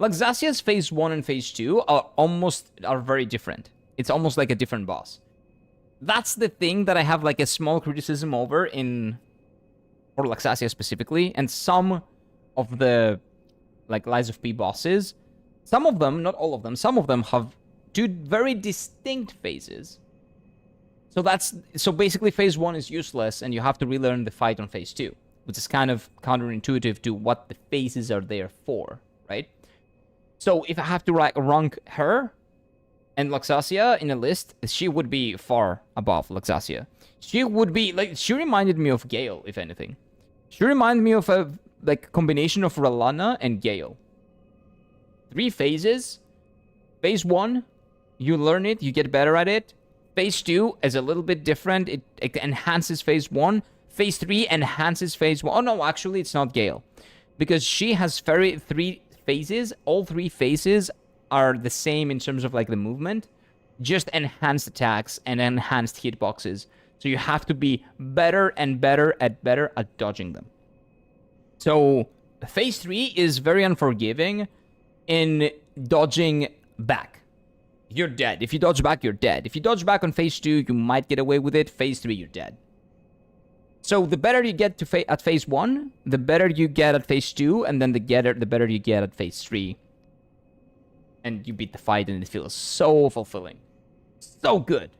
Luxasia's phase 1 and phase 2 are very different. It's almost like a different boss. That's the thing that I have like a small criticism over for Luxasia specifically, and some of the like Lies of P bosses. Some of them, not all of them, some of them have two very distinct phases. So basically phase 1 is useless and you have to relearn the fight on phase 2, which is kind of counterintuitive to what the phases are there for, right? So if I have to rank her and Luxasia in a list, she would be far above Luxasia. She would be like, she reminded me of Gale, if anything. She reminded me of a like combination of Ralana and Gale. 3 phases. Phase 1, you learn it, you get better at it. Phase 2 is a little bit different. It enhances phase 1. Phase 3 enhances phase 1. Oh no, actually it's not Gale, because she has 3 phases. All 3 phases are the same in terms of like the movement, just enhanced attacks and enhanced hitboxes. So you have to be better and better at dodging them. So phase 3 is very unforgiving in dodging back. You're dead. If you dodge back, you're dead. If you dodge back on phase 2, you might get away with it. Phase 3, you're dead. So the better you get to at phase 1, the better you get at phase 2, and then the better you get at phase 3. And you beat the fight, and it feels so fulfilling. So good.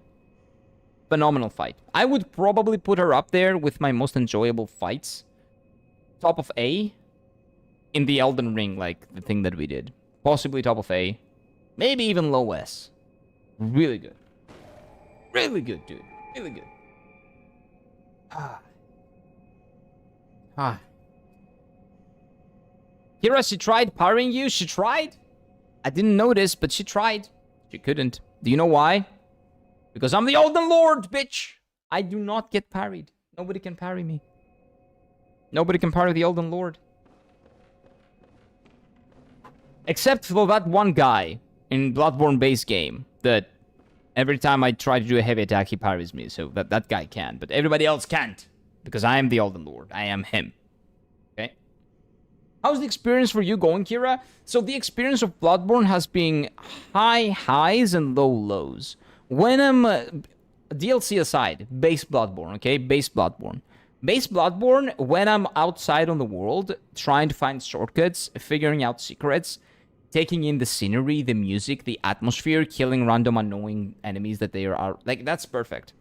Phenomenal fight. I would probably put her up there with my most enjoyable fights. Top of A in the Elden Ring, like the thing that we did. Possibly top of A. Maybe even low S. Really good. Really good, dude. Really good. Kira, she tried parrying you? She tried? I didn't notice, but she tried. She couldn't. Do you know why? Because I'm the Elden Lord, bitch! I do not get parried. Nobody can parry me. Nobody can parry the Elden Lord. Except for that one guy in Bloodborne base game that every time I try to do a heavy attack, he parries me. So that guy can, but everybody else can't. Because I am the Elden Lord. I am him. Okay? How's the experience for you going, Kira? So the experience of Bloodborne has been high highs and low lows. When I'm... DLC aside, base Bloodborne, okay? Base Bloodborne. Base Bloodborne, when I'm outside on the world, trying to find shortcuts, figuring out secrets, taking in the scenery, the music, the atmosphere, killing random annoying enemies that they are... Like, that's perfect.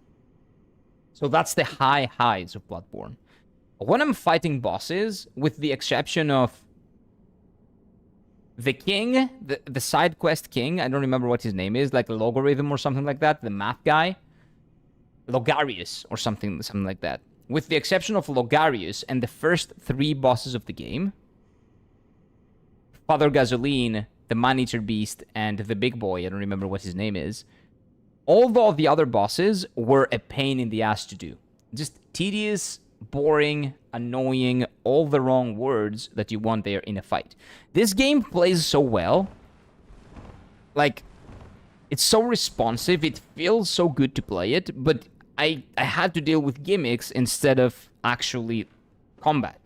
So that's the high highs of Bloodborne. When I'm fighting bosses, with the exception of the king, the side quest king, I don't remember what his name is, like Logarithm or something like that, the math guy, Logarius or something like that. With the exception of Logarius and the first 3 bosses of the game, Father Gasoline the Man-Eater Beast, and the big boy, I don't remember what his name is, although the other bosses were a pain in the ass to do. Just tedious, boring, annoying, all the wrong words that you want there in a fight. This game plays so well. Like, it's so responsive, it feels so good to play it, but I had to deal with gimmicks instead of actual combat,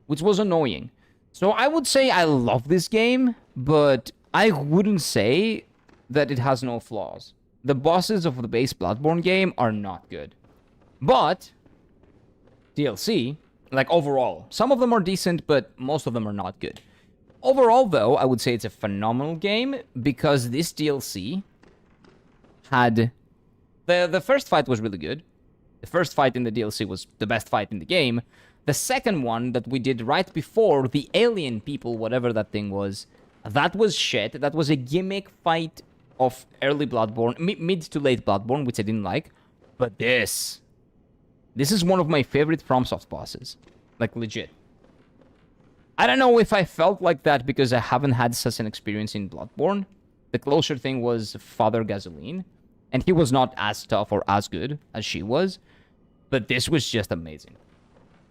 which was annoying. So I would say I love this game, but I wouldn't say that it has no flaws. The bosses of the base Bloodborne game are not good. But DLC, like overall, some of them are decent, but most of them are not good. Overall, though, I would say it's a phenomenal game because this DLC had... The first fight was really good. The first fight in the DLC was the best fight in the game. The second one that we did right before, the alien people, whatever that thing was, that was shit. That was a gimmick fight of early Bloodborne, mid to late Bloodborne, which I didn't like. But this is one of my favorite FromSoft bosses. Like, legit. I don't know if I felt like that because I haven't had such an experience in Bloodborne. The closer thing was Father Gasoline, and he was not as tough or as good as she was, but this was just amazing.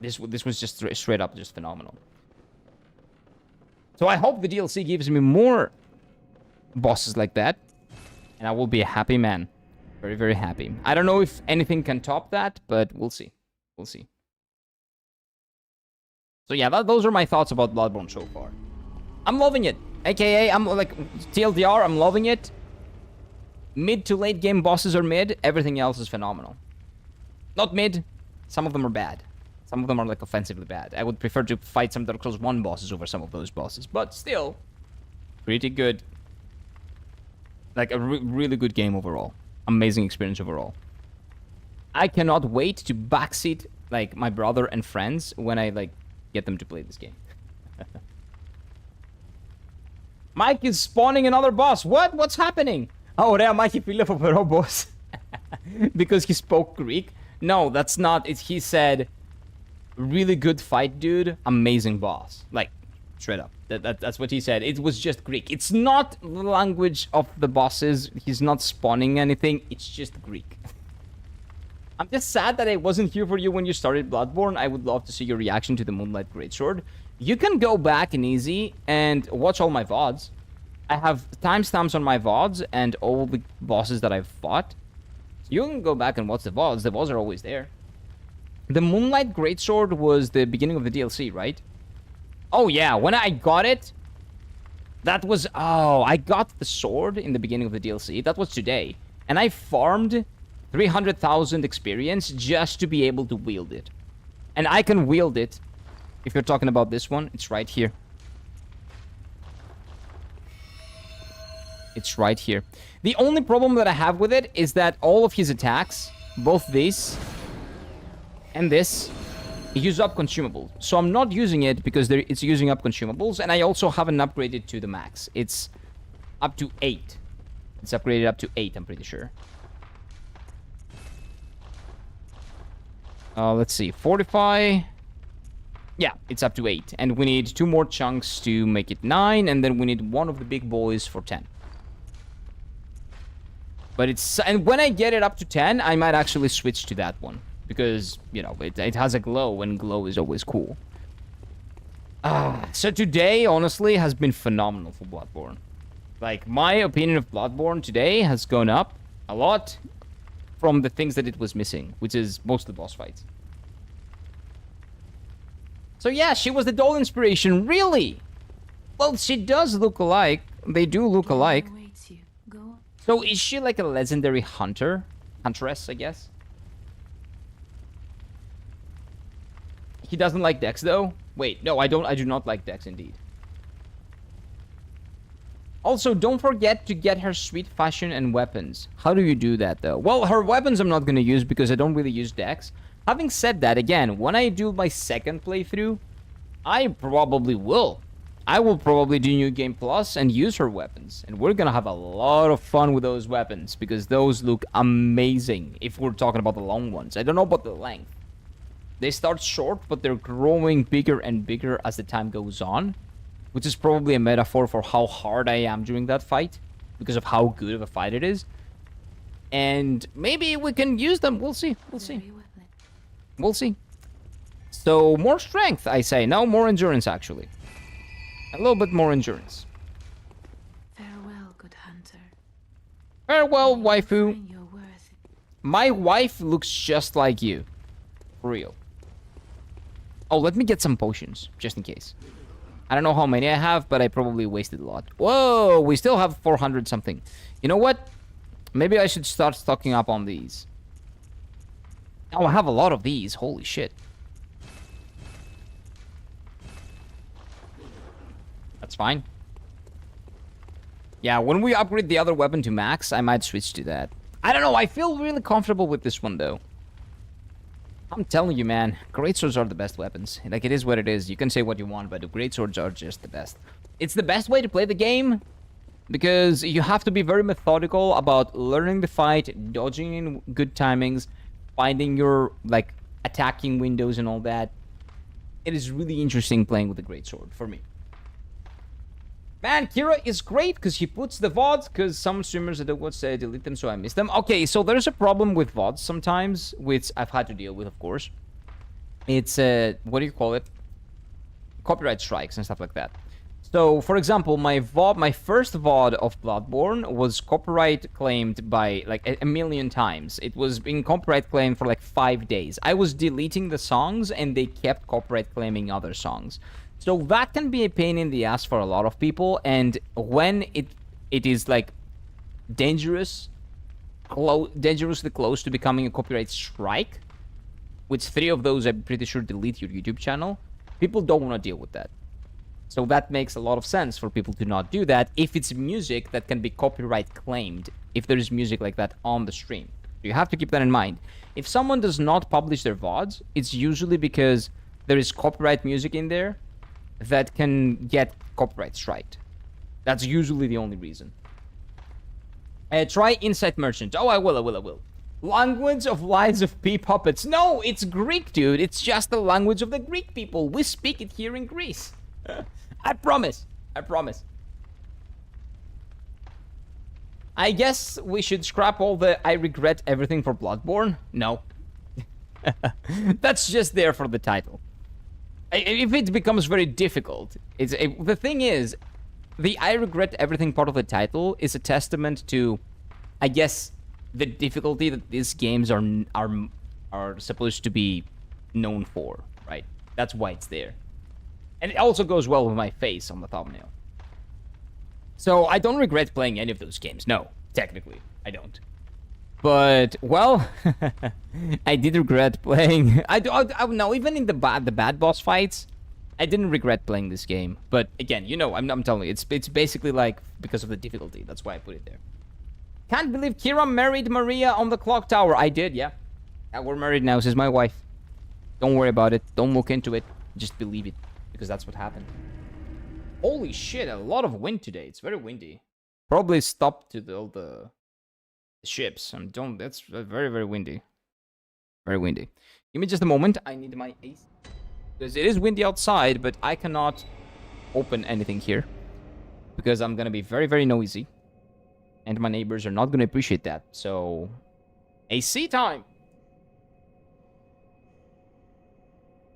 This was just straight up just phenomenal. So I hope the DLC gives me more bosses like that, and I will be a happy man. Very, very happy. I don't know if anything can top that, but we'll see. We'll see. So yeah, those are my thoughts about Bloodborne so far. I'm loving it. AKA, I'm like, TLDR, I'm loving it. Mid to late game bosses are mid. Everything else is phenomenal. Not mid. Some of them are bad. Some of them are like offensively bad. I would prefer to fight some Dark Souls 1 bosses over some of those bosses. But still, pretty good. Like a really good game overall. Amazing experience overall. I cannot wait to backseat like my brother and friends when I like get them to play this game. Mike is spawning another boss. What? What's happening? Oh, yeah, Mikey pila for boss. Because he spoke Greek. No, that's not it. He said, really good fight, dude. Amazing boss. Like, straight up. That's what he said. It was just Greek. It's not the language of the bosses. He's not spawning anything. It's just Greek. I'm just sad that I wasn't here for you when you started Bloodborne. I would love to see your reaction to the Moonlight Greatsword. You can go back in easy and watch all my VODs. I have timestamps on my VODs and all the bosses that I've fought. So you can go back and watch the VODs. The VODs are always there. The Moonlight Greatsword was the beginning of the DLC, right? Oh, yeah. When I got it, that was... Oh, I got the sword in the beginning of the DLC. That was today. And I farmed 300,000 experience just to be able to wield it. And I can wield it. If you're talking about this one, it's right here. It's right here. The only problem that I have with it is that all of his attacks, both this and this, use up consumables. So I'm not using it because it's using up consumables, and I also haven't upgraded to the max. It's up to 8. It's upgraded up to 8, I'm pretty sure. Let's see. Fortify. Yeah, it's up to 8. And we need 2 more chunks to make it 9, and then we need one of the big boys for 10. But it's... And when I get it up to 10, I might actually switch to that one. Because, you know, it has a glow, and glow is always cool. So today, honestly, has been phenomenal for Bloodborne. Like, my opinion of Bloodborne today has gone up a lot from the things that it was missing, which is most of the boss fights. So yeah, she was the doll inspiration. Really? Well, she does look alike. They do look alike. So is she like a legendary huntress, I guess? He doesn't like Dex though? Wait, no, I do not like Dex indeed. Also, don't forget to get her sweet fashion and weapons. How do you do that though? Well, her weapons I'm not going to use because I don't really use Dex. Having said that, again, when I do my second playthrough, I probably will. I will probably do New Game Plus and use her weapons. And we're going to have a lot of fun with those weapons because those look amazing if we're talking about the long ones. I don't know about the length. They start short, but they're growing bigger and bigger as the time goes on. which is probably a metaphor for how hard I am during that fight, because of how good of a fight it is. And maybe we can use them. We'll see. We'll see. Very well then. We'll see. So, more strength, I say. No, more endurance, actually. A little bit more endurance. Farewell, good hunter. Farewell, May you waifu. find your worth. My wife looks just like you. For real. Oh, let me get some potions, just in case. I don't know how many I have, but I probably wasted a lot. Whoa, we still have 400 something. You know what? Maybe I should start stocking up on these. Oh, I have a lot of these. Holy shit. That's fine. Yeah, when we upgrade the other weapon to max, I might switch to that. I don't know, I feel really comfortable with this one, though. I'm telling you, man, greatswords are the best weapons. Like, it is what it is. You can say what you want, but the greatswords are just the best. It's the best way to play the game, because you have to be very methodical about learning the fight, dodging in good timings, finding your, like, attacking windows and all that. It is really interesting playing with the greatsword, for me. Man, Kira is great because he puts the VODs, because some streamers I don't watch say delete them, so I miss them. Okay, so there's a problem with VODs sometimes, which I've had to deal with, of course. It's, what do you call it? Copyright strikes and stuff like that. So, for example, my first VOD of Bloodborne was copyright claimed by, like, a million times. It was being copyright claimed for, like, 5 days. I was deleting the songs, and they kept copyright claiming other songs. So that can be a pain in the ass for a lot of people, and when it is like dangerously close to becoming a copyright strike, which 3 of those I'm pretty sure delete your YouTube channel, people don't want to deal with that. So that makes a lot of sense for people to not do that if it's music that can be copyright claimed, if there is music like that on the stream. You have to keep that in mind. If someone does not publish their VODs, it's usually because there is copyright music in there that can get copyright striked. That's usually the only reason. Try Insight Merchant. Oh, I will. Language of Lies of Pea Puppets. No, it's Greek, dude. It's just the language of the Greek people. We speak it here in Greece. I promise. I guess we should scrap all the I regret everything for Bloodborne. No. That's just there for the title. If it becomes very difficult, the thing is, the I regret everything part of the title is a testament to, I guess, the difficulty that these games are supposed to be known for, right? That's why it's there. And it also goes well with my face on the thumbnail. So I don't regret playing any of those games. No, technically, I don't. But, well, I did regret playing. No, even in the bad boss fights, I didn't regret playing this game. But again, you know, I'm telling you, it's basically like because of the difficulty. That's why I put it there. Can't believe Kira married Maria on the clock tower. I did, yeah. We're married now. She's my wife. Don't worry about it. Don't look into it. Just believe it, because that's what happened. Holy shit! A lot of wind today. It's very windy. Probably stopped to all the ships. That's very, very windy. Very windy. Give me just a moment. I need my AC. Because it is windy outside, but I cannot open anything here. Because I'm gonna be very, very noisy. And my neighbors are not gonna appreciate that. So, AC time!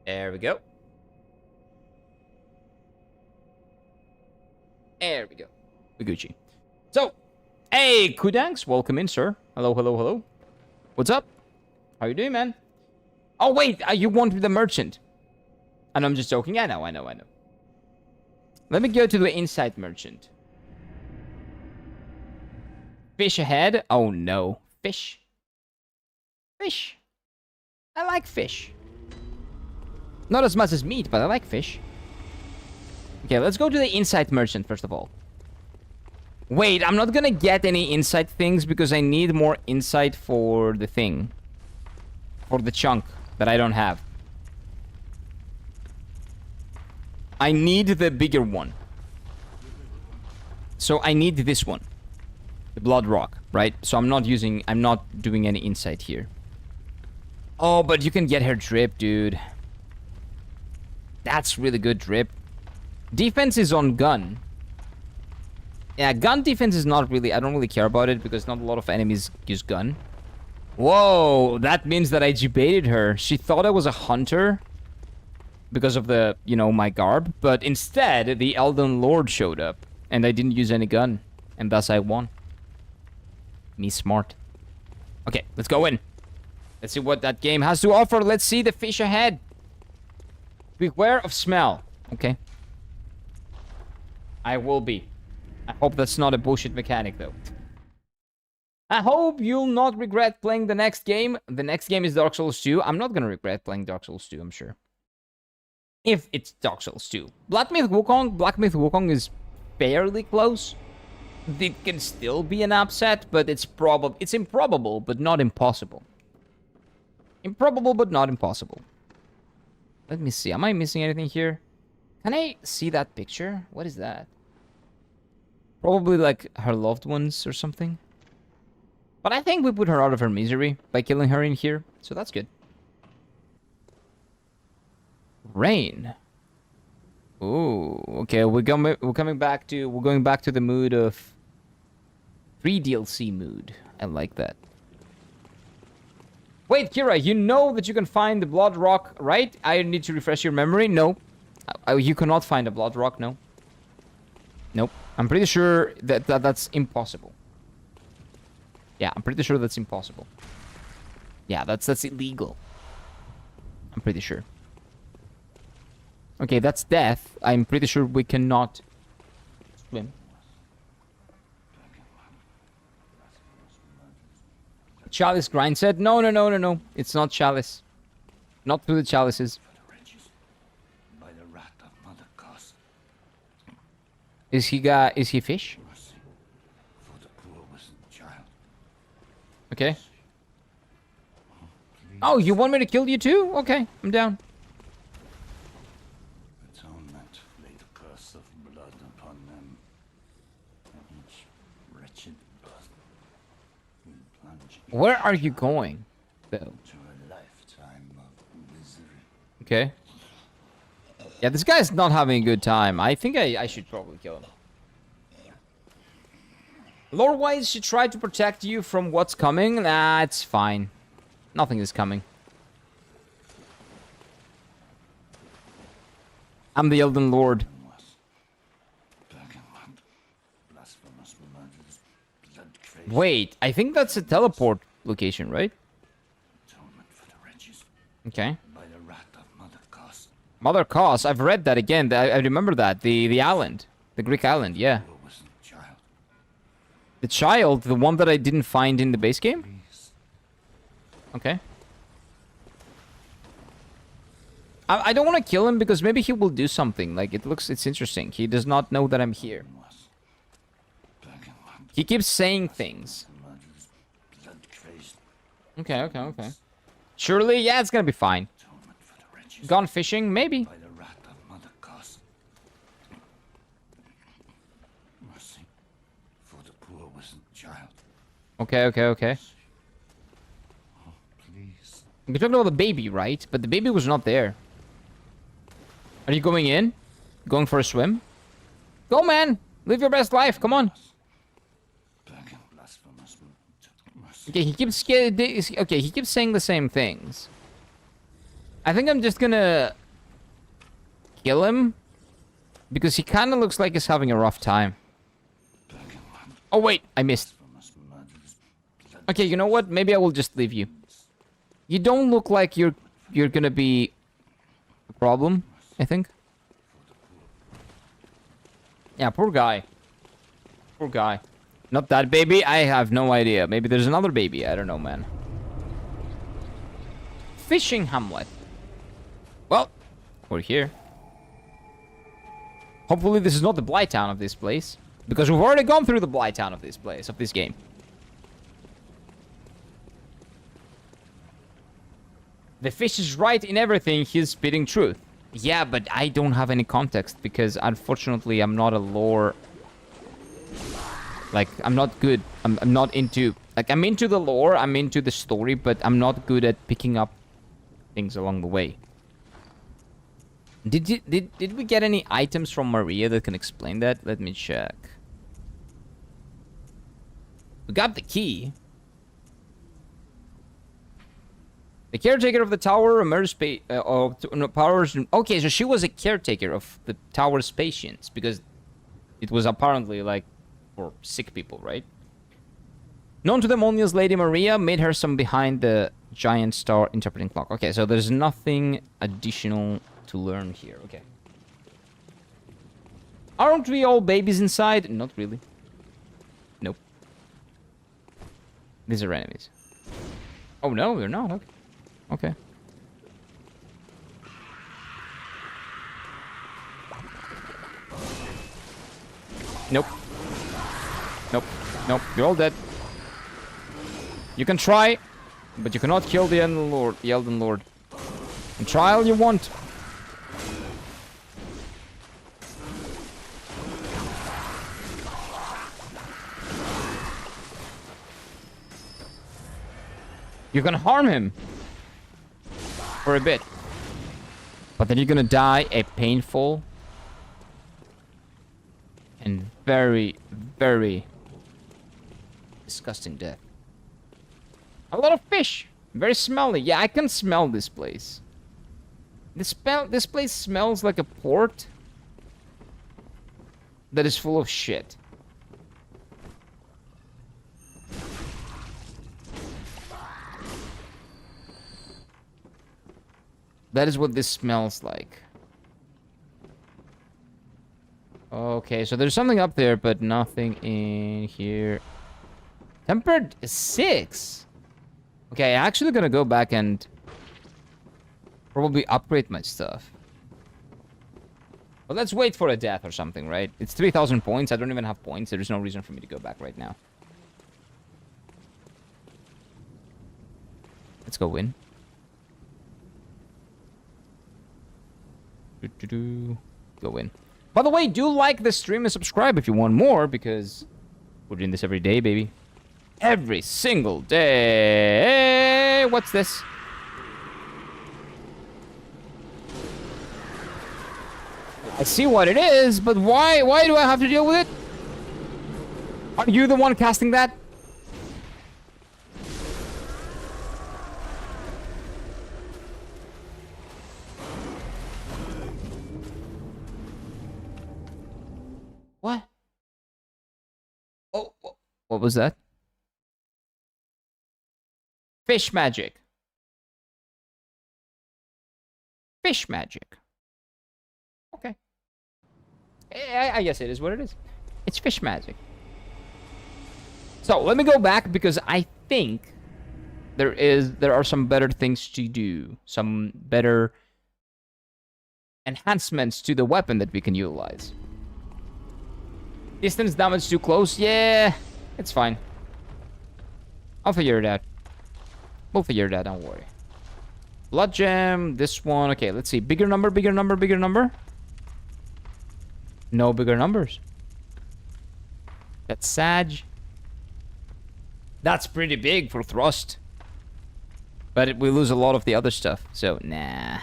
There we go. There we go. Gucci. So, hey, Kudanks, welcome in, sir. Hello. What's up? How you doing, man? Oh, wait, you want the merchant. And I'm just joking. I know. Let me go to the Insight Merchant. Fish ahead. Oh, no. Fish. I like fish. Not as much as meat, but I like fish. Okay, let's go to the Insight Merchant, first of all. Wait, I'm not gonna get any insight things because I need more insight for the thing. For the chunk that I don't have. I need the bigger one. So I need this one. The Blood Rock, right? So I'm not doing any insight here. Oh, but you can get her drip, dude. That's really good drip. Defense is on gun. Yeah, gun defense is not really... I don't really care about it because not a lot of enemies use gun. Whoa, that means that I debated her. She thought I was a hunter because of the, you know, my garb. But instead, the Elden Lord showed up and I didn't use any gun. And thus I won. Me smart. Okay, let's go in. Let's see what that game has to offer. Let's see the fish ahead. Beware of smell. Okay. I will be. I hope that's not a bullshit mechanic, though. I hope you'll not regret playing the next game. The next game is Dark Souls 2. I'm not gonna regret playing Dark Souls 2, I'm sure. If it's Dark Souls 2. Black Myth Wukong is fairly close. It can still be an upset, but it's improbable, but not impossible. Improbable, but not impossible. Let me see. Am I missing anything here? Can I see that picture? What is that? Probably like her loved ones or something. But I think we put her out of her misery by killing her in here, so that's good. Rain. Ooh, okay. We're going back to the mood of free DLC mood. I like that. Wait, Kira, you know that you can find the Blood Rock, right? I need to refresh your memory. No, you cannot find a Blood Rock. No. Nope. I'm pretty sure that's impossible. Yeah, I'm pretty sure that's impossible. Yeah, that's illegal. I'm pretty sure. Okay, that's death. I'm pretty sure we cannot swim. Chalice Grind said, no. It's not Chalice. Not through the chalices. By the wrath of Mother Kos. Is he fish? For the poor wasn't child. Okay. Oh, you want me to kill you too? Okay, I'm down. Atonement lay the curse of blood upon them. And each wretched birth will plunge Where are you going, though? to a lifetime of misery. Okay. Yeah, this guy's not having a good time. I think I should probably kill him. Lore-wise, she tried to protect you from what's coming. Nah, it's fine. Nothing is coming. I'm the Elden Lord. Wait, I think that's a teleport location, right? Okay. By the wrath of Mother Kos. Mother Kos, I've read that again. I remember that. The island. The Greek island, yeah. The child, the one that I didn't find in the base game? Okay. I don't want to kill him because maybe he will do something. Like, it's interesting. He does not know that I'm here. He keeps saying things. Okay. Surely, yeah, it's gonna be fine. Gone fishing? Maybe. By the wrath of Mother Kos. Mercy for the poor wasn't child. Okay. Oh, please. You're talking about the baby, right? But the baby was not there. Are you going in? Going for a swim? Go, man! Live your best life, come on! Okay, he keeps saying the same things. I think I'm just gonna kill him because he kind of looks like he's having a rough time. Oh wait, I missed. Okay, you know what? Maybe I will just leave you. You don't look like you're gonna be a problem, I think. Yeah, poor guy. Poor guy. Not that baby? I have no idea. Maybe there's another baby. I don't know, man. Fishing Hamlet. Well, we're here. Hopefully this is not the Blight Town of this place. Because we've already gone through the Blight Town of this place, of this game. The fish is right in everything. He's spitting truth. Yeah, but I don't have any context because unfortunately I'm not a lore... Like, I'm not good. I'm not into... Like, I'm into the lore, I'm into the story, but I'm not good at picking up things along the way. Did we get any items from Maria that can explain that? Let me check. We got the key. The caretaker of the tower emerged powers. Okay, so she was a caretaker of the tower's patients because it was apparently like for sick people, right? Known to them only as Lady Maria, made her some behind the giant star interpreting clock. Okay, so there's nothing additional to learn here. Okay. Aren't we all babies inside? Not really. Nope. These are enemies. Oh no, they're not. Okay. Okay. Nope. Nope. Nope. You're all dead. You can try, but you cannot kill the Elden Lord. The Elden Lord. And try all you want. You can harm him for a bit, but then you're gonna die a painful and very, very disgusting death. A lot of fish, very smelly. Yeah, I can smell this place. This place smells like a port that is full of shit. That is what this smells like. Okay, so there's something up there, but nothing in here. Tempered 6. Okay, I'm actually gonna go back and probably upgrade my stuff. But let's wait for a death or something, right? It's 3,000 points. I don't even have points. There's no reason for me to go back right now. Let's go win. Go in. By the way, do like the stream and subscribe if you want more, because we're doing this every day, baby. Every single day. What's this? I see what it is, but why do I have to deal with it? Are you the one casting that? What? Oh, what was that? Fish magic. Fish magic. Okay. I guess it is what it is. It's fish magic. So let me go back because I think there are some better things to do. Some better enhancements to the weapon that we can utilize. Distance damage too close? Yeah, it's fine. I'll figure it out. We'll figure it out, don't worry. Blood gem, this one. Okay, let's see. Bigger number, bigger number, bigger number. No bigger numbers. That's Sag. That's pretty big for thrust. But we lose a lot of the other stuff, so nah.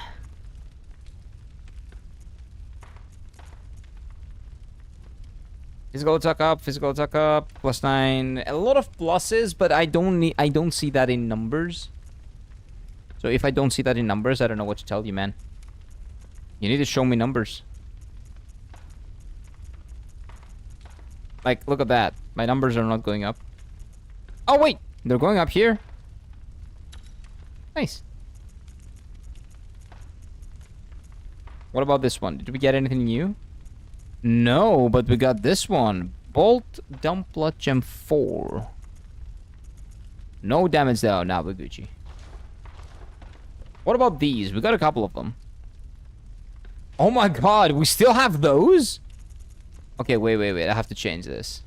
Physical attack up, +9. A lot of pluses, but I don't see that in numbers. So if I don't see that in numbers, I don't know what to tell you, man. You need to show me numbers. Like, look at that. My numbers are not going up. Oh, wait. They're going up here. Nice. What about this one? Did we get anything new? No, but we got this one. Bolt Dump Blood Gem 4. No damage though. Now we're Gucci. What about these? We got a couple of them. Oh my god, we still have those? Okay, wait. I have to change this.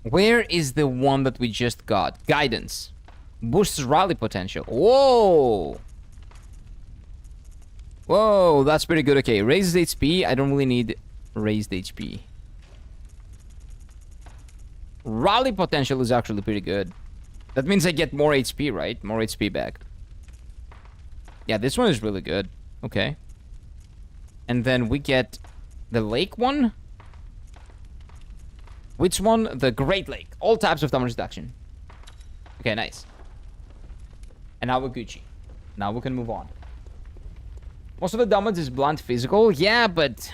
Where is the one that we just got? Guidance. Boosts rally potential. Whoa! Whoa, that's pretty good. Okay, raises HP. I don't really need raised HP. Rally potential is actually pretty good. That means I get more HP, right? More HP back. Yeah, this one is really good. Okay. And then we get the lake one. Which one? The Great Lake. All types of damage reduction. Okay, nice. And now we're Gucci. Now we can move on. Most of the damage is blunt physical. Yeah, but...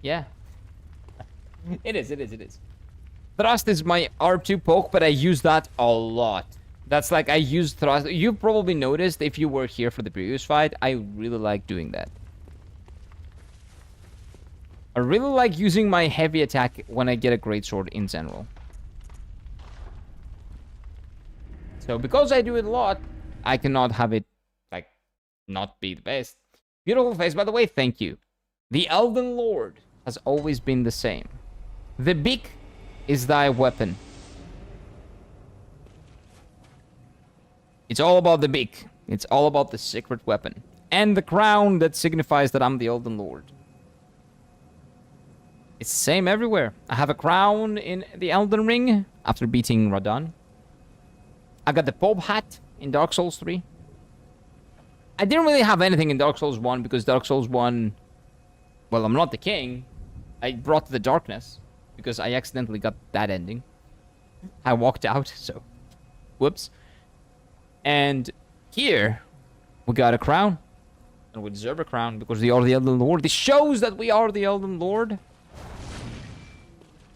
yeah. It is. Thrust is my R2 poke, but I use that a lot. That's like I use thrust. You probably noticed if you were here for the previous fight, I really like doing that. I really like using my heavy attack when I get a greatsword in general. So because I do it a lot, I cannot have it, like, not be the best. Beautiful face, by the way, thank you. The Elden Lord has always been the same. The beak is thy weapon. It's all about the beak. It's all about the secret weapon. And the crown that signifies that I'm the Elden Lord. It's the same everywhere. I have a crown in the Elden Ring after beating Radahn. I got the Pope hat in Dark Souls 3. I didn't really have anything in Dark Souls 1 because Dark Souls 1... well, I'm not the king. I brought the darkness because I accidentally got that ending. I walked out, so... whoops. And here, we got a crown. And we deserve a crown because we are the Elden Lord. This shows that we are the Elden Lord.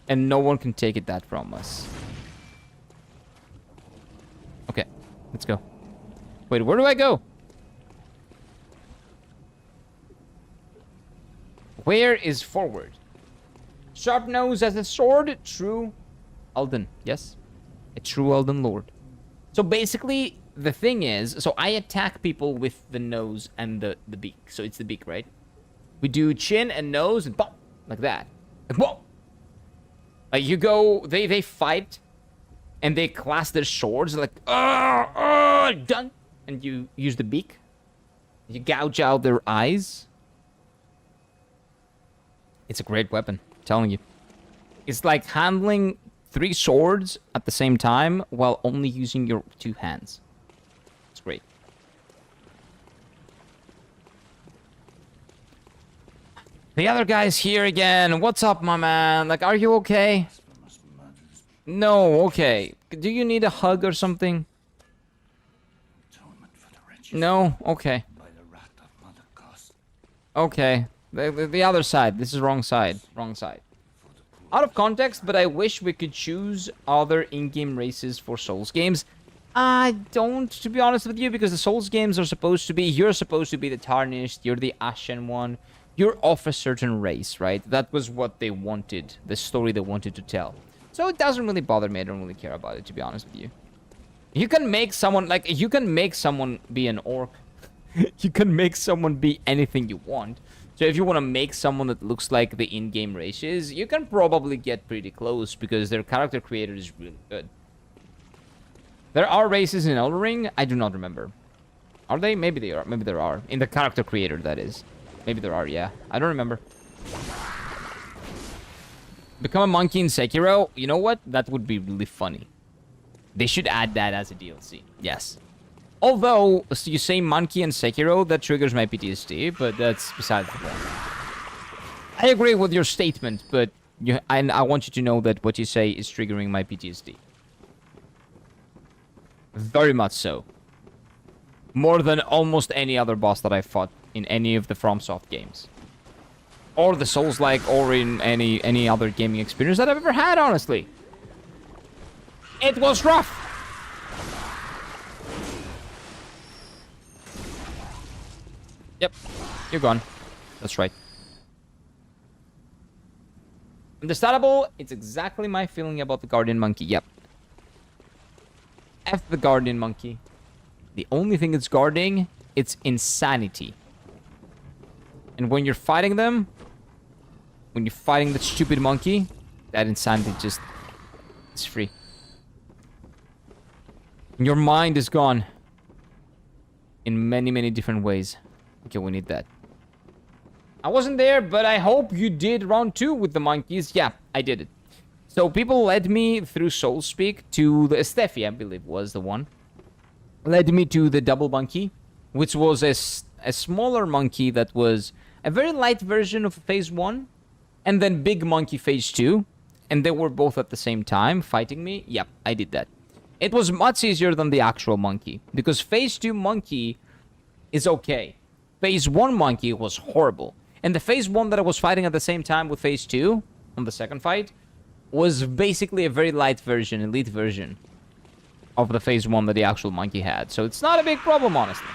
And no one can take it that from us. Okay, let's go. Wait, where do I go? Where is forward? Sharp nose as a sword. True Elden. Yes. A true Elden Lord. So basically, the thing is... so I attack people with the nose and the beak. So it's the beak, right? We do chin and nose and pop. Like that. Like, whoa! Like, you go... They fight. And they clash their swords. Like, done. And you use the beak. You gouge out their eyes. It's a great weapon, I'm telling you. It's like handling 3 swords at the same time while only using your 2 hands. It's great. The other guy's here again. What's up, my man? Like, are you okay? No, okay. Do you need a hug or something? No? Okay. Okay. The other side. This is wrong side. Wrong side. Out of context, but I wish we could choose other in-game races for Souls games. I don't, to be honest with you, because the Souls games are supposed to be... you're supposed to be the Tarnished, you're the Ashen one. You're of a certain race, right? That was what they wanted. The story they wanted to tell. So it doesn't really bother me. I don't really care about it, to be honest with you. You can make someone... like, you can make someone be an orc. You can make someone be anything you want. So if you want to make someone that looks like the in-game races, you can probably get pretty close because their character creator is really good. There are races in Elden Ring. I do not remember. Are they? Maybe they are. Maybe there are. In the character creator, that is. Maybe there are, yeah. I don't remember. Become a monkey in Sekiro? You know what? That would be really funny. They should add that as a DLC. Yes. Although, so you say monkey and Sekiro, that triggers my PTSD, but that's besides the point. I agree with your statement, but I want you to know that what you say is triggering my PTSD. Very much so. More than almost any other boss that I've fought in any of the FromSoft games. Or the Souls-like, or in any other gaming experience that I've ever had, honestly. It was rough! Yep, you're gone. That's right. Understandable, it's exactly my feeling about the Guardian Monkey, yep. F the Guardian Monkey. The only thing it's guarding, it's insanity. And when you're fighting them, when you're fighting the stupid monkey, that insanity just... it's free. And your mind is gone. In many, many different ways. Okay, we need that. I wasn't there, but I hope you did round 2 with the monkeys. Yeah, I did it. So people led me through Soulspeak to the Steffi, I believe was the one. Led me to the double monkey, which was a smaller monkey that was a very light version of phase 1, and then big monkey phase 2, and they were both at the same time fighting me. Yep, I did that. It was much easier than the actual monkey, because phase 2 monkey is okay. Phase 1 monkey was horrible. And the phase 1 that I was fighting at the same time with phase 2, on the second fight, was basically a very light version, elite version, of the phase 1 that the actual monkey had. So it's not a big problem, honestly.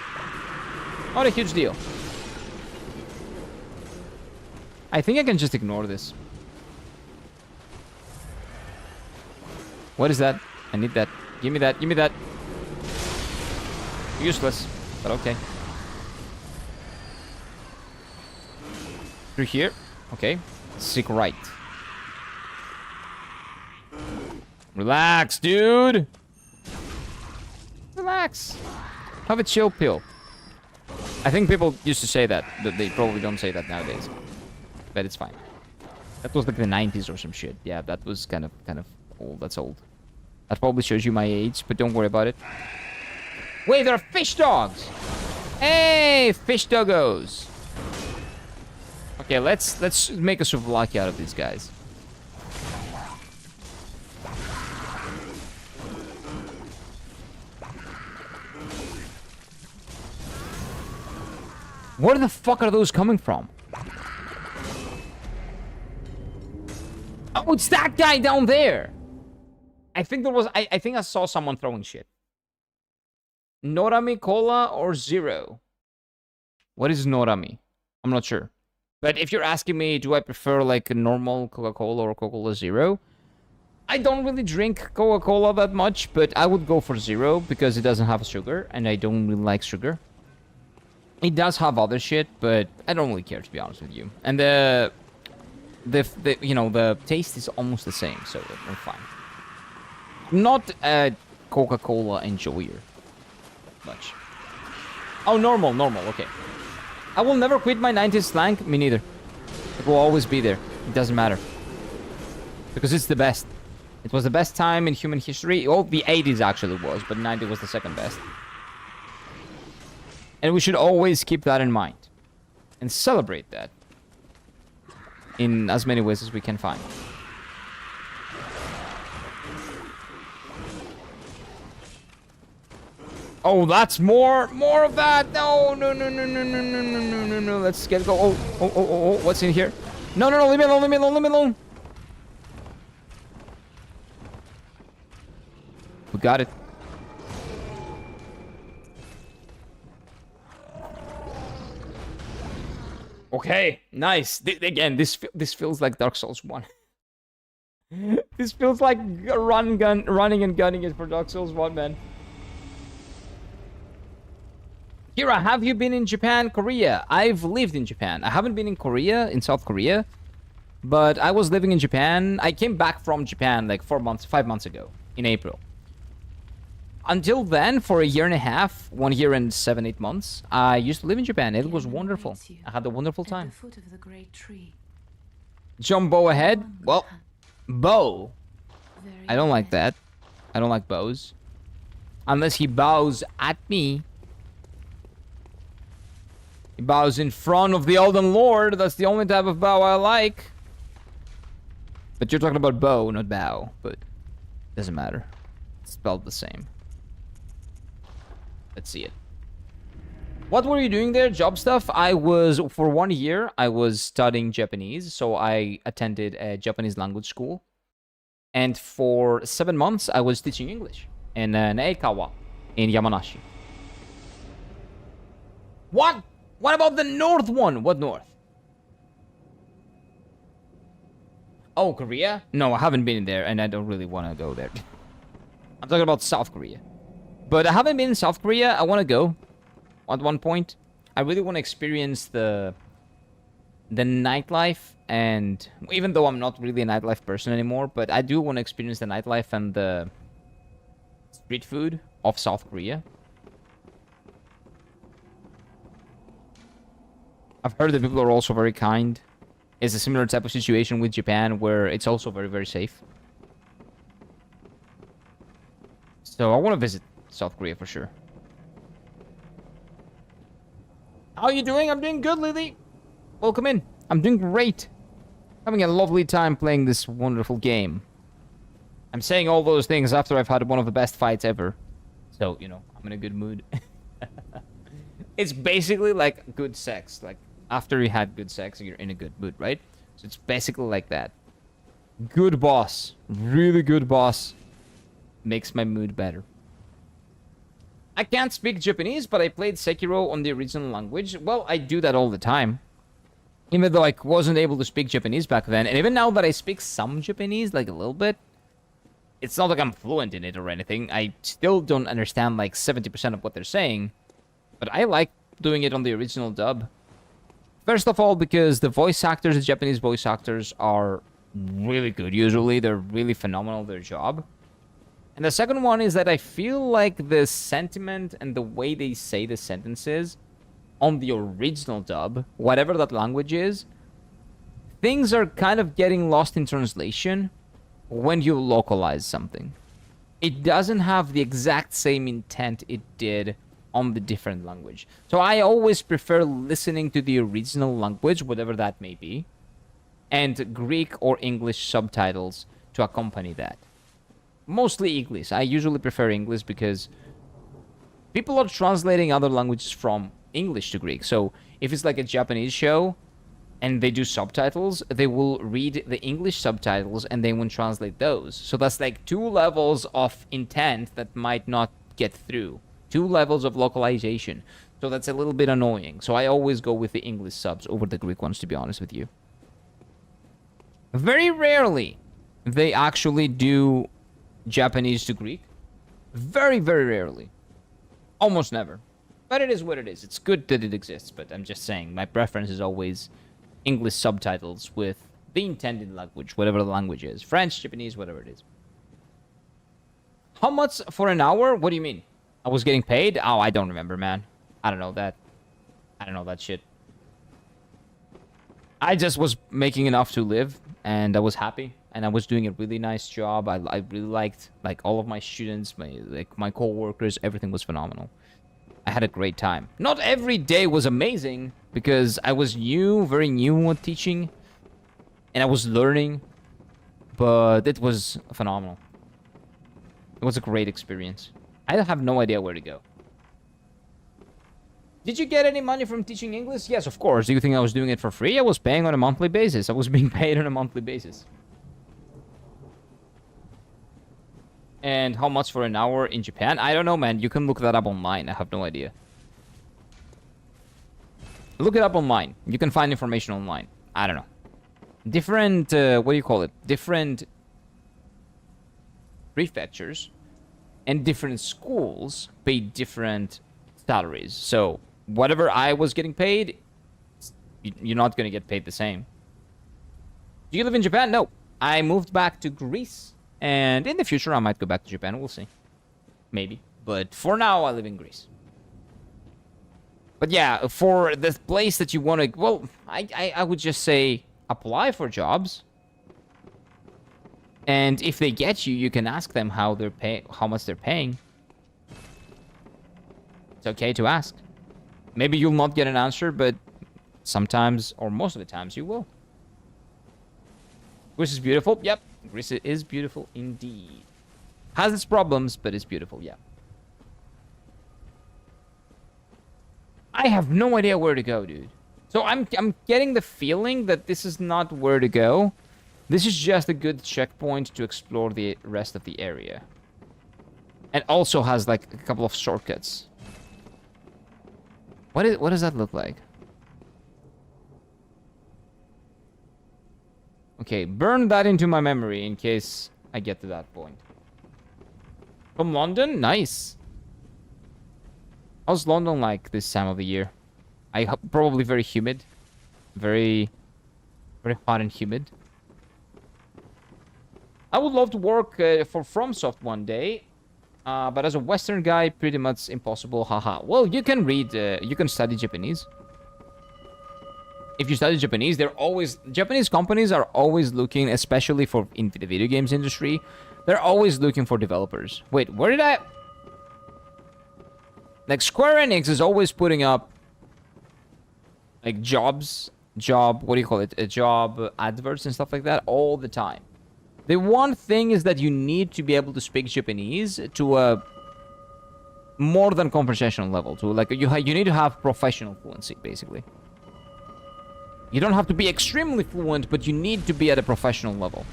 Not a huge deal. I think I can just ignore this. What is that? I need that. Give me that. Give me that. Useless, but okay. Through here. Okay. Sick right. Relax, dude. Relax. Have a chill pill. I think people used to say that, but they probably don't say that nowadays. But it's fine. That was like the 90s or some shit. Yeah, that was kind of old. That's old. That probably shows you my age, but don't worry about it. Wait, there are fish dogs. Hey, fish doggos. Okay, let's make a souvlaki out of these guys. Where the fuck are those coming from? Oh, it's that guy down there. I think there was... I think I saw someone throwing shit. Norami Cola or Zero? What is Norami? I'm not sure. But if you're asking me, do I prefer like a normal Coca-Cola or Coca-Cola Zero? I don't really drink Coca-Cola that much, but I would go for Zero because it doesn't have sugar, and I don't really like sugar. It does have other shit, but I don't really care, to be honest with you. And the you know, the taste is almost the same, so I'm fine. Not a Coca-Cola enjoyer. Much. Oh, normal, okay. I will never quit my 90s slang. Me neither. It will always be there. It doesn't matter. Because it's the best. It was the best time in human history. Oh, the 80s actually was, but 90 was the second best. And we should always keep that in mind. And celebrate that. In as many ways as we can find. Oh, that's more of that. No. Let's get go. Oh, what's in here? No, leave me alone. We got it. Okay, nice. Again, this feels like Dark Souls 1. This feels like running and gunning it for Dark Souls 1, man. Kira, have you been in Japan, Korea? I've lived in Japan. I haven't been in Korea, in South Korea. But I was living in Japan. I came back from Japan like 5 months ago, in April. Until then, for a year and a half, 1 year and 7-8 months, I used to live in Japan. It was wonderful. I had a wonderful time. Jump bow ahead? Well, bow. I don't like that. I don't like bows. Unless he bows at me. He bows in front of the Elden Lord. That's the only type of bow I like. But you're talking about bow, not bow. But doesn't matter. It's spelled the same. Let's see it. What were you doing there? Job stuff? For 1 year, I was studying Japanese. So I attended a Japanese language school. And for 7 months, I was teaching English in Eikawa in Yamanashi. What? What about the north one? What north? Oh, Korea? No, I haven't been there, and I don't really want to go there. I'm talking about South Korea. But I haven't been in South Korea. I want to go at one point. I really want to experience the nightlife, and even though I'm not really a nightlife person anymore, but I do want to experience the nightlife and the street food of South Korea. I've heard that people are also very kind. It's a similar type of situation with Japan where it's also very, very safe. So I want to visit South Korea for sure. How are you doing? I'm doing good, Lily. Welcome in. I'm doing great. Having a lovely time playing this wonderful game. I'm saying all those things after I've had one of the best fights ever. So, you know, I'm in a good mood. It's basically like good sex. Like, after you had good sex, you're in a good mood, right? So it's basically like that. Good boss. Really good boss. Makes my mood better. I can't speak Japanese, but I played Sekiro on the original language. Well, I do that all the time. Even though I wasn't able to speak Japanese back then. And even now that I speak some Japanese, like a little bit, it's not like I'm fluent in it or anything. I still don't understand like 70% of what they're saying. But I like doing it on the original dub. First of all, because the voice actors, the Japanese voice actors, are really good. Usually, they're really phenomenal at their job. And the second one is that I feel like the sentiment and the way they say the sentences on the original dub, whatever that language is, things are kind of getting lost in translation when you localize something. It doesn't have the exact same intent it did on the different language. So I always prefer listening to the original language, whatever that may be, and Greek or English subtitles to accompany that. Mostly English. I usually prefer English because people are translating other languages from English to Greek. So if it's like a Japanese show and they do subtitles, they will read the English subtitles and they will translate those. So that's like 2 levels of intent that might not get through. 2 levels of localization. So that's a little bit annoying. So I always go with the English subs over the Greek ones, to be honest with you. Very rarely they actually do Japanese to Greek. Very, very rarely. Almost never. But it is what it is. It's good that it exists, but I'm just saying, my preference is always English subtitles with the intended language, whatever the language is. French, Japanese, whatever it is. How much for an hour? What do you mean? I was getting paid? Oh, I don't remember, man. I don't know that. I don't know that shit. I just was making enough to live, and I was happy. And I was doing a really nice job. I really liked, like, all of my students, my co-workers. Everything was phenomenal. I had a great time. Not every day was amazing, because I was new, very new at teaching. And I was learning. But it was phenomenal. It was a great experience. I have no idea where to go. Did you get any money from teaching English? Yes, of course. Do you think I was doing it for free? I was paying on a monthly basis. I was being paid on a monthly basis. And how much for an hour in Japan? I don't know, man. You can look that up online. I have no idea. Look it up online. You can find information online. I don't know. Different, what do you call it? Different prefectures and different schools pay different salaries. So, whatever I was getting paid, you're not going to get paid the same. Do you live in Japan? No. I moved back to Greece. And in the future, I might go back to Japan. We'll see. Maybe. But for now, I live in Greece. But yeah, for the place that you want to... Well, I would just say apply for jobs. And if they get you, you can ask them how much they're paying. It's okay to ask. Maybe you'll not get an answer, but sometimes, or most of the times, you will. Greece is beautiful. Yep. Greece is beautiful indeed. Has its problems, but it's beautiful, yeah. I have no idea where to go, dude. So I'm getting the feeling that this is not where to go. This is just a good checkpoint to explore the rest of the area. And also has like a couple of shortcuts. What does that look like? Okay, burn that into my memory in case I get to that point. From London? Nice. How's London like this time of the year? Probably very humid. Very hot and humid. I would love to work for FromSoft one day. But as a Western guy, pretty much impossible. Haha. Well, you can read, you can study Japanese. If you study Japanese, Japanese companies are always looking, especially in the video games industry, They're always looking for developers. Wait, where did I... Like, Square Enix is always putting up, like, what do you call it? Job adverts and stuff like that all the time. The one thing is that you need to be able to speak Japanese to a more than conversational level. To like you need to have professional fluency, basically. You don't have to be extremely fluent, but you need to be at a professional level.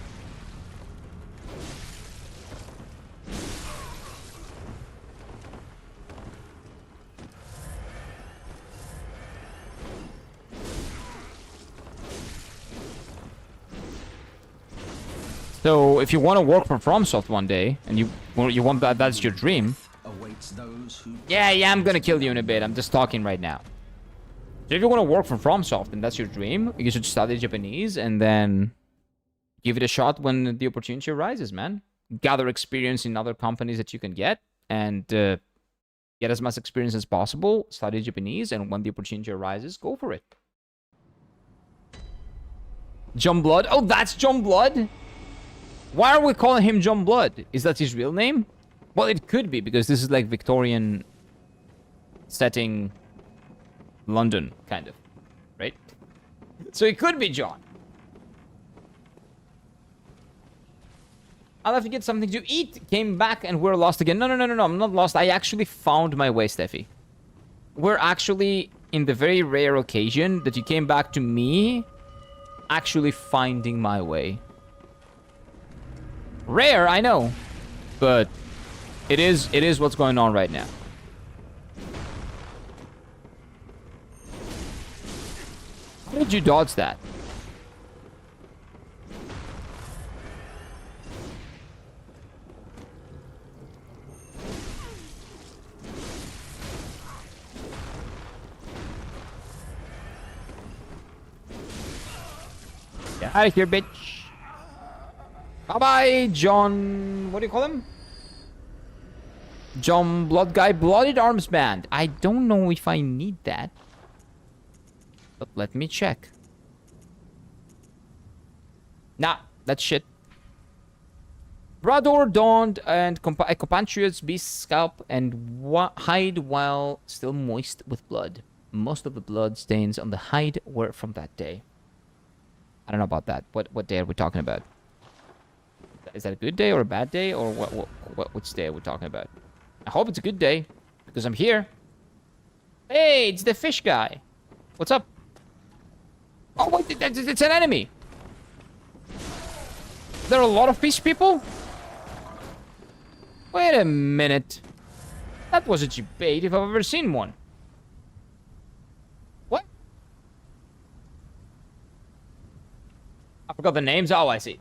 So if you want to work for FromSoft one day, and you want that's your dream. Yeah, I'm gonna kill you in a bit. I'm just talking right now. So if you want to work for FromSoft and that's your dream, you should study Japanese and then give it a shot when the opportunity arises, man. Gather experience in other companies that you can get and get as much experience as possible. Study Japanese, and when the opportunity arises, go for it. John Blood. Oh, that's John Blood? Why are we calling him John Blood? Is that his real name? Well, it could be, because this is like Victorian setting London, kind of. Right? So it could be John. I'll have to get something to eat. Came back and we're lost again. No. I'm not lost. I actually found my way, Steffi. We're actually in the very rare occasion that you came back to me actually finding my way. Rare, I know, but it is what's going on right now. How did you dodge that? Get out of here, bitch. Bye-bye, John... What do you call him? John Blood Guy. Blooded Arms Band. I don't know if I need that. But let me check. Nah, that's shit. Brador donned and a compatriots beast scalp and hide while still moist with blood. Most of the blood stains on the hide were from that day. I don't know about that. What day are we talking about? Is that a good day or a bad day, or which day are we talking about? I hope it's a good day, because I'm here. Hey, it's the fish guy. What's up? Oh, wait, it's an enemy. There are a lot of fish people? Wait a minute. That was a cheap bait if I've ever seen one. What? I forgot the names. Oh, I see.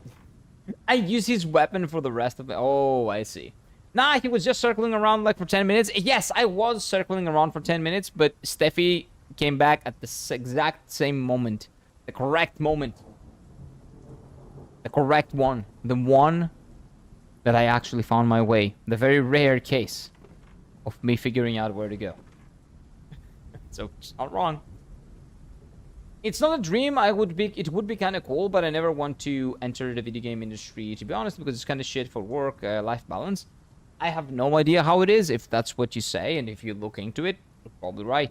I use his weapon for the rest of it. Oh, I see. Nah, he was just circling around like for 10 minutes. Yes, I was circling around for 10 minutes, but Steffi came back at the exact same moment. The correct moment. The correct one. The one that I actually found my way. The very rare case of me figuring out where to go. So, it's not wrong. It's not a dream. It would be kind of cool, but I never want to enter the video game industry, to be honest, because it's kind of shit for work, life balance. I have no idea how it is, if that's what you say, and if you look into it, you're probably right.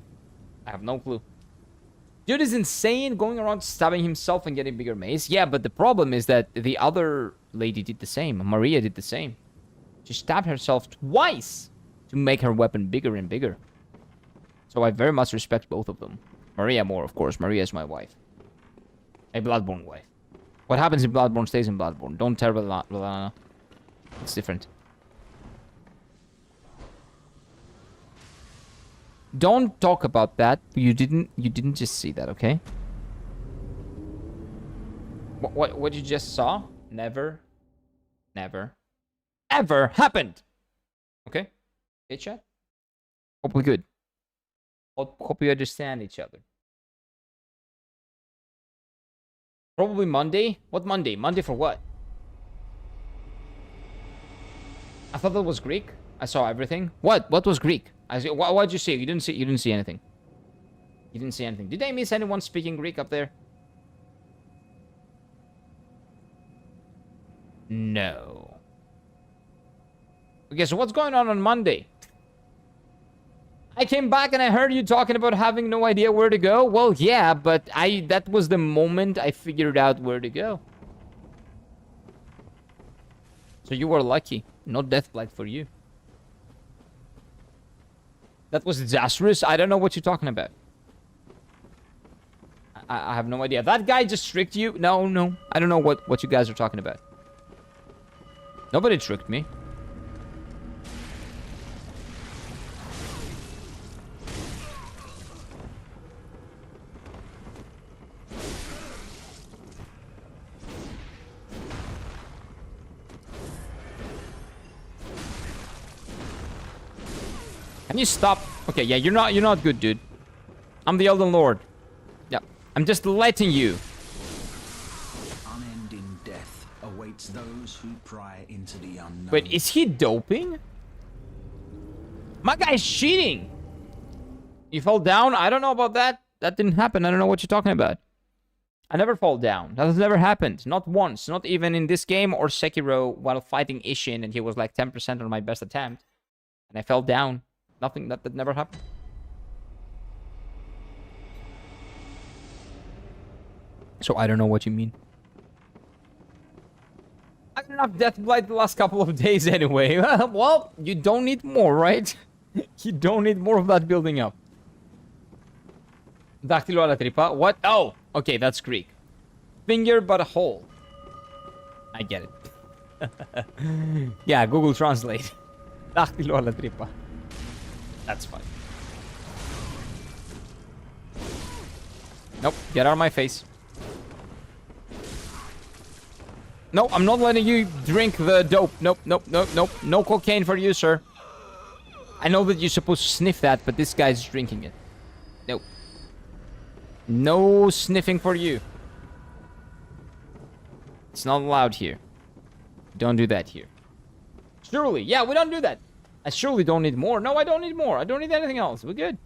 I have no clue. Dude is insane, going around stabbing himself and getting bigger mace. Yeah, but the problem is that the other lady did the same. Maria did the same. She stabbed herself twice to make her weapon bigger and bigger. So I very much respect both of them. Maria more, of course. Maria is my wife. A Bloodborne wife. What happens in Bloodborne stays in Bloodborne. Don't tell Relana. It's different. Don't talk about that. You didn't just see that, okay? What you just saw never ever happened. Okay? Okay, chat? Hopefully good. Hope you understand each other. Probably Monday. What Monday? Monday for what? I thought that was Greek. I saw everything. What was Greek? I see. What did you see? You didn't see anything. You didn't see anything. Did I miss anyone speaking Greek up there? No. Okay, so what's going on Monday? I came back and I heard you talking about having no idea where to go. Well, yeah, but that was the moment I figured out where to go. So you were lucky. No Deathblight for you. That was disastrous. I don't know what you're talking about. I have no idea. That guy just tricked you? No. I don't know what you guys are talking about. Nobody tricked me. Can you stop? Okay, yeah, you're not good, dude. I'm the Elden Lord. Yeah, I'm just letting you. Unending death awaits those who pry into the unknown. Wait, is he doping? My guy's cheating. You fell down? I don't know about that. That didn't happen. I don't know what you're talking about. I never fall down. That has never happened. Not once. Not even in this game or Sekiro while fighting Ishin and he was like 10% on my best attempt. And I fell down. Nothing. That never happened. So I don't know what you mean. I got enough Deathblight the last couple of days anyway. Well, you don't need more, right? You don't need more of that building up. Dactylo alla tripa. What? Oh, okay, that's Greek. Finger but a hole. I get it. Yeah, Google Translate. Dactylo alla tripa. That's fine. Nope, get out of my face. No, I'm not letting you drink the dope. Nope. No cocaine for you, sir. I know that you're supposed to sniff that, but this guy's drinking it. Nope. No sniffing for you. It's not allowed here. Don't do that here. Surely, yeah, we don't do that. I surely don't need more. No, I don't need more. I don't need anything else. We're good.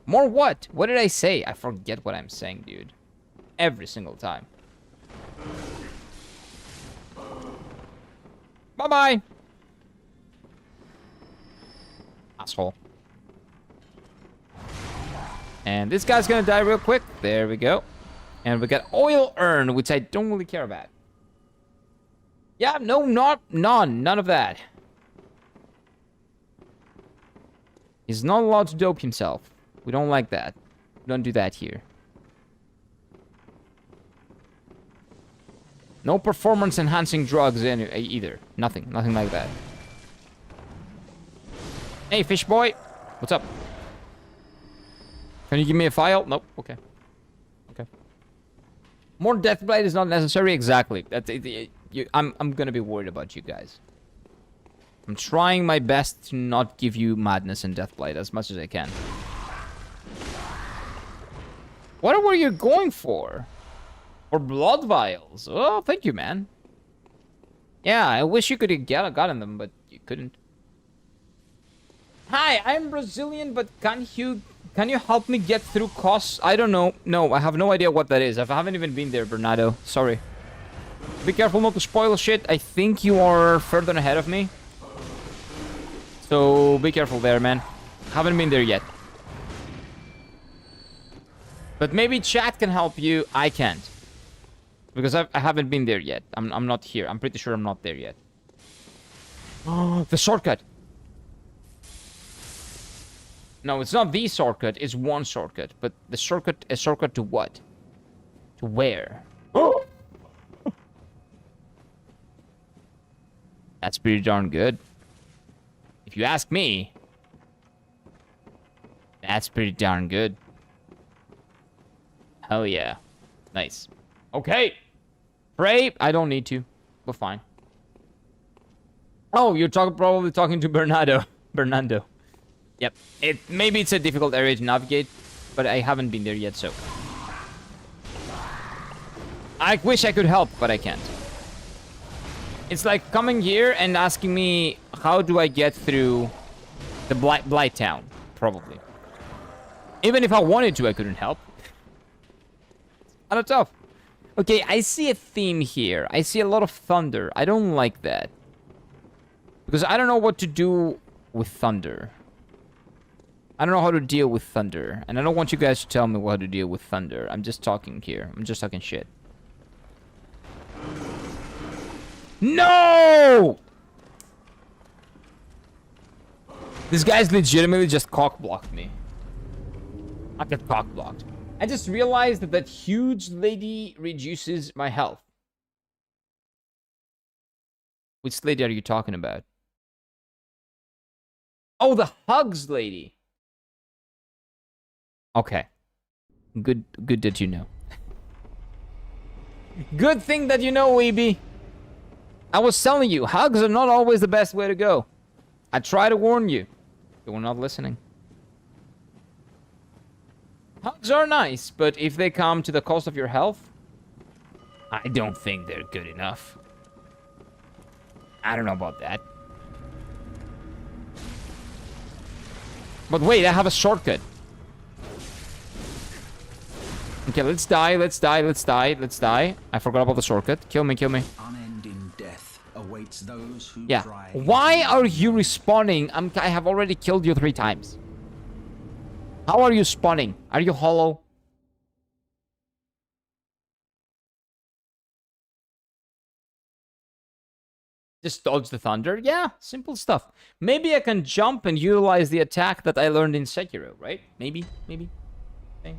More what? What did I say? I forget what I'm saying, dude. Every single time. Bye-bye. Asshole. And this guy's gonna die real quick. There we go. And we got oil urn, which I don't really care about. Yeah, no, none of that. He's not allowed to dope himself. We don't like that. We don't do that here. No performance enhancing drugs either. Nothing like that. Hey, fish boy. What's up? Can you give me a file? Nope. Okay. More Deathblade is not necessary. Exactly. I'm gonna be worried about you guys. I'm trying my best to not give you madness and Deathblade as much as I can. What were you going for? For blood vials? Oh, thank you, man. Yeah, I wish you could have gotten them, but you couldn't. Hi, I'm Brazilian, but can you help me get through Kos? I don't know. No, I have no idea what that is. I haven't even been there, Bernardo. Sorry. Be careful not to spoil shit. I think you are further ahead of me. So, be careful there, man. Haven't been there yet. But maybe chat can help you. I can't. Because I haven't been there yet. I'm not here. I'm pretty sure I'm not there yet. Oh, the shortcut. No, it's not the shortcut. It's one shortcut. But the shortcut, a shortcut to what? To where? Oh! That's pretty darn good. If you ask me, that's pretty darn good. Hell yeah. Nice. Okay. Pray. I don't need to. We're fine. Oh, you're probably talking to Bernardo. Yep. Maybe it's a difficult area to navigate, but I haven't been there yet, so. I wish I could help, but I can't. It's like coming here and asking me, how do I get through the Blight Town? Probably. Even if I wanted to, I couldn't help. Kind of tough. Okay, I see a theme here. I see a lot of thunder. I don't like that. Because I don't know what to do with thunder. I don't know how to deal with thunder. And I don't want you guys to tell me how to deal with thunder. I'm just talking here. I'm just talking shit. No! This guy's legitimately just cock-blocked me. I got cock-blocked. I just realized that that huge lady reduces my health. Which lady are you talking about? Oh, the hugs lady. Okay. Good that you know. Good thing that you know, Weeby. I was telling you, hugs are not always the best way to go. I try to warn you. You were not listening. Hugs are nice, but if they come to the cost of your health, I don't think they're good enough. I don't know about that. But wait, I have a shortcut. Okay, let's die, let's die, let's die, let's die. I forgot about the shortcut. Kill me, kill me. Unending death awaits those who Yeah. pry Why are you respawning? I have already killed you 3 times. How are you spawning? Are you hollow? Just dodge the thunder? Yeah, simple stuff. Maybe I can jump and utilize the attack that I learned in Sekiro, right? Maybe. Okay.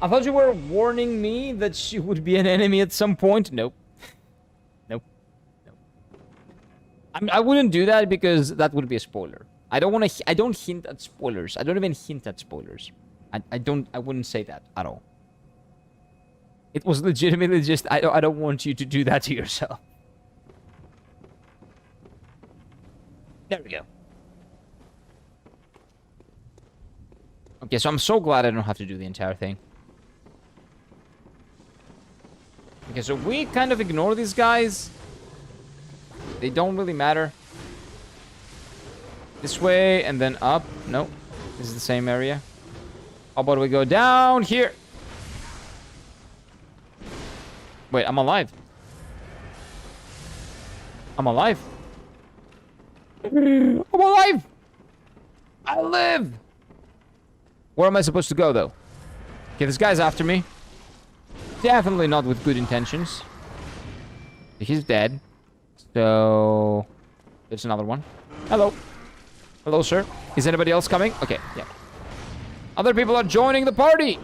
I thought you were warning me that she would be an enemy at some point. Nope. Nope. I wouldn't do that because that would be a spoiler. I don't hint at spoilers. I don't even hint at spoilers. I wouldn't say that at all. It was legitimately just, I don't want you to do that to yourself. There we go. Okay, so I'm so glad I don't have to do the entire thing. Okay, so we kind of ignore these guys. They don't really matter. This way and then up. No, this is the same area. How about we go down here? Wait, I'm alive. I'm alive. I'm alive. I live. Where am I supposed to go, though? Okay, this guy's after me. Definitely not with good intentions. He's dead. So there's another one. Hello. Hello, sir. Is anybody else coming? Okay, yeah. Other people are joining the party.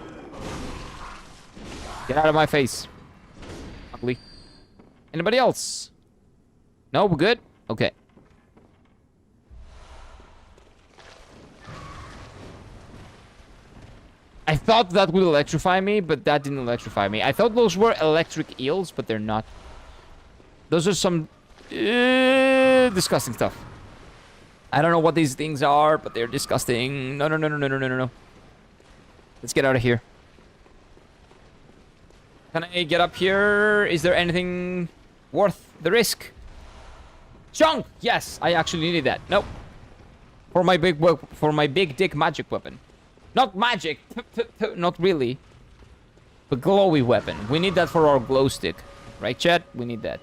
Get out of my face. Ugly. Anybody else? No, we're good? Okay. I thought that would electrify me, but that didn't electrify me. I thought those were electric eels, but they're not. Those are some disgusting stuff. I don't know what these things are, but they're disgusting. No. Let's get out of here. Can I get up here? Is there anything worth the risk? Junk! Yes, I actually needed that. Nope. For my big dick magic weapon. Not magic. Not really. But glowy weapon. We need that for our glow stick. Right, chat? We need that.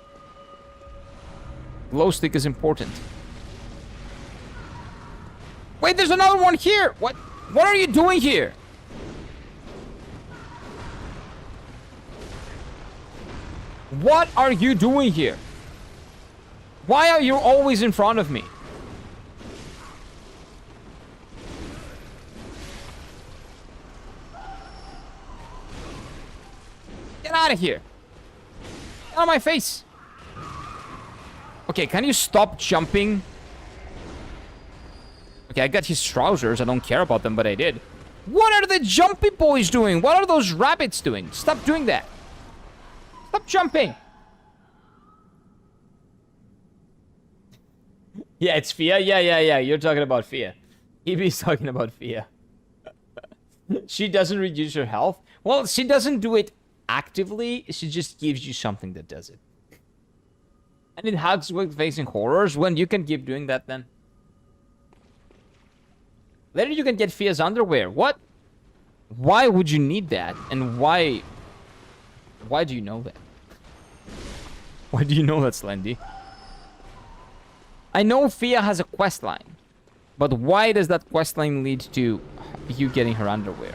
Glow stick is important. Wait, there's another one here! What are you doing here? What are you doing here? Why are you always in front of me? Get out of here. Get out of my face. Okay, can you stop jumping? Okay, I got his trousers. I don't care about them, but I did. What are the jumpy boys doing? What are those rabbits doing? Stop doing that. Stop jumping. Yeah, it's Fia. Yeah. You're talking about Fia. EB's talking about Fia. She doesn't reduce her health. Well, she doesn't do it actively. She just gives you something that does it. And it helps with facing horrors. When you can keep doing that, then. Later you can get Fia's underwear. What? Why would you need that? And why? Why do you know that? Why do you know that, Slendy? I know Fia has a quest line, but why does that quest line lead to you getting her underwear?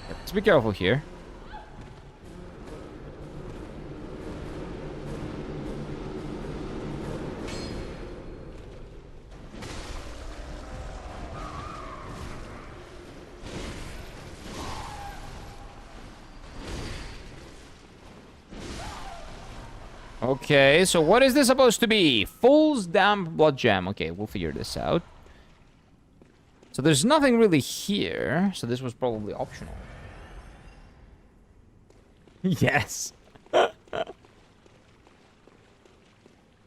Let's be careful here. Okay, so what is this supposed to be? Fool's Damp Blood Gem. Okay, we'll figure this out. So there's nothing really here, so this was probably optional. Yes.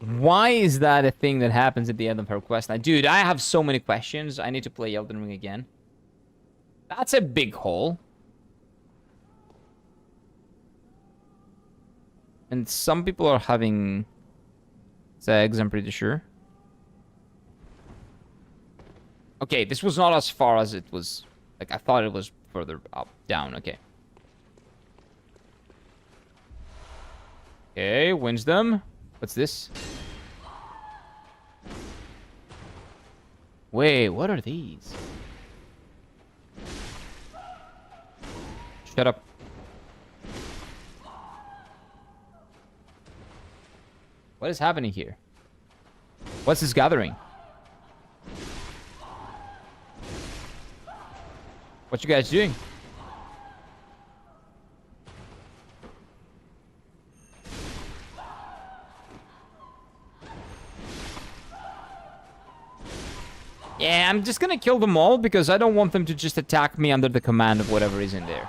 Why is that a thing that happens at the end of her quest line? Dude, I have so many questions. I need to play Elden Ring again. That's a big hole. And some people are having zags, I'm pretty sure. Okay, this was not as far as it was. Like, I thought it was further up, down, okay. Okay, wisdom. What's this? Wait, what are these? Shut up. What is happening here? What's this gathering? What you guys doing? Yeah, I'm just gonna kill them all because I don't want them to just attack me under the command of whatever is in there.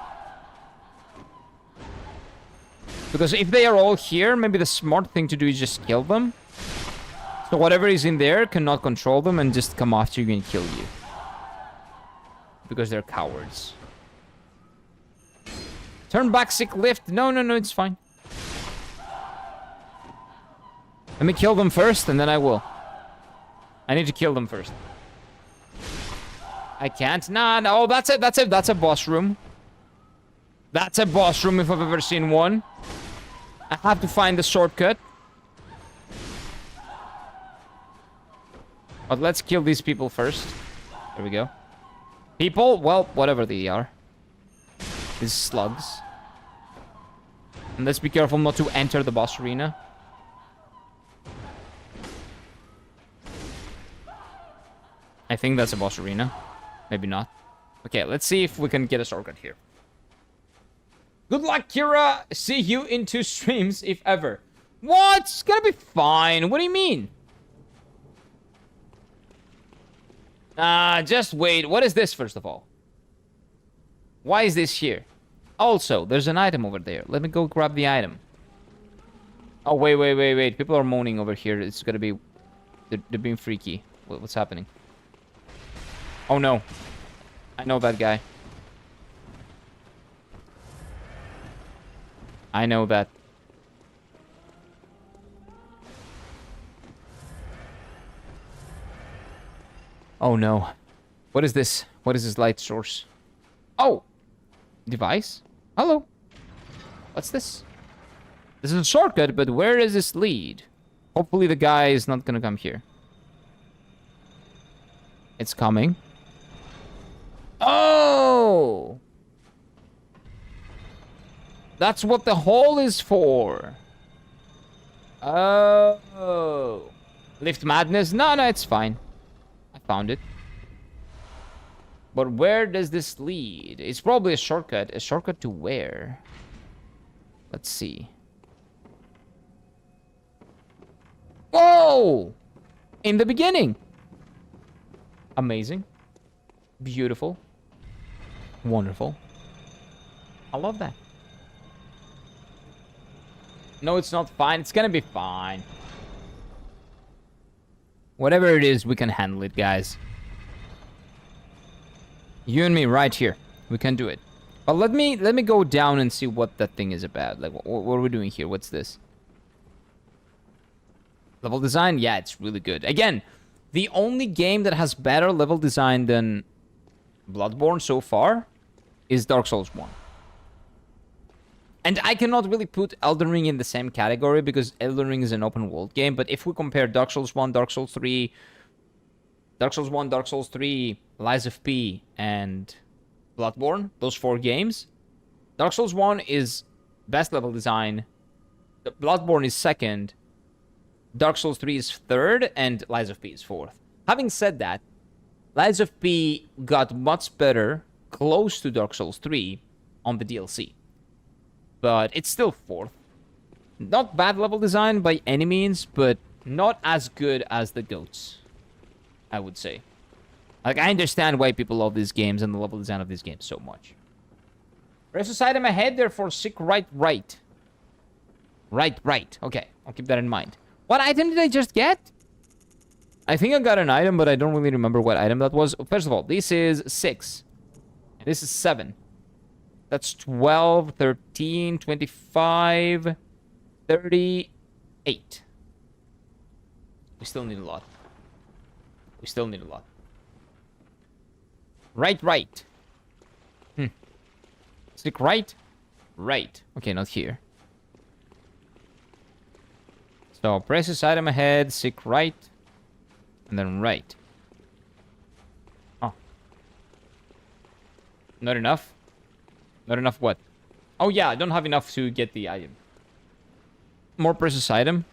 Because if they are all here, maybe the smart thing to do is just kill them. So whatever is in there cannot control them and just come after you and kill you. Because they're cowards. Turn back, sick lift. No, it's fine. Let me kill them first and then I will. I need to kill them first. I can't. Nah, no. Oh, that's a boss room. That's a boss room if I've ever seen one. I have to find the shortcut. But let's kill these people first. There we go. People? Well, whatever they are. These slugs. And let's be careful not to enter the boss arena. I think that's a boss arena. Maybe not. Okay, let's see if we can get a shortcut here. Good luck, Kira. See you in 2 streams, if ever. What? It's gonna be fine. What do you mean? Just wait. What is this, first of all? Why is this here? Also, there's an item over there. Let me go grab the item. Oh, wait. People are moaning over here. It's gonna be... They're being freaky. What's happening? Oh, no. I know that guy. I know that. Oh no. What is this? What is this light source? Oh! Device? Hello. What's this? This is a shortcut, but where does this lead? Hopefully the guy is not gonna come here. It's coming. Oh! That's what the hole is for. Oh. Lift madness? No, it's fine. I found it. But where does this lead? It's probably a shortcut. A shortcut to where? Let's see. Whoa! In the beginning. Amazing. Beautiful. Wonderful. I love that. No, it's not fine. It's gonna be fine. Whatever it is, we can handle it, guys. You and me right here. We can do it. But let me go down and see what that thing is about. Like, what are we doing here? What's this? Level design? Yeah, it's really good. Again, The only game that has better level design than Bloodborne so far is Dark Souls 1. And I cannot really put Elden Ring in the same category because Elden Ring is an open world game, but if we compare Dark Souls 1, Dark Souls 3, Dark Souls 1, Dark Souls 3, Lies of P, and Bloodborne, those 4 games, Dark Souls 1 is best level design, Bloodborne is second, Dark Souls 3 is third, and Lies of P is fourth. Having said that, Lies of P got much better, close to Dark Souls 3, on the DLC. But it's still fourth. Not bad level design by any means, but not as good as the GOATs, I would say. Like, I understand why people love these games and the level design of these games so much. Precious item ahead, therefore seek right. Right. Okay, I'll keep that in mind. What item did I just get? I think I got an item, but I don't really remember what item that was. First of all, this is 6. This is 7. That's 12, 13, 25, 38. We still need a lot. Right. Stick right. Okay, not here. So, precious item ahead, stick right. And then right. Oh. Not enough? Not enough what? Oh yeah, I don't have enough to get the item. More precious item.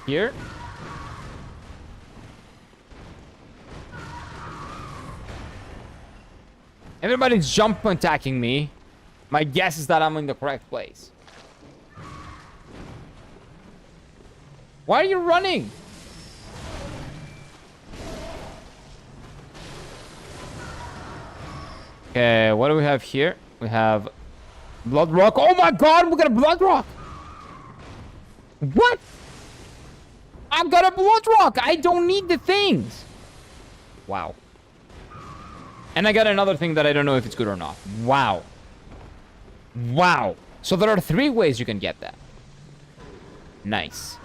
Here. Everybody's jump attacking me. My guess is that I'm in the correct place. Why are you running? Okay, what do we have here? We have Blood Rock. Oh my god, we got a Blood Rock! What? I've got a Blood Rock! I don't need the things! Wow. And I got another thing that I don't know if it's good or not. Wow. So there are 3 ways you can get that. Nice.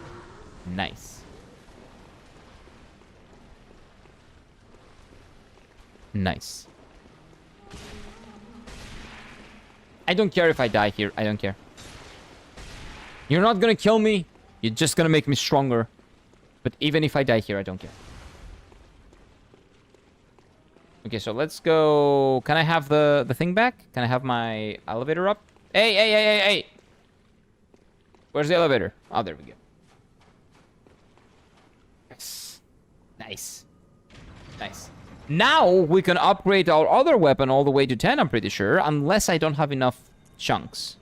I don't care if I die here. I don't care. You're not gonna kill me. You're just gonna make me stronger. But even if I die here, I don't care. Okay, so let's go. Can I have the thing back? Can I have my elevator up? Hey! Where's the elevator? Oh, there we go. Yes. Nice. Now we can upgrade our other weapon all the way to 10, I'm pretty sure. Unless I don't have enough chunks.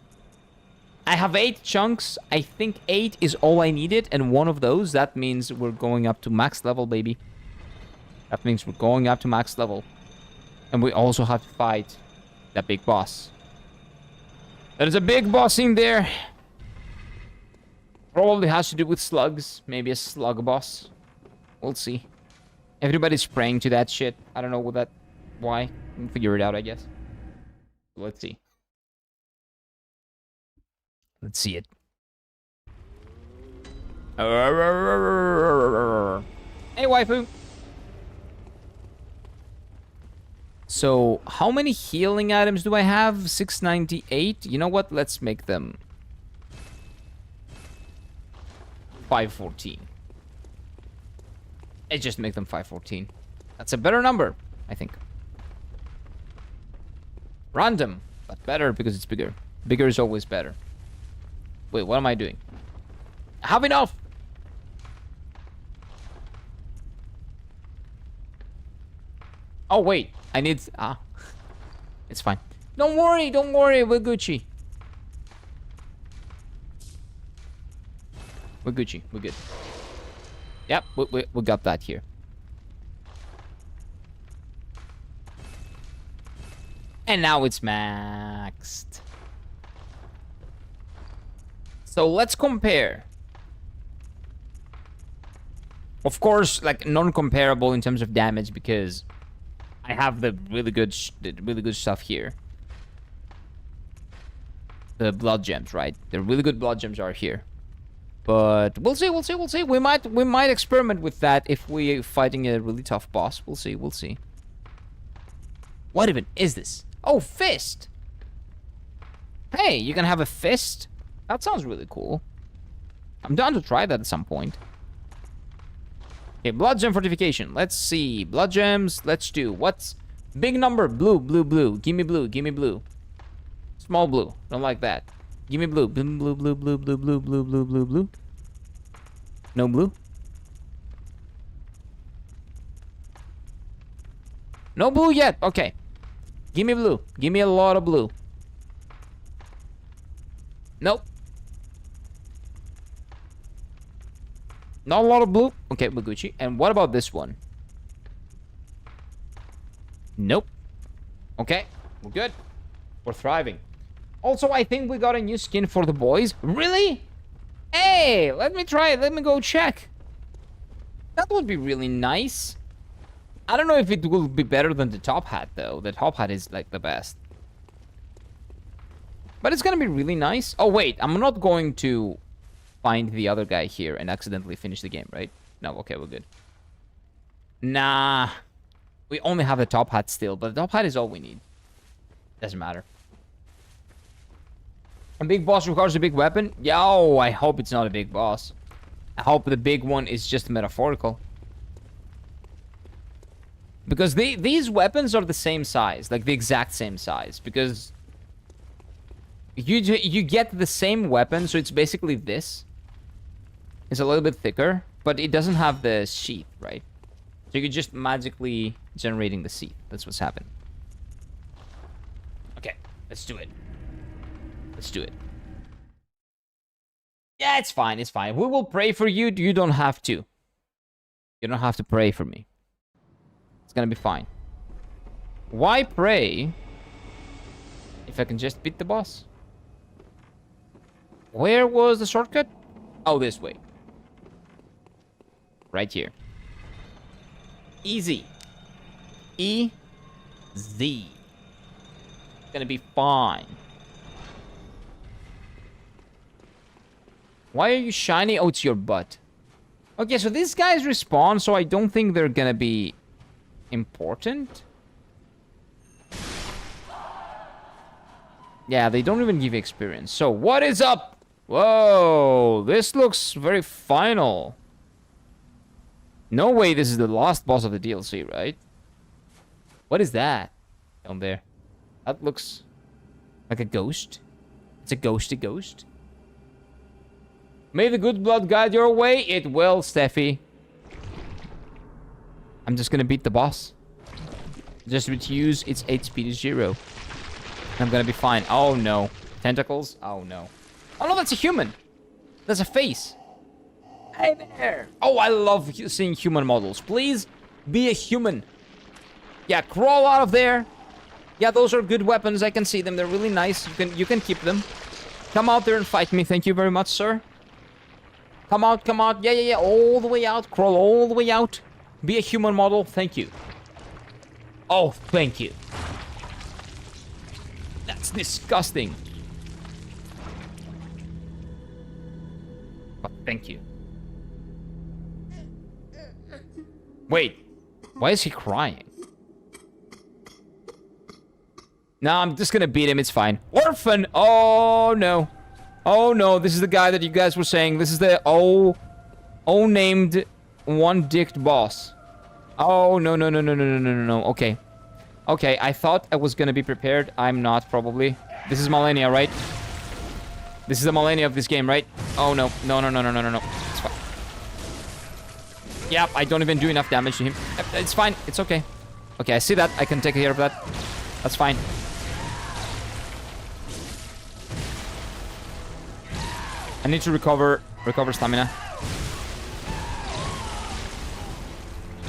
I have 8 chunks. I think 8 is all I needed. And one of those, that means we're going up to max level, baby. That means we're going up to max level. And we also have to fight that big boss. There's a big boss in there. Probably has to do with slugs. Maybe a slug boss. We'll see. Everybody's praying to that shit. I don't know what that... Why? We'll figure it out, I guess. Let's see. Let's see it. Hey, waifu. So, how many healing items do I have? 698? You know what? Let's make them 514. Let's just make them 514. That's a better number, I think. Random, but better because it's bigger. Bigger is always better. Wait, what am I doing? I have enough! Oh, wait. I need... Ah. It's fine. Don't worry, we're Gucci. We're Gucci, we're good. Yep, we got that here. And now it's maxed. So let's compare Of course, like, non-comparable in terms of damage because I have the really good stuff here. The blood gems, right? The really good blood gems are here. But we'll see. We might experiment with that if we're fighting a really tough boss. We'll see. What even is this? Oh, fist. Hey, you can have a fist? That sounds really cool. I'm down to try that at some point. Okay, blood gem fortification. Let's see. Blood gems. Let's do. What's big number? Blue. Give me blue. Small blue. Don't like that. Give me blue. Blue. No blue? No blue yet. Okay. Give me blue. Give me a lot of blue. Nope. Not a lot of blue. Okay, we're Gucci. And what about this one? Nope. Okay, we're good. We're thriving. Also, I think we got a new skin for the boys. Really? Hey, let me try it. Let me go check. That would be really nice. I don't know if it will be better than the top hat, though. The top hat is, like, the best. But it's gonna be really nice. Oh, wait. I'm not going to find the other guy here and accidentally finish the game, right? No, okay, we're good. Nah. We only have the top hat still, but the top hat is all we need. Doesn't matter. A big boss requires a big weapon? Yo, I hope it's not a big boss. I hope the big one is just metaphorical. Because these weapons are the same size, like the exact same size. Because you get the same weapon, so it's basically this. It's a little bit thicker, but it doesn't have the sheath, right? So you're just magically generating the sheath. That's what's happened. Okay, let's do it. Let's do it. Yeah, it's fine. It's fine. We will pray for you. You don't have to. You don't have to pray for me. It's gonna be fine. Why pray if I can just beat the boss? Where was the shortcut? Oh, this way. Right here. Easy. E-Z. It's gonna be fine. Why are you shiny? Oh, it's your butt. Okay, so these guys respawn, so I don't think they're gonna be important. Yeah, they don't even give you experience. So, what is up? Whoa, this looks very final. No way this is the last boss of the DLC, right? What is that down there? That looks like a ghost. It's a ghosty ghost. May the good blood guide your way. It will, Steffi. I'm just gonna beat the boss. Just reduce its HP to 0. I'm gonna be fine. Oh no. Tentacles? Oh no. Oh no, that's a human. That's a face. Hey there. Oh, I love seeing human models. Please be a human. Yeah, crawl out of there. Yeah, those are good weapons. I can see them. They're really nice. You can keep them. Come out there and fight me. Thank you very much, sir. Come out, come out. Yeah. All the way out. Crawl all the way out. Be a human model. Thank you. Oh, thank you. That's disgusting. But thank you. Wait. Why is he crying? No, I'm just gonna beat him. It's fine. Orphan! Oh, no. Oh, no. This is the guy that you guys were saying. This is the named one-dicked boss. Oh, no. Okay. Okay, I thought I was gonna be prepared. I'm not, probably. This is Malenia, right? This is the Malenia of this game, right? Oh, no. No. It's fine. Yep, I don't even do enough damage to him. It's fine. It's okay. Okay, I see that. I can take care of that. That's fine. I need to recover stamina.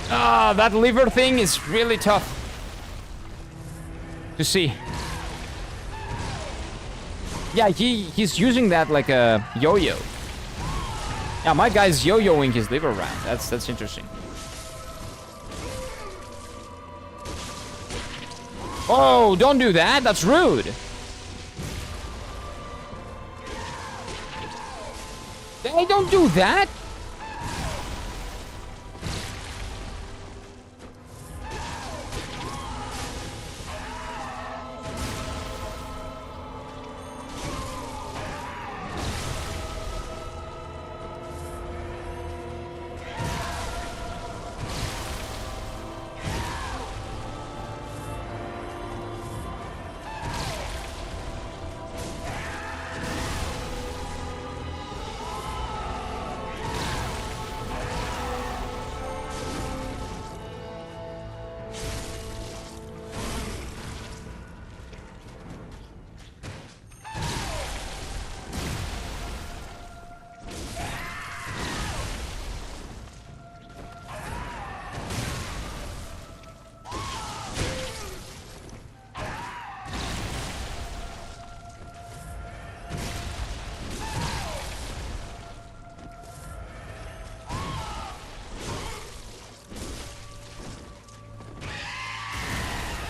Ah, that liver thing is really tough to see. Yeah, he's using that like a yo-yo. Yeah, my guy's yo-yoing his liver around. That's interesting. Oh, don't do that. That's rude. Hey, don't do that.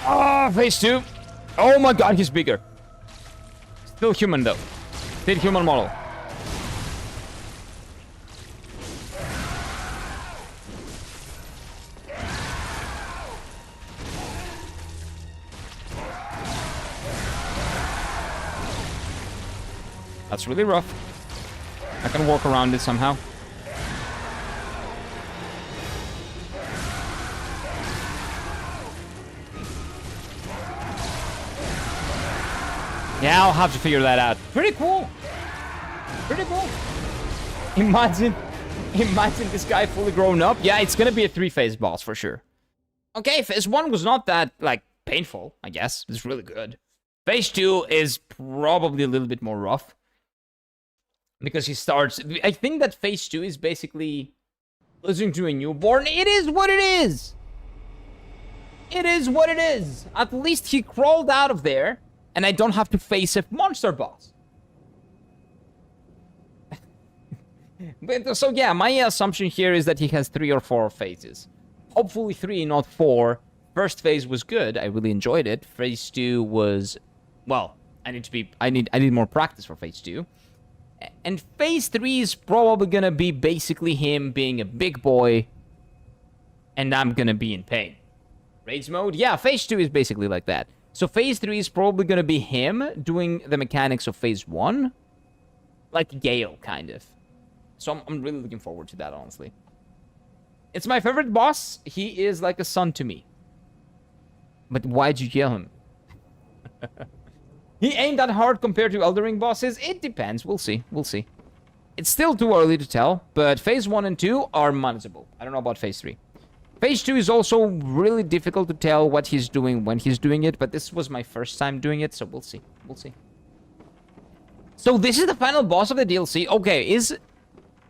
Oh, phase 2. Oh my god, he's bigger. Still human though. Still human model. That's really rough. I can walk around it somehow. Yeah, I'll have to figure that out. Pretty cool. Pretty cool. Imagine this guy fully grown up. Yeah, it's gonna be a 3-phase boss for sure. Okay, phase 1 was not that, like, painful, I guess. It's really good. Phase 2 is probably a little bit more rough. Because he starts... I think that phase 2 is basically listening to a newborn. It is what it is. It is what it is. At least he crawled out of there. And I don't have to face a monster boss. But so yeah, my assumption here is that he has 3 or 4 phases. Hopefully 3, not 4. First phase was good. I really enjoyed it. Phase 2 was... Well, I need more practice for phase 2. And phase 3 is probably gonna be basically him being a big boy. And I'm gonna be in pain. Rage mode? Yeah, phase 2 is basically like that. So phase 3 is probably going to be him doing the mechanics of phase 1. Like Gale, kind of. So I'm really looking forward to that, honestly. It's my favorite boss. He is like a son to me. But why'd you kill him? He ain't that hard compared to Elden Ring bosses. It depends. We'll see. We'll see. It's still too early to tell. But phase 1 and 2 are manageable. I don't know about phase 3. Phase 2 is also really difficult to tell what he's doing when he's doing it, but this was my first time doing it, so we'll see. We'll see. So this is the final boss of the DLC. Okay, is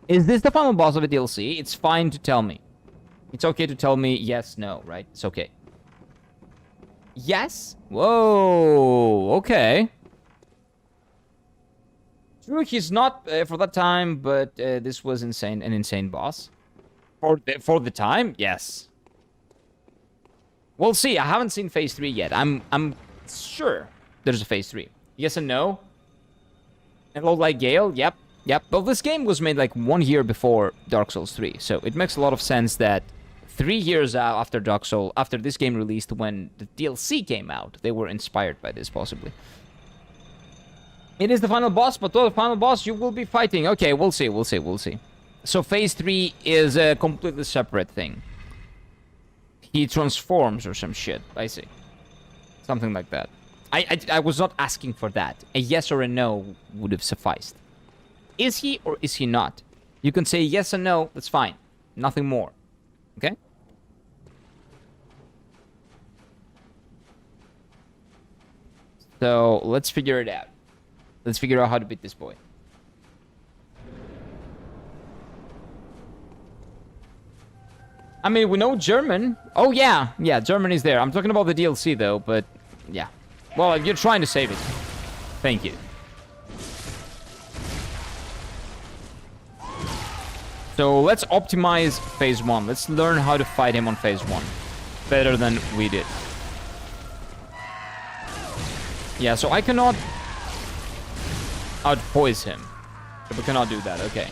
this the final boss of the DLC? It's fine to tell me. It's okay to tell me yes, no, right? It's okay. Yes? Whoa, okay. True, he's not for that time, but this was insane, an insane boss. For the time, yes. We'll see. I haven't seen phase 3 yet. I'm sure there's a phase 3. Yes and no. And load like Gale, yep. Well, this game was made like 1 year before Dark Souls 3, so it makes a lot of sense that 3 years after after this game released, when the DLC came out, they were inspired by this, possibly. It is the final boss, but to the final boss, you will be fighting. Okay, we'll see. So phase 3 is a completely separate thing. He transforms or some shit. I see. Something like that. I was not asking for that. A yes or a no would have sufficed. Is he or is he not? You can say yes and no. That's fine. Nothing more. Okay? So let's figure it out. Let's figure out how to beat this boy. I mean, we know German. Oh, yeah. Yeah, German is there. I'm talking about the DLC, though, but... Yeah. Well, you're trying to save it. Thank you. So let's optimize phase 1. Let's learn how to fight him on phase 1. Better than we did. Yeah, so I cannot outpoise him. So we cannot do that, okay.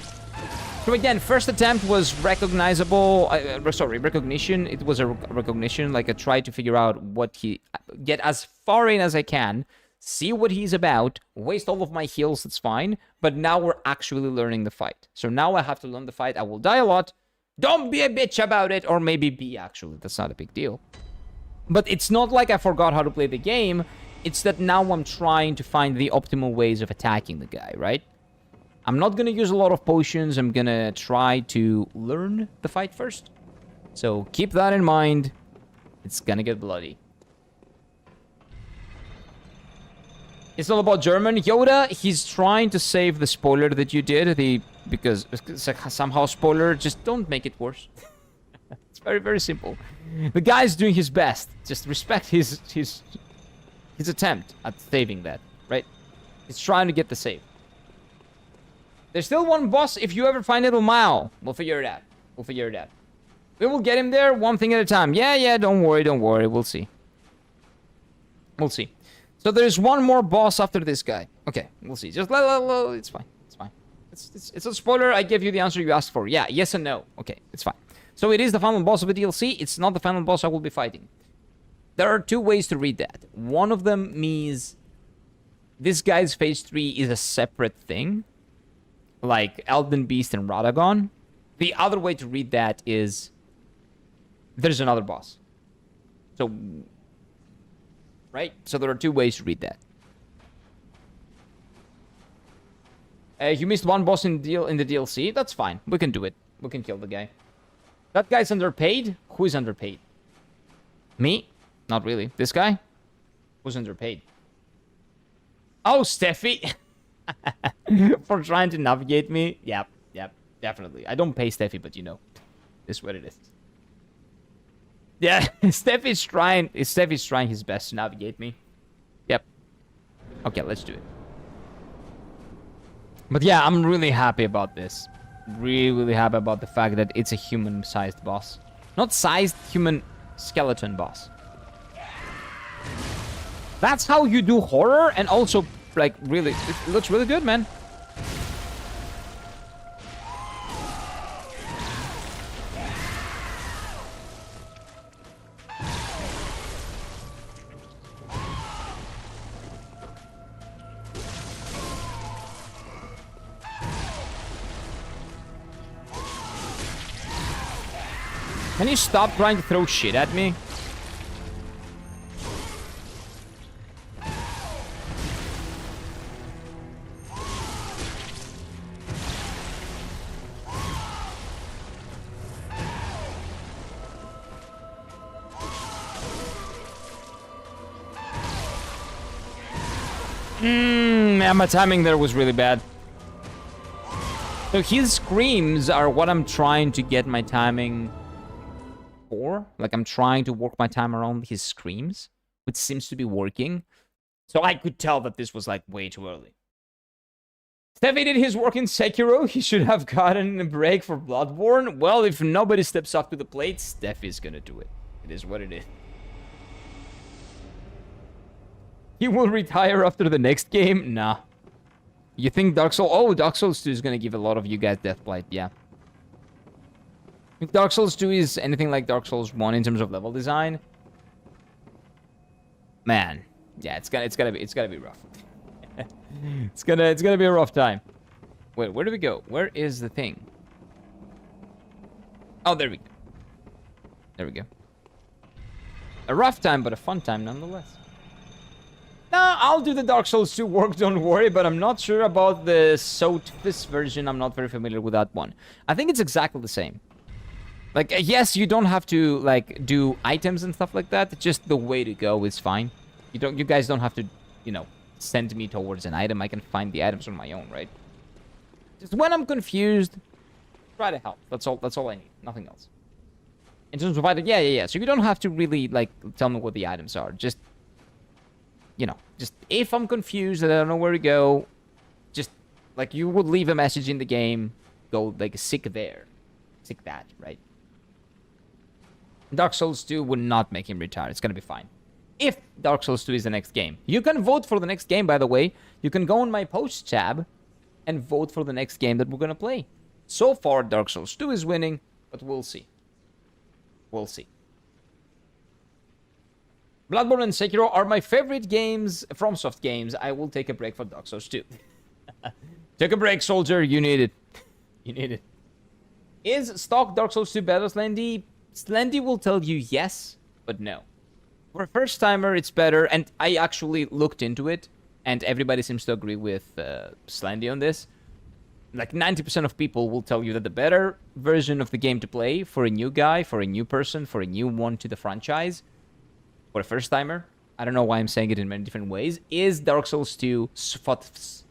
So again, first attempt was recognizable, recognition. It was a recognition, like I tried to figure out what get as far in as I can, see what he's about, waste all of my heals, that's fine. But now we're actually learning the fight. So now I have to learn the fight. I will die a lot. Don't be a bitch about it, or maybe be actually, that's not a big deal. But it's not like I forgot how to play the game. It's that now I'm trying to find the optimal ways of attacking the guy, right? I'm not going to use a lot of potions. I'm going to try to learn the fight first. So keep that in mind. It's going to get bloody. It's all about German. Yoda, he's trying to save the spoiler that you did. Because it's like somehow spoiler, just don't make it worse. It's very, very simple. The guy's doing his best. Just respect his attempt at saving that, right? He's trying to get the save. There's still one boss. If you ever find it a mile, we'll figure it out. We'll figure it out. We will get him there one thing at a time. Yeah, don't worry. We'll see. We'll see. So there's one more boss after this guy. Okay, we'll see. Just it's fine. It's fine. It's a spoiler. I gave you the answer you asked for. Yeah, yes and no. Okay, it's fine. So it is the final boss of the DLC. It's not the final boss I will be fighting. There are two ways to read that. One of them means this guy's phase 3 is a separate thing, like Elden Beast and Radagon. The other way to read that is there's another boss. So, right? So there are two ways to read that. You missed one boss in the DLC. That's fine. We can do it. We can kill the guy. That guy's underpaid? Who is underpaid? Me? Not really. This guy? Who's underpaid? Oh, Steffi! For trying to navigate me? Yep, definitely. I don't pay Steffi, but you know. This is what it is. Yeah, Steffi's trying his best to navigate me. Yep. Okay, let's do it. But yeah, I'm really happy about this. Really happy about the fact that it's a human-sized boss. Not sized, human skeleton boss. That's how you do horror, and also, like, really, it looks really good, man. Can you stop trying to throw shit at me? Man, my timing there was really bad. So his screams are what I'm trying to get my timing for. Like, I'm trying to work my time around his screams, which seems to be working. So I could tell that this was, like, way too early. Steffi did his work in Sekiro. He should have gotten a break for Bloodborne. Well, if nobody steps up to the plate, Steffi's gonna do it. It is what it is. He will retire after the next game? Nah. You think Dark Souls... Oh, Dark Souls 2 is gonna give a lot of you guys Deathblight. Yeah. If Dark Souls 2 is anything like Dark Souls 1 in terms of level design, man, yeah, it's gonna be rough. it's gonna be a rough time. Wait, where do we go? Where is the thing? Oh, there we go. There we go. A rough time, but a fun time nonetheless. Nah, I'll do the Dark Souls 2 work, don't worry, but I'm not sure about the Sothis version. I'm not very familiar with that one. I think it's exactly the same. Like, yes, you don't have to, like, do items and stuff like that. Just the way to go is fine. You guys don't have to, you know, send me towards an item. I can find the items on my own, right? Just when I'm confused, try to help. That's all I need. Nothing else. In terms of items, yeah. So you don't have to really, like, tell me what the items are. Just, you know, just if I'm confused and I don't know where to go, just, like, you would leave a message in the game, go, like, sick there. Take that, right? Dark Souls 2 would not make him retire. It's gonna be fine. If Dark Souls 2 is the next game. You can vote for the next game, by the way. You can go on my posts tab and vote for the next game that we're gonna play. So far, Dark Souls 2 is winning, but we'll see. We'll see. Bloodborne and Sekiro are my favorite games, FromSoft games. I will take a break for Dark Souls 2. Take a break, soldier. You need it. You need it. Is stock Dark Souls 2 better, Slendy? Slendy will tell you yes, but no. For a first-timer, it's better, and I actually looked into it, and everybody seems to agree with Slendy on this. Like 90% of people will tell you that the better version of the game to play for a new guy, for a new person, for a new one to the franchise, for a first-timer, I don't know why I'm saying it in many different ways, is Dark Souls 2 SFOTFs.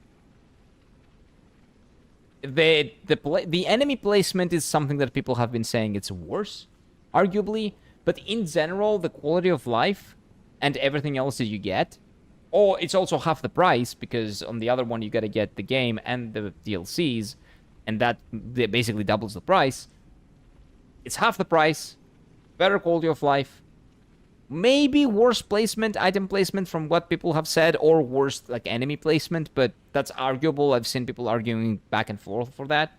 The enemy placement is something that people have been saying it's worse, arguably, but in general, the quality of life and everything else that you get, or it's also half the price, because on the other one you gotta get the game and the DLCs, and that basically doubles the price. It's half the price, better quality of life, maybe worse placement, item placement from what people have said, or worse like enemy placement, but that's arguable. I've seen people arguing back and forth for that.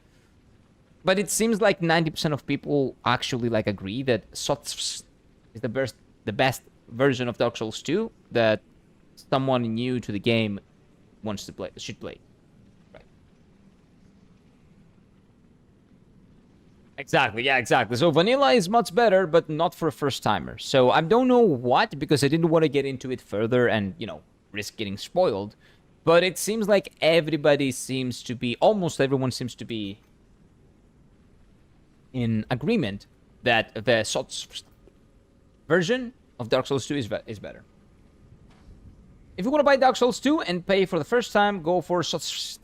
But it seems like 90% of people actually like agree that SOTS is the best version of Dark Souls 2 that someone new to the game wants to play, should play. Right. Exactly, yeah, exactly. So vanilla is much better, but not for a first-timer. So I don't know what, because I didn't want to get into it further and, you know, risk getting spoiled. But it seems like everybody seems to be, almost everyone seems to be in agreement that the SOTS version of Dark Souls 2 is better. If you want to buy Dark Souls 2 and pay for the first time, go for SOTS.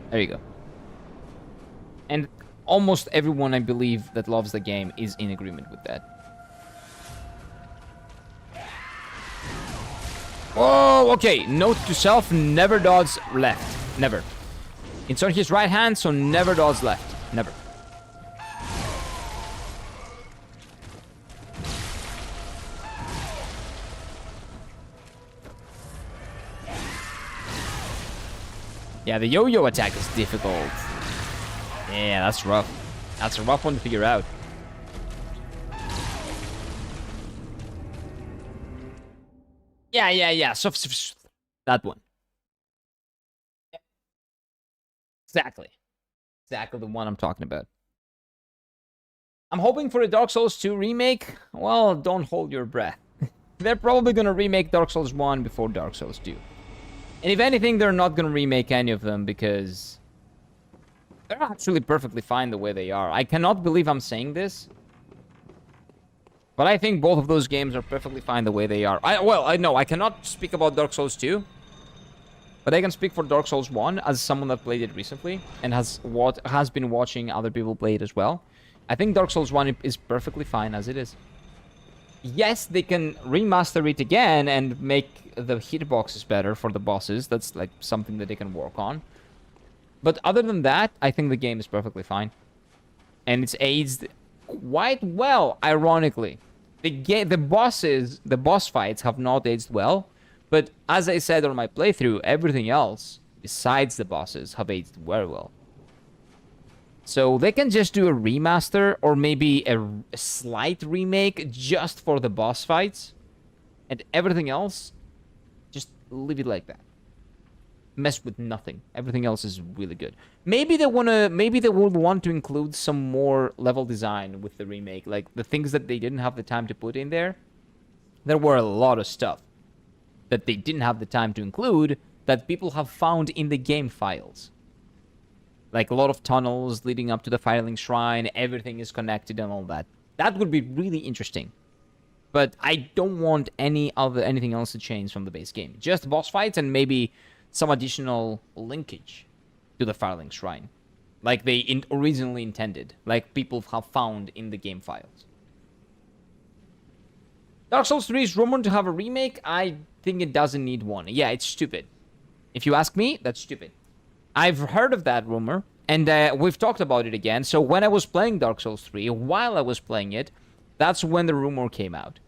There you go. And almost everyone, I believe, that loves the game is in agreement with that. Oh, okay. Note to self, never dodge left. Never. It's on his right hand, so never dodge left. Never. Yeah, the yo-yo attack is difficult. Yeah, that's rough. That's a rough one to figure out. Yeah. So, that one. Exactly. Exactly the one I'm talking about. I'm hoping for a Dark Souls 2 remake. Well, don't hold your breath. They're probably gonna remake Dark Souls 1 before Dark Souls 2. And if anything, they're not gonna remake any of them because they're actually perfectly fine the way they are. I cannot believe I'm saying this, but I think both of those games are perfectly fine the way they are. I know I cannot speak about Dark Souls 2, but I can speak for Dark Souls 1 as someone that played it recently and has been watching other people play it as well. I think Dark Souls 1 is perfectly fine as it is. Yes, they can remaster it again and make the hitboxes better for the bosses. That's like something that they can work on. But other than that, I think the game is perfectly fine. And it's aged quite well, ironically. The boss fights have not aged well. But as I said on my playthrough, everything else, besides the bosses, have aged very well. So they can just do a remaster or maybe a slight remake just for the boss fights. And everything else, just leave it like that. Mess with nothing. Everything else is really good. Maybe they would want to include some more level design with the remake, like the things that they didn't have the time to put in there. There were a lot of stuff that they didn't have the time to include that people have found in the game files. Like a lot of tunnels leading up to the Firelink Shrine, everything is connected and all that. That would be really interesting. But I don't want anything else to change from the base game. Just boss fights and maybe some additional linkage to the Firelink Shrine. Like they originally intended. Like people have found in the game files. Dark Souls 3 is rumored to have a remake. I think it doesn't need one. Yeah, it's stupid. If you ask me, that's stupid. I've heard of that rumor. And we've talked about it again. So when I was playing Dark Souls 3, while I was playing it, that's when the rumor came out.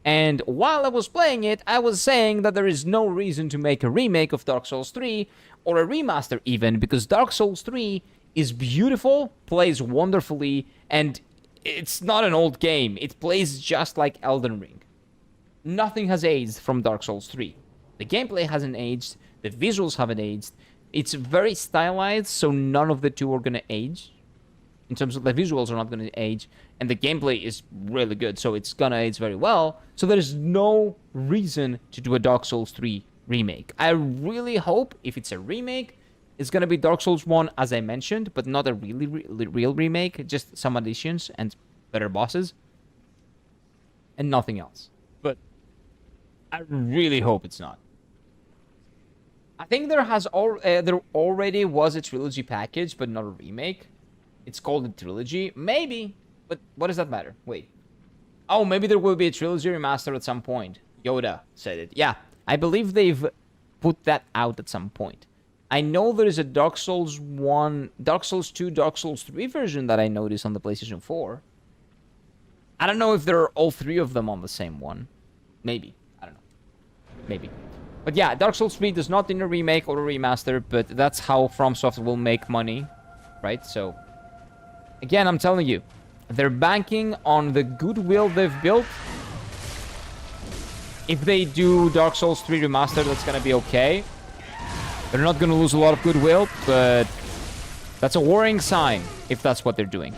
And while I was playing it, I was saying that there is no reason to make a remake of Dark Souls 3, or a remaster even, because Dark Souls 3 is beautiful, plays wonderfully, and it's not an old game. It plays just like Elden Ring. Nothing has aged from Dark Souls 3. The gameplay hasn't aged, the visuals haven't aged. It's very stylized, so none of the two are going to age. In terms of the visuals are not going to age, and the gameplay is really good, so it's going to age very well. So there is no reason to do a Dark Souls 3 remake. I really hope, if it's a remake, it's going to be Dark Souls 1, as I mentioned, but not a real remake, just some additions and better bosses, and nothing else. But I really hope it's not. I think there already was a trilogy package, but not a remake. It's called a trilogy. Maybe, but what does that matter? Wait. Oh, maybe there will be a trilogy remaster at some point. Yoda said it. Yeah, I believe they've put that out at some point. I know there is a Dark Souls 1, Dark Souls 2, Dark Souls 3 version that I noticed on the PlayStation 4. I don't know if there are all three of them on the same one. Maybe. I don't know. Maybe. But yeah, Dark Souls 3 does not need a remake or a remaster, but that's how FromSoft will make money, right? So, again, I'm telling you, they're banking on the goodwill they've built. If they do Dark Souls 3 remaster, that's gonna be okay. They're not gonna lose a lot of goodwill, but that's a worrying sign if that's what they're doing.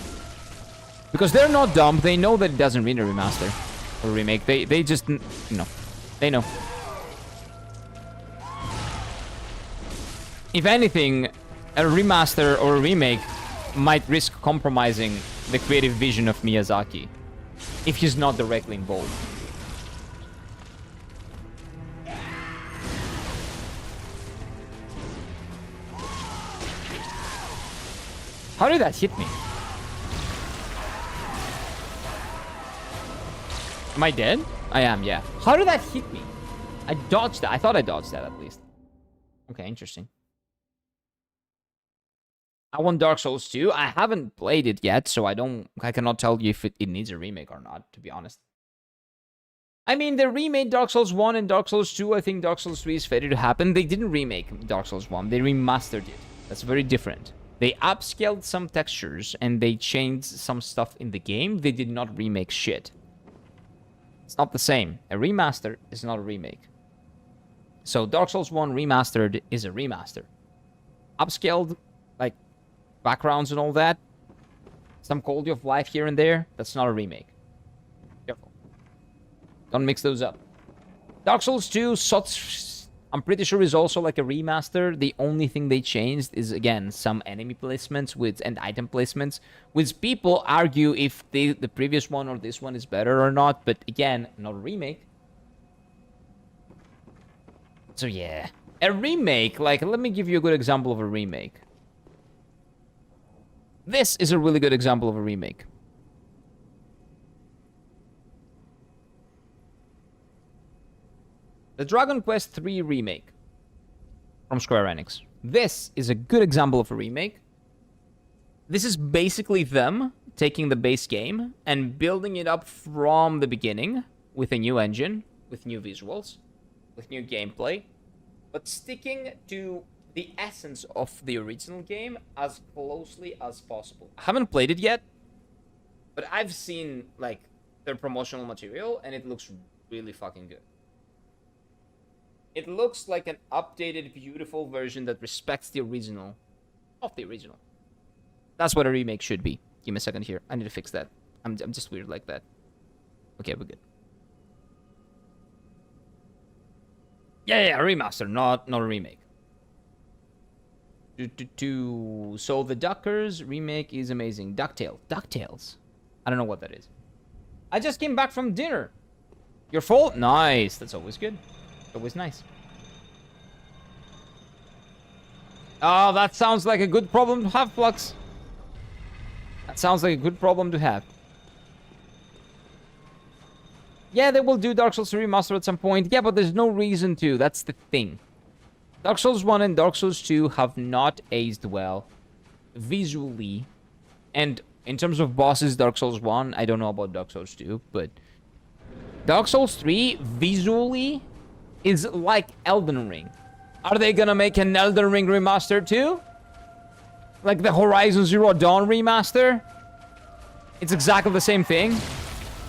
Because they're not dumb, they know that it doesn't mean a remaster or a remake. They just, you know, they know. If anything, a remaster or a remake might risk compromising the creative vision of Miyazaki if he's not directly involved. How did that hit me? Am I dead? I am, yeah. How did that hit me? I dodged that. I thought I dodged that at least. Okay, interesting. I want Dark Souls 2. I haven't played it yet, so I cannot tell you if it needs a remake or not, to be honest. I mean, they remade Dark Souls 1 and Dark Souls 2. I think Dark Souls 3 is fated to happen. They didn't remake Dark Souls 1. They remastered it. That's very different. They upscaled some textures and they changed some stuff in the game. They did not remake shit. It's not the same. A remaster is not a remake. So Dark Souls 1 remastered is a remaster. Upscaled, like, backgrounds and all that, some quality of life here and there, that's not a remake. Careful. Don't mix those up. Dark Souls 2, I'm pretty sure is also like a remaster. The only thing they changed is, again, some enemy placements and item placements, which people argue if the previous one or this one is better or not, but again, not a remake. So yeah. A remake, like, let me give you a good example of a remake. This is a really good example of a remake. The Dragon Quest III remake from Square Enix. This is a good example of a remake. This is basically them taking the base game and building it up from the beginning with a new engine, with new visuals, with new gameplay, but sticking to the essence of the original game as closely as possible. I haven't played it yet, but I've seen, like, their promotional material, and it looks really fucking good. It looks like an updated, beautiful version that respects the original of the original. That's what a remake should be. Give me a second here. I need to fix that. I'm just weird like that. Okay, we're good. Yeah, a remaster, not a remake. So the Duckers remake is amazing. DuckTales. I don't know what that is. I just came back from dinner. Your fault? Nice. That's always good. Always nice. Oh, that sounds like a good problem to have, Flux. That sounds like a good problem to have. Yeah, they will do Dark Souls 3 Remaster at some point. Yeah, but there's no reason to. That's the thing. Dark Souls 1 and Dark Souls 2 have not aged well. visually, and in terms of bosses, Dark Souls 1, I don't know about Dark Souls 2, but Dark Souls 3, visually, is like Elden Ring. Are they gonna make an Elden Ring remaster too? Like the Horizon Zero Dawn remaster? It's exactly the same thing.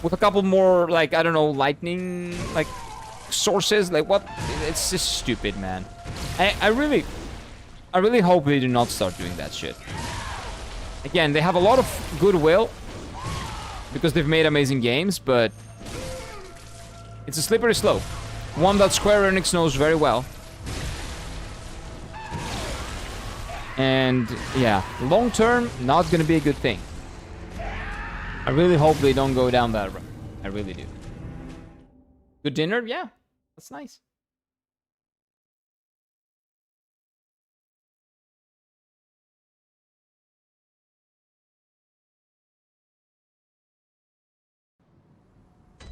With a couple more, like, I don't know, lightning, like, sources. Like, what? It's just stupid, man. I really hope they do not start doing that shit. Again, they have a lot of goodwill because they've made amazing games, but it's a slippery slope. One that Square Enix knows very well. And yeah, long term, not gonna be a good thing. I really hope they don't go down that road. I really do. Good dinner? Yeah, that's nice.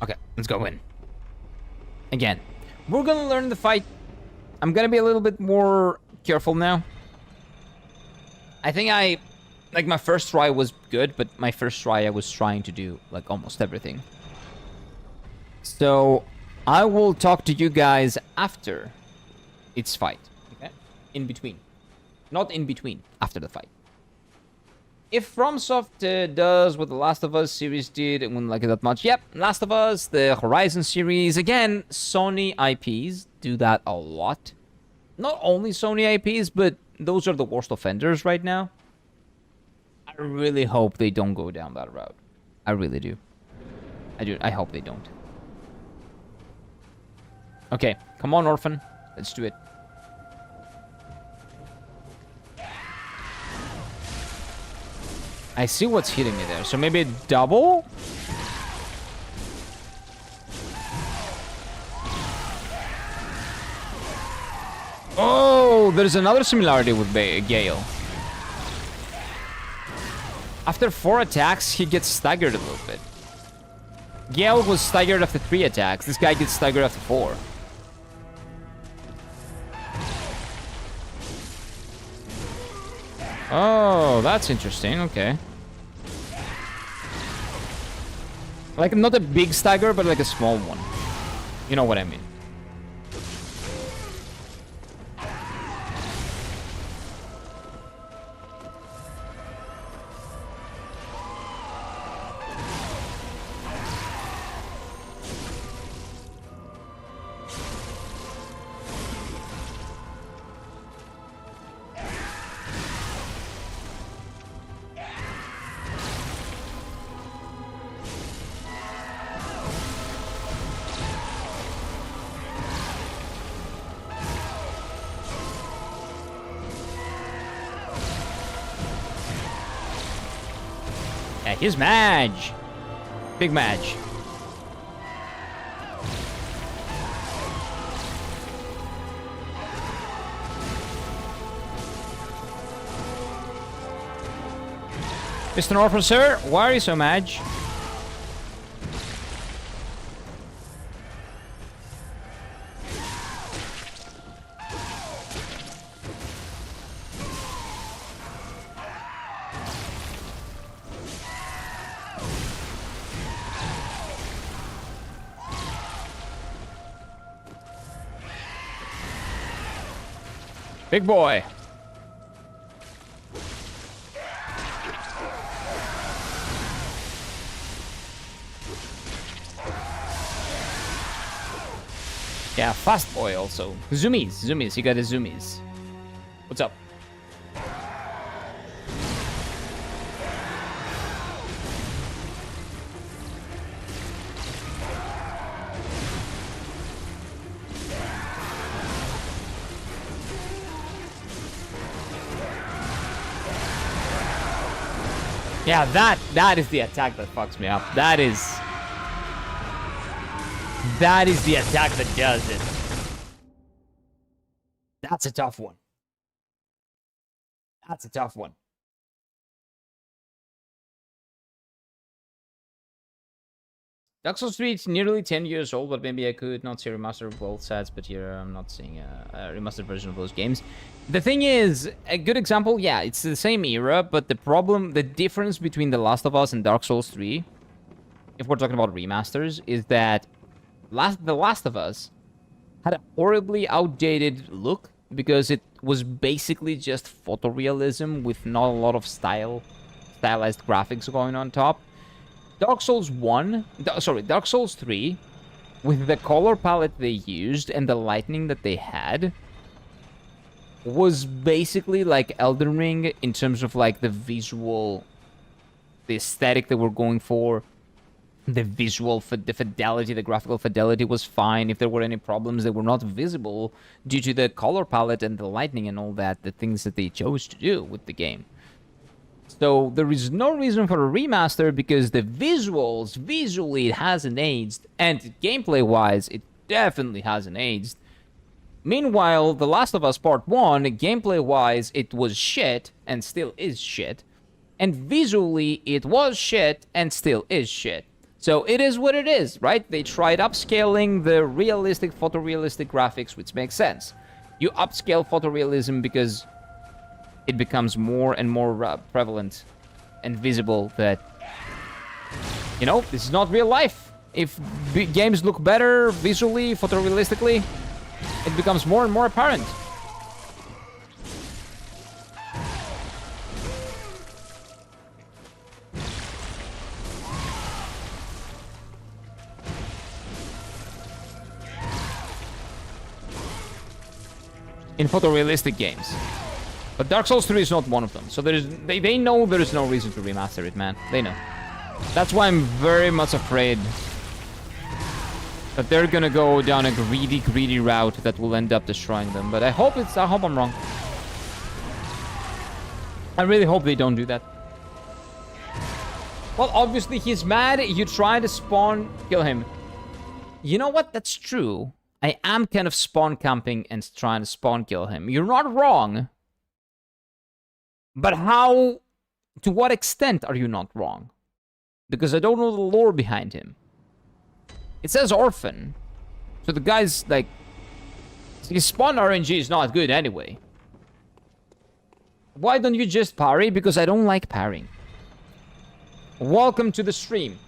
Okay, let's go in. Again, we're gonna learn the fight. I'm gonna be a little bit more careful now. I think like, my first try was good, but my first try I was trying to do, like, almost everything. So, I will talk to you guys after its fight, okay? In between. Not in between, after the fight. If FromSoft does what the Last of Us series did, and wouldn't like it that much, yep, Last of Us, the Horizon series, again, Sony IPs do that a lot. Not only Sony IPs, but those are the worst offenders right now. I really hope they don't go down that route. I really do. I hope they don't. Okay, come on, Orphan. Let's do it. I see what's hitting me there. So maybe double? Oh, there's another similarity with Gale. After 4 attacks, he gets staggered a little bit. Gale was staggered after 3 attacks. This guy gets staggered after 4. Oh, that's interesting. Okay. Like, not a big stagger, but like a small one. You know what I mean. Yeah, here's Madge. Big Madge. Mr. Officer, why are you so Madge? Big boy. Yeah, fast boy also. Zoomies, you got his zoomies. What's up? Yeah, that is the attack that fucks me up. That is the attack that does it. That's a tough one. That's a tough one. Dark Souls 3 is nearly 10 years old, but maybe I could not see a remaster of both sets, but here I'm not seeing a remastered version of those games. The thing is, a good example, yeah, it's the same era, but the difference between The Last of Us and Dark Souls 3, if we're talking about remasters, is that The Last of Us had a horribly outdated look because it was basically just photorealism with not a lot of stylized graphics going on top. Dark Souls 3, with the color palette they used and the lighting that they had, was basically like Elden Ring in terms of like the visual, the aesthetic that we're going for. The fidelity, the graphical fidelity was fine. If there were any problems, they were not visible due to the color palette and the lighting and all that, the things that they chose to do with the game. So there is no reason for a remaster because the visually it hasn't aged, and gameplay-wise, it definitely hasn't aged. Meanwhile, The Last of Us Part 1, gameplay-wise, it was shit, and still is shit. And visually, it was shit, and still is shit. So it is what it is, right? They tried upscaling the realistic, photorealistic graphics, which makes sense. You upscale photorealism because it becomes more and more prevalent and visible that, you know, this is not real life. If games look better visually, photorealistically, it becomes more and more apparent. In photorealistic games. But Dark Souls 3 is not one of them. So they know there is no reason to remaster it, man. They know. That's why I'm very much afraid that they're gonna go down a greedy route that will end up destroying them. But I hope I'm wrong. I really hope they don't do that. Well, obviously he's mad. You try to spawn kill him. You know what? That's true. I am kind of spawn camping and trying to spawn kill him. You're not wrong. But how, to what extent are you not wrong? Because I don't know the lore behind him. It says Orphan. So the guy's like, his spawn RNG is not good anyway. Why don't you just parry? Because I don't like parrying. Welcome to the stream.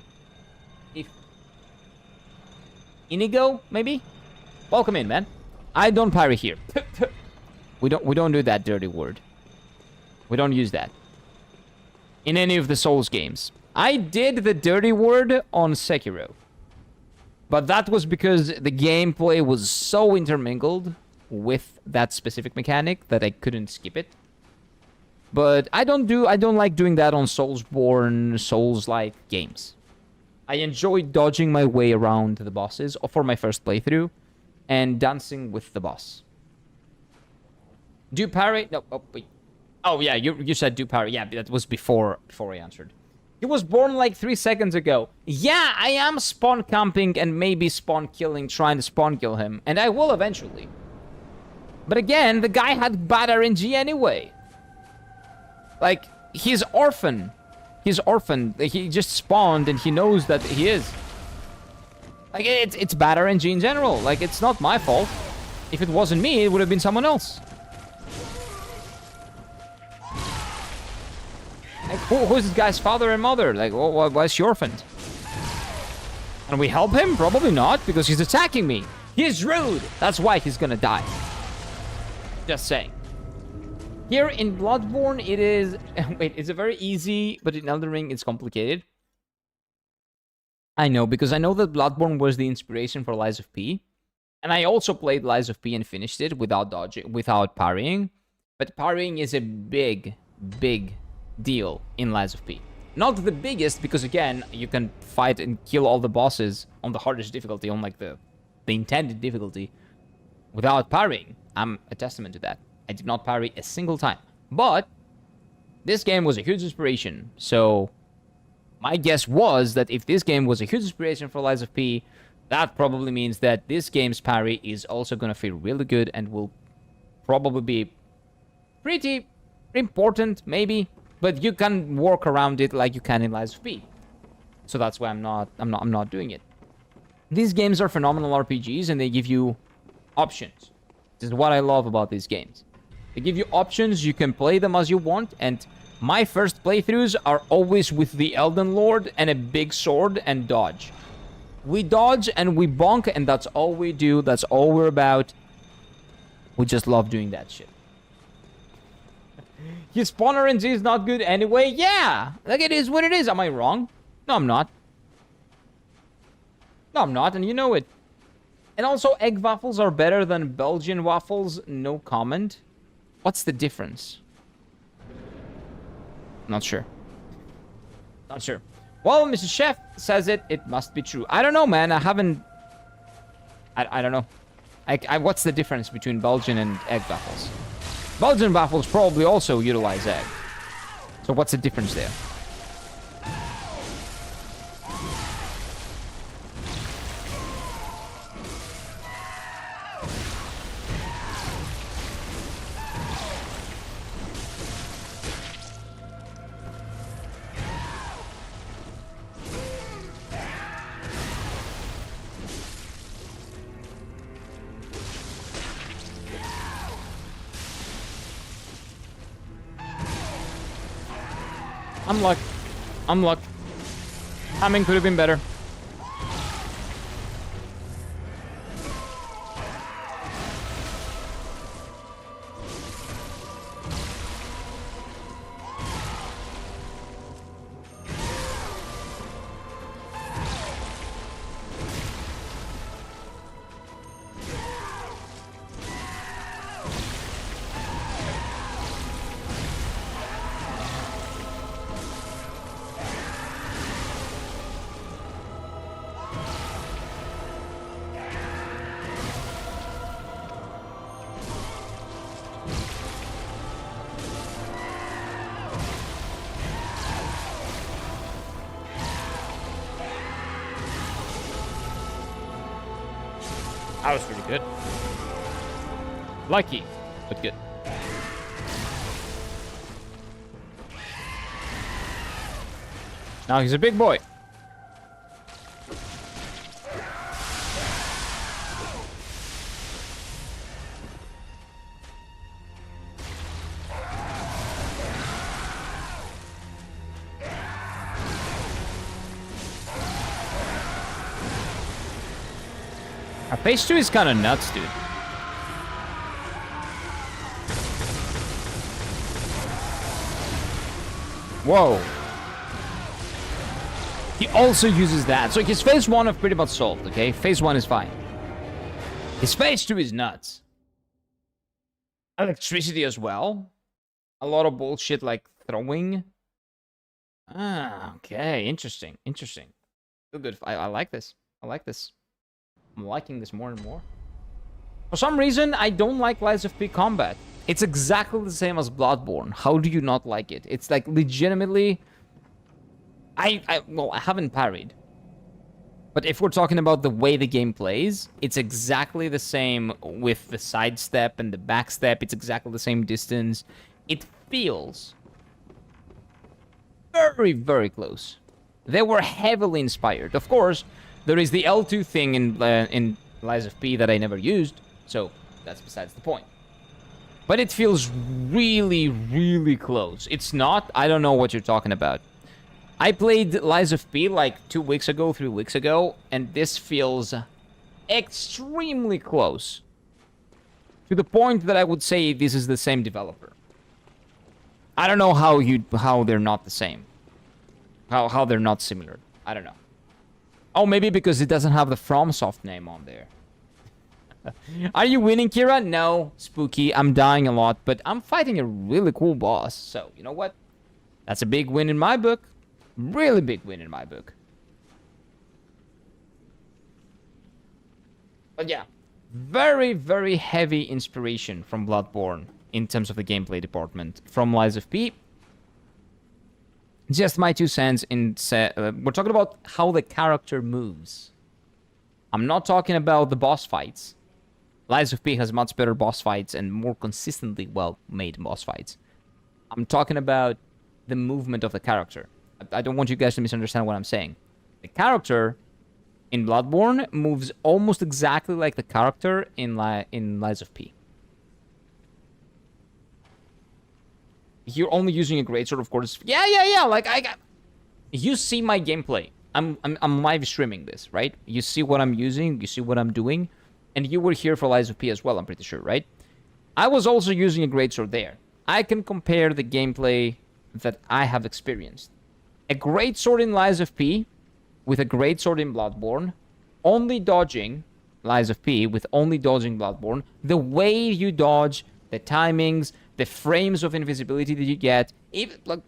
Inigo, maybe? Welcome in, man. I don't parry here. We don't do that dirty word. We don't use that in any of the Souls games. I did the dirty word on Sekiro. But that was because the gameplay was so intermingled with that specific mechanic that I couldn't skip it. But I don't like doing that on Soulsborne, Souls-like games. I enjoy dodging my way around the bosses for my first playthrough and dancing with the boss. Do parry? No, oh, wait. Oh, yeah, you said do parry. Yeah, that was before I answered. He was born like 3 seconds ago. Yeah, I am spawn camping and maybe spawn killing, trying to spawn kill him. And I will eventually. But again, the guy had bad RNG anyway. Like, he's orphan. He's orphaned. He just spawned and he knows that he is. Like, it's bad RNG in general. Like, it's not my fault. If it wasn't me, it would have been someone else. Like, who's this guy's father and mother? Like, why is she orphaned? Can we help him? Probably not, because he's attacking me. He's rude. That's why he's gonna die. Just saying. Here in Bloodborne, it is... Wait, it's a very easy, but in Elden Ring, it's complicated. I know, because I know that Bloodborne was the inspiration for Lies of P. And I also played Lies of P and finished it without dodging, without parrying. But parrying is a big deal in Lies of P. Not the biggest, because again, you can fight and kill all the bosses on the hardest difficulty, on like the intended difficulty, without parrying. I'm a testament to that. I did not parry a single time. But this game was a huge inspiration. So my guess was that if this game was a huge inspiration for Lies of P, that probably means that this game's parry is also going to feel really good and will probably be pretty important, maybe. But you can work around it like you can in Lies of P. So that's why I'm not doing it. These games are phenomenal RPGs, and they give you options. This is what I love about these games. They give you options, you can play them as you want, and my first playthroughs are always with the Elden Lord and a big sword and dodge. We dodge and we bonk, and that's all we do, that's all we're about. We just love doing that shit. His spawn RNG is not good anyway? Yeah! Like, it is what it is. Am I wrong? No, I'm not. No, I'm not, and you know it. And also, egg waffles are better than Belgian waffles. No comment. What's the difference? Not sure. Not sure. Well, Mr. Chef says it. It must be true. I don't know, man. I haven't... I don't know. What's the difference between Belgian and egg waffles? Belgian waffles probably also utilize egg. So what's the difference there? I'm luck. Timing could have been better. That was pretty good. Lucky, but good. Now he's a big boy. Phase 2 is kind of nuts, dude. Whoa. He also uses that. So his phase 1 I've pretty much solved, okay? Phase 1 is fine. His phase 2 is nuts. Electricity as well. A lot of bullshit like throwing. Ah, okay. Interesting. Interesting. Feel good. I like this. I like this. I'm liking this more and more. For some reason, I don't like Lies of P combat. It's exactly the same as Bloodborne. How do you not like it? It's like legitimately... Well, I haven't parried. But if we're talking about the way the game plays, it's exactly the same with the sidestep and the backstep. It's exactly the same distance. It feels very, very close. They were heavily inspired. Of course, there is the L2 thing in Lies of P that I never used, so that's besides the point. But it feels really, really close. It's not, I don't know what you're talking about. I played Lies of P like 2 weeks ago, 3 weeks ago, and this feels extremely close. To the point that I would say this is the same developer. I don't know how they're not the same. How they're not similar. I don't know. Oh, maybe because it doesn't have the FromSoft name on there. Are you winning, Kira? No, Spooky. I'm dying a lot, but I'm fighting a really cool boss. So, you know what? That's a big win in my book. Really big win in my book. But yeah, very, very heavy inspiration from Bloodborne in terms of the gameplay department from Lies of P. Just my 2 cents in... we're talking about how the character moves. I'm not talking about the boss fights. Lies of P has much better boss fights and more consistently well-made boss fights. I'm talking about the movement of the character. I don't want you guys to misunderstand what I'm saying. The character in Bloodborne moves almost exactly like the character in Lies of P. You're only using a greatsword, of course. Yeah. Like you see my gameplay. I'm live streaming this, right? You see what I'm using. You see what I'm doing, and you were here for Lies of P as well. I'm pretty sure, right? I was also using a greatsword there. I can compare the gameplay that I have experienced. A greatsword in Lies of P with a greatsword in Bloodborne, only dodging Lies of P with only dodging Bloodborne. The way you dodge, the timings, the frames of invisibility that you get. Even, like,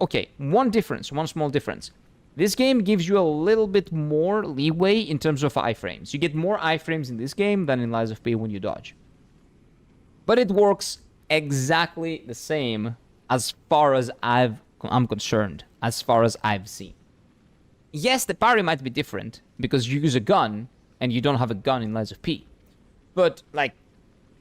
okay, one small difference. This game gives you a little bit more leeway in terms of iframes. You get more iframes in this game than in Lies of P when you dodge. But it works exactly the same as far as I'm concerned, as far as I've seen. Yes, the parry might be different because you use a gun and you don't have a gun in Lies of P. But, like,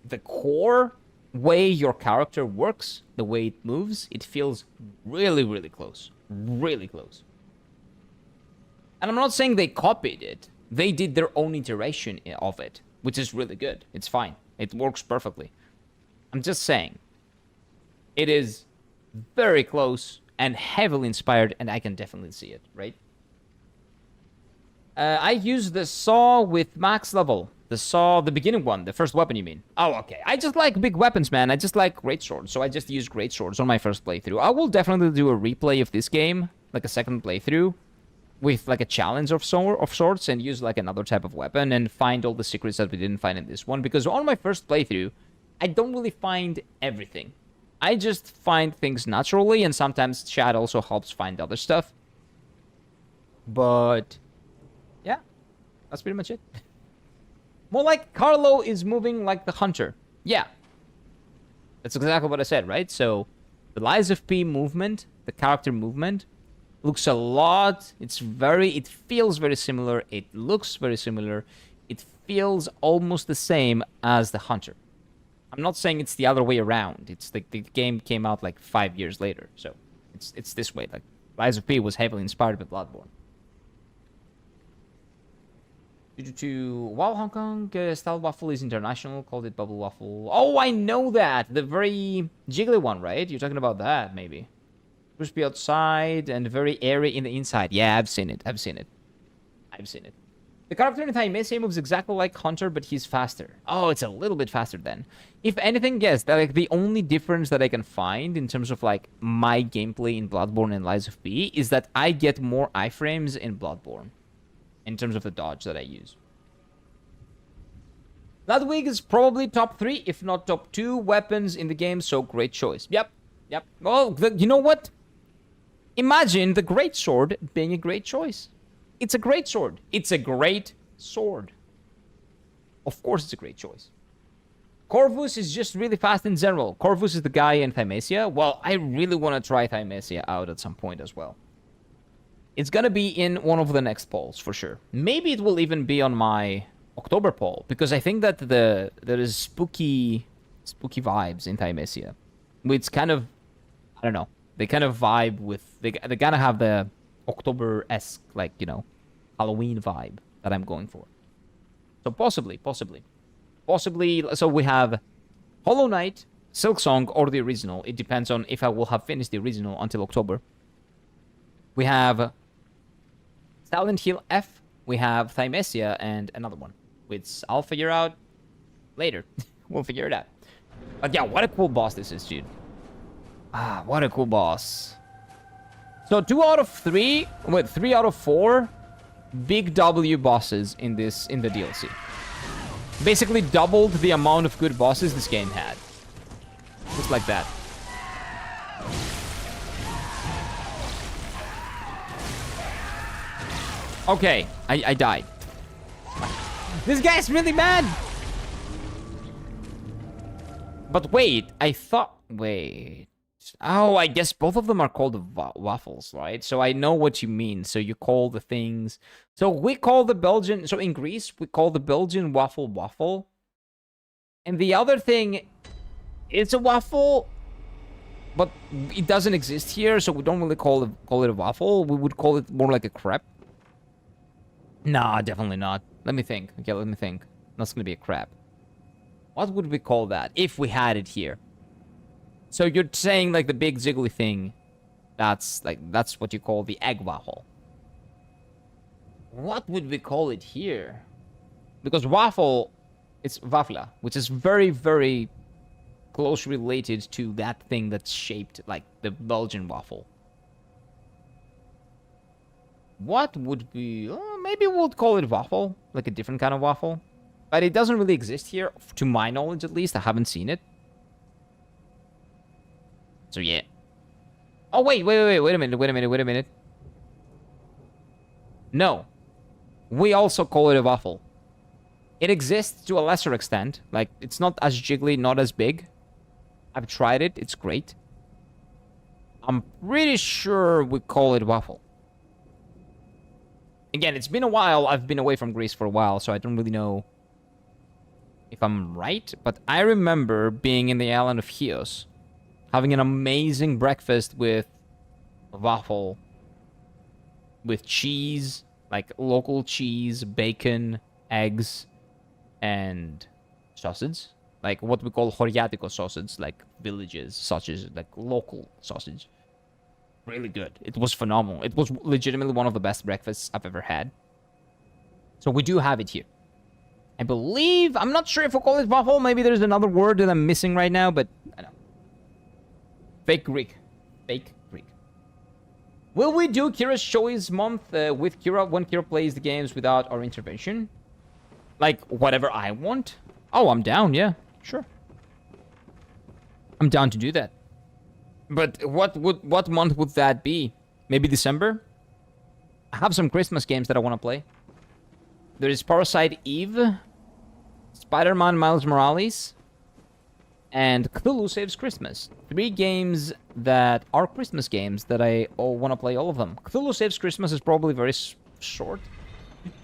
the core way your character works, the way it moves, it feels really, really close. Really close. And I'm not saying they copied it. They did their own iteration of it, which is really good. It's fine. It works perfectly. I'm just saying, it is very close and heavily inspired, and I can definitely see it, right? I use the saw with max level. The saw, the beginning one, the first weapon, you mean? Oh, okay. I just like big weapons, man. I just like greatswords, so I just use greatswords on my first playthrough. I will definitely do a replay of this game, like a second playthrough, with like a challenge of sorts, and use like another type of weapon and find all the secrets that we didn't find in this one. Because on my first playthrough, I don't really find everything. I just find things naturally, and sometimes chat also helps find other stuff. But yeah, that's pretty much it. More like Carlo is moving like the hunter. Yeah. That's exactly what I said, right? So the Lies of P movement, the character movement, looks a lot. It feels very similar. It looks very similar. It feels almost the same as the hunter. I'm not saying it's the other way around. It's like the game came out like 5 years later. So it's this way. Like Lies of P was heavily inspired by Bloodborne. Wow, Hong Kong style waffle is international. Called it bubble waffle. Oh, I know that. The very jiggly one, right? You're talking about that, maybe. Crispy outside and very airy in the inside. Yeah, I've seen it. The character in Thymesia moves exactly like Hunter, but he's faster. Oh, it's a little bit faster then. If anything, yes, like the only difference that I can find in terms of like my gameplay in Bloodborne and Lies of P is that I get more iframes in Bloodborne in terms of the dodge that I use. Ludwig is probably top 3, if not top 2 weapons in the game, so great choice. Yep. Well, you know what? Imagine the greatsword being a great choice. It's a great sword. It's a great sword. Of course it's a great choice. Corvus is just really fast in general. Corvus is the guy in Thymesia. Well, I really want to try Thymesia out at some point as well. It's gonna be in one of the next polls, for sure. Maybe it will even be on my October poll, because I think that there is spooky vibes in Thymesia. It's kind of, I don't know, they kind of vibe with, they kind of have the October-esque, like, you know, Halloween vibe that I'm going for. So possibly. So we have Hollow Knight, Silksong, or the original. It depends on if I will have finished the original until October. We have Silent Hill F. We have Thymesia and another one, which I'll figure out later. We'll figure it out. But yeah, what a cool boss this is, dude. Ah, what a cool boss. So 3 out of 4 big W bosses in the DLC. Basically doubled the amount of good bosses this game had. Just like that. Okay, I died. This guy's really mad! But wait, wait. Oh, I guess both of them are called waffles, right? So I know what you mean. So you call the things... So we call the Belgian... So in Greece, we call the Belgian waffle. And the other thing, it's a waffle, but it doesn't exist here, so we don't really call it a waffle. We would call it more like a crepe. Nah, definitely not. Let me think. Okay, let me think. That's gonna be a crap. What would we call that if we had it here? So you're saying like the big ziggly thing. That's what you call the egg waffle. What would we call it here? Because waffle, it's wafla, which is very, very close related to that thing that's shaped like the Belgian waffle. What would be... maybe we'll call it waffle, like a different kind of waffle. But it doesn't really exist here, to my knowledge at least. I haven't seen it. So yeah. Oh, wait a minute. No. We also call it a waffle. It exists to a lesser extent. Like, it's not as jiggly, not as big. I've tried it. It's great. I'm pretty sure we call it waffle. Again, it's been a while. I've been away from Greece for a while, so I don't really know if I'm right. But I remember being in the island of Chios, having an amazing breakfast with waffle, with cheese, like local cheese, bacon, eggs, and sausage. Like what we call horiatico sausage, like villages, sausage, like local sausage. Really good. It was phenomenal. It was legitimately one of the best breakfasts I've ever had. So we do have it here. I believe, I'm not sure if we'll call it waffle. Maybe there's another word that I'm missing right now, but I don't know. Fake Greek. Fake Greek. Will we do Kira's Choice month with Kira when Kira plays the games without our intervention? Like, whatever I want? Oh, I'm down, yeah. Sure. I'm down to do that. But what month would that be? Maybe December? I have some Christmas games that I want to play. There is Parasite Eve, Spider-Man Miles Morales, and Cthulhu Saves Christmas. 3 games that are Christmas games that I want to play all of them. Cthulhu Saves Christmas is probably very short.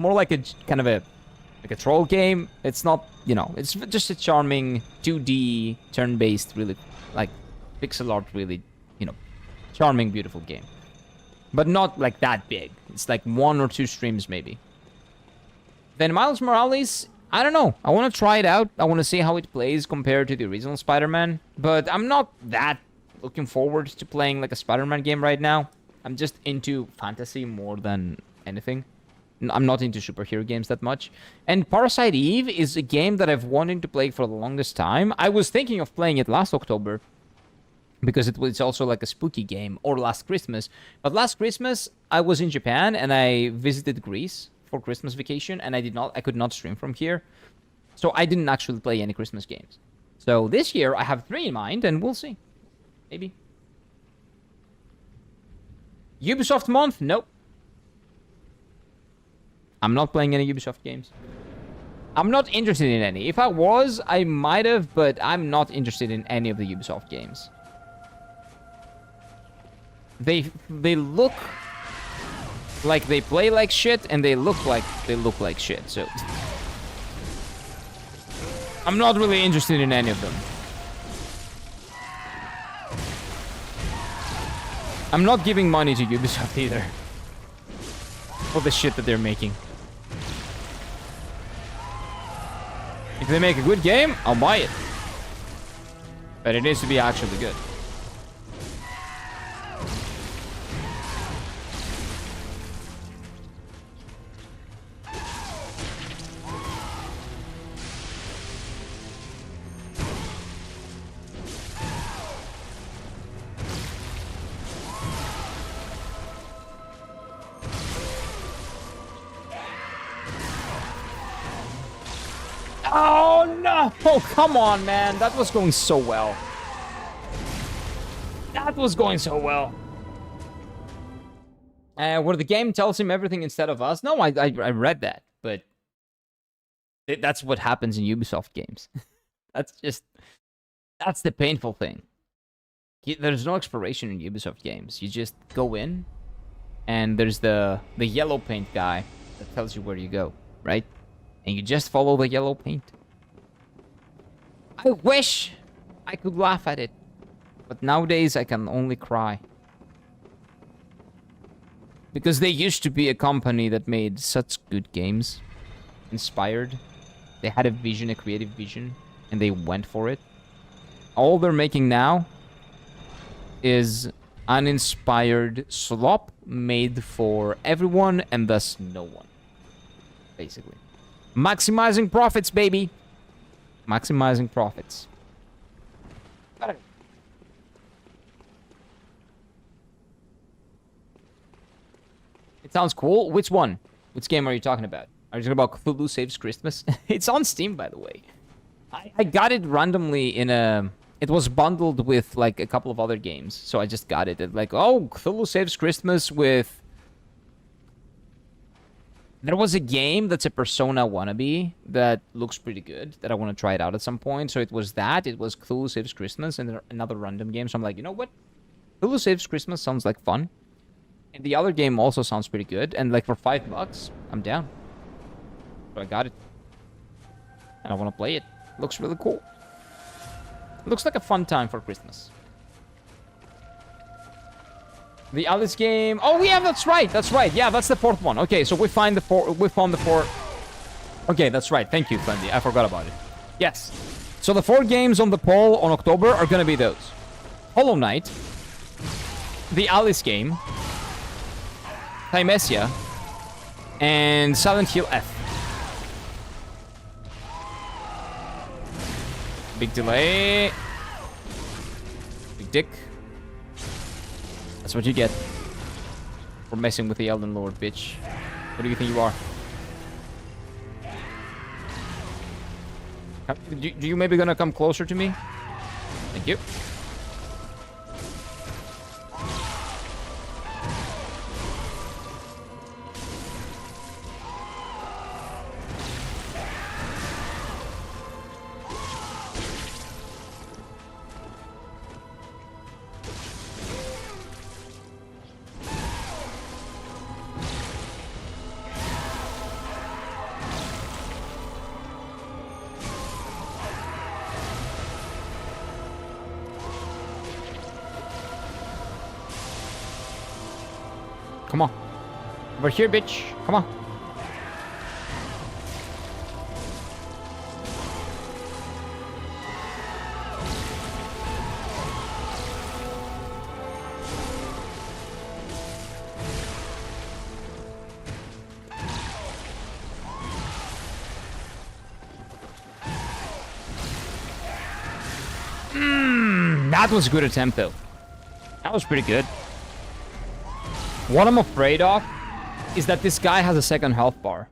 More like a kind of a troll game. It's not, you know, it's just a charming 2D turn-based, really, like, pixel art, really, you know, charming, beautiful game. But not like that big. It's like 1 or 2 streams maybe. Then Miles Morales, I don't know. I want to try it out. I want to see how it plays compared to the original Spider-Man. But I'm not that looking forward to playing like a Spider-Man game right now. I'm just into fantasy more than anything. I'm not into superhero games that much. And Parasite Eve is a game that I've wanted to play for the longest time. I was thinking of playing it last October, because it's also like a spooky game, or last Christmas. But last Christmas, I was in Japan, and I visited Greece for Christmas vacation, and I could not stream from here. So I didn't actually play any Christmas games. So this year, I have 3 in mind, and we'll see. Maybe. Ubisoft month? Nope. I'm not playing any Ubisoft games. I'm not interested in any. If I was, I might have, but I'm not interested in any of the Ubisoft games. They look like they play like shit, and they look like shit, so I'm not really interested in any of them. I'm not giving money to Ubisoft either for the shit that they're making. If they make a good game, I'll buy it. But it needs to be actually good. Oh, no! Oh, come on, man. That was going so well. That was going so well. Where the game tells him everything instead of us. No, I read that, but that's what happens in Ubisoft games. That's the painful thing. There's no exploration in Ubisoft games. You just go in, and there's the yellow paint guy that tells you where you go, right? And you just follow the yellow paint. I wish I could laugh at it, but nowadays I can only cry. Because they used to be a company that made such good games. Inspired. They had a vision, a creative vision, and they went for it. All they're making now is uninspired slop made for everyone and thus no one. Basically. Maximizing profits, baby! Maximizing profits. It sounds cool. Which one? Which game are you talking about? Are you talking about Cthulhu Saves Christmas? It's on Steam, by the way. I got it randomly in a... It was bundled with, like, a couple of other games. So I just got it. It's like, oh, Cthulhu Saves Christmas with... There was a game that's a Persona wannabe that looks pretty good, that I want to try it out at some point. So it was that. It was Cthulhu Saves Christmas and another random game. So I'm like, you know what? Cthulhu Saves Christmas sounds like fun. And the other game also sounds pretty good. And like for $5, I'm down. So I got it. And I want to play it. Looks really cool. Looks like a fun time for Christmas. The Alice game. Oh yeah, that's right. That's right. Yeah, that's the fourth one. Okay, so we found the four. Okay, that's right. Thank you, Fendi. I forgot about it. Yes. So the 4 games on the poll on October are gonna be those: Hollow Knight, the Alice game, Thymesia, and Silent Hill F. Big delay. Big dick. That's what you get for messing with the Elden Lord, bitch. What do you think you are? Do you maybe gonna come closer to me? Thank you. Come on. Over here, bitch. Come on. That was a good attempt, though. That was pretty good. What I'm afraid of is that this guy has a second health bar.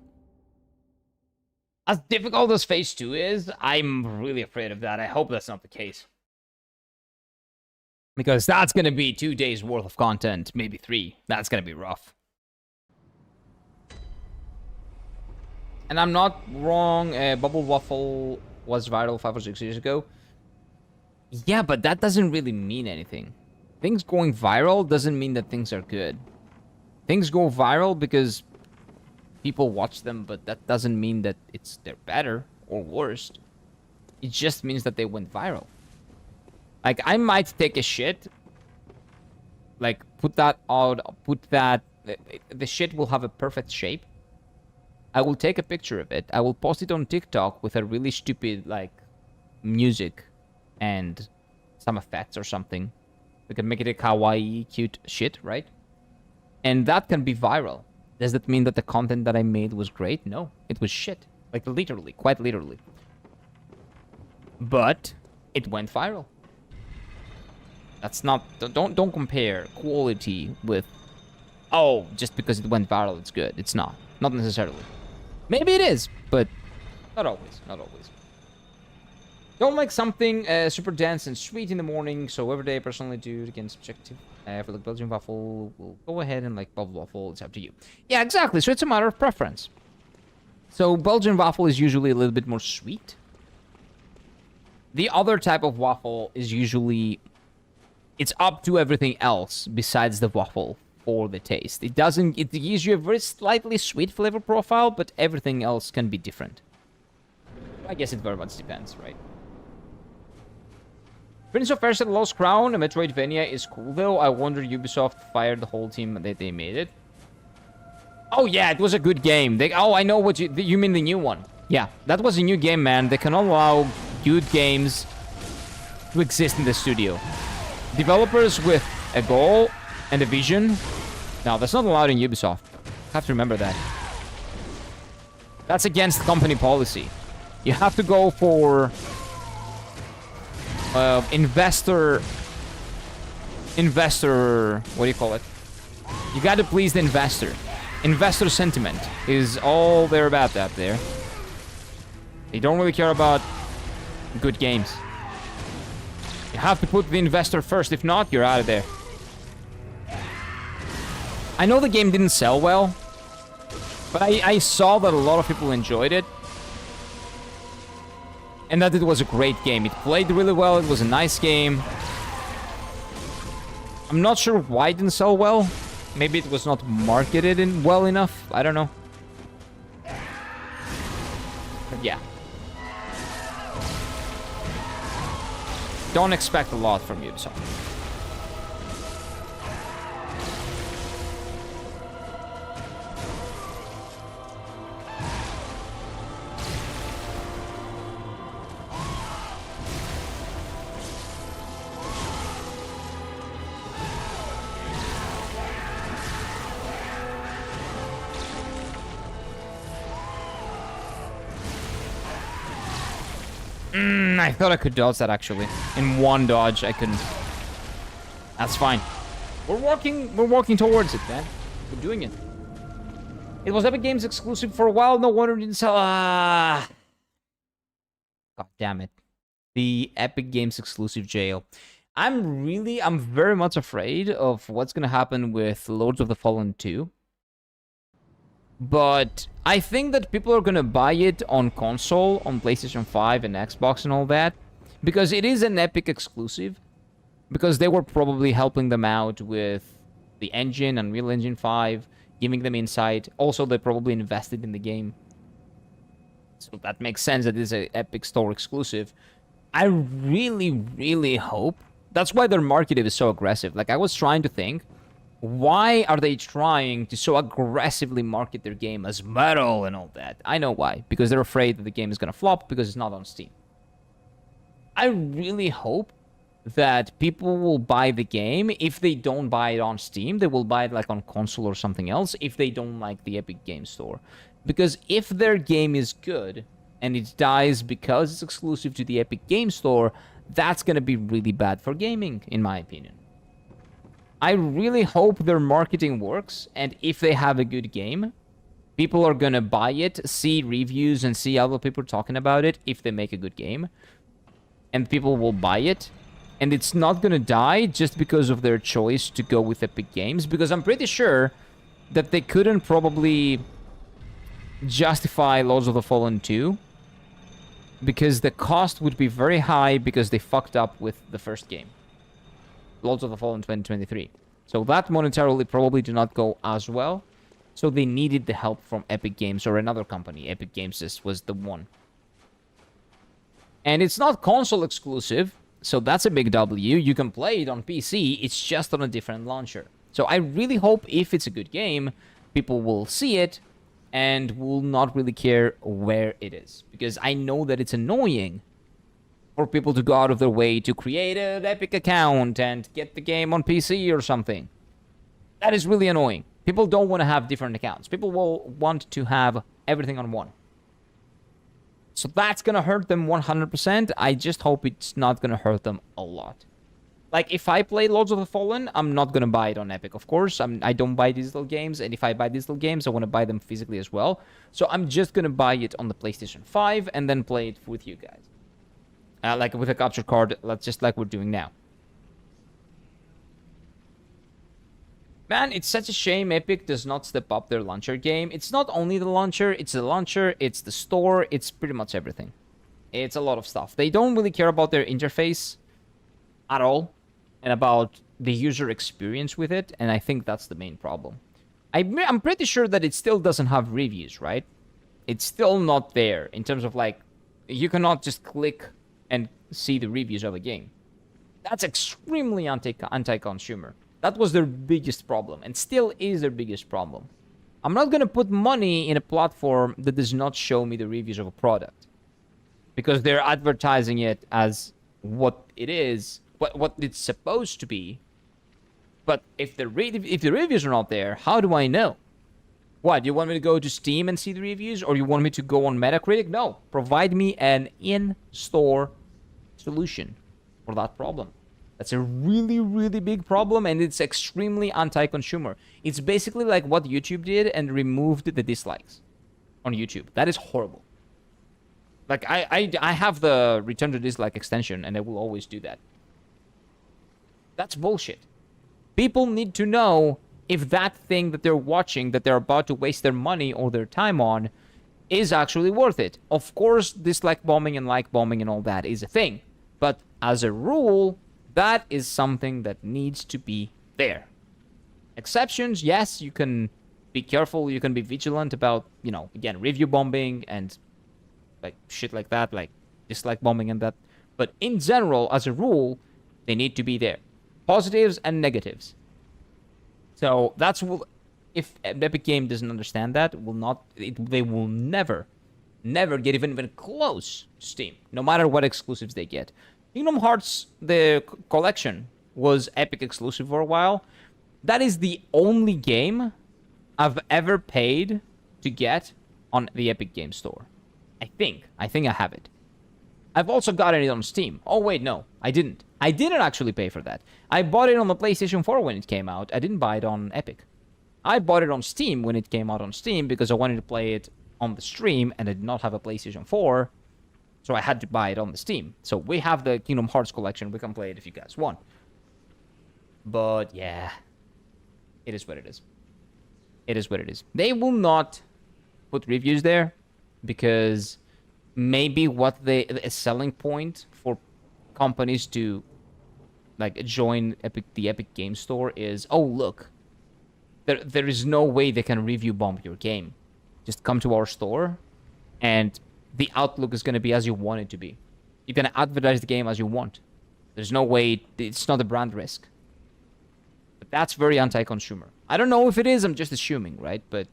As difficult as phase 2 is, I'm really afraid of that. I hope that's not the case. Because that's going to be 2 days worth of content, maybe 3. That's going to be rough. And I'm not wrong, Bubble Waffle was viral 5 or 6 years ago. Yeah, but that doesn't really mean anything. Things going viral doesn't mean that things are good. Things go viral because people watch them, but that doesn't mean that they're better or worse. It just means that they went viral. Like, I might take a shit, like, put that out, the shit will have a perfect shape. I will take a picture of it. I will post it on TikTok with a really stupid, like, music and some effects or something. We can make it a kawaii, cute shit, right? And that can be viral. Does that mean that the content that I made was great? No, it was shit. Like, literally, quite literally. But it went viral. That's not... Don't compare quality with... Oh, just because it went viral, it's good. It's not. Not necessarily. Maybe it is, but not always. Not always. Don't like something super dense and sweet in the morning, so every day I personally do it again subjective. For like Belgian waffle, we'll go ahead and like bubble waffle. It's up to you. Yeah, exactly. So it's a matter of preference. So Belgian waffle is usually a little bit more sweet. The other type of waffle is usually... It's up to everything else besides the waffle for the taste. It gives you a very slightly sweet flavor profile, but everything else can be different. I guess it very much depends, right? Prince of Persia: The Lost Crown, a Metroidvania, is cool though. I wonder Ubisoft fired the whole team that they made it. Oh yeah, it was a good game. Oh, I know what you mean, the new one. Yeah, that was a new game, man. They cannot allow good games to exist in the studio. Developers with a goal and a vision. No, that's not allowed in Ubisoft. Have to remember that. That's against company policy. You have to go for investor, what do you call it? You got to please the investor. Investor sentiment is all they're about out there. They don't really care about good games. You have to put the investor first. If not, you're out of there. I know the game didn't sell well, but I saw that a lot of people enjoyed it. And that it was a great game. It played really well. It was a nice game. I'm not sure why it didn't sell well. Maybe it was not marketed well enough. I don't know. But yeah. Don't expect a lot from Ubisoft. I thought I could dodge that, actually. In one dodge, I couldn't. That's fine. We're working towards it, man. We're doing it. It was Epic Games exclusive for a while. No wonder it didn't sell. God damn it. The Epic Games exclusive jail. I'm very much afraid of what's gonna happen with Lords of the Fallen 2. But I think that people are gonna buy it on console, on PlayStation 5 and Xbox and all that, because it is an Epic exclusive, because they were probably helping them out with the engine, Unreal Engine 5, giving them insight. Also, they probably invested in the game. So that makes sense that it's an Epic Store exclusive. I really hope. That's why their marketing is so aggressive. Like, I was trying to think, why are they trying to so aggressively market their game as metal and all that? I know why. Because they're afraid that the game is going to flop because it's not on Steam. I really hope that people will buy the game. If they don't buy it on Steam, they will buy it like on console or something else if they don't like the Epic Game Store. Because if their game is good and it dies because it's exclusive to the Epic Game Store, that's going to be really bad for gaming, in my opinion. I really hope their marketing works, and if they have a good game, people are gonna buy it, see reviews, and see other people talking about it if they make a good game. And people will buy it, and it's not gonna die just because of their choice to go with Epic Games, because I'm pretty sure that they couldn't probably justify Lords of the Fallen 2, because the cost would be very high because they fucked up with the first game. Lords of the Fallen 2023. So that monetarily probably did not go as well. So they needed the help from Epic Games or another company. Epic Games was the one. And it's not console exclusive, so that's a big W. You can play it on PC, it's just on a different launcher. So I really hope if it's a good game, people will see it and will not really care where it is. Because I know that it's annoying for people to go out of their way to create an Epic account and get the game on PC or something. That is really annoying. People don't want to have different accounts. People will want to have everything on one. So that's going to hurt them 100%. I just hope it's not going to hurt them a lot. Like, if I play Lords of the Fallen, I'm not going to buy it on Epic, of course. I don't buy digital games, and if I buy digital games, I want to buy them physically as well. So I'm just going to buy it on the PlayStation 5 and then play it with you guys. Like with a capture card, just like we're doing now. Man, it's such a shame Epic does not step up their launcher game. It's not only the launcher, it's the store, it's pretty much everything. It's a lot of stuff. They don't really care about their interface at all and about the user experience with it, and I think that's the main problem. I'm pretty sure that it still doesn't have reviews, right? It's still not there in terms of, like, you cannot just click and see the reviews of a game. That's extremely anti-consumer. That was their biggest problem, and still is their biggest problem. I'm not going to put money in a platform that does not show me the reviews of a product. Because they're advertising it as what it is, what it's supposed to be. But if the reviews are not there, how do I know? What, you want me to go to Steam and see the reviews? Or you want me to go on Metacritic? No. Provide me an in-store solution for that problem. That's a really, really big problem, and it's extremely anti-consumer. It's basically like what YouTube did and removed the dislikes on YouTube. That is horrible. Like, I have the return to dislike extension, and I will always do that. That's bullshit. People need to know if that thing that they're watching, that they're about to waste their money or their time on, is actually worth it. Of course, dislike bombing and like bombing and all that is a thing. But as a rule, that is something that needs to be there. Exceptions, yes, you can be careful, you can be vigilant about, you know, again, review bombing and like shit like that, like dislike bombing and that. But in general, as a rule, they need to be there. Positives and negatives. So that's if an Epic game doesn't understand that, they will never get even close to Steam, no matter what exclusives they get. Kingdom Hearts, the collection, was Epic exclusive for a while. That is the only game I've ever paid to get on the Epic Game Store. I think I have it. I've also gotten it on Steam. Oh, wait, no, I didn't. I didn't actually pay for that. I bought it on the PlayStation 4 when it came out. I didn't buy it on Epic. I bought it on Steam when it came out on Steam because I wanted to play it on the stream and I did not have a PlayStation 4. So I had to buy it on the Steam. So we have the Kingdom Hearts collection. We can play it if you guys want. But yeah, it is what it is. It is what it is. They will not put reviews there because maybe a selling point for companies to like join the Epic Game Store is, oh look, there is no way they can review bomb your game. Just come to our store and the outlook is going to be as you want it to be. You're going to advertise the game as you want. There's no way, it's not a brand risk. But that's very anti-consumer. I don't know if it is, I'm just assuming, right? But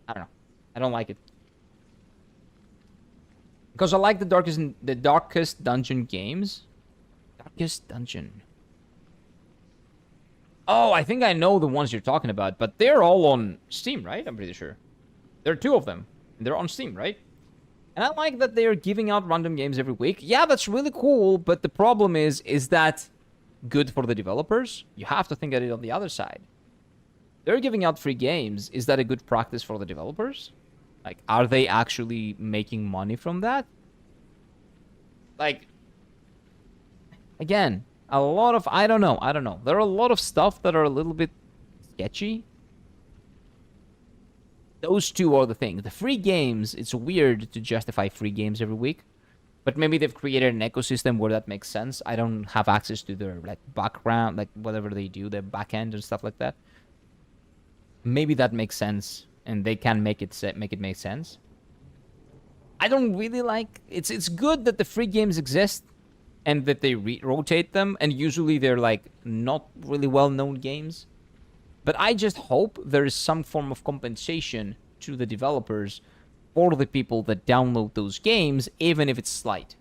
I don't know. I don't like it. Because I like the darkest dungeon games. Darkest dungeon. Oh, I think I know the ones you're talking about, but they're all on Steam, right? I'm pretty sure. There are two of them. And they're on Steam, right? And I like that they are giving out random games every week. Yeah, that's really cool, but the problem is that good for the developers? You have to think at it on the other side. They're giving out free games. Is that a good practice for the developers? Like, are they actually making money from that? Like, again, a lot of, I don't know. There are a lot of stuff that are a little bit sketchy. Those two are the thing. The free games, it's weird to justify free games every week. But maybe they've created an ecosystem where that makes sense. I don't have access to their like background, like whatever they do, their backend and stuff like that. Maybe that makes sense, and they can make it make sense. I don't really like. It's good that the free games exist, and that they rotate them, and usually they're like not really well-known games. But I just hope there is some form of compensation to the developers for the people that download those games, even if it's slight.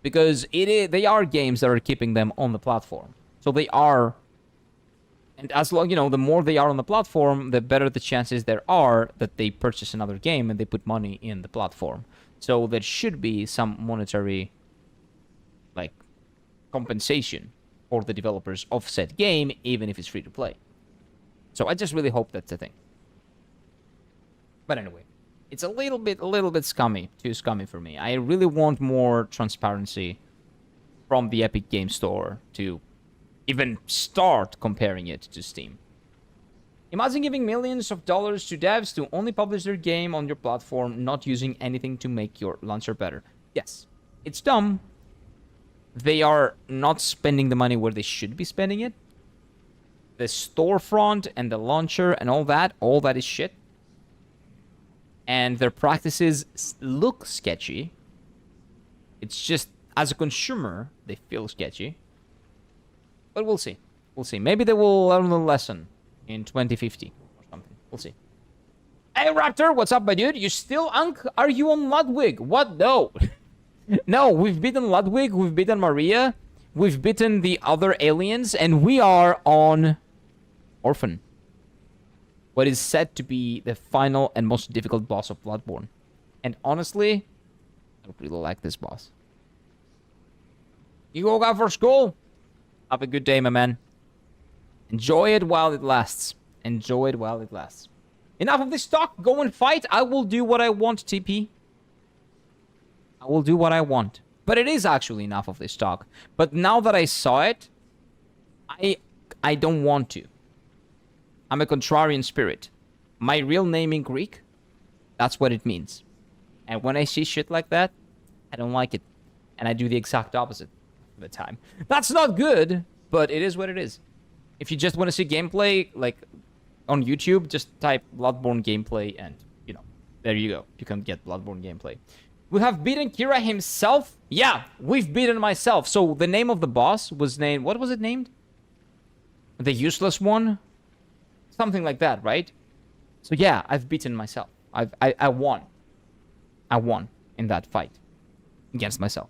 Because they are games that are keeping them on the platform. So they are, and as long, the more they are on the platform, the better the chances there are that they purchase another game and they put money in the platform. So there should be some monetary, like, compensation for the developers of said game, even if it's free to play. So I just really hope that's a thing. But anyway, it's a little bit scummy, too scummy for me. I really want more transparency from the Epic Game Store to even start comparing it to Steam. Imagine giving millions of dollars to devs to only publish their game on your platform, not using anything to make your launcher better. Yes, it's dumb. They are not spending the money where they should be spending it. The storefront and the launcher and all that is shit. And their practices look sketchy. It's just, as a consumer, they feel sketchy. But we'll see. We'll see. Maybe they will learn the lesson in 2050 or something. We'll see. Hey, Raptor, what's up, my dude? You still Are you on Ludwig? What? No. No, we've beaten Ludwig, we've beaten Maria, we've beaten the other aliens, and we are on Orphan. What is said to be the final and most difficult boss of Bloodborne. And honestly, I really like this boss. You go out for school. Have a good day, my man. Enjoy it while it lasts. Enjoy it while it lasts. Enough of this talk. Go and fight. I will do what I want, TP. I will do what I want. But it is actually enough of this talk. But now that I saw it, I don't want to. I'm a contrarian spirit. My real name in Greek, that's what it means. And when I see shit like that, I don't like it. And I do the exact opposite of the time. That's not good, but it is what it is. If you just want to see gameplay, like, on YouTube, just type Bloodborne gameplay and, you know, there you go. You can get Bloodborne gameplay. We have beaten Kira himself? Yeah, we've beaten myself. So the name of the boss was named... What was it named? The useless one? Something like that, right? So yeah, I've beaten myself. I won. I won in that fight against myself.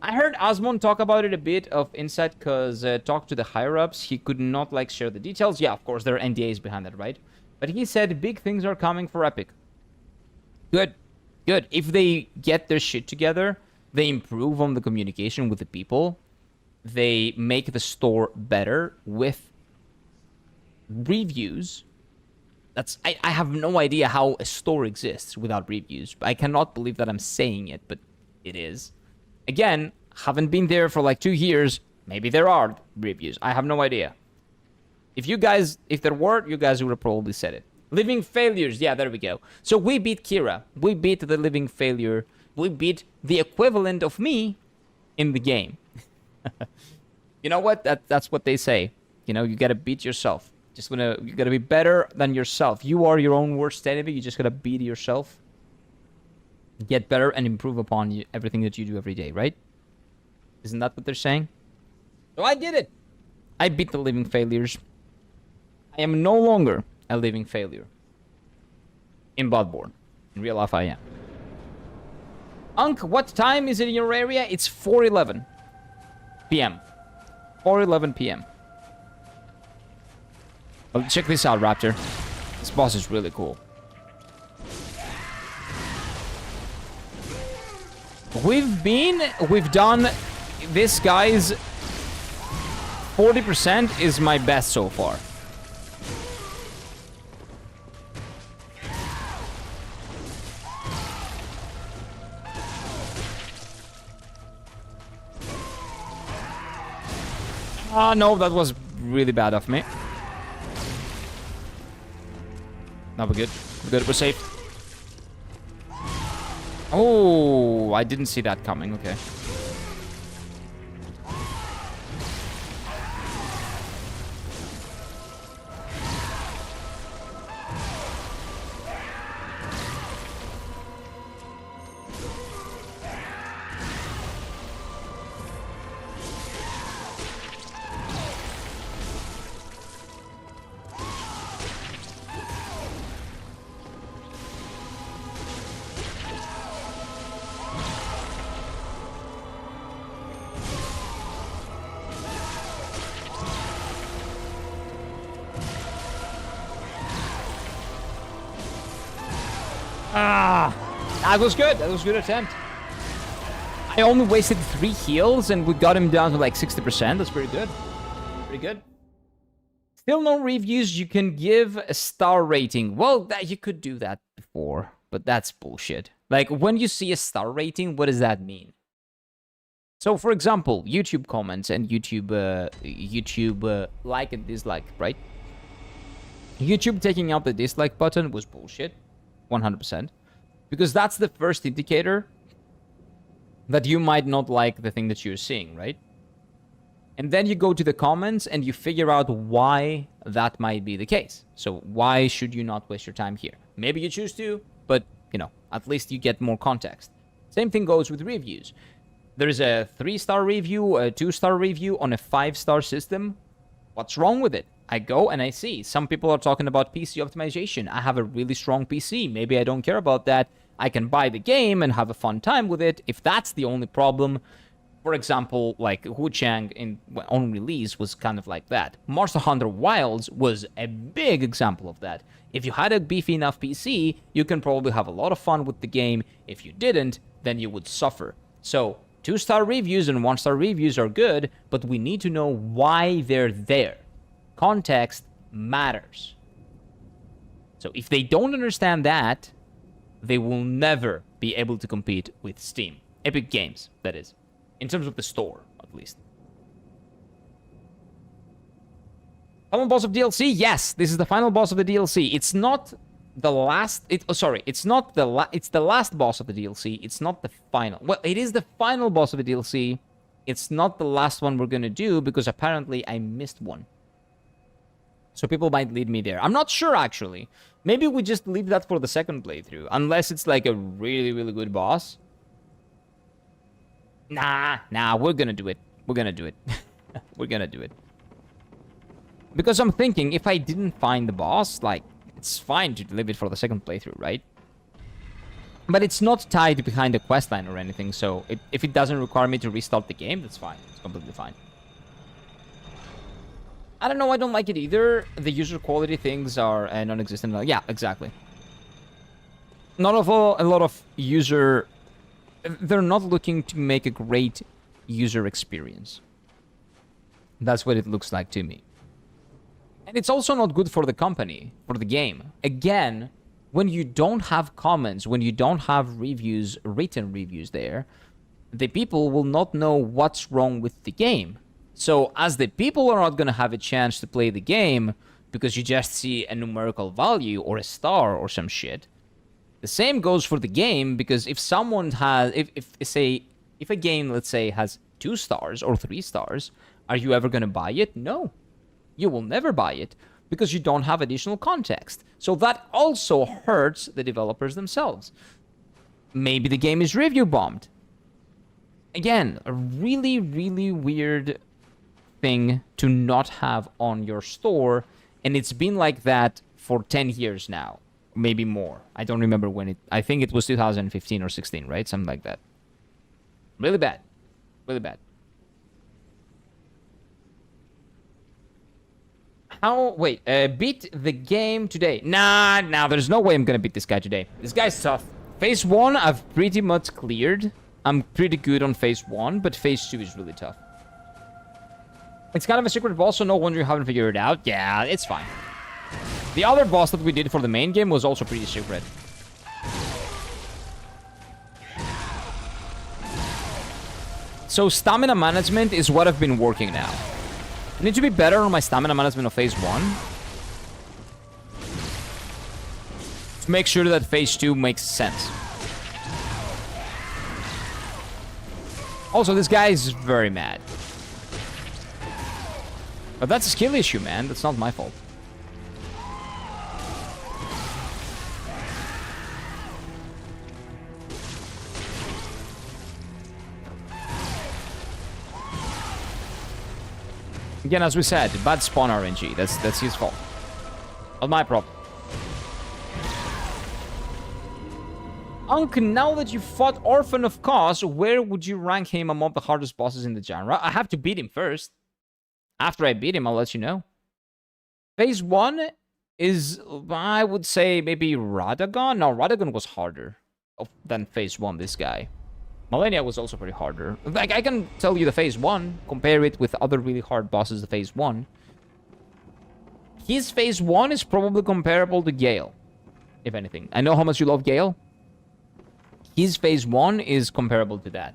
I heard Asmon talk about it a bit of insight because talk to the higher-ups. He could not, like, share the details. Yeah, of course, there are NDAs behind that, right? But he said big things are coming for Epic. Good. Good. If they get their shit together, they improve on the communication with the people, they make the store better with reviews. I have no idea how a store exists without reviews. I cannot believe that I'm saying it, but it is. Again, haven't been there for like 2 years. Maybe there are reviews. I have no idea. If there were, you guys would have probably said it. Living failures. Yeah, there we go. So we beat Kira. We beat the living failure. We beat the equivalent of me in the game. You know what? That's what they say. You know, you gotta beat yourself. You gotta be better than yourself. You are your own worst enemy. You just gotta beat yourself. Get better and improve upon everything that you do every day, right? Isn't that what they're saying? So I did it. I beat the living failures. I am no longer a living failure. In Bloodborne. In real life, I am. Unk, what time is it in your area? It's 4:11 p.m. 4:11 p.m. Oh, check this out, Raptor. This boss is really cool. We've done this guy's 40% is my best so far. No, that was really bad of me. Now we're good. We're good. We're safe. Oh, I didn't see that coming. Okay. That was good. That was a good attempt. I only wasted 3 heals and we got him down to like 60%. That's pretty good. Pretty good. Still no reviews. You can give a star rating. Well, you could do that before, but that's bullshit. Like, when you see a star rating, what does that mean? So, for example, YouTube comments and YouTube like and dislike, right? YouTube taking out the dislike button was bullshit. 100%. Because that's the first indicator that you might not like the thing that you're seeing, right? And then you go to the comments and you figure out why that might be the case. So why should you not waste your time here? Maybe you choose to, but, you know, at least you get more context. Same thing goes with reviews. There's a 3-star review, a 2-star review on a 5-star system. What's wrong with it? I go and I see. Some people are talking about PC optimization. I have a really strong PC. Maybe I don't care about that. I can buy the game and have a fun time with it. If that's the only problem, for example, like Wu Chang on release was kind of like that. Monster Hunter Wilds was a big example of that. If you had a beefy enough PC, you can probably have a lot of fun with the game. If you didn't, then you would suffer. So 2-star reviews and 1-star reviews are good, but we need to know why they're there. Context matters. So if they don't understand that, they will never be able to compete with Steam. Epic Games, that is. In terms of the store, at least. Final boss of DLC? Yes, this is the final boss of the DLC. It's not the last... it's not the it's the last boss of the DLC. It's not the final. Well, it is the final boss of the DLC. It's not the last one we're gonna do, because apparently I missed one. So people might lead me there. I'm not sure, actually. Maybe we just leave that for the second playthrough. Unless it's like a really, really good boss. Nah, we're gonna do it. We're gonna do it. We're gonna do it. Because I'm thinking, if I didn't find the boss, like, it's fine to leave it for the second playthrough, right? But it's not tied behind a questline or anything, so if it doesn't require me to restart the game, that's fine. It's completely fine. I don't know, I don't like it either. The user quality things are non-existent. Yeah, exactly. Not a lot of user... They're not looking to make a great user experience. That's what it looks like to me. And it's also not good for the company, for the game. Again, when you don't have comments, when you don't have reviews, written reviews there, the people will not know what's wrong with the game. So, as the people are not going to have a chance to play the game because you just see a numerical value or a star or some shit, the same goes for the game, because if someone has... If a game, let's say, has 2 stars or 3 stars, are you ever going to buy it? No. You will never buy it because you don't have additional context. So that also hurts the developers themselves. Maybe the game is review bombed. Again, a really, really weird thing to not have on your store, and it's been like that for 10 years now, maybe more. I don't remember when it... I think it was 2015 or 16, right? Something like that. Really bad. Really bad. Wait, beat the game today. Nah, there's no way I'm gonna beat this guy today. This guy's tough. Phase 1, I've pretty much cleared. I'm pretty good on Phase 1, but Phase 2 is really tough. It's kind of a secret boss, so no wonder you haven't figured it out. Yeah, it's fine. The other boss that we did for the main game was also pretty secret. So stamina management is what I've been working now. I need to be better on my stamina management of Phase 1. To make sure that Phase 2 makes sense. Also, this guy is very mad. But that's a skill issue, man. That's not my fault. Again, as we said, bad spawn RNG. That's his fault. Not my problem. Unk, now that you fought Orphan of Kos, where would you rank him among the hardest bosses in the genre? I have to beat him first. After I beat him, I'll let you know. Phase 1 is, I would say, maybe Radagon? No, Radagon was harder than Phase 1, this guy. Malenia was also pretty harder. Like, I can tell you the Phase 1, compare it with other really hard bosses of Phase 1. His Phase 1 is probably comparable to Gale, if anything. I know how much you love Gale. His Phase 1 is comparable to that.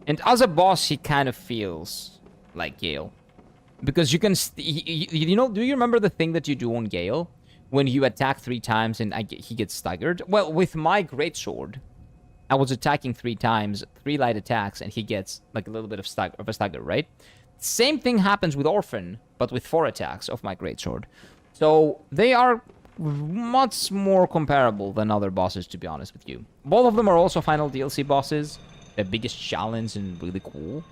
And as a boss, he kind of feels like Gale. Because you can... you know, do you remember the thing that you do on Gale? When you attack 3 times and he gets staggered? Well, with my greatsword, I was attacking 3 times, 3 light attacks, and he gets like a little bit of a stagger, right? Same thing happens with Orphan, but with 4 attacks of my greatsword. So they are much more comparable than other bosses, to be honest with you. Both of them are also final DLC bosses. The biggest challenge and really cool.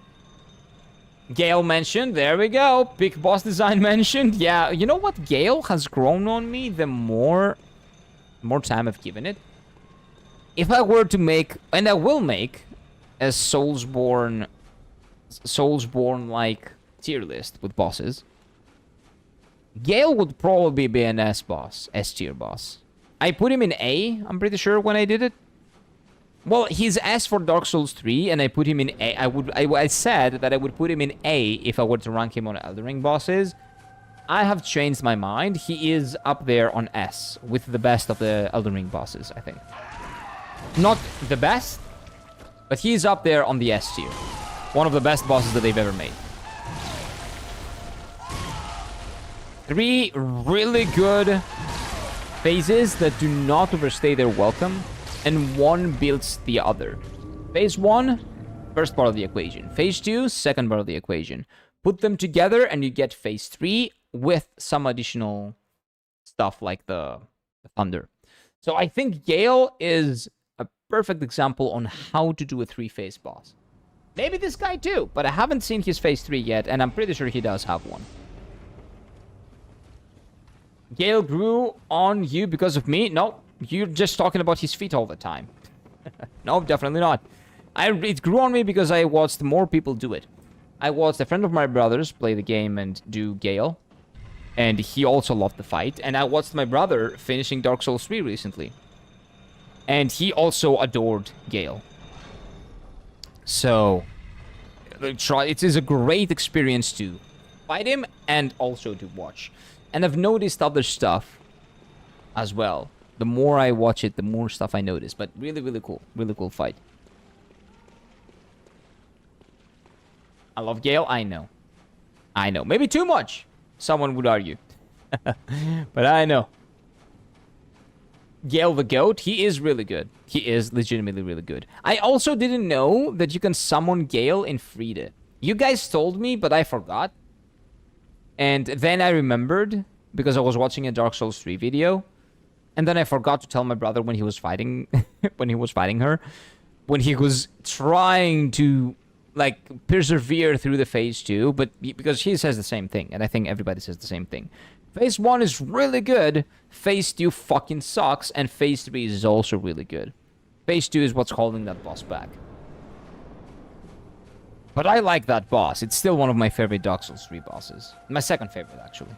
Gale mentioned. There we go. Big boss design mentioned. Yeah, you know what? Gale has grown on me the more time I've given it. If I were to make, and I will make, a Soulsborne-like tier list with bosses, Gale would probably be an S boss, S tier boss. I put him in A, I'm pretty sure, when I did it. Well, he's S for Dark Souls 3, and I put him in A. I said that I would put him in A if I were to rank him on Elden Ring bosses. I have changed my mind. He is up there on S with the best of the Elden Ring bosses, I think. Not the best, but he's up there on the S tier. One of the best bosses that they've ever made. 3 really good phases that do not overstay their welcome, and one builds the other. Phase 1, first part of the equation. Phase 2, second part of the equation. Put them together and you get phase 3 with some additional stuff like the thunder. So I think Gale is a perfect example on how to do a 3-phase boss. Maybe this guy too, but I haven't seen his phase 3 yet, and I'm pretty sure he does have one. Gale grew on you because of me? No, you're just talking about his feet all the time. No, definitely not. It grew on me because I watched more people do it. I watched a friend of my brother's play the game and do Gale, and he also loved the fight. And I watched my brother finishing Dark Souls 3 recently, and he also adored Gale. So, it is a great experience to fight him and also to watch. And I've noticed other stuff as well. The more I watch it, the more stuff I notice. But really, really cool. Really cool fight. I love Gale. I know. I know. Maybe too much, someone would argue. But I know. Gale the Goat, he is really good. He is legitimately really good. I also didn't know that you can summon Gale in Friede. You guys told me, but I forgot. And then I remembered, because I was watching a Dark Souls 3 video. And then I forgot to tell my brother when he was fighting, when he was fighting her. When he was trying to, like, persevere through the phase 2. But because he says the same thing, and I think everybody says the same thing. Phase 1 is really good. Phase 2 fucking sucks. And phase 3 is also really good. Phase 2 is what's holding that boss back. But I like that boss. It's still one of my favorite Dark Souls 3 bosses. My second favorite, actually.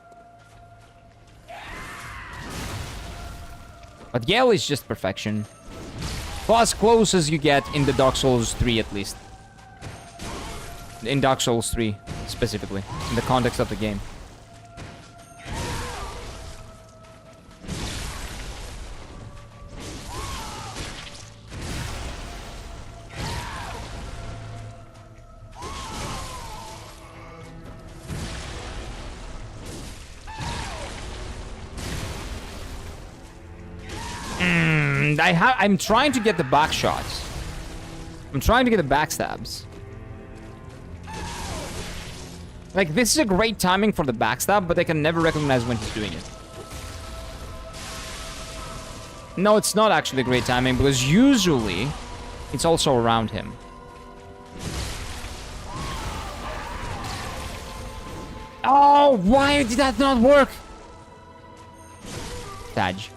But Gale is just perfection. Well, as close as you get in the Dark Souls 3, at least. In Dark Souls 3, specifically. In the context of the game. I'm trying to get the back shots. I'm trying to get the backstabs. Like, this is a great timing for the backstab, but I can never recognize when he's doing it. No, it's not actually great timing, because usually it's also around him. Oh, why did that not work? Taj.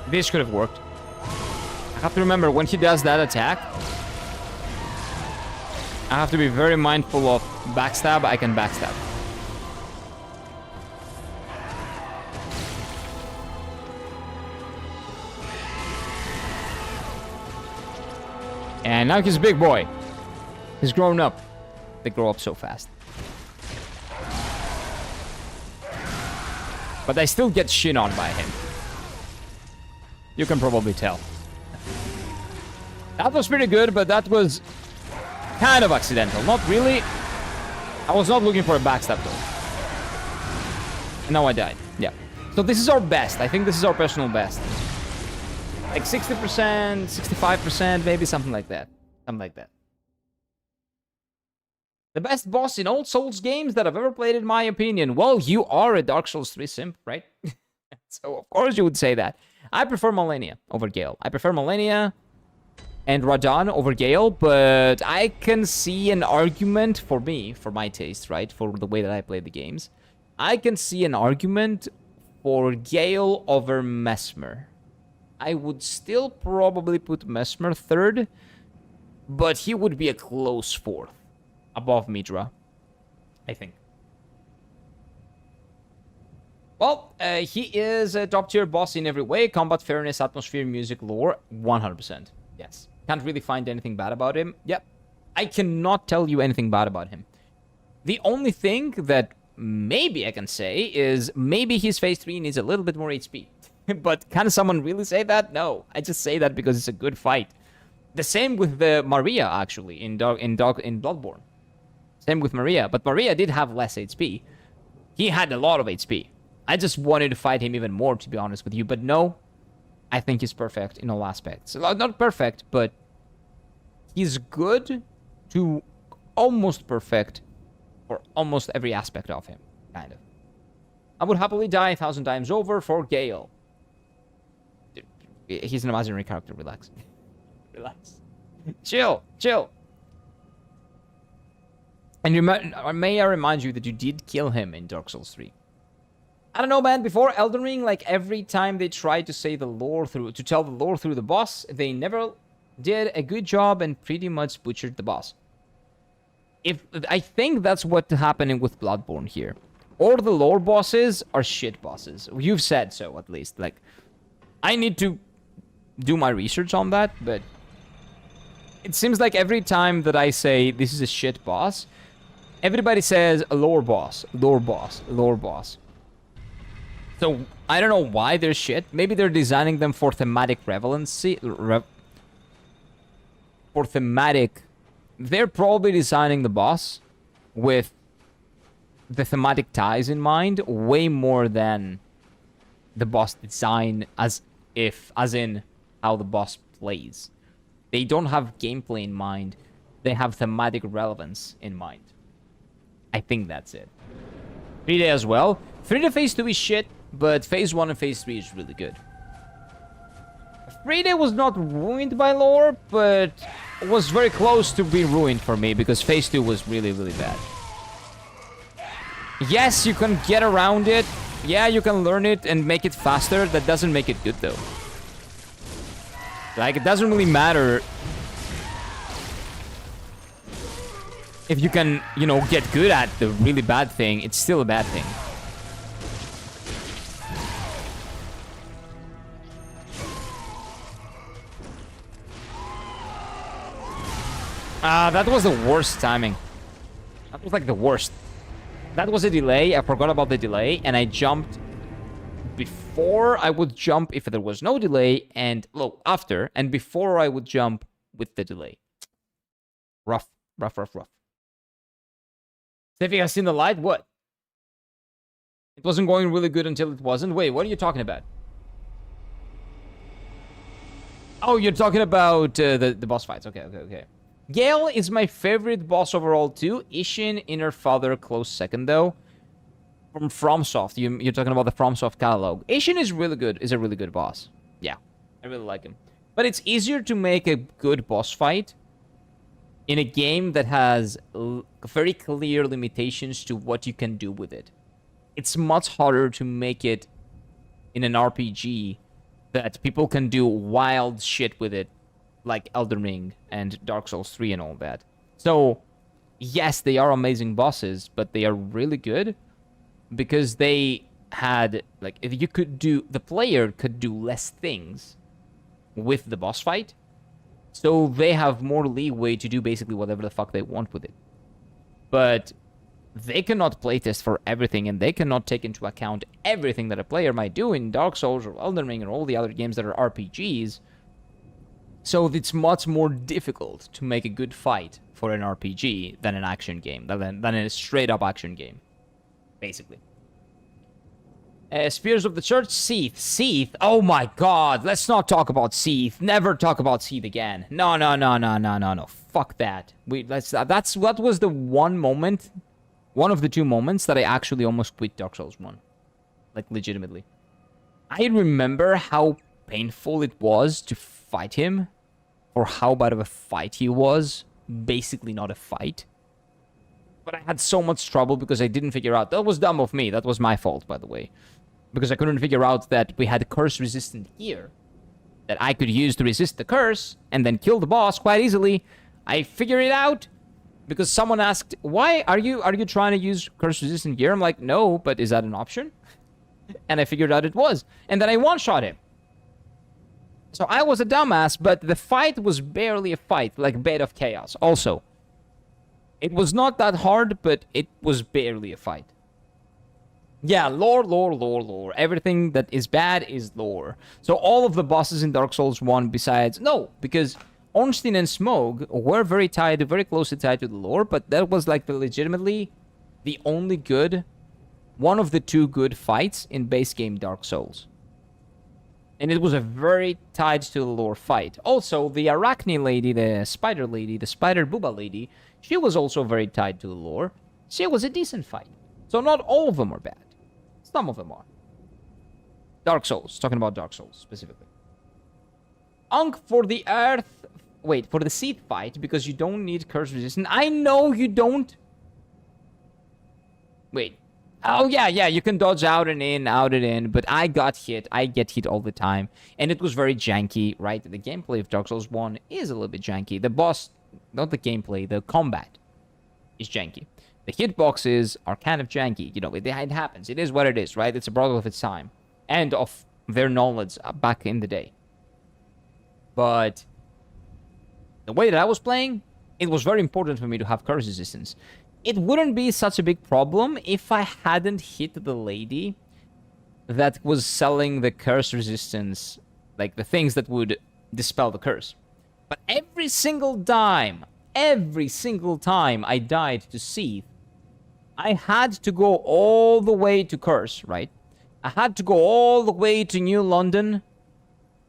This could have worked. I have to remember, when he does that attack, I have to be very mindful of backstab. I can backstab. And now he's a big boy. He's grown up. They grow up so fast. But I still get shit on by him. You can probably tell. That was pretty good, but that was kind of accidental. Not really. I was not looking for a backstab though. And now I died. Yeah. So this is our best. I think this is our personal best. Like 60%, 65%, maybe something like that. Something like that. The best boss in all Souls games that I've ever played, in my opinion. Well, you are a Dark Souls 3 simp, right? So of course you would say that. I prefer Malenia over Gale. I prefer Malenia and Radon over Gale, but I can see an argument for me, for my taste, right? For the way that I play the games. I can see an argument for Gale over Mesmer. I would still probably put Mesmer third, but he would be a close fourth above Midra, I think. Well, he is a top-tier boss in every way. Combat, fairness, atmosphere, music, lore, 100%. Yes. Can't really find anything bad about him. Yep. I cannot tell you anything bad about him. The only thing that maybe I can say is maybe his phase 3 needs a little bit more HP. But can someone really say that? No. I just say that because it's a good fight. The same with the Maria, actually, in Bloodborne. Same with Maria. But Maria did have less HP. He had a lot of HP. I just wanted to fight him even more, to be honest with you. But no, I think he's perfect in all aspects. Not perfect, but he's good to almost perfect for almost every aspect of him, kind of. I would happily die 1,000 times over for Gale. He's an imaginary character, relax. Relax. Chill. And may I remind you that you did kill him in Dark Souls 3. I don't know, man. Before Elden Ring, like every time they tried to say the lore through, to tell the lore through the boss, they never did a good job and pretty much butchered the boss. I think that's what's happening with Bloodborne here. All the lore bosses are shit bosses. You've said so, at least. Like, I need to do my research on that, but it seems like every time that I say this is a shit boss, everybody says a lore boss, lore boss, lore boss. So, I don't know why they're shit. Maybe they're designing them for thematic relevancy. For thematic... They're probably designing the boss with the thematic ties in mind way more than the boss design as in how the boss plays. They don't have gameplay in mind. They have thematic relevance in mind. I think that's it. 3D as well. 3D phase 2 is shit. But phase 1 and phase 3 is really good. Friday was not ruined by lore, but was very close to being ruined for me because phase 2 was really, really bad. Yes, you can get around it. Yeah, you can learn it and make it faster. That doesn't make it good, though. Like, it doesn't really matter if you can, you know, get good at the really bad thing. It's still a bad thing. That was the worst timing. That was like the worst. That was a delay. I forgot about the delay, and I jumped before I would jump if there was no delay, and well, after, and before I would jump with the delay. Rough. Steffi has seen the light? What? It wasn't going really good until it wasn't? Wait, what are you talking about? Oh, you're talking about the boss fights. Okay. Gale is my favorite boss overall too. Ishin, Inner Father, close second though. From FromSoft, you're talking about the FromSoft catalog. Ishin is really good. Is a really good boss. Yeah, I really like him. But it's easier to make a good boss fight in a game that has very clear limitations to what you can do with it. It's much harder to make it in an RPG that people can do wild shit with it, like Elden Ring and Dark Souls 3 and all that. So, yes, they are amazing bosses, but they are really good because they had, like, if you could do, the player could do less things with the boss fight, so they have more leeway to do basically whatever the fuck they want with it. But they cannot playtest for everything, and they cannot take into account everything that a player might do in Dark Souls or Elden Ring or all the other games that are RPGs. So it's much more difficult to make a good fight for an RPG than an action game, than a straight-up action game, basically. Spears of the Church, Seath. Oh my god, let's not talk about Seath. Never talk about Seath again. No. Fuck that. That was the one moment, one of the two moments that I actually almost quit Dark Souls 1. Like, legitimately. I remember how painful it was to fight him, or how bad of a fight he was. Basically not a fight. But I had so much trouble because I didn't figure out. That was dumb of me. That was my fault, by the way. Because I couldn't figure out that we had curse-resistant gear that I could use to resist the curse and then kill the boss quite easily. I figured it out because someone asked, why are you trying to use curse-resistant gear? I'm like, no, but is that an option? And I figured out it was. And then I one-shot him. So I was a dumbass, but the fight was barely a fight, like Bed of Chaos. Also, it was not that hard, but it was barely a fight. Yeah, lore. Everything that is bad is lore. So all of the bosses in Dark Souls 1 besides... No, because Ornstein and Smough were very closely tied to the lore, but that was like legitimately the only good... One of the two good fights in base game Dark Souls. And it was a very tied to the lore fight. Also, the Arachne lady, the spider booba lady, she was also very tied to the lore. She was a decent fight. So not all of them are bad. Some of them are. Dark Souls. Talking about Dark Souls, specifically. Ankh for the earth... Wait, for the seed fight, because you don't need curse resistance. I know you don't. Wait. Oh, yeah, you can dodge out and in, but I got hit. I get hit all the time. And it was very janky, right? The gameplay of Dark Souls 1 is a little bit janky. The boss... Not the gameplay, the combat is janky. The hitboxes are kind of janky. You know, it happens. It is what it is, right? It's a product of its time. And of their knowledge back in the day. But the way that I was playing, it was very important for me to have curse resistance. It wouldn't be such a big problem if I hadn't hit the lady that was selling the curse resistance, like the things that would dispel the curse. But every single time I died to Seath, I had to go all the way to Curse, right? I had to go all the way to New London,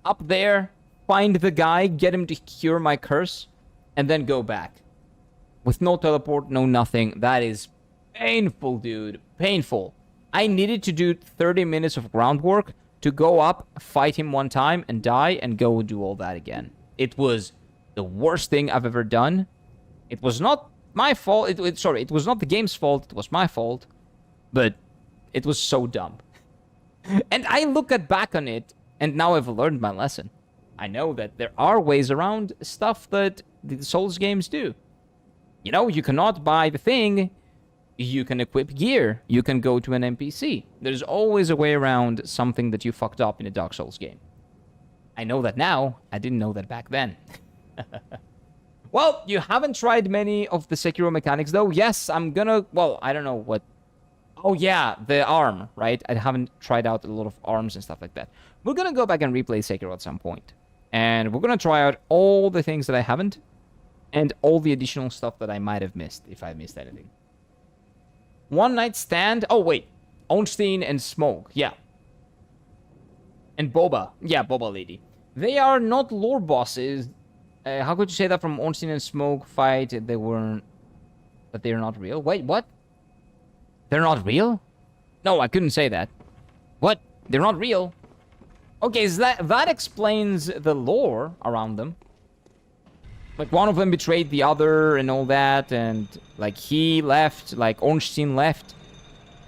up there, find the guy, get him to cure my curse, and then go back. With no teleport, no nothing. That is painful, dude. Painful. I needed to do 30 minutes of groundwork to go up, fight him one time, and die, and go do all that again. It was the worst thing I've ever done. It was not my fault. It was not the game's fault. It was my fault. But it was so dumb. And I look back on it, and now I've learned my lesson. I know that there are ways around stuff that the Souls games do. You know, you cannot buy the thing. You can equip gear. You can go to an NPC. There's always a way around something that you fucked up in a Dark Souls game. I know that now. I didn't know that back then. Well, you haven't tried many of the Sekiro mechanics, though. Yes, I'm gonna... Well, I don't know what... Oh, yeah, the arm, right? I haven't tried out a lot of arms and stuff like that. We're gonna go back and replay Sekiro at some point. And we're gonna try out all the things that I haven't. And all the additional stuff that I might have missed, if I missed anything. One Night Stand... Oh, wait. Ornstein and Smough. Yeah. And Boba. Yeah, Boba Lady. They are not lore bosses. How could you say that from Ornstein and Smough fight? They weren't... That they're not real? Wait, what? They're not real? No, I couldn't say that. What? They're not real? Okay, so that explains the lore around them. Like, one of them betrayed the other and all that, and, like, he left, like, Ornstein left,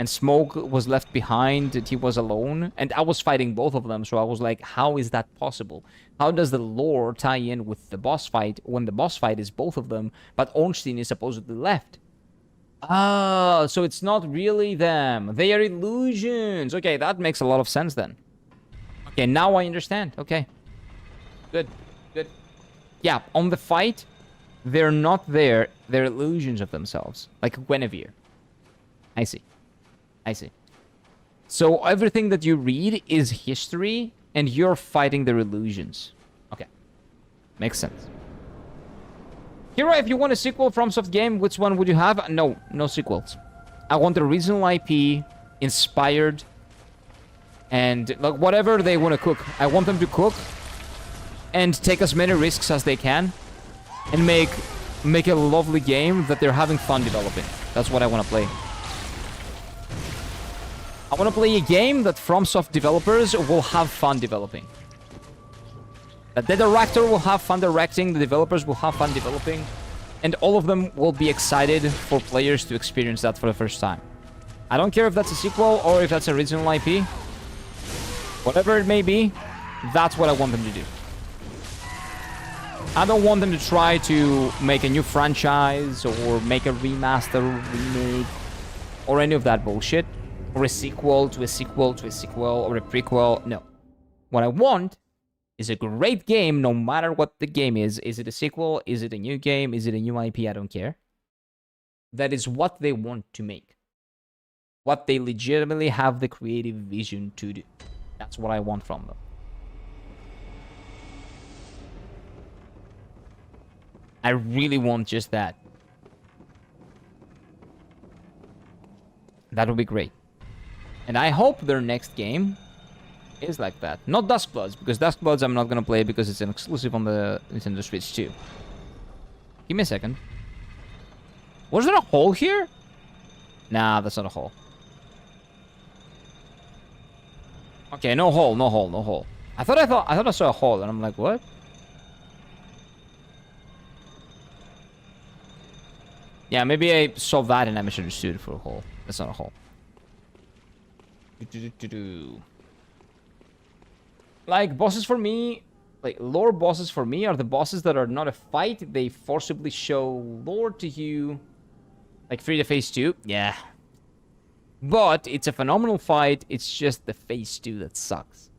and Smough was left behind, and he was alone, and I was fighting both of them, so I was like, how is that possible? How does the lore tie in with the boss fight when the boss fight is both of them, but Ornstein is supposedly left? Oh, so it's not really them. They are illusions. Okay, that makes a lot of sense then. Okay, now I understand. Okay. Good. Good. Yeah, on the fight, they're not there. They're illusions of themselves. Like Guinevere. I see. I see. So everything that you read is history, and you're fighting their illusions. Okay. Makes sense. Hero, if you want a sequel from Soft game, which one would you have? No, no sequels. I want the original IP, inspired, and like whatever they want to cook. I want them to cook and take as many risks as they can and make a lovely game that they're having fun developing. That's what I want to play. I want to play a game that FromSoft developers will have fun developing. That the director will have fun directing, the developers will have fun developing, and all of them will be excited for players to experience that for the first time. I don't care if that's a sequel or if that's original IP. Whatever it may be, that's what I want them to do. I don't want them to try to make a new franchise or make a remaster, remake, or any of that bullshit. Or a sequel to a sequel to a sequel or a prequel. No. What I want is a great game no matter what the game is. Is it a sequel? Is it a new game? Is it a new IP? I don't care. That is what they want to make. What they legitimately have the creative vision to do. That's what I want from them. I really want just that. That would be great. And I hope their next game is like that. Not Duskbloods, because Duskbloods I'm not gonna play because it's an exclusive on the Nintendo Switch 2. Give me a second. Was there a hole here? Nah, that's not a hole. Okay, no hole, no hole, no hole. I thought I saw a hole, and I'm like, what? Yeah, maybe I saw that and I misunderstood for a hole. That's not a hole. Like, bosses for me, like, lore bosses for me are the bosses that are not a fight. They forcibly show lore to you. Like, Free to Phase 2, yeah. But it's a phenomenal fight. It's just the Phase 2 that sucks.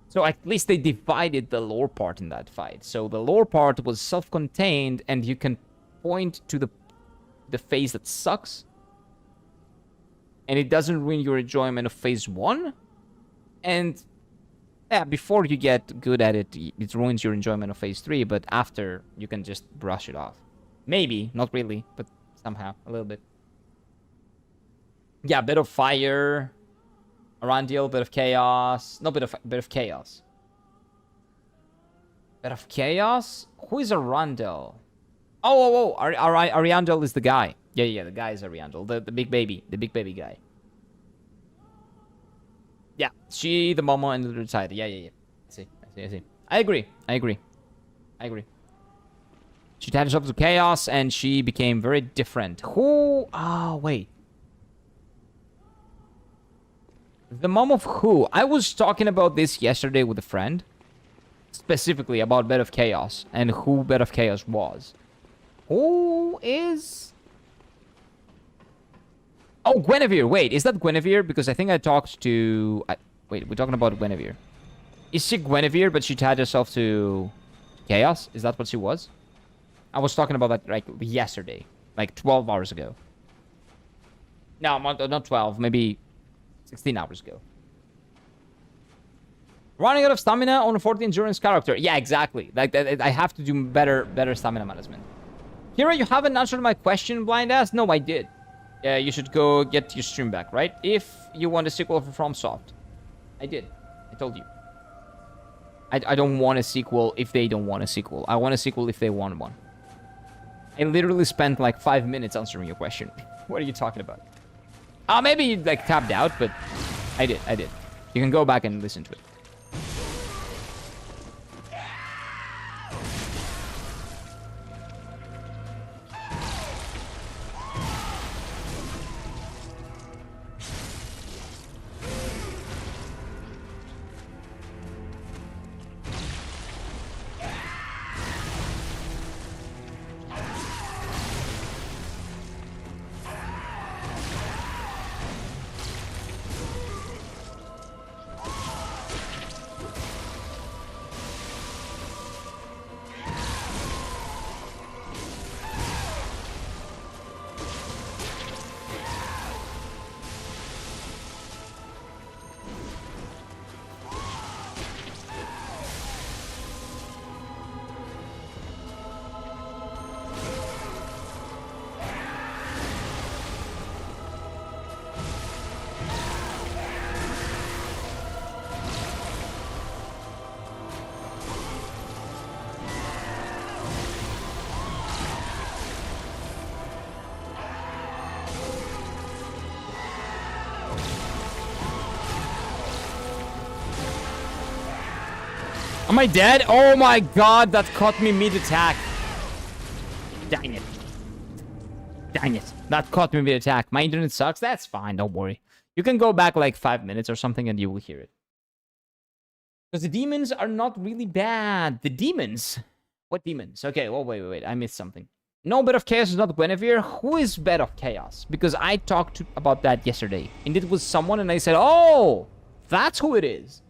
So at least they divided the lore part in that fight. So the lore part was self-contained, and you can point to the phase that sucks. And it doesn't ruin your enjoyment of Phase 1. And yeah, before you get good at it, it ruins your enjoyment of Phase 3. But after, you can just brush it off. Maybe, not really, but somehow, a little bit. Yeah, a bit of fire. Arandiel, bit of chaos. No, bit of chaos. Bit of chaos? Who is Arandel? Oh, Ariandel is the guy. Yeah, the guy is Ariandel. The big baby. The big baby guy. Yeah, she, the mama, and the retired. Yeah. I see. I agree. She tied herself to chaos, and she became very different. Who? Oh, wait. The mom of who? I was talking about this yesterday with a friend. Specifically about Bed of Chaos, and who Bed of Chaos was. Who is... Oh, Guinevere. Wait, is that Guinevere? Because I think I talked to... Wait, we're talking about Guinevere. Is she Guinevere, but she tied herself to Chaos? Is that what she was? I was talking about that like yesterday. Like 12 hours ago. No, not 12. Maybe 16 hours ago. Running out of stamina on a 40 endurance character. Yeah, exactly. Like I have to do better stamina management. Kira, you haven't answered my question, blind ass? No, I did. Yeah, you should go get your stream back, right? If you want a sequel for FromSoft. I did. I told you. I don't want a sequel if they don't want a sequel. I want a sequel if they want one. I literally spent like 5 minutes answering your question. What are you talking about? Maybe you like tapped out, but I did. You can go back and listen to it. Am I dead? Oh my god, that caught me mid-attack. Dang it. Dang it. That caught me mid-attack. My internet sucks. That's fine, don't worry. You can go back like 5 minutes or something and you will hear it. Because the demons are not really bad. The demons? What demons? Okay, well, wait. I missed something. No, Bed of Chaos is not Guinevere. Who is Bed of Chaos? Because I talked about that yesterday. And it was someone and I said, oh, that's who it is.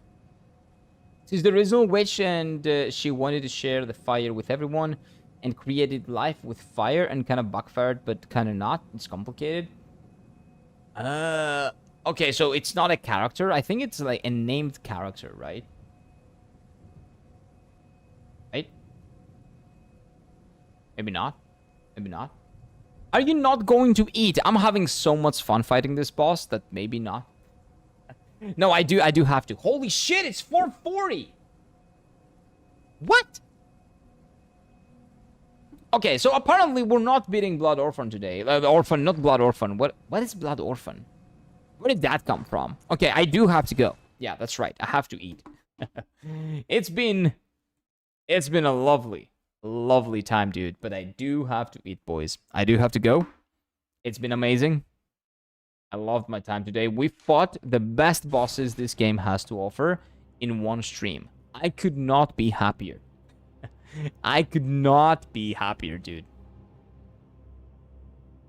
She's the original witch and she wanted to share the fire with everyone and created life with fire and kind of backfired, but kind of not. It's complicated. Okay, so it's not a character. I think it's like a named character, right? Right? Maybe not. Maybe not. Are you not going to eat? I'm having so much fun fighting this boss that maybe not. No, I do have to. Holy shit, it's 440. What? Okay, so apparently we're not beating Blood Orphan today. Orphan, not Blood Orphan. What is Blood Orphan? Where did that come from? Okay, I do have to go. Yeah, that's right. I have to eat. It's been a lovely time, dude. But I do have to eat, boys. I do have to go. It's been amazing. I loved my time today. We fought the best bosses this game has to offer in one stream. I could not be happier. I could not be happier, dude.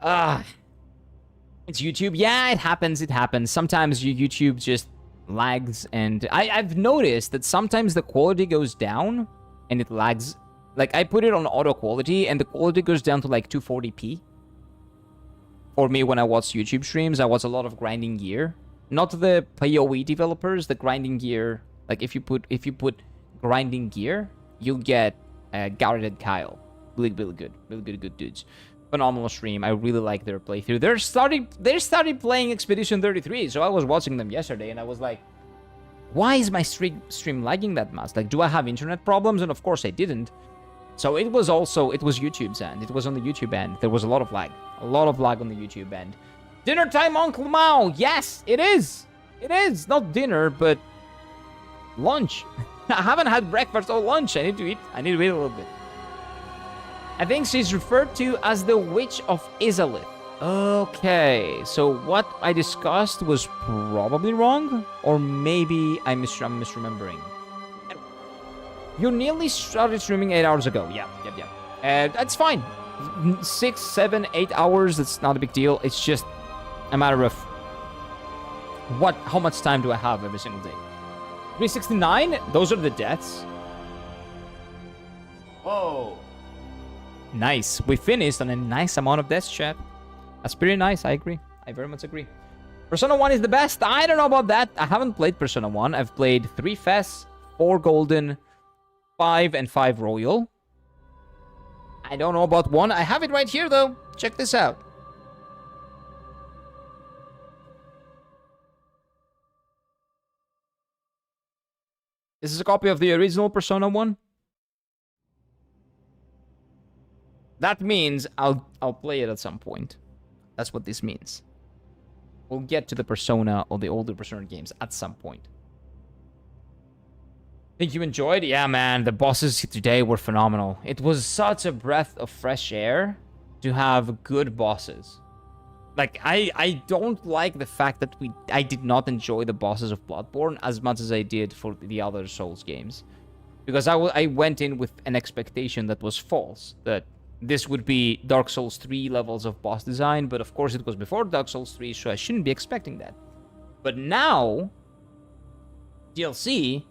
It's YouTube. Yeah, it happens. It happens. Sometimes your YouTube just lags, and I've noticed that sometimes the quality goes down and it lags. Like, I put it on auto quality and the quality goes down to like 240p. For me, when I watch YouTube streams, I watch a lot of Grinding Gear. Not the PoE developers, the Grinding Gear. Like, if you put Grinding Gear, you'll get Garrett and Kyle. Really good. Really good dudes. Phenomenal stream. I really like their playthrough. They started playing Expedition 33, so I was watching them yesterday, and I was like, why is my stream lagging that much? Like, do I have internet problems? And of course I didn't. So it was YouTube's end. It was on the YouTube end. There was a lot of lag. A lot of lag on the YouTube end. Dinner time, Uncle Mao! Yes, it is! It is! Not dinner, but lunch. I haven't had breakfast or lunch. I need to eat a little bit. I think she's referred to as the Witch of Izalith. Okay, so what I discussed was probably wrong, or maybe I'm misremembering. You nearly started streaming 8 hours ago. Yeah. That's fine. 6, 7, 8 hours, that's not a big deal. It's just a matter of how much time do I have every single day. 369, those are the deaths. Whoa. Nice. We finished on a nice amount of deaths, chat. That's pretty nice, I agree. I very much agree. Persona 1 is the best. I don't know about that. I haven't played Persona 1. I've played 3 FES, 4 Golden, 5 and 5 Royal. I don't know about 1. I have it right here, though. Check this out. This is a copy of the original Persona 1. That means I'll play it at some point. That's what this means. We'll get to the Persona or the older Persona games at some point. Think you enjoyed? Yeah, man. The bosses today were phenomenal. It was such a breath of fresh air to have good bosses. Like, I don't like the fact that I did not enjoy the bosses of Bloodborne as much as I did for the other Souls games. Because I went in with an expectation that was false. That this would be Dark Souls 3 levels of boss design. But of course it was before Dark Souls 3, so I shouldn't be expecting that. But now, DLC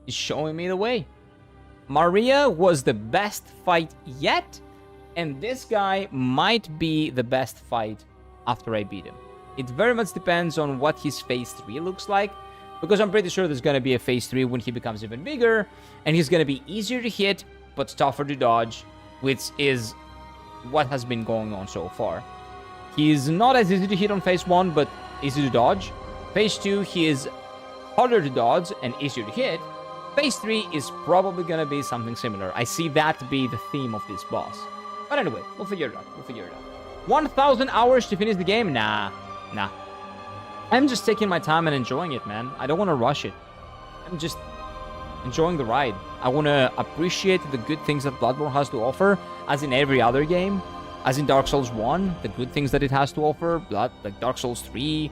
is showing me the way. Maria was the best fight yet, and this guy might be the best fight after I beat him. It very much depends on what his phase 3 looks like, because I'm pretty sure there's going to be a phase 3 when he becomes even bigger, and he's going to be easier to hit, but tougher to dodge, which is what has been going on so far. He's not as easy to hit on phase 1, but easy to dodge. Phase 2, he is harder to dodge and easier to hit. Phase 3 is probably gonna be something similar. I see that to be the theme of this boss. But anyway, we'll figure it out. 1,000 hours to finish the game? Nah. I'm just taking my time and enjoying it, man. I don't want to rush it. enjoying the ride. I want to appreciate the good things that Bloodborne has to offer, as in every other game. As in Dark Souls 1, the good things that it has to offer, like Dark Souls 3,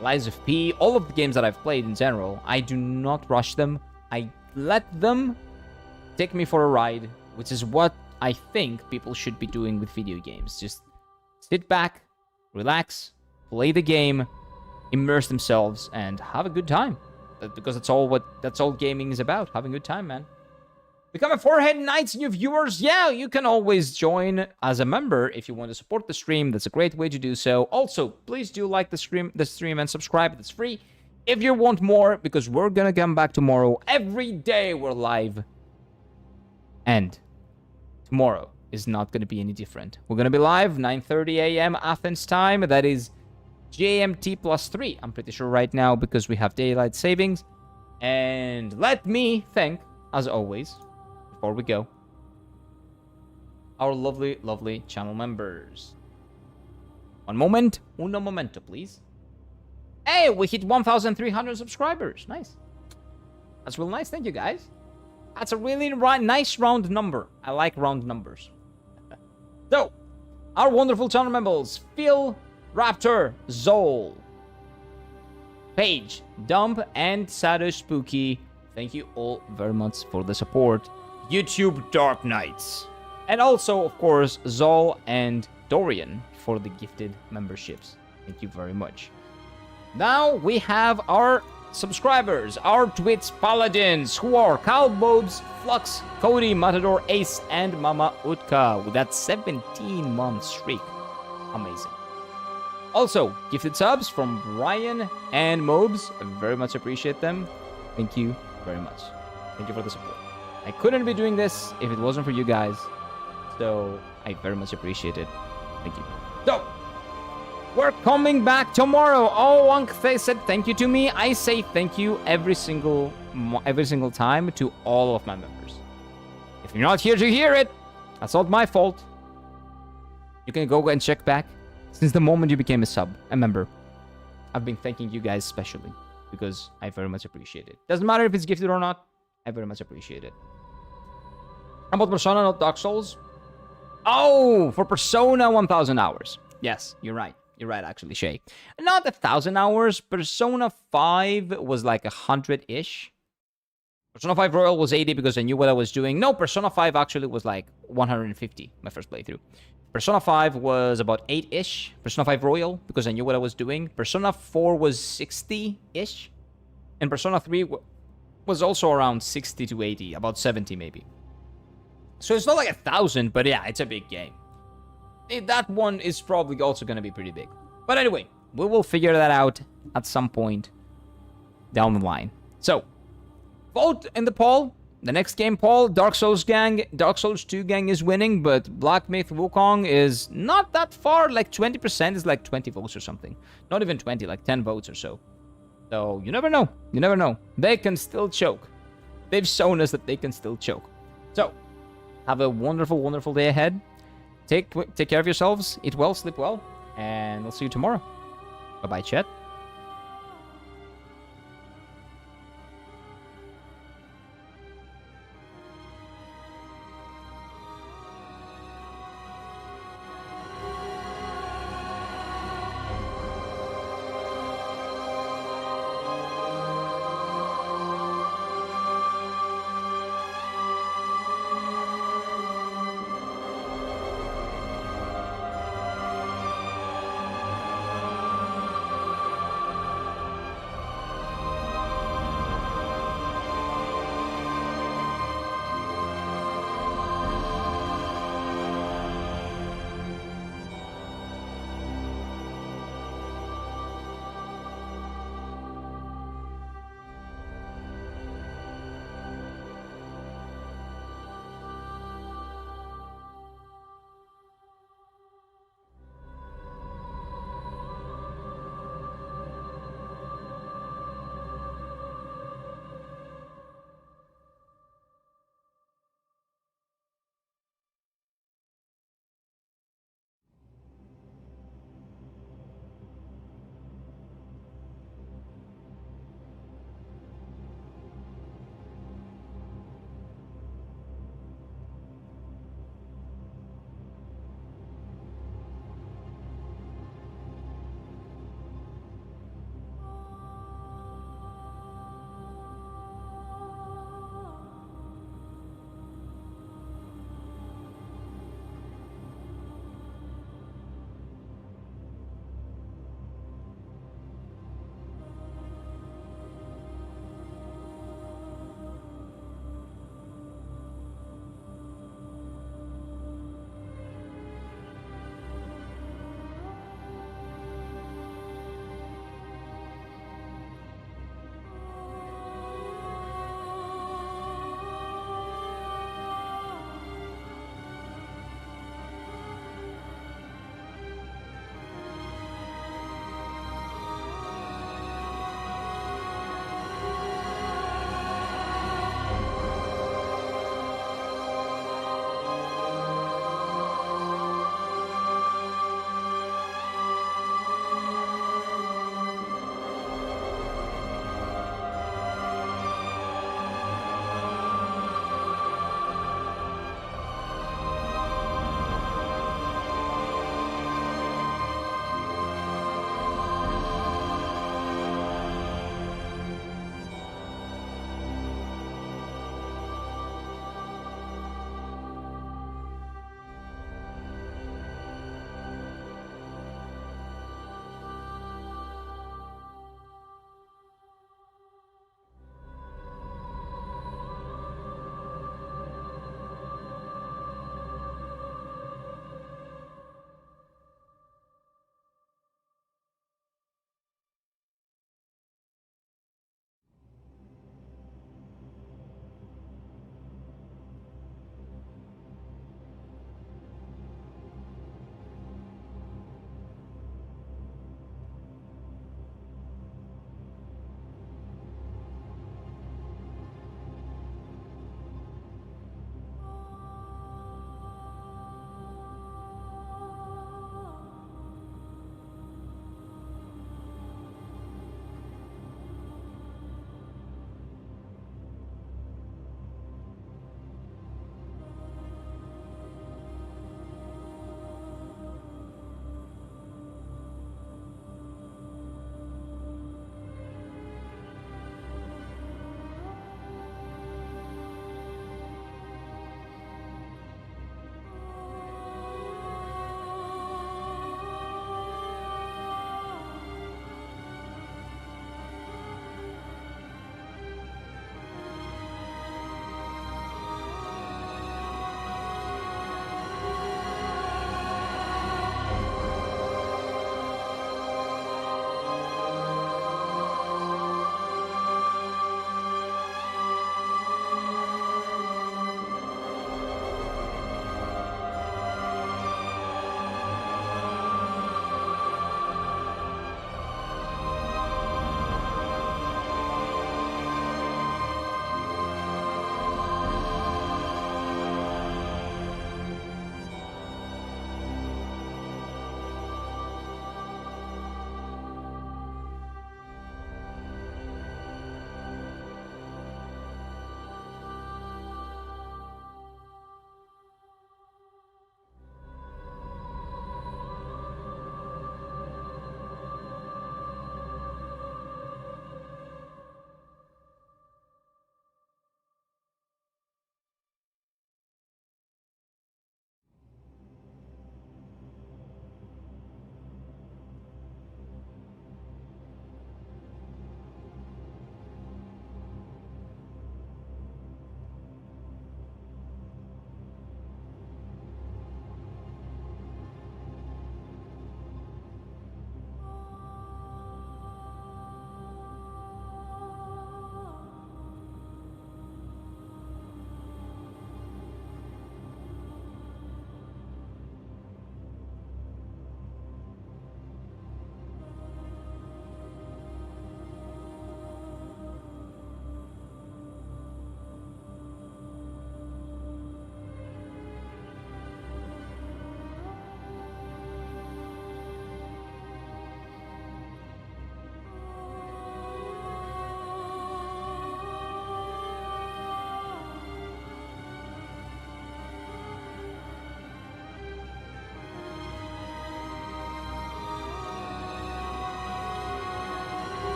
Lies of P, all of the games that I've played in general. I do not rush them. I let them take me for a ride, which is what I think people should be doing with video games. Just sit back, relax, play the game, immerse themselves, and have a good time. Because that's all gaming is about. Having a good time, man. Become a Forehead Knights, new viewers. Yeah, you can always join as a member if you want to support the stream. That's a great way to do so. Also, please do like the stream and subscribe. It's free. If you want more, because we're gonna come back tomorrow. Every day we're live. And tomorrow is not gonna be any different. We're gonna be live 9:30 a.m. Athens time. That is GMT +3. I'm pretty sure right now because we have daylight savings. And let me thank, as always, before we go, our lovely, lovely channel members. One moment. Uno momento, please. Hey, we hit 1,300 subscribers. Nice. That's real nice. Thank you, guys. That's a really nice round number. I like round numbers. So, our wonderful channel members. Phil, Raptor, Zol, Paige, Dump, and Sado Spooky. Thank you all very much for the support. YouTube Dark Knights. And also, of course, Zol and Dorian for the gifted memberships. Thank you very much. Now we have our subscribers, our Twitch paladins, who are Kyle Bobes, Flux, Cody, Matador, Ace, and Mama Utka with that 17-month streak. Amazing. Also, gifted subs from Ryan and Mobes. I very much appreciate them. Thank you very much. Thank you for the support. I couldn't be doing this if it wasn't for you guys. So, I very much appreciate it. Thank you. So, we're coming back tomorrow. Oh, Ankh said thank you to me. I say thank you every single time to all of my members. If you're not here to hear it, that's not my fault. You can go and check back. Since the moment you became a member, I've been thanking you guys specially because I very much appreciate it. Doesn't matter if it's gifted or not. I very much appreciate it. How about Persona, not Dark Souls? Oh, for Persona, 1,000 hours. Yes, you're right. You're right, actually, Shay. Not 1,000 hours. Persona 5 was like 100-ish. Persona 5 Royal was 80 because I knew what I was doing. No, Persona 5 actually was like 150, my first playthrough. Persona 5 was about 8-ish. Persona 5 Royal, because I knew what I was doing. Persona 4 was 60-ish. And Persona 3 was also around 60 to 80, about 70 maybe. So it's not like 1,000, but yeah, it's a big game. That one is probably also going to be pretty big. But anyway, we will figure that out at some point down the line. So, vote in the poll. The next game poll, Dark Souls 2 gang is winning, but Black Myth Wukong is not that far. Like 20% is like 20 votes or something. Not even 20, like 10 votes or so. So, you never know. You never know. They can still choke. They've shown us that they can still choke. So, have a wonderful, wonderful day ahead. Take care of yourselves. Eat well, sleep well. And we'll see you tomorrow. Bye-bye, chat.